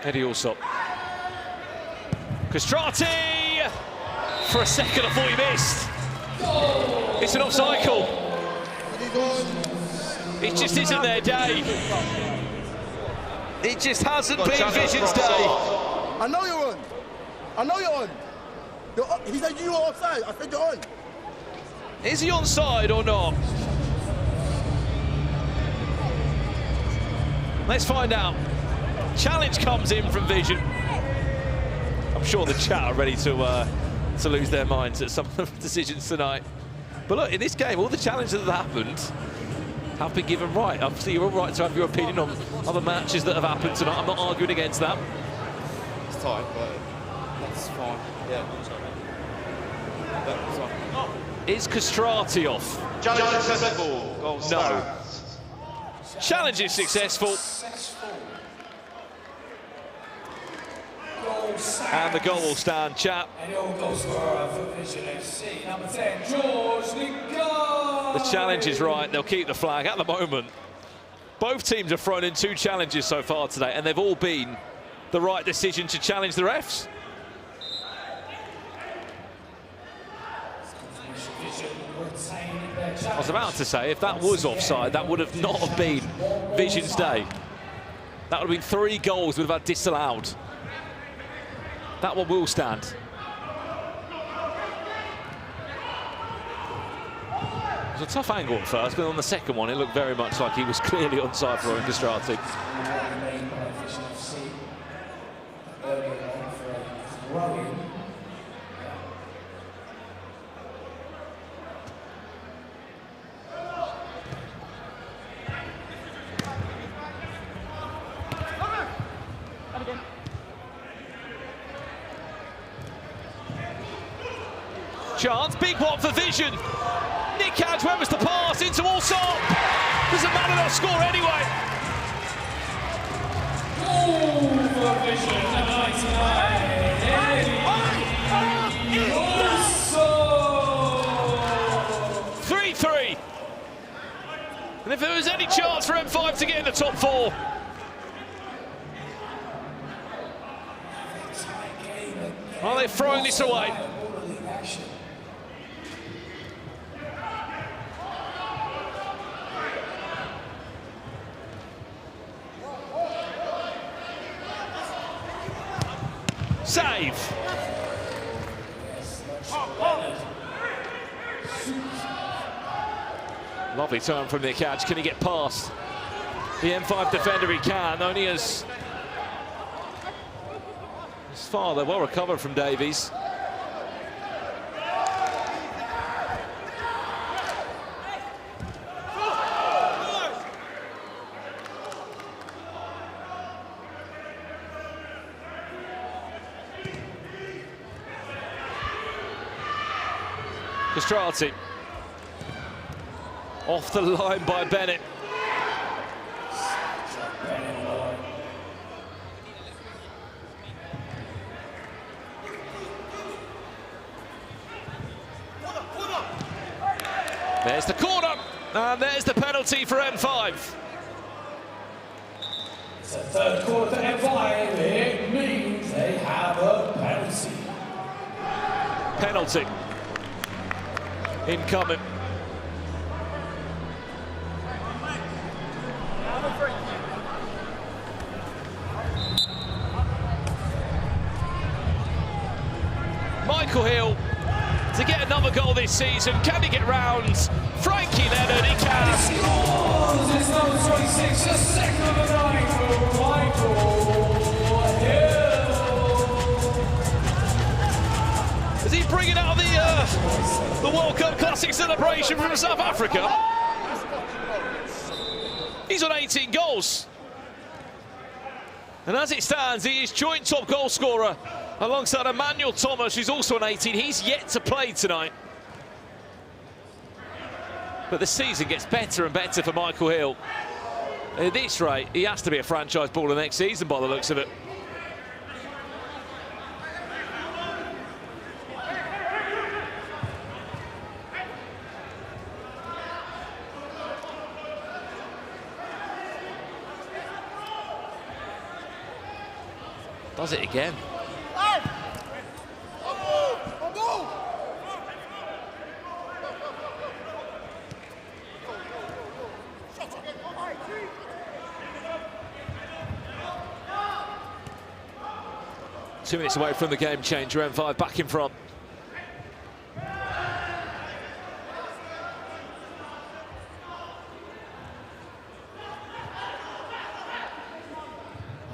Eddie Allsop. Castrati! For a second, I thought he missed. It's an offside call. It just isn't their day. It just hasn't been Vision's day. I know you're on. I know you're on. He said you were offside. I said you're on. Is he onside or not? Let's find out. Challenge comes in from Vision. I'm sure the chat are ready to lose their minds at some of the decisions tonight. But look, in this game, all the challenges that have happened have been given right. Obviously, you're all right to have your opinion on other matches that have happened tonight. I'm not arguing against that. It's tight, but that's fine. Yeah, that's fine. Is Castrati off? Challenge successful. Goal No. stands. Challenge is successful. And the goal will stand, chap. And all goal scorer for Vision FC, number 10, George Rukkas. The challenge is right. They'll keep the flag at the moment. Both teams have thrown in 2 challenges so far today, and they've all been the right decision to challenge the refs. I was about to say, if that was offside, that would have not have been Vision's day. That would have been 3 goals would have had disallowed. That one will stand. It was a tough angle at first, but on the second one, it looked very much like he was clearly onside for Castrati. Chance, big one for Vision. Nick Cadge, where was the pass? Into Allsop. Doesn't matter, they'll score anyway. Goal for Vision, number 3-3. And if there was any chance for M5 to get in the top 4. Are they throwing this away? Save. Lovely turn from Nick Cadge. Can he get past the M5 defender? He can, only as far. They're well recovered from Davies. Castrati. Off the line by Bennett. There's the corner, and there's the penalty for M5. It's a third quarter for M5. It means they have a penalty. Penalty. Incoming. Michael Hill to get another goal this season. Can he get round? Frankie Leonard, he can. He scores! It's number 26, the second of the night for Michael Hill. Is he bringing out the World Cup Classic celebration from South Africa? He's on 18 goals. And as it stands, he is joint top goal scorer alongside Emmanuel Thomas, who's also on 18. He's yet to play tonight. But the season gets better and better for Michael Hill. At this rate, he has to be a franchise baller next season by the looks of it. Does it again. 2 minutes away from the game changer, M5 back in front.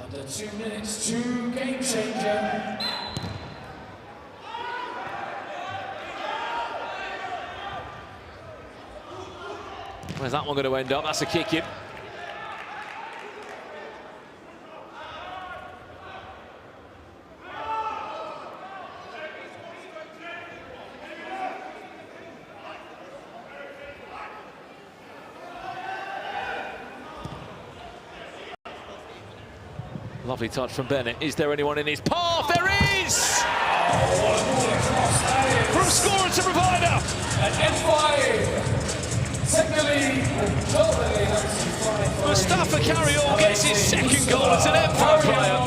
Under 2 minutes to game changer. Where's that one going to end up? That's a kick in. Lovely touch from Bennett. Is there anyone in his path? There is! From scorer to provider. At N5. Mustafa Carriol gets his second goal as an M5 player.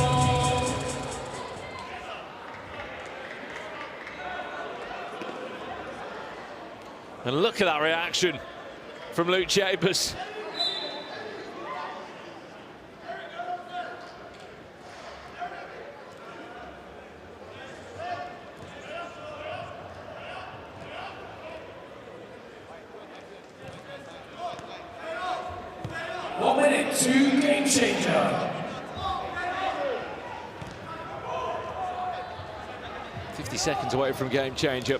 And look at that reaction from Luke Chambers. To game changer. 50 seconds away from game changer.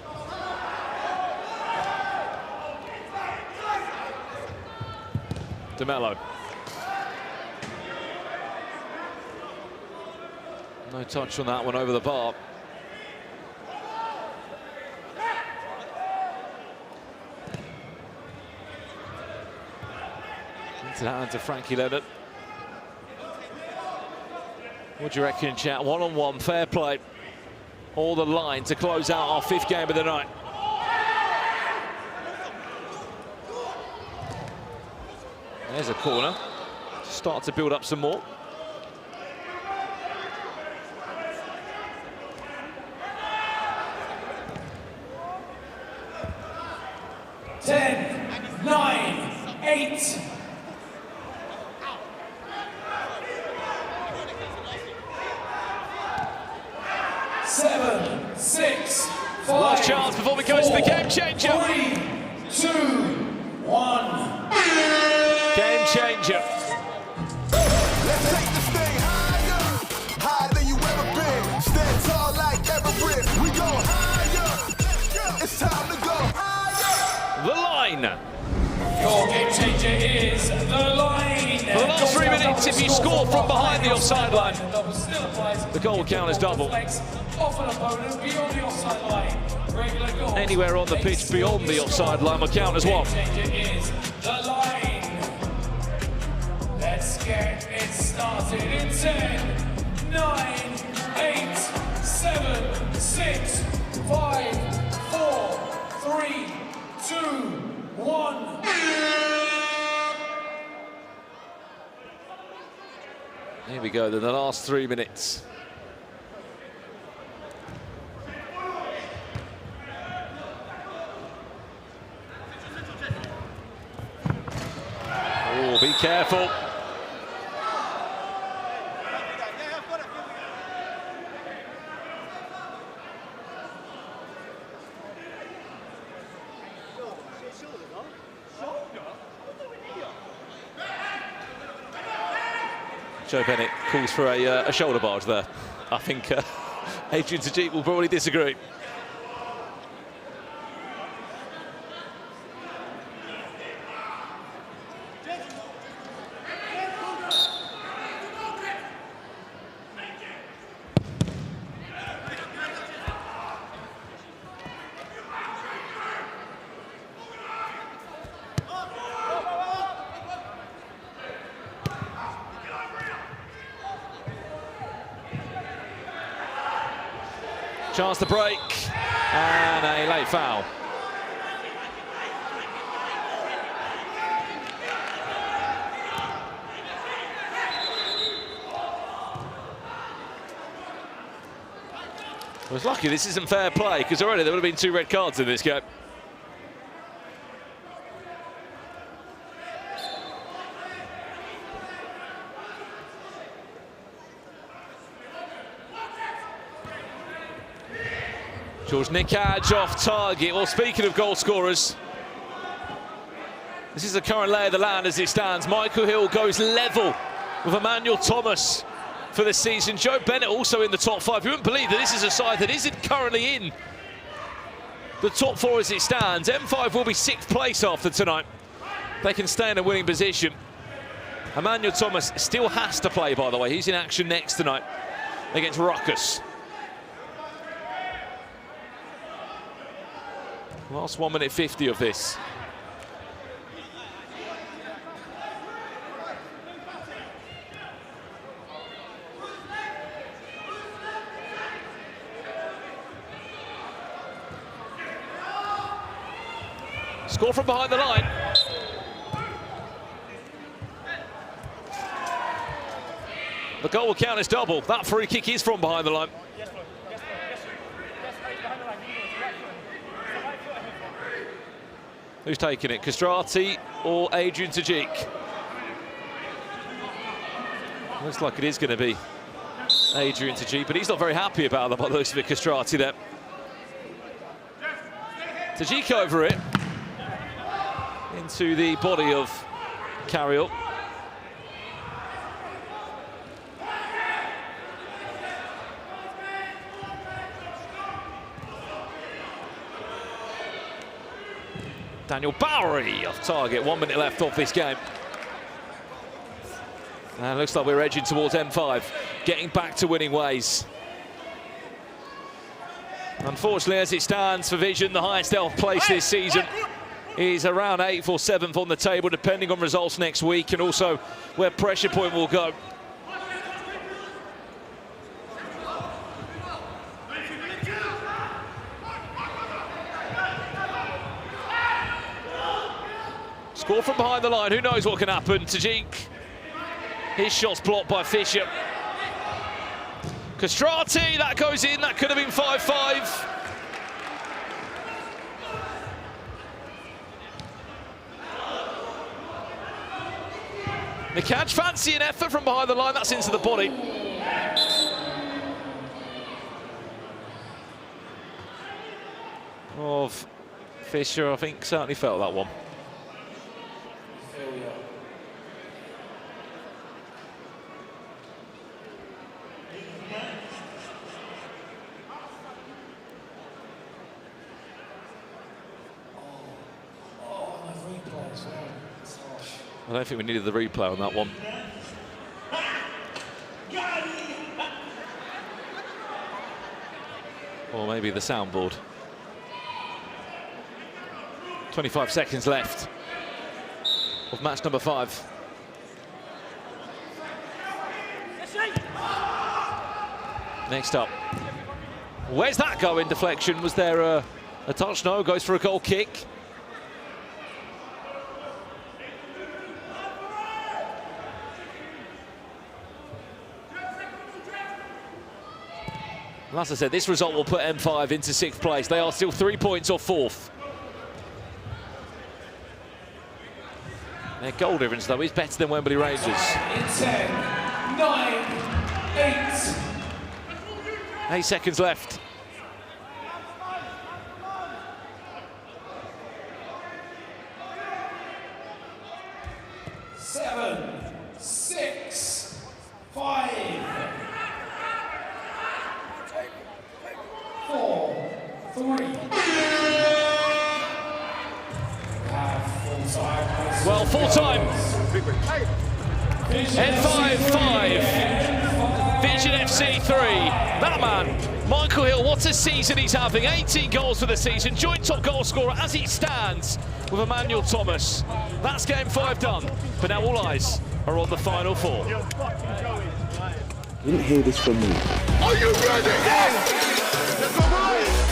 De Mello. No touch on that one over the bar. Into the hands of Frankie Leonard. What do you reckon, chat? One-on-one, fair play. All the line to close out our fifth game of the night. There's a corner. Start to build up some more. Ten, 9, 8. Seven, 6, 5. Last chance before we go to the game changer. 3, 2, 1. Game changer. Let's take this thing higher, higher than you ever been. Stand tall like Everett. We go higher. It's time to go higher. The line. Your game changer is the line. For the last 3 minutes, if you score from behind the offside line, the goal count is double. Anywhere on the pitch beyond the offside line will count as one. Let's get it started in 10, 9, 8, 7, 6, 5, 4, 3, 2, 1. Here we go, then the last 3 minutes. Careful. Joe Bennett calls for a shoulder barge there. I think Adrian Tajik will probably disagree. Chance to break, and a late foul. I was lucky this isn't fair play, because already there would have been 2 red cards in this game. George Nikaj off target. Well, speaking of goal scorers, this is the current lay of the land as it stands. Michael Hill goes level with Emmanuel Thomas for the season. Joe Bennett also in the top 5. You wouldn't believe that this is a side that isn't currently in the top 4 as it stands. M5 will be 6th place after tonight. They can stay in a winning position. Emmanuel Thomas still has to play, by the way. He's in action next tonight against Ruckus. Last 1 minute 50 of this. Score from behind the line. The goal will count as double. That free kick is from behind the line. Who's taking it, Castrati or Adrian Tajik? Looks like it is going to be Adrian Tajik, but he's not very happy about that by the looks of it, Castrati there. Tajik over it. Into the body of Carriel. Daniel Bowery off target, 1 minute left of this game. And it looks like we're edging towards M5, getting back to winning ways. Unfortunately, as it stands for Vision, the highest elf place this season is around 8th or 7th on the table, depending on results next week, and also where pressure point will go. Score from behind the line, who knows what can happen. Tajik, his shot's blocked by Fisher. Castrati, that goes in, that could have been 5-5. Nikaj fancy an effort from behind the line, that's into the body. Of Fisher, I think, certainly felt that one. I don't think we needed the replay on that one. Or maybe the soundboard. 25 seconds left of match number 5. Next up. Where's that going? Deflection. Was there a touch? No, goes for a goal kick. And as I said, this result will put M5 into 6th place. They are still 3 points off 4th. Their goal difference, though, is better than Wembley Rangers. In 10, 9, 8. 8 seconds left. Seven, 6, 5, 4, 3. Well, full time. N5-5. VZN FC 3. That man, Michael Hill, what a season he's having. 18 goals for the season. Joint top goal scorer as he stands with Emmanuel Thomas. That's game 5 done. But now all eyes are on the final 4. Didn't hear this from you. Are you ready? Yes! Let's go, boys!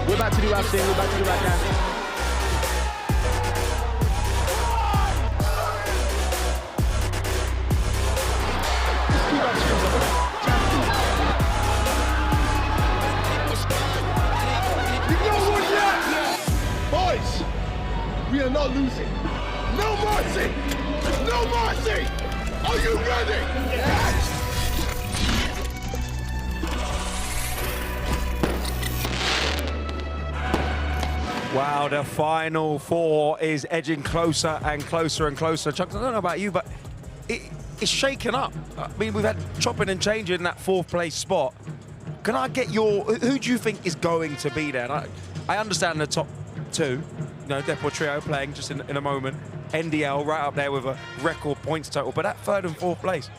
We're about to do our thing, we're about to do our dance. Boys, we are not losing. No mercy! No mercy! Are you ready? Yes! Wow, the final 4 is edging closer and closer and closer. Chucks, I don't know about you, but it's shaken up. I mean, we've had chopping and changing in that 4th place spot. Can I get who do you think is going to be there? I understand the top 2, you know, Deport Trio playing just in a moment. NDL right up there with a record points total, but that 3rd and 4th place,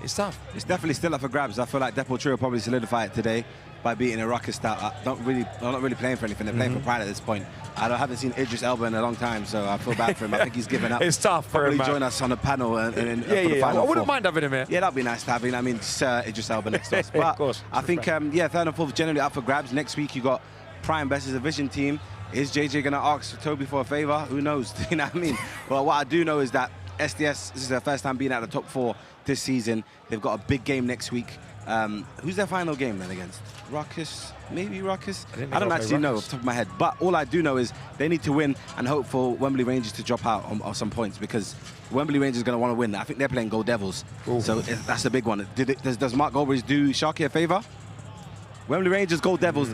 it's tough. It's definitely still up for grabs. I feel like Deport Trio probably solidify it today by beating a Ruckus stout. I'm not really playing for anything. They're playing for pride at this point. I haven't seen Idris Elba in a long time, so I feel bad for him. I think he's given up. It's tough for him, man. Join us on the panel and for the yeah. final I wouldn't 4. mind having him here. Yeah, that'd be nice to have him. I mean, Sir Idris Elba next to us. But of course. I think, yeah, 3rd and 4th generally up for grabs. Next week you got Prime versus a Vision team. Is JJ gonna ask Toby for a favor? Who knows? You know what I mean? Well, what I do know is that SDS, this is their first time being out of the top 4 this season. They've got a big game next week. Who's their final game then against? Ruckus? Maybe Ruckus? I don't actually know off the top of my head. But all I do know is they need to win and hope for Wembley Rangers to drop out on some points, because Wembley Rangers are going to want to win. I think they're playing Gold Devils. Ooh. So that's the big one. Does Mark Goldbridge do Sharky a favor? Wembley Rangers, Gold Devils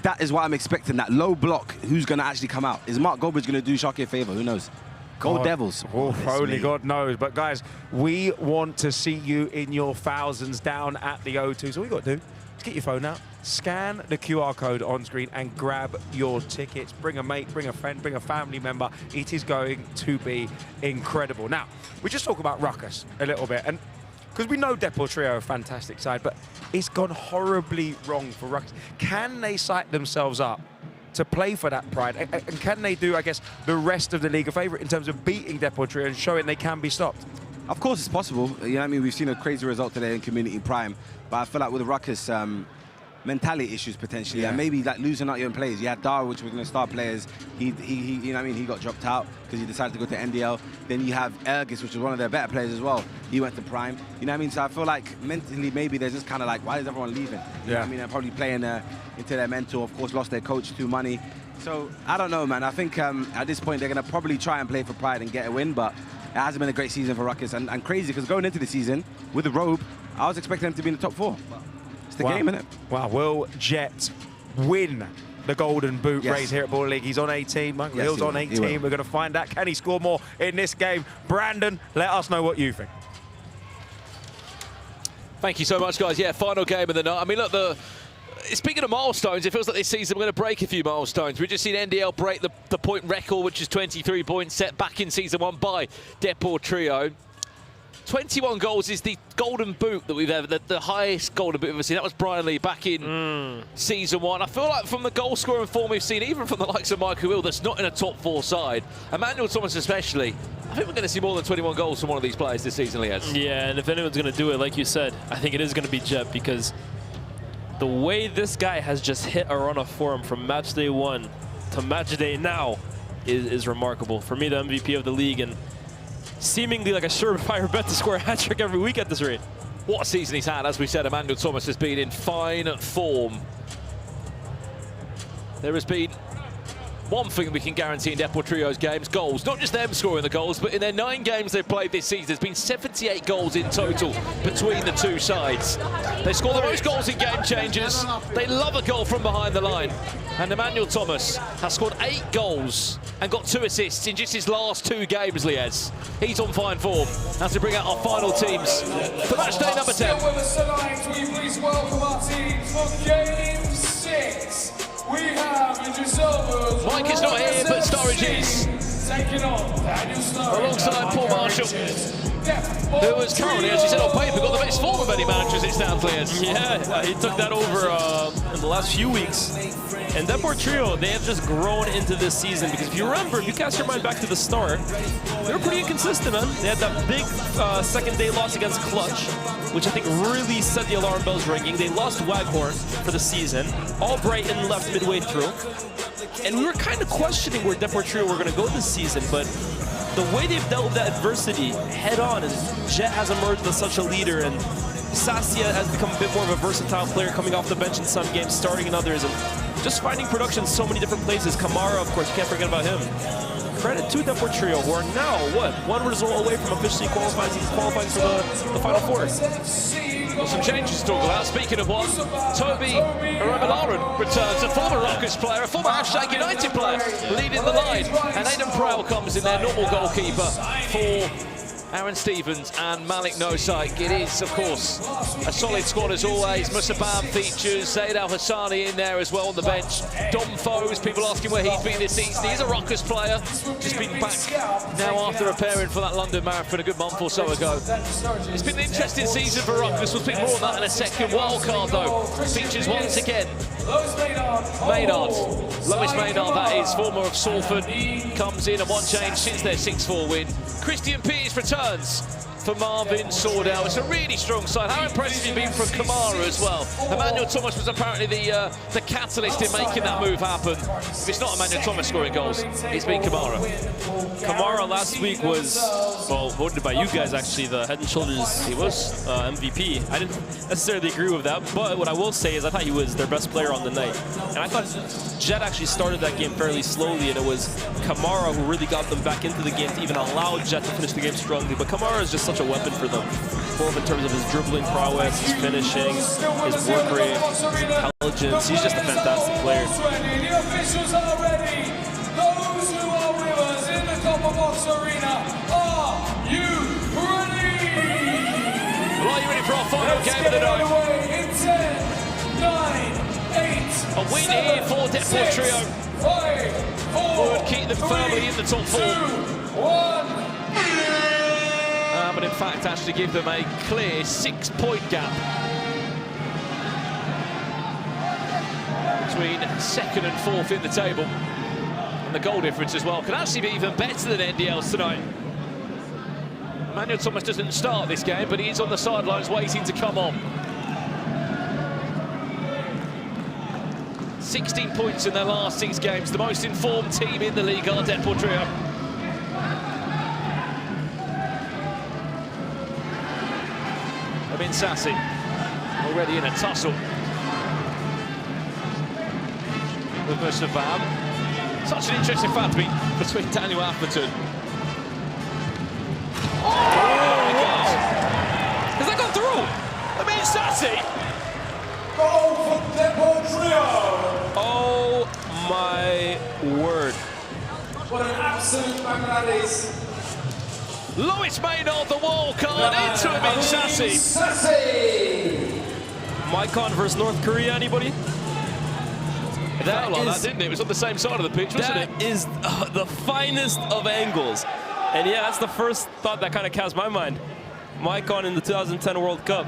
that is what I'm expecting. That low block, who's going to actually come out? Is Mark Goldbridge going to do Sharky a favor? Who knows? Gold Devils. Oh, only God knows. But guys, we want to see you in your thousands down at the O2. So all you got to do is get your phone out, scan the QR code on screen and grab your tickets. Bring a mate, bring a friend, bring a family member. It is going to be incredible. Now, we just talk about Ruckus a little bit, and because we know Deport Trio are a fantastic side, but it's gone horribly wrong for Ruckus. Can they psych themselves up to play for that pride? And can they do, I guess, the rest of the league a favour in terms of beating Deport Trio and showing they can be stopped? Of course it's possible. You know what I mean? We've seen a crazy result today in Community Prime, but I feel like with Ruckus, mentality issues potentially, and maybe like losing out your own players. You had Dar, which was going to start players. He you know what I mean? He got dropped out because he decided to go to NDL. Then you have Ergis, which was one of their better players as well. He went to Prime. You know what I mean? So I feel like mentally maybe they're just kind of like, why is everyone leaving? You know what I mean? They're probably playing into their mental. Of course, lost their coach to money. So I don't know, man. I think at this point they're going to probably try and play for pride and get a win, but it hasn't been a great season for Ruckus. And crazy because going into the season with the robe, I was expecting them to be in the top 4. It's the game, isn't it? Wow, will Jet win the Golden Boot race here at Baller League? He's on 18, Michael Hill's on 18. We're going to find out. Can he score more in this game? Brandon, let us know what you think. Thank you so much, guys. Yeah, final game of the night. I mean, look, speaking of milestones, it feels like this season we're going to break a few milestones. We've just seen NDL break the point record, which is 23 points set back in Season 1 by Deport Trio. 21 goals is the golden boot that we've ever, the highest golden boot we've ever seen. That was Brian Lee back in Season 1. I feel like from the goal scoring form we've seen, even from the likes of Michael Hill, that's not in a top 4 side, Emmanuel Thomas especially, I think we're going to see more than 21 goals from one of these players this season, Liaz. Yeah, and if anyone's going to do it, like you said, I think it is going to be Jet, because the way this guy has just hit a run of form from Matchday 1 to Matchday now is remarkable. For me, the MVP of the league, and seemingly like a surefire bet to score a hat-trick every week at this rate. What a season he's had. As we said, Emmanuel Thomas has been in fine form. There has been one thing we can guarantee in Deportrio's games, goals. Not just them scoring the goals, but in their 9 games they've played this season, there's been 78 goals in total between the two sides. They score the most goals in game changers. They love a goal from behind the line. And Emmanuel Thomas has scored 8 goals and got 2 assists in just his last 2 games, Liez. He's on fine form. As to bring out our final teams for match day number 10. With us tonight, we please welcome our teams for game 6. We have Mike is not here, but Sturridge is. Alongside Paul Marshall, who has currently, as you said on paper, got the best form of any managers, it sounds, Liez. Yeah, he took that over in the last few weeks. And Deport Trio, they have just grown into this season because if you remember, if you cast your mind back to the start, they were pretty inconsistent, man. They had that big second day loss against Clutch, which I think really set the alarm bells ringing. They lost Waghorn for the season. Albrighton left midway through. And we were kind of questioning where Deport Trio were going to go this season, but the way they've dealt with that adversity head on, and Jet has emerged as such a leader, and Sasia has become a bit more of a versatile player, coming off the bench in some games, starting in others, and just finding production in so many different places. Kamara, of course, you can't forget about him. Credit to Deport Trio, who are now, what, 1 result away from officially qualifying for the Final Four. Well, some changes to talk about. Speaking of one, Toby Ramalaran returns, a former Ruckus player, a former Yanited player, leading the line. And Aidan Prowl comes in, their normal goalkeeper, for Aaron Stevens and Malik Nosaik. It is, of course, a solid squad as always. Musabam features, Zaid Al Hassani in there as well on the bench. Dom Foes, people asking where he's been this season. He's a Ruckus player, just been back now after appearing for that London Marathon a good month or so ago. It's been an interesting season for Ruckus. We'll speak more on that in a second. Wildcard, though, features once again Maynard. Lois Maynard, that is, former of Salford, comes in, and one change since their 6-4 win. Christian Peters returns for Marvin Sordell. It's a really strong side. How impressive have you been from Kamara as well? Emmanuel Thomas was apparently the catalyst in making that move happen. If it's not Emmanuel Thomas scoring goals, it's been Kamara. Kamara last week was, well, voted by you guys actually, the head and shoulders he was MVP. I didn't necessarily agree with that, but what I will say is I thought he was their best player on the night. And I thought Jet actually started that game fairly slowly, and it was Kamara who really got them back into the game to even allow Jet to finish the game strongly. But Kamara is just such a weapon for them, both in terms of his dribbling prowess, his finishing, his work rate, his intelligence. He's just a fantastic player. The officials are ready. Those who are with us in the Copper Box Arena, are you ready? Well, are you ready for our final game of the night? In 10, 9, 8, a win here for Deport Trio. 5, 4, would keep them firmly in the top 4. 1. But in fact, actually give them a clear 6-point gap between 2nd and 4th in the table. And the goal difference as well could actually be even better than NDL's tonight. Emmanuel Thomas doesn't start this game, but he is on the sidelines waiting to come on. 16 points in their last 6 games, the most informed team in the league are Deport Trio. Amin Sassi already in a tussle with Musabam. Such an interesting fact between Daniel Atherton. Oh my God! Has that gone through? Amin Sassi! Goal for Deport Trio! Oh my word. What an absolute Bangladesh. Lois Maynard, the wild card, into Amin Sassi. Maikon versus North Korea, anybody? It felt like that, didn't it? It was on the same side of the pitch, wasn't it? That is the finest of angles. And yeah, that's the first thought that kind of cast my mind. Maikon in the 2010 World Cup.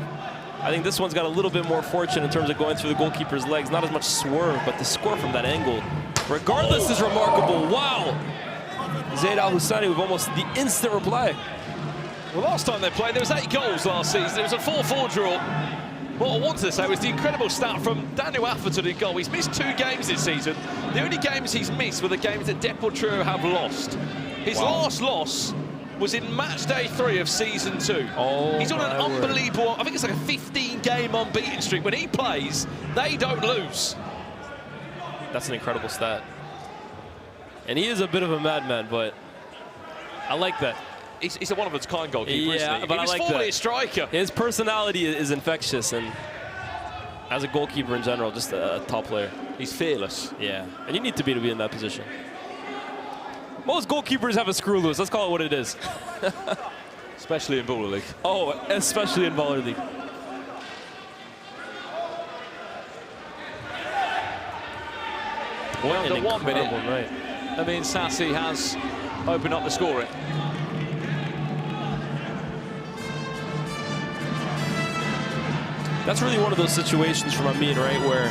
I think this one's got a little bit more fortune in terms of going through the goalkeeper's legs. Not as much swerve, but the score from that angle, regardless, is remarkable. Wow! Zaid Al Hassani with almost the instant reply. Well, last time they played, there was 8 goals last season. It was a 4-4 draw. What I wanted to say was the incredible stat from Daniel Atherton in goal. He's missed 2 games this season. The only games he's missed were the games that Deport Trio have lost. His last loss was in match day 3 of season 2. Oh, he's on an unbelievable, I think it's like a 15-game unbeaten streak. When he plays, they don't lose. That's an incredible stat. And he is a bit of a madman, but I like that. He's a one-of-a-kind goalkeeper, isn't he? But I like formerly that. a striker. His personality is infectious, and as a goalkeeper in general, just a top player. He's fearless. Yeah, and you need to be in that position. Most goalkeepers have a screw loose. Let's call it what it is. Especially in Baller League. Oh, especially in Baller League. Well, the 1 minute. Right. I mean, Sassy has opened up the scoring. That's really one of those situations from Amin, right, where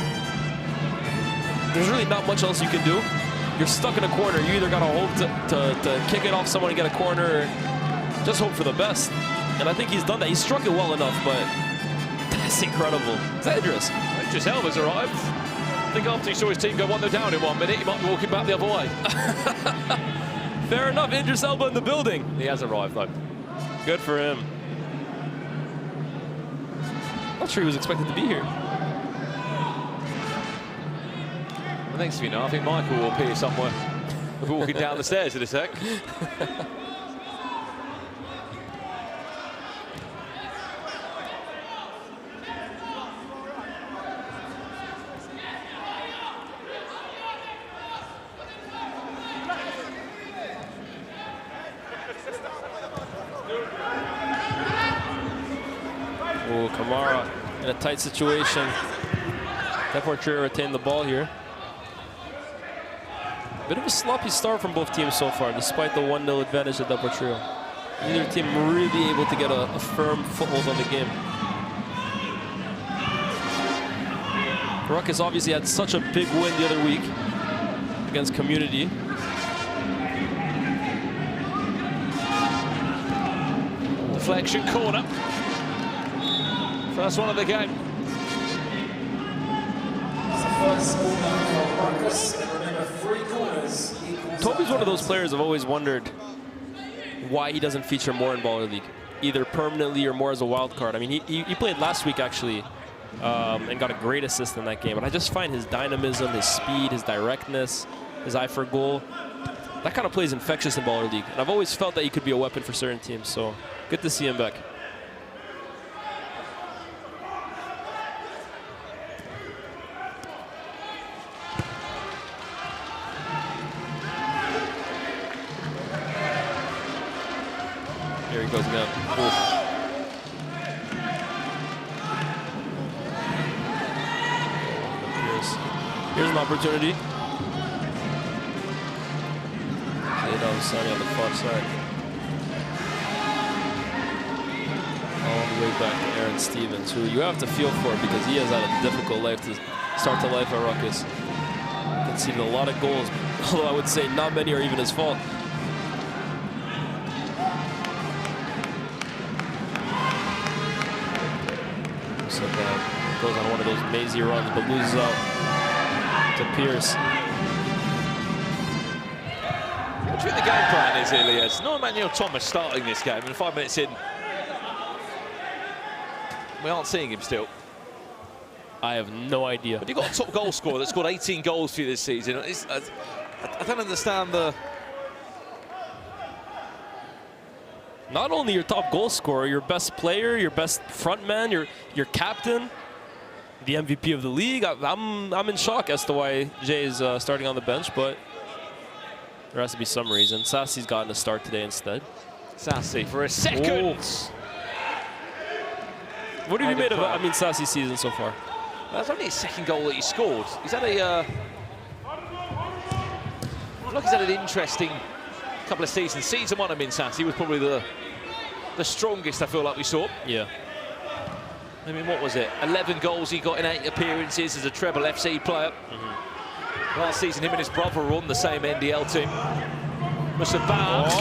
there's really not much else you can do. You're stuck in a corner. You either got to hope to kick it off someone and get a corner, or just hope for the best. And I think he's done that. He struck it well enough, but that's incredible. It's Idris. Idris Elba's arrived. I think after he saw his team go 1-0 down in 1 minute, he might be walking back the other way. Fair enough. Idris Elba in the building. He has arrived, though. Good for him. Not sure he was expected to be here. Well, next thing you know, I think Michael will appear somewhere. We'll be walking down the stairs in a sec. Oh, Kamara in a tight situation. Deportrio retained the ball here. Bit of a sloppy start from both teams so far, despite the 1-0 advantage of Deportrio. Neither team really able to get a firm foothold on the game. Ruckus obviously had such a big win the other week against Community. Deflection corner. First one of the game. Toby's one of those players I've always wondered why he doesn't feature more in Baller League, either permanently or more as a wild card. I mean, he played last week actually and got a great assist in that game. And I just find his dynamism, his speed, his directness, his eye for goal, that kind of play is infectious in Baller League. And I've always felt that he could be a weapon for certain teams. So good to see him back. Here he goes again. Ooh. Here's an opportunity. Jadon Sunny on the far side. All the way back to Aaron Stevens, who you have to feel for because he has had a difficult life to start to life at Ruckus. Conceded a lot of goals, although I would say not many are even his fault. Goes on one of those mazy runs, but loses out to Pierce. What do you think the game plan is, Elias? No Emmanuel Thomas starting this game, and 5 minutes in, we aren't seeing him still. I have no idea. But you've got a top goal scorer that scored 18 goals for you this season. I don't understand the... Not only your top goal scorer, your best player, your best front man, your captain, the MVP of the league. I'm in shock as to why Jay is starting on the bench, but there has to be some reason. Sassy's gotten a start today instead. Sassy for a second. What have you made of Amin Sassy's season so far? That's only his second goal that he scored. He's had a... look, he's had an interesting couple of seasons. Season 1 of Amin Sassy was probably the strongest I feel like we saw. Yeah. I mean, what was it? 11 goals he got in 8 appearances as a treble FC player. Last season, him and his brother were on the same NDL team. Must have bounced.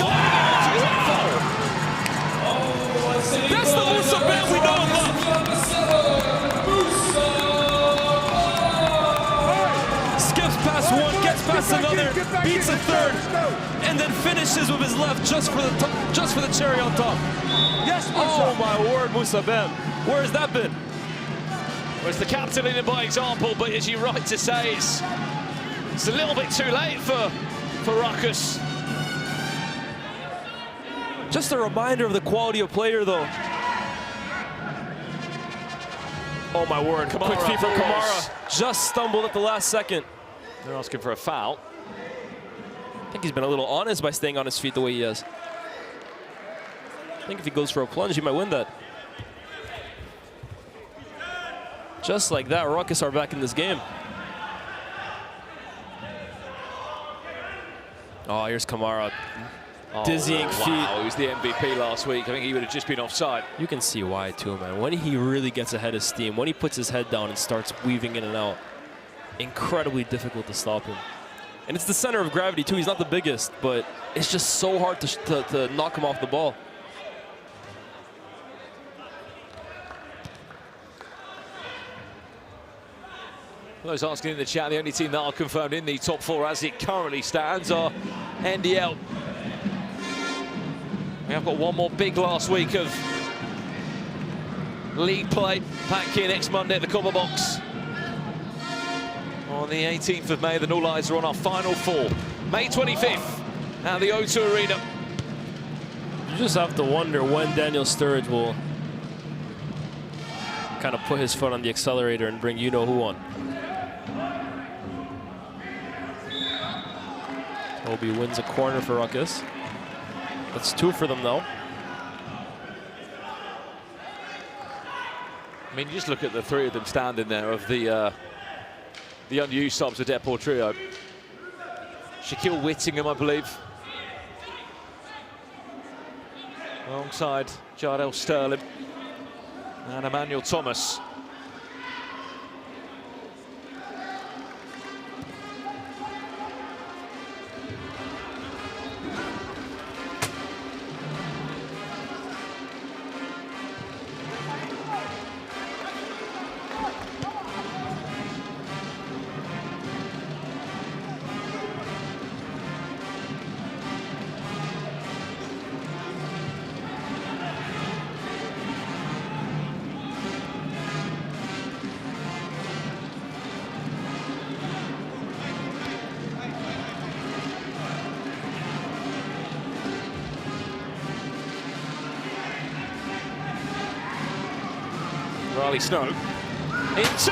That's the Musa bet we know and love. Skips past one, gets past another, beats a third, and then finishes with his left just for the cherry on top. Yes, oh my word, Musabem. Where has that been? Well, it's the captain leading by example, but as you're right to say, it's a little bit too late for Ruckus. Just a reminder of the quality of player, though. Oh my word, quick feed from Kamara. Just stumbled at the last second. They're asking for a foul. I think he's been a little honest by staying on his feet the way he has. I think if he goes for a plunge, he might win that. Just like that, Ruckus are back in this game. Oh, here's Kamara. Dizzying feet. Wow, he was the MVP last week. I think he would have just been offside. You can see why too, man. When he really gets ahead of steam, when he puts his head down and starts weaving in and out, incredibly difficult to stop him. And it's the center of gravity too. He's not the biggest, but it's just so hard to knock him off the ball. Those asking in the chat, the only team that are confirmed in the top four as it currently stands are NDL. We have got one more big last week of league play back here next Monday at the Cupra box. On the 18th of May, the Null Eyes are on our final four. May 25th at the O2 Arena. You just have to wonder when Daniel Sturridge will kind of put his foot on the accelerator and bring you-know-who on. Obi wins a corner for Ruckus. That's two for them, though. I mean, you just look at the three of them standing there of the unused subs of Deport Trio. Shaquille Whittingham, I believe. Alongside Jardel Sterling and Emmanuel Thomas. Riley Snow into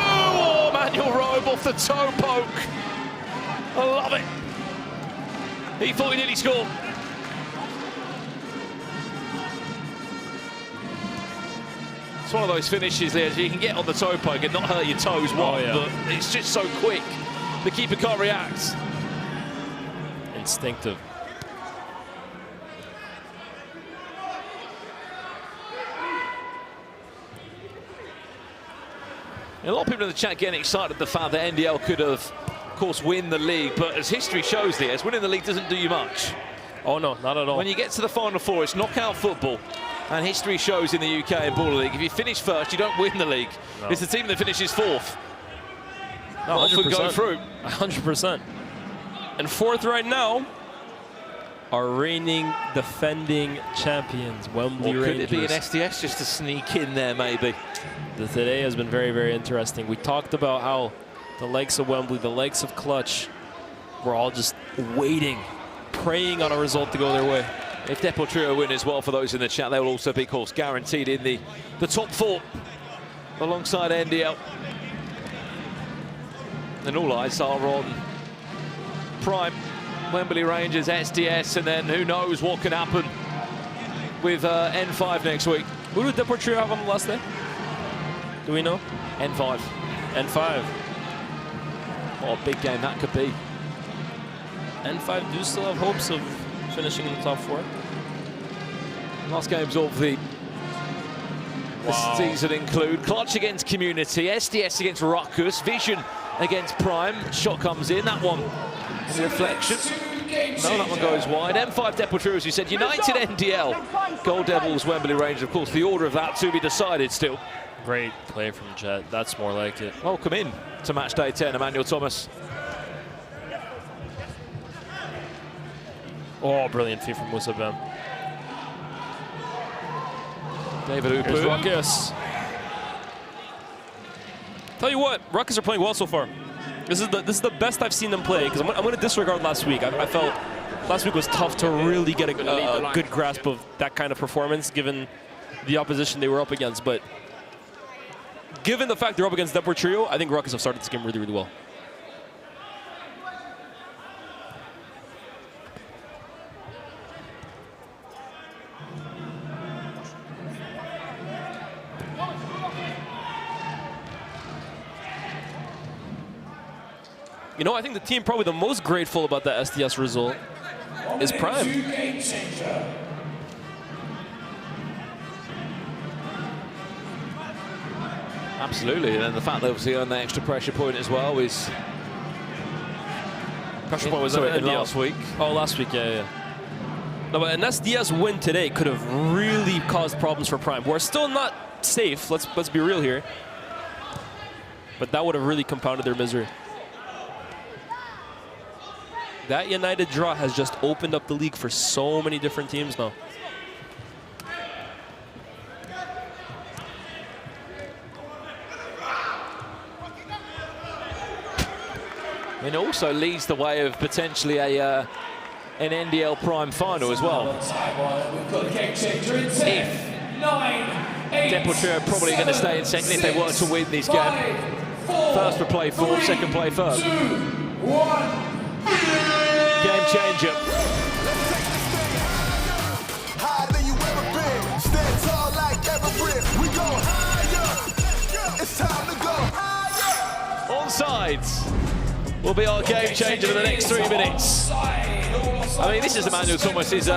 Manuel Robe off the toe poke. I love it. He thought he nearly scored. It's one of those finishes there, you can get on the toe poke and not hurt your toes, but it's just so quick. The keeper can't react. Instinctive. A lot of people in the chat getting excited at the fact that NDL could have, of course, win the league, but as history shows there, winning the league doesn't do you much. Oh no, not at all. When you get to the final four, it's knockout football, and history shows in the UK in Baller League, if you finish first, you don't win the league. No. It's the team that finishes fourth. No, 100%. Go through. 100%. And fourth right now are reigning, defending champions, Wembley Rangers. Could it be an SDS just to sneak in there, maybe? Today has been very, very interesting. We talked about how the likes of Wembley, the likes of Clutch, were all just waiting, praying on a result to go their way. If Deportrio win as well, for those in the chat, they will also be, of course, guaranteed in the top four alongside NDL. And all eyes are on Prime, Wembley Rangers, SDS, and then who knows what can happen with N5 next week. Who did Deportrio have on the last day? Do we know? N5. N5. What a big game that could be. N5 do still have hopes of finishing in the top four. Last games of the season include Clutch against Community, SDS against Ruckus, Vision against Prime. Shot comes in, that one is a reflection. No, that one goes wide. M5 Deportrio, as you said, United NDL. Gold Devils, Wembley Rangers, of course, the order of that to be decided still. Great play from Jet. That's more like it. Welcome in to Matchday 10, Emmanuel Thomas. Oh, brilliant feed from Musa Bam. David Here's Upu. Ruckus. Tell you what, Ruckus are playing well so far. This is the best I've seen them play, because I'm going to disregard last week. I felt last week was tough to really get a good grasp of that kind of performance, given the opposition they were up against. But given the fact they're up against Deport Trio, I think Ruckus have started this game really, really well. You know, I think the team probably the most grateful about that SDS result is Prime. Absolutely, and then the fact that obviously earned the extra pressure point as well is... Pressure point was in last week. Oh, last week, yeah. No, but an SDS win today could have really caused problems for Prime. We're still not safe, let's be real here. But that would have really compounded their misery. That Yanited draw has just opened up the league for so many different teams now. And also leads the way of potentially an NDL Prime final as well. If Deportrio are probably going to stay in second if they were to win this game. First for play fourth, second play third. Game changer. Higher than you ever been. Stand tall like Everett. We go higher. It's time to go higher. Onside will be our game changer for the next 3 minutes. I mean, this is Emmanuel Thomas's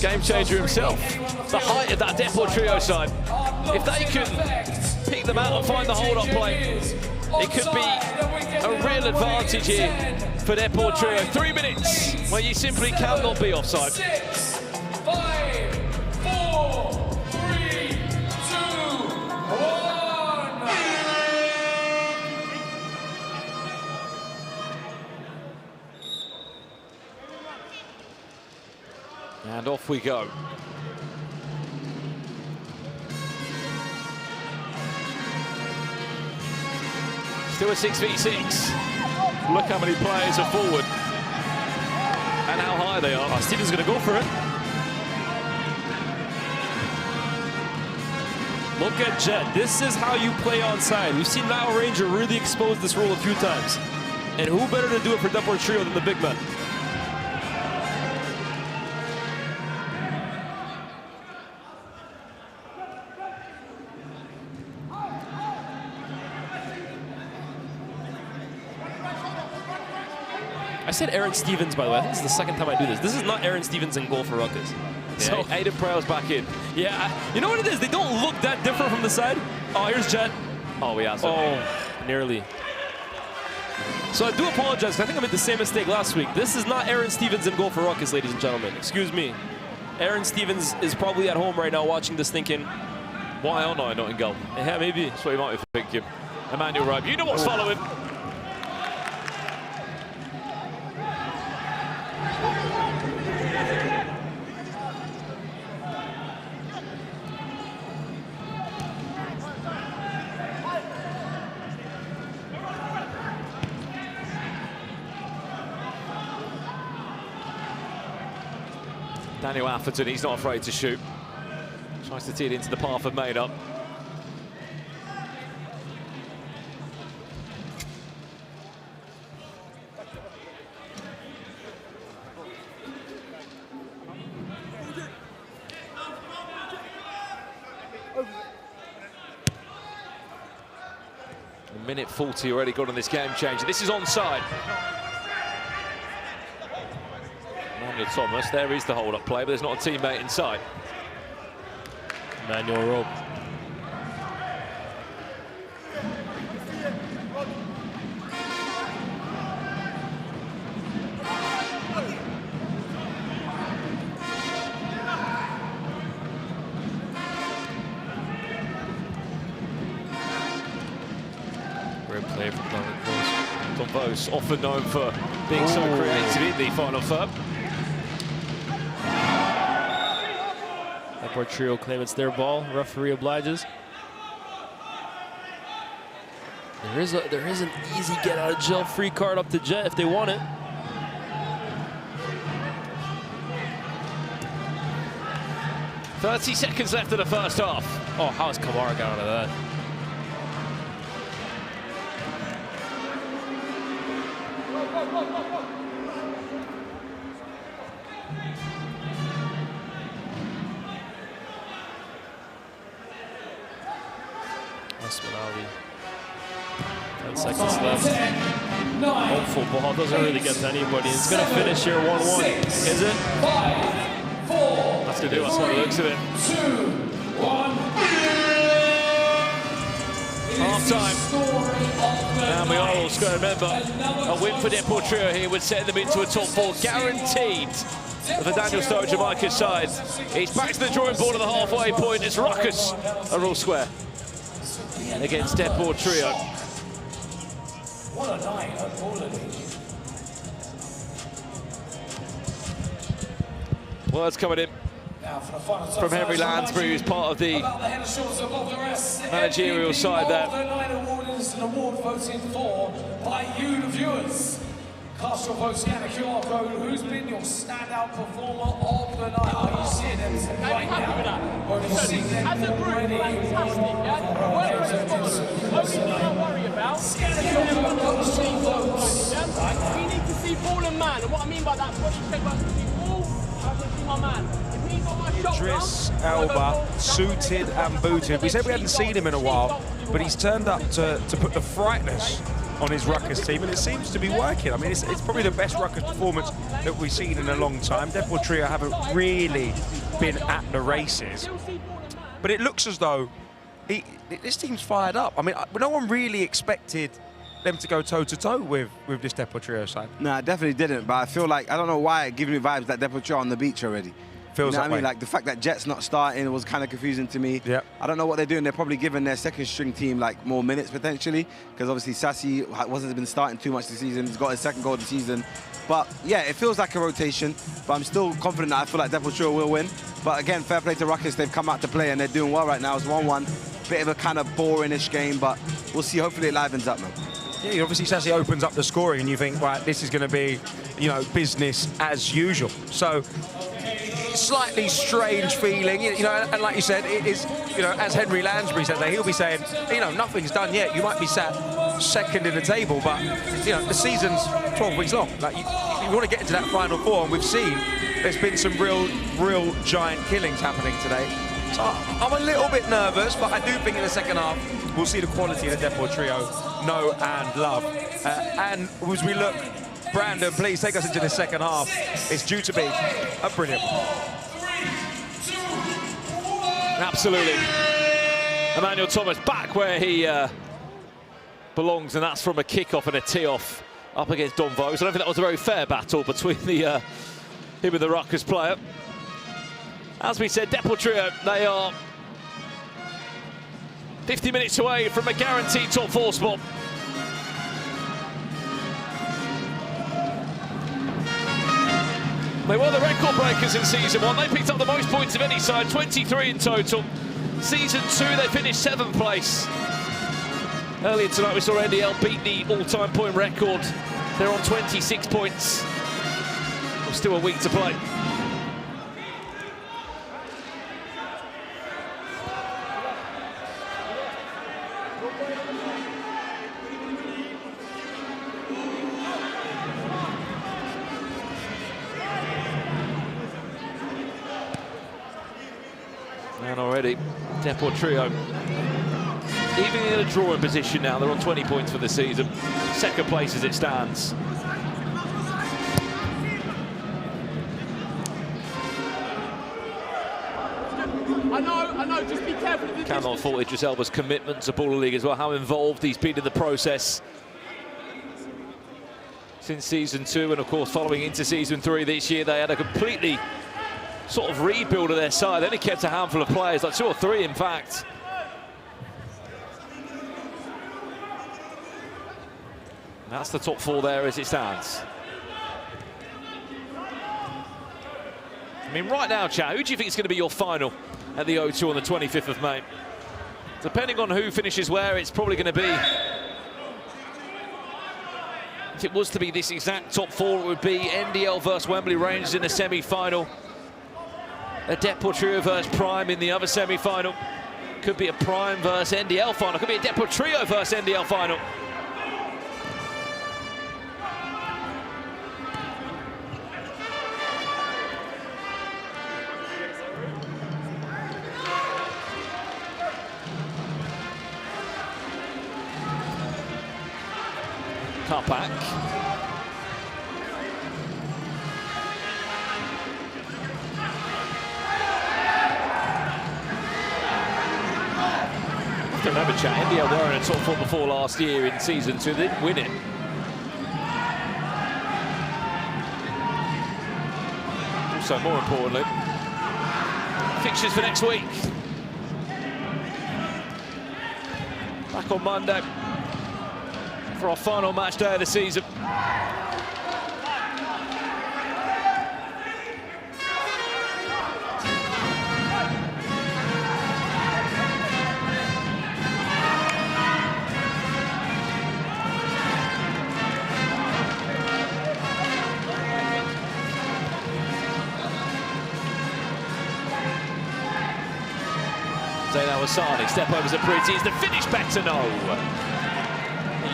game changer himself. The height of that Deport Trio side. If they can pick them out and find the hold-up play, it could be a real advantage here for Deport Trio. 3 minutes where you simply cannot be offside. 6, 5, 4, 3, 2, 1. And off we go. Still a 6v6. Look how many players are forward and how high they are. Oh, Steven's going to go for it. Look at Jet. This is how you play onside. We've seen Nile Ranger really expose this role a few times. And who better to do it for Deport Trio than the big man? I said Aaron Stevens, by the way. I think this is the second time I do this. This is not Aaron Stevens in goal for Ruckus. Yeah, So Aiden Prell's back in. Yeah, you know what it is? They don't look that different from the side. Oh, here's Jet. Oh, he has it. Oh, nearly. So I do apologize. I think I made the same mistake last week. This is not Aaron Stevens in goal for Ruckus, ladies and gentlemen. Excuse me. Aaron Stevens is probably at home right now watching this thinking, why aren't I not in goal? Yeah, maybe. That's what he might be thinking. Emmanuel Ribe, you know what's following. Daniel Atherton, he's not afraid to shoot. Tries to tee it into the path of made up. A minute 40 already got on this game changer. This is onside. Emmanuel Thomas, there is the hold-up play, but there's not a teammate inside. Emmanuel Rope. Great play from Tom Vos, often known for being so creative in the final third. Deport Trio claim it's their ball. Referee obliges. There is an easy get out of jail free card up to Jet if they want it. "30 seconds left of the first half." Oh, how has Kamara got out of that? Ali. 10 seconds left. Hopeful ball doesn't really get to anybody. It's going to finish here 1-1. Is it? 5, 4. That's going to do us what it looks of it. 2, 1. Half time. And we are also going to remember a win for Deportrio here would set them into a top 4 guaranteed. For Daniel Sturridge, Jamaica's side. It's back to the drawing board at the halfway point. It's Ruckus, a rule square against Deport Trio. What a night at Bowling. Words coming in from Henry Lansbury, who's part of the managerial side there. Awards and award voted for by you, the viewers. Cast your votes, scan a QR code. Who's been your standout performer of the night? Are you seeing them right now? Or have you seen them already? Fantastic, yeah? Don't worry about. We need to see ball and man. And what I mean by that, what you said about see ball, I want to see my man. It means on my shot. Idris Elba, suited and booted. We said we hadn't seen him in a while, but he's turned up to put the frightness on his Ruckus team, and it seems to be working. I mean, it's probably the best Ruckus performance that we've seen in a long time. Deport Trio haven't really been at the races, but it looks as though this team's fired up. I mean, no one really expected them to go toe-to-toe with this Deport Trio side. No, I definitely didn't, but I feel like, I don't know why, it gives me vibes that Deport Trio on the beach already. Feels you know that what I mean? way. Like the fact that Jet's not starting was kind of confusing to me. Yep. I don't know what they're doing. They're probably giving their second string team like more minutes potentially, because obviously Sassy hasn't been starting too much this season. He's got his second goal of the season. But yeah, it feels like a rotation, but I'm still confident that I feel like Deport Trio will win. But again, fair play to Ruckus. They've come out to play and they're doing well right now. It's 1-1. Bit of a kind of boring-ish game, but we'll see. Hopefully it livens up, man. Yeah, obviously Sassy opens up the scoring and you think, right, this is going to be, you know, business as usual. So slightly strange feeling, you know, and like you said, it is, you know, as Henry Lansbury said there, he'll be saying, you know, nothing's done yet. You might be sat second in the table, but, you know, the season's 12 weeks long. Like, you want to get into that final 4, and we've seen there's been some real giant killings happening today. So I'm a little bit nervous, but I do think in the second half, we'll see the quality of the Deport Trio know and love. And as we look, Brandon, please take us into the second half. It's due to be a brilliant one. Absolutely. Emmanuel Thomas back where he belongs, and that's from a kick-off and a tee-off up against Don Vos. I don't think that was a very fair battle between him and the Ruckus player. As we said, Deport Trio, they are 50 minutes away from a guaranteed top 4 spot. They were the record breakers in Season 1. They picked up the most points of any side, 23 in total. Season 2, they finished 7th place. Earlier tonight, we saw NDL beat the all-time point record. They're on 26 points. There's still a week to play. And already, Deport Trio, even in a drawing position now, they're on 20 points for the season. Second place as it stands. I know, just be careful of the Cannot fault Idris Elba's commitment to Baller League as well, how involved he's been in the process since Season 2, and of course following into Season 3 this year, they had a completely sort of rebuild of their side. They only kept a handful of players, like 2 or 3 in fact. That's the top 4 there as it stands. I mean, right now, chat, who do you think is going to be your final at the O2 on the 25th of May. Depending on who finishes where, it's probably going to be... If it was to be this exact top four, it would be NDL versus Wembley Rangers in the semi-final. A Deport Trio versus Prime in the other semi-final. Could be a Prime versus NDL final. Could be a Deport Trio versus NDL final. Cut back. Remember, chat, NDL were in a top four before last year in season 2. They didn't win it. Also, more importantly, fixtures for next week. Back on Monday for our final match day of the season. Asani, step overs at Pretty. Is the finish better? No.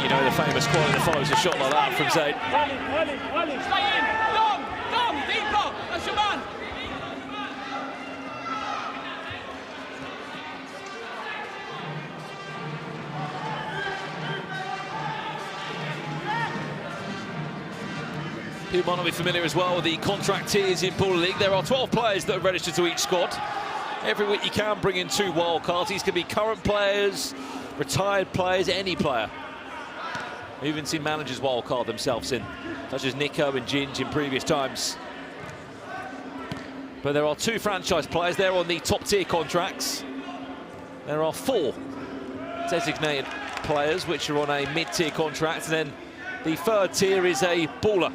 You know the famous quote that follows a shot like that from Zayn. Stay in! Long! Deeper! That's your man! People might not be familiar as well with the contract tiers in Pool League. There are 12 players that are registered to each squad. Every week you can bring in 2 wild cards. These can be current players, retired players, any player. We've even seen managers wild card themselves in, such as Nico and Ginge in previous times. But there are 2 franchise players. They're on the top tier contracts. There are 4 designated players which are on a mid-tier contract, and then the 3rd tier is a baller.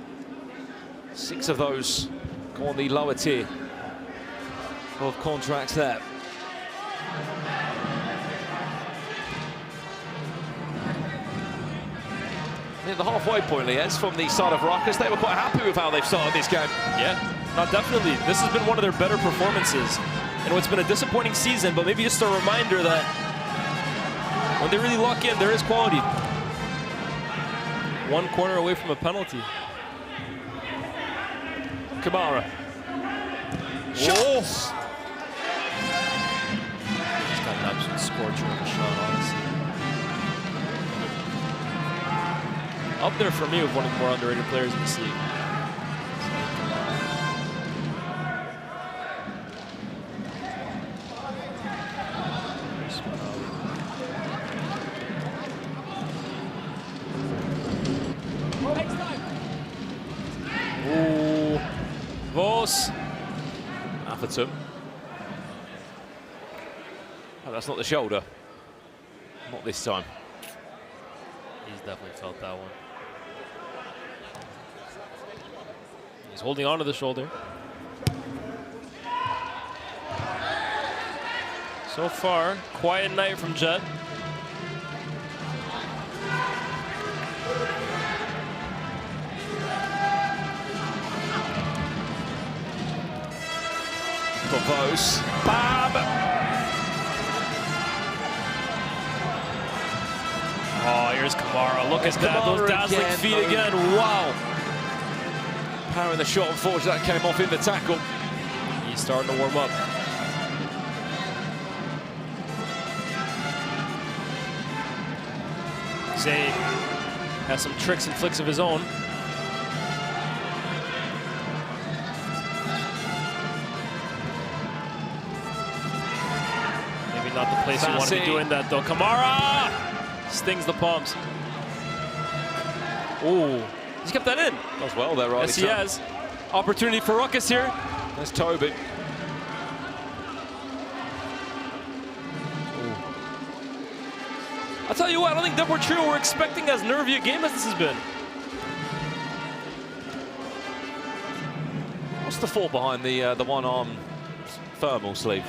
6 of those go on the lower tier of contracts there. Near the halfway point, Lies, from the side of Ruckus, they were quite happy with how they've started this game. Yeah, no, definitely. This has been one of their better performances. And it's been a disappointing season, but maybe just a reminder that when they really lock in, there is quality. 1 corner away from a penalty. Kamara. Shots! He's got an absolute scorcher of a shot, honestly. Up there for me with one of the more underrated players in this league. Ooh, Vos. Atherton. Oh, that's not the shoulder. Not this time. He's definitely felt that one. He's holding on to the shoulder. So far, quiet night from Jet. Vos. Bam! Oh, here's Kamara. Look at that. Those dazzling feet again. Wow. Powering the shot, unfortunately, that came off in the tackle. He's starting to warm up. Zay has some tricks and flicks of his own. Maybe not the place you want to be doing that, though. Kamara stings the palms. Ooh. He's kept that in. Does well there, right? Yes, he has. Opportunity for Ruckus here. There's Toby. I'll tell you what, I don't think Deport Trio were expecting as nervy a game as this has been. What's the fault behind the one-arm thermal sleeve?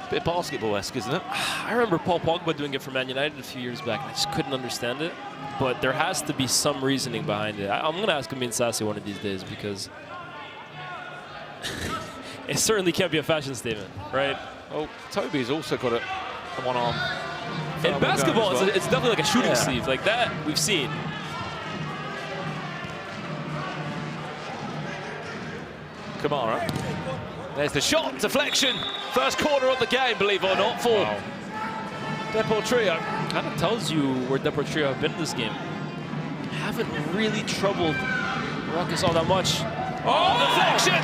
a bit basketball-esque, isn't it? I remember Paul Pogba doing it for Man United a few years back, and I just couldn't understand it. But there has to be some reasoning behind it. I'm going to ask Amin Sassi one of these days, because it certainly can't be a fashion statement, right? Oh, Toby's also got a one-arm. In basketball, well. it's definitely like a shooting sleeve. Like that, we've seen. Kamara. There's the shot, deflection. First corner of the game, believe it or not, for Deport Trio. Kind of tells you where Deport Trio have been in this game. Haven't really troubled Ruckus all that much. Oh, deflection!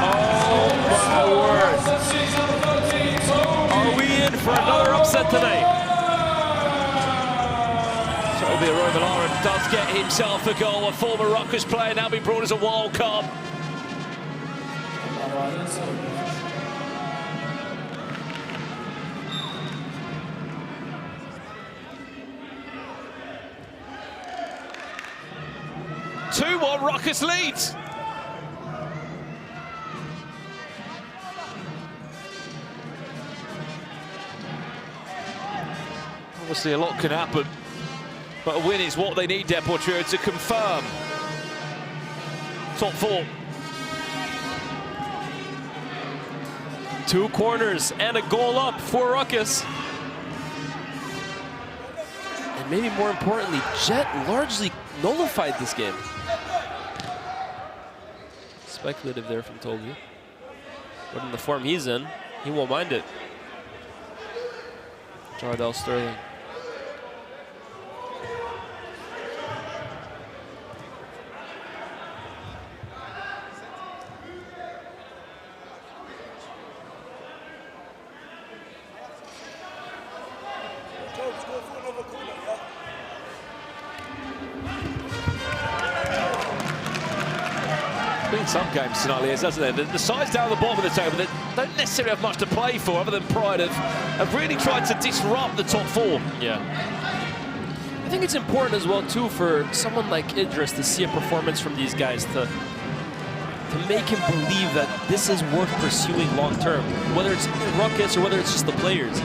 Oh, my word. Are we in for another upset tonight? Toby Rovillarin does get himself a goal. A former Ruckus player now being brought as a wild card. Two-one, Ruckus leads. Obviously, a lot can happen, but a win is what they need, Deportrio, to confirm top four. Two corners and a goal up for Ruckus. And maybe more importantly, Jet largely nullified this game. Speculative there from Toby. But in the form he's in, he won't mind it. Jardel Sterling. Been some games tonight, Liz, hasn't there? The sides down the bottom of the table that don't necessarily have much to play for, other than Pride have really tried to disrupt the top four. Yeah. I think it's important as well, too, for someone like Idris to see a performance from these guys to make him believe that this is worth pursuing long term, whether it's Ruckus or whether it's just the players.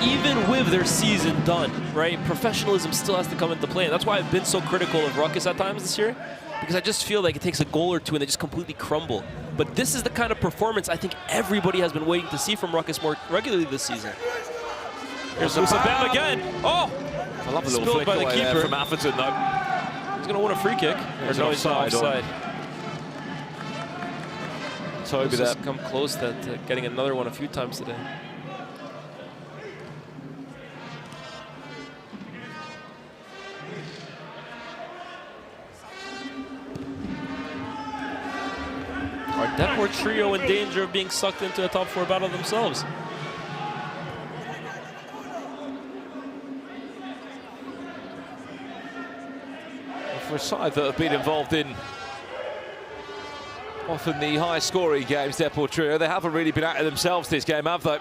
Even with their season done, right, professionalism still has to come into play. And that's why I've been so critical of Ruckus at times this year, because I just feel like it takes a goal or two and they just completely crumble. But this is the kind of performance I think everybody has been waiting to see from Ruckus more regularly this season. Here's a bam again. Oh! I love the little flick by the keeper from Atherton, though. He's going to win a free kick. There's no, he's not offside. Toby He's there. just come close to getting another one a few times today. Are Deport Trio in danger of being sucked into a top four battle themselves? For a side that have been involved in often the high scoring games, Deport Trio, they haven't really been at it themselves this game, have they?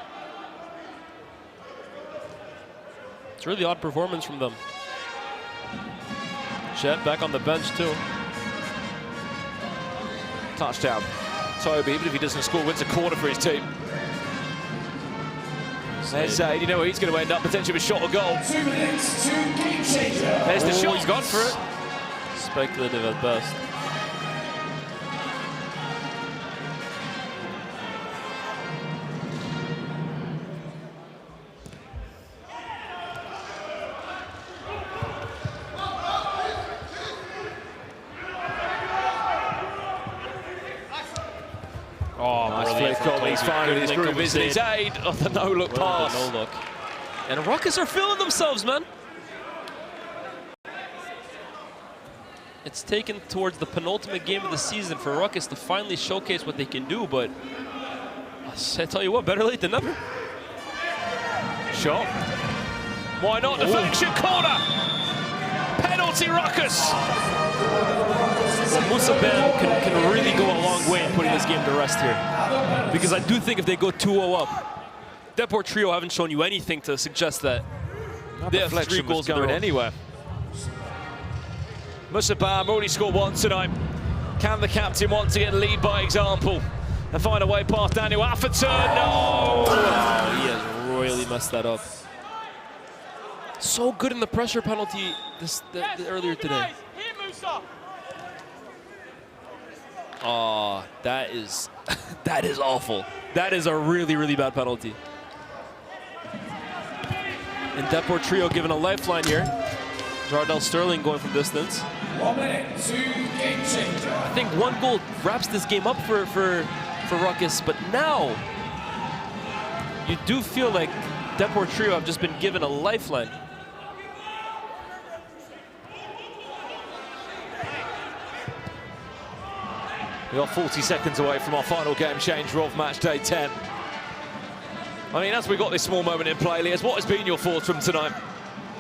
It's a really odd performance from them. Jet back on the bench too. Touchdown. Toby, even if he doesn't score, wins a corner for his team. There's you know where he's going to end up, potentially with a shot or goal. 2 minutes to game changer. There's the shot. He's gone for it. Speculative at best. Oh, nice flick on. He's finding his groove, isn't his aid of the no-look pass. No look. And Ruckus are feeling themselves, man. It's taken towards the penultimate game of the season for Ruckus to finally showcase what they can do, but I tell you what, better late than never. Shot. Why not? Deflection, corner. Penalty, Ruckus. Well, Musa Ben can really go a long way in putting this game to rest here. Because I do think if they go 2-0 up, Deport Trio haven't shown you anything to suggest that they have 3 goals going anywhere. Musa Bam already scored once tonight. Can the captain once again lead by example and find a way past Daniel Atherton? No! Oh, he has royally messed that up. So good in the pressure penalty earlier today. Oh, that is that is awful. That is a really, really bad penalty. And Deport Trio given a lifeline here. Jardel Sterling going from distance. 1 minute to game changer. I think one goal wraps this game up for Ruckus, but now you do feel like Deport Trio have just been given a lifeline. We are 40 seconds away from our final game changer of match day 10. I mean, as we got this small moment in play, Lias, what has been your thoughts from tonight?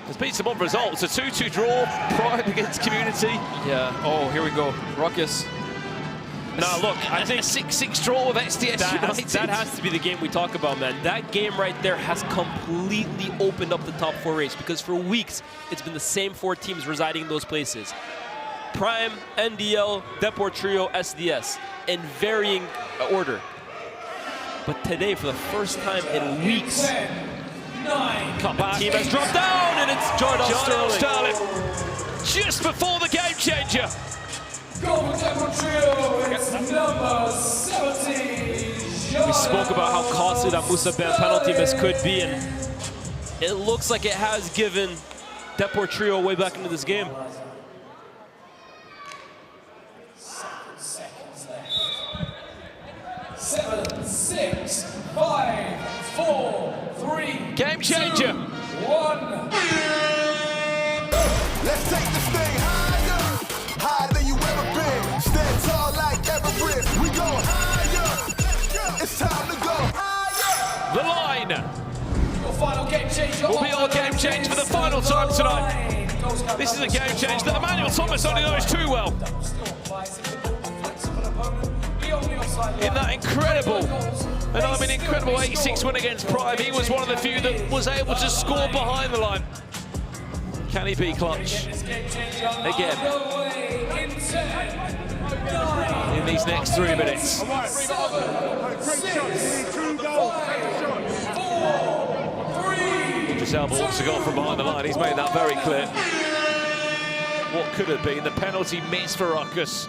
There's been some odd results. A 2-2 draw, Prime against Community. Yeah, oh, here we go. Ruckus. Now, look, I think 6-6 draw with SDS United. That has to be the game we talk about, man. That game right there has completely opened up the top 4 race, because for weeks, it's been the same 4 teams residing in those places. Prime, NDL, Deport Trio, SDS, in varying order. But today, for the first time in weeks, the team has dropped down, and it's Jardel Sterling. Just before the game changer. Goal for Deport Trio, it's number 17. We spoke about how costly that Musa Ben penalty miss could be, and it looks like it has given Deport Trio way back into this game. 7, 6, 5, 4, 3. Game changer. 2, 1. Let's take this thing higher, higher than you ever been. Stand tall like Everest. We going higher. It's time to go higher. The line. Your final game changer will be our game change for the final time tonight. This is a game change that Emmanuel Thomas only knows too well. In that incredible 86 win against Prime, he was one of the few that was able to score behind the line. Can he be clutch again in these next 3 minutes? Idris Elba wants to go from behind the line. He's made that very clear. What could have been the penalty miss for Ruckus.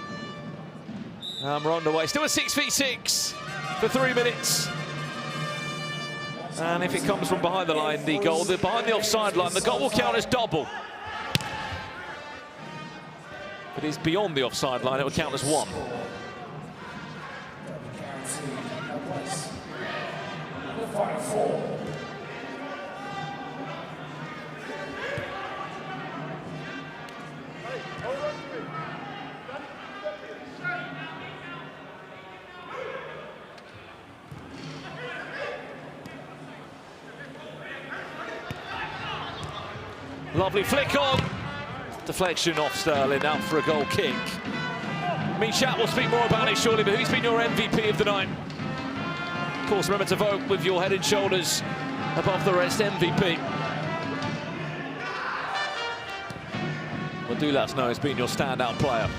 And we're on the way. Still a 6v6 for 3 minutes. And if it comes from behind the line, the goal, behind the offside line, the goal will count as double. If it is beyond the offside line, it will count as 1. Lovely flick on. Deflection off Sterling, out for a goal kick. I mean, Chat will speak more about it shortly, but who's been your MVP of the night? Of course, remember to vote with your head and shoulders above the rest MVP. Well, do let us know who's been your standout player.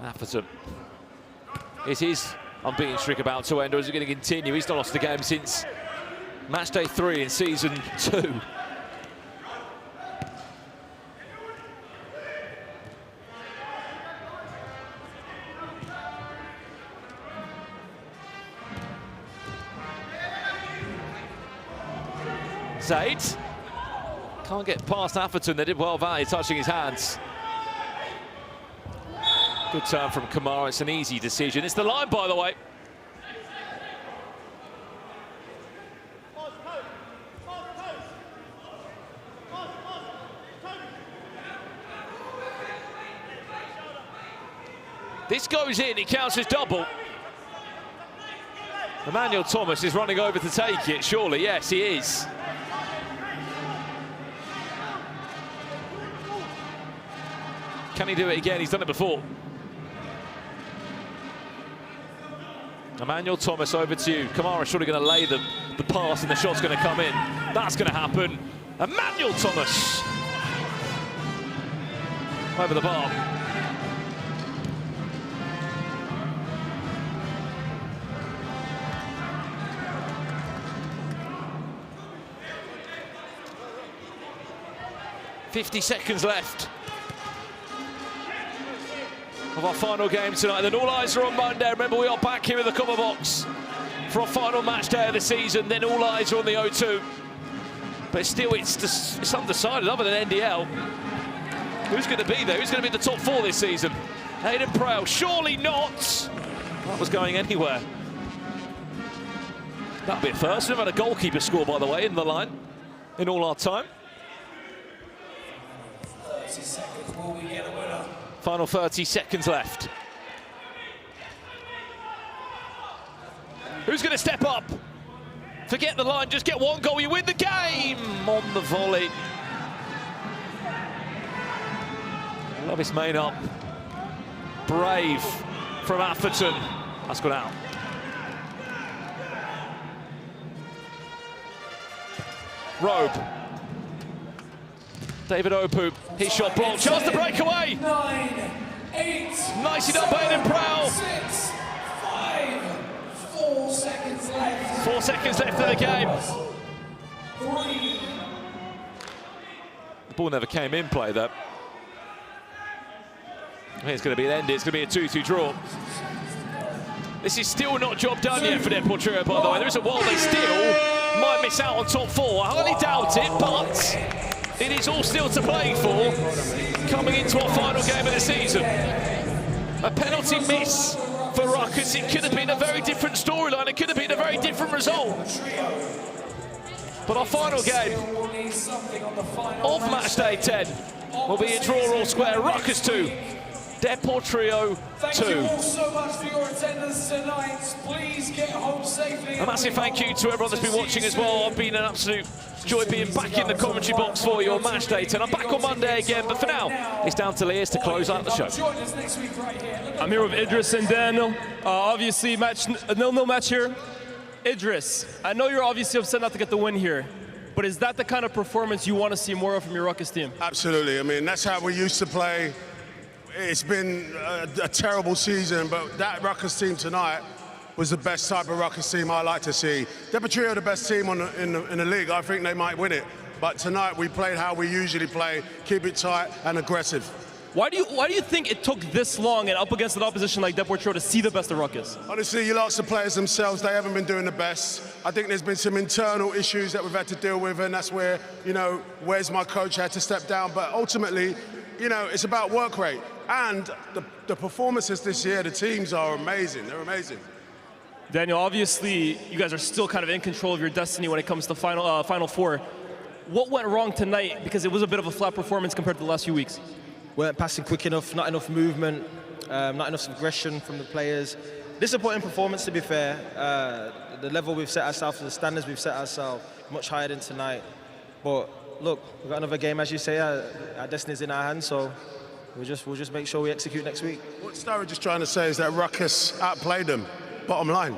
Atherton. Is his unbeaten streak about to end, or is it going to continue? He's not lost the game since match day 3 in season 2. Zaid can't get past Atherton. They did well, Valley touching his hands. Good turn from Kamara. It's an easy decision. It's the line, by the way. This goes in. It counts as double. Emmanuel Thomas is running over to take it, surely. Yes, he is. Can he do it again? He's done it before. Emmanuel Thomas over to you. Kamara's surely going to lay the pass and the shot's going to come in. That's going to happen. Emmanuel Thomas. Over the bar. "50 seconds left of our final game tonight. Then all eyes are on Monday. Remember, we are back here in the Cupra box for our final match day of the season. Then all eyes are on the O2. But still, it's undecided other than NDL. Who's going to be there? Who's going to be in the top 4 this season? Hayden Prowl, surely not. That was going anywhere. That'll be a first. We've had a goalkeeper score, by the way, in the line in all our time. 30 seconds, will we get a winner? Final 30 seconds left. Who's going to step up? Forget the line, just get one goal, you win the game! On the volley. Lovis made up. Brave from Atherton. That's gone out. Robe. David Opu, his shot blocked. Chance to break away. 9, 8. Nicely done by Hayden Prowl. 6, 5, 4 seconds left. 4 seconds left in the game. 3. The ball never came in play, though. I think it's going to be an end. It's going to be a 2-2 draw. This is still not job done yet for Deport Trio, by the way. There is a world they still might miss out on top 4. I hardly doubt it, but it is all still to play for coming into our final game of the season. A penalty miss for Ruckus. It could have been a very different storyline. It could have been a very different result. But our final game of Matchday 10 will be a draw all square. Ruckus 2. Deportrio 2. Thank you all so much for your attendance tonight. Please get home safely. A massive thank you to everyone that's been watching as well. It's been an absolute joy being back in the commentary box for you on Matchday 10. I'm back on Monday again, but for now, it's down to Lears to close out the show. Join us next week right here. I'm here with Idris and Daniel. Obviously, a 0-0 match here. Idris, I know you're obviously upset not to get the win here, but is that the kind of performance you want to see more of from your Ruckus team? Absolutely. I mean, that's how we used to play. It's been a terrible season, but that Ruckus team tonight was the best type of Ruckus team I like to see. Deportrio are the best team in the league. I think they might win it. But tonight we played how we usually play, keep it tight and aggressive. Why do you think it took this long and up against an opposition like Deportrio to see the best of Ruckus? Honestly, you lost the players themselves. They haven't been doing the best. I think there's been some internal issues that we've had to deal with, and that's where, you know, where's my coach had to step down. But ultimately, you know, it's about work rate. And the performances this year, the teams are amazing. They're amazing. Daniel, obviously, you guys are still kind of in control of your destiny when it comes to Final Four. What went wrong tonight? Because it was a bit of a flat performance compared to the last few weeks. Weren't passing quick enough, not enough movement, not enough aggression from the players. Disappointing performance, to be fair. The level we've set ourselves, the standards we've set ourselves, much higher than tonight. But look, we've got another game, as you say. Our destiny's in our hands, so we'll just make sure we execute next week. What Starry just trying to say is that Ruckus outplayed them. Bottom line,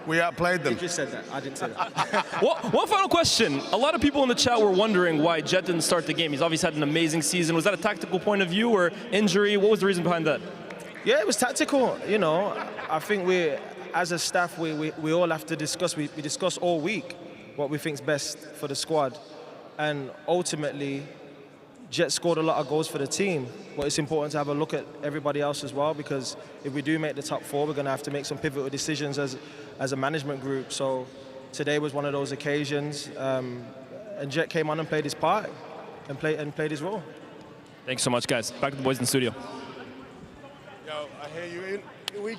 we outplayed them. You just said that. I didn't say that. One final question. A lot of people in the chat were wondering why Jet didn't start the game. He's obviously had an amazing season. Was that a tactical point of view or injury? What was the reason behind that? Yeah, it was tactical. You know, I think we, as a staff, we all have to discuss. We discuss all week what we think's best for the squad, and ultimately, Jet scored a lot of goals for the team, but it's important to have a look at everybody else as well, because if we do make the top 4, we're going to have to make some pivotal decisions as a management group. So today was one of those occasions, and Jet came on and played his part and played his role. Thanks so much, guys. Back to the boys in the studio. Yo, I hear you, Ian.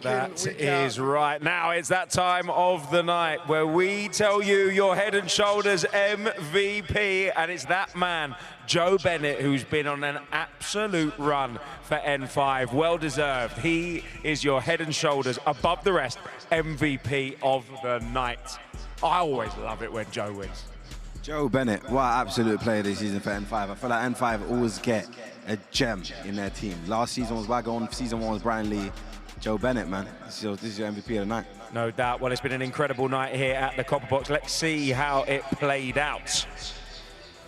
That is right. Now it's that time of the night where we tell you your head and shoulders MVP, and it's that man, Joe Bennett, who's been on an absolute run for N5. Well deserved. He is your head and shoulders above the rest MVP of the night. I always love it when Joe wins. Joe Bennett, what an absolute player this season for N5. I feel like N5 always get a gem in their team. Last season was Wagon, season 1 was Brian Lee. Joe Bennett, man, this is your MVP of the night. No doubt. Well, it's been an incredible night here at the Copper Box. Let's see how it played out.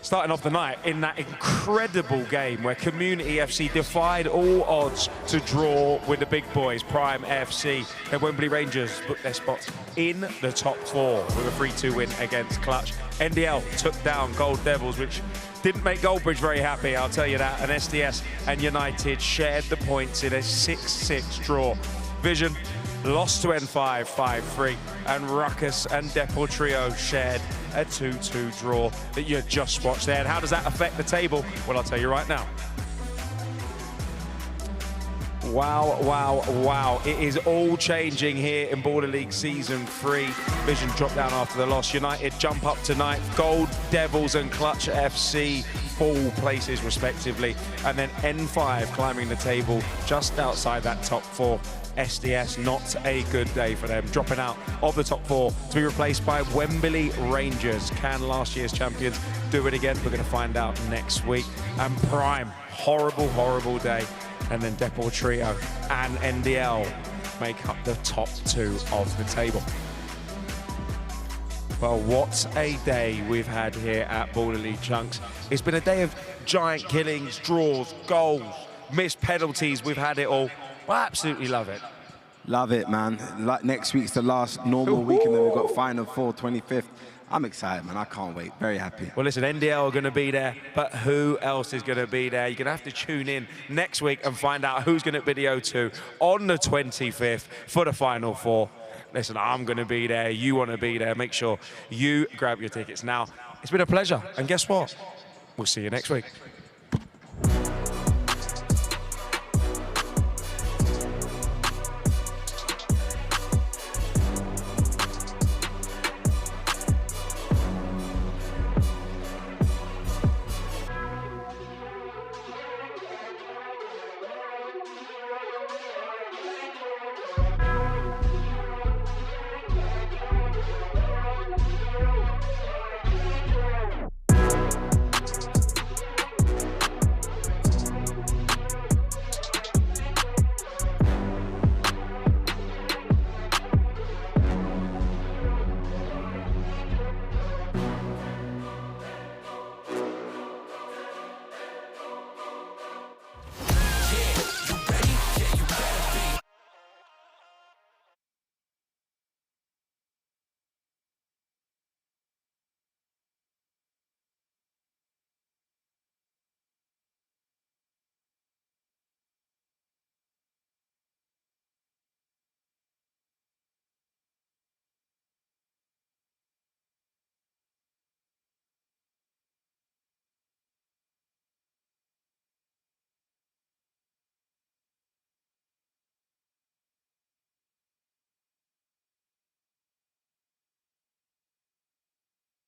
Starting off the night in that incredible game where Community FC defied all odds to draw with the big boys, Prime FC. The Wembley Rangers booked their spots in the top 4 with a 3-2 win against Clutch. NDL took down Gold Devils, which didn't make Goldbridge very happy, I'll tell you that. And SDS and Yanited shared the points in a 6-6 draw. Vision lost to N5 5-3, and Ruckus and Deport Trio shared a 2-2 draw that you just watched there. And how does that affect the table? Well, I'll tell you right now. Wow, wow, wow. It is all changing here in Border League Season 3. Vision dropped down after the loss. United jump up tonight. Gold Devils and Clutch FC fall places respectively. And then N5 climbing the table just outside that top 4. SDS, not a good day for them, dropping out of the top 4 to be replaced by Wembley Rangers. Can last year's champions do it again? We're going to find out next week. And Prime, horrible, horrible day. And then Deport Trio and NDL make up the top 2 of the table. Well, what a day we've had here at Border League Chunks. It's been a day of giant killings, draws, goals, missed penalties. We've had it all. I absolutely love it. Love it, man. Like next week's the last normal week, and then we've got Final 4, 25th. I'm excited, man. I can't wait. Very happy. Well, listen, NDL are going to be there, but who else is going to be there? You're going to have to tune in next week and find out who's going to be the O2 on the 25th for the Final 4. Listen, I'm going to be there. You want to be there. Make sure you grab your tickets now. It's been a pleasure. And guess what? We'll see you next week.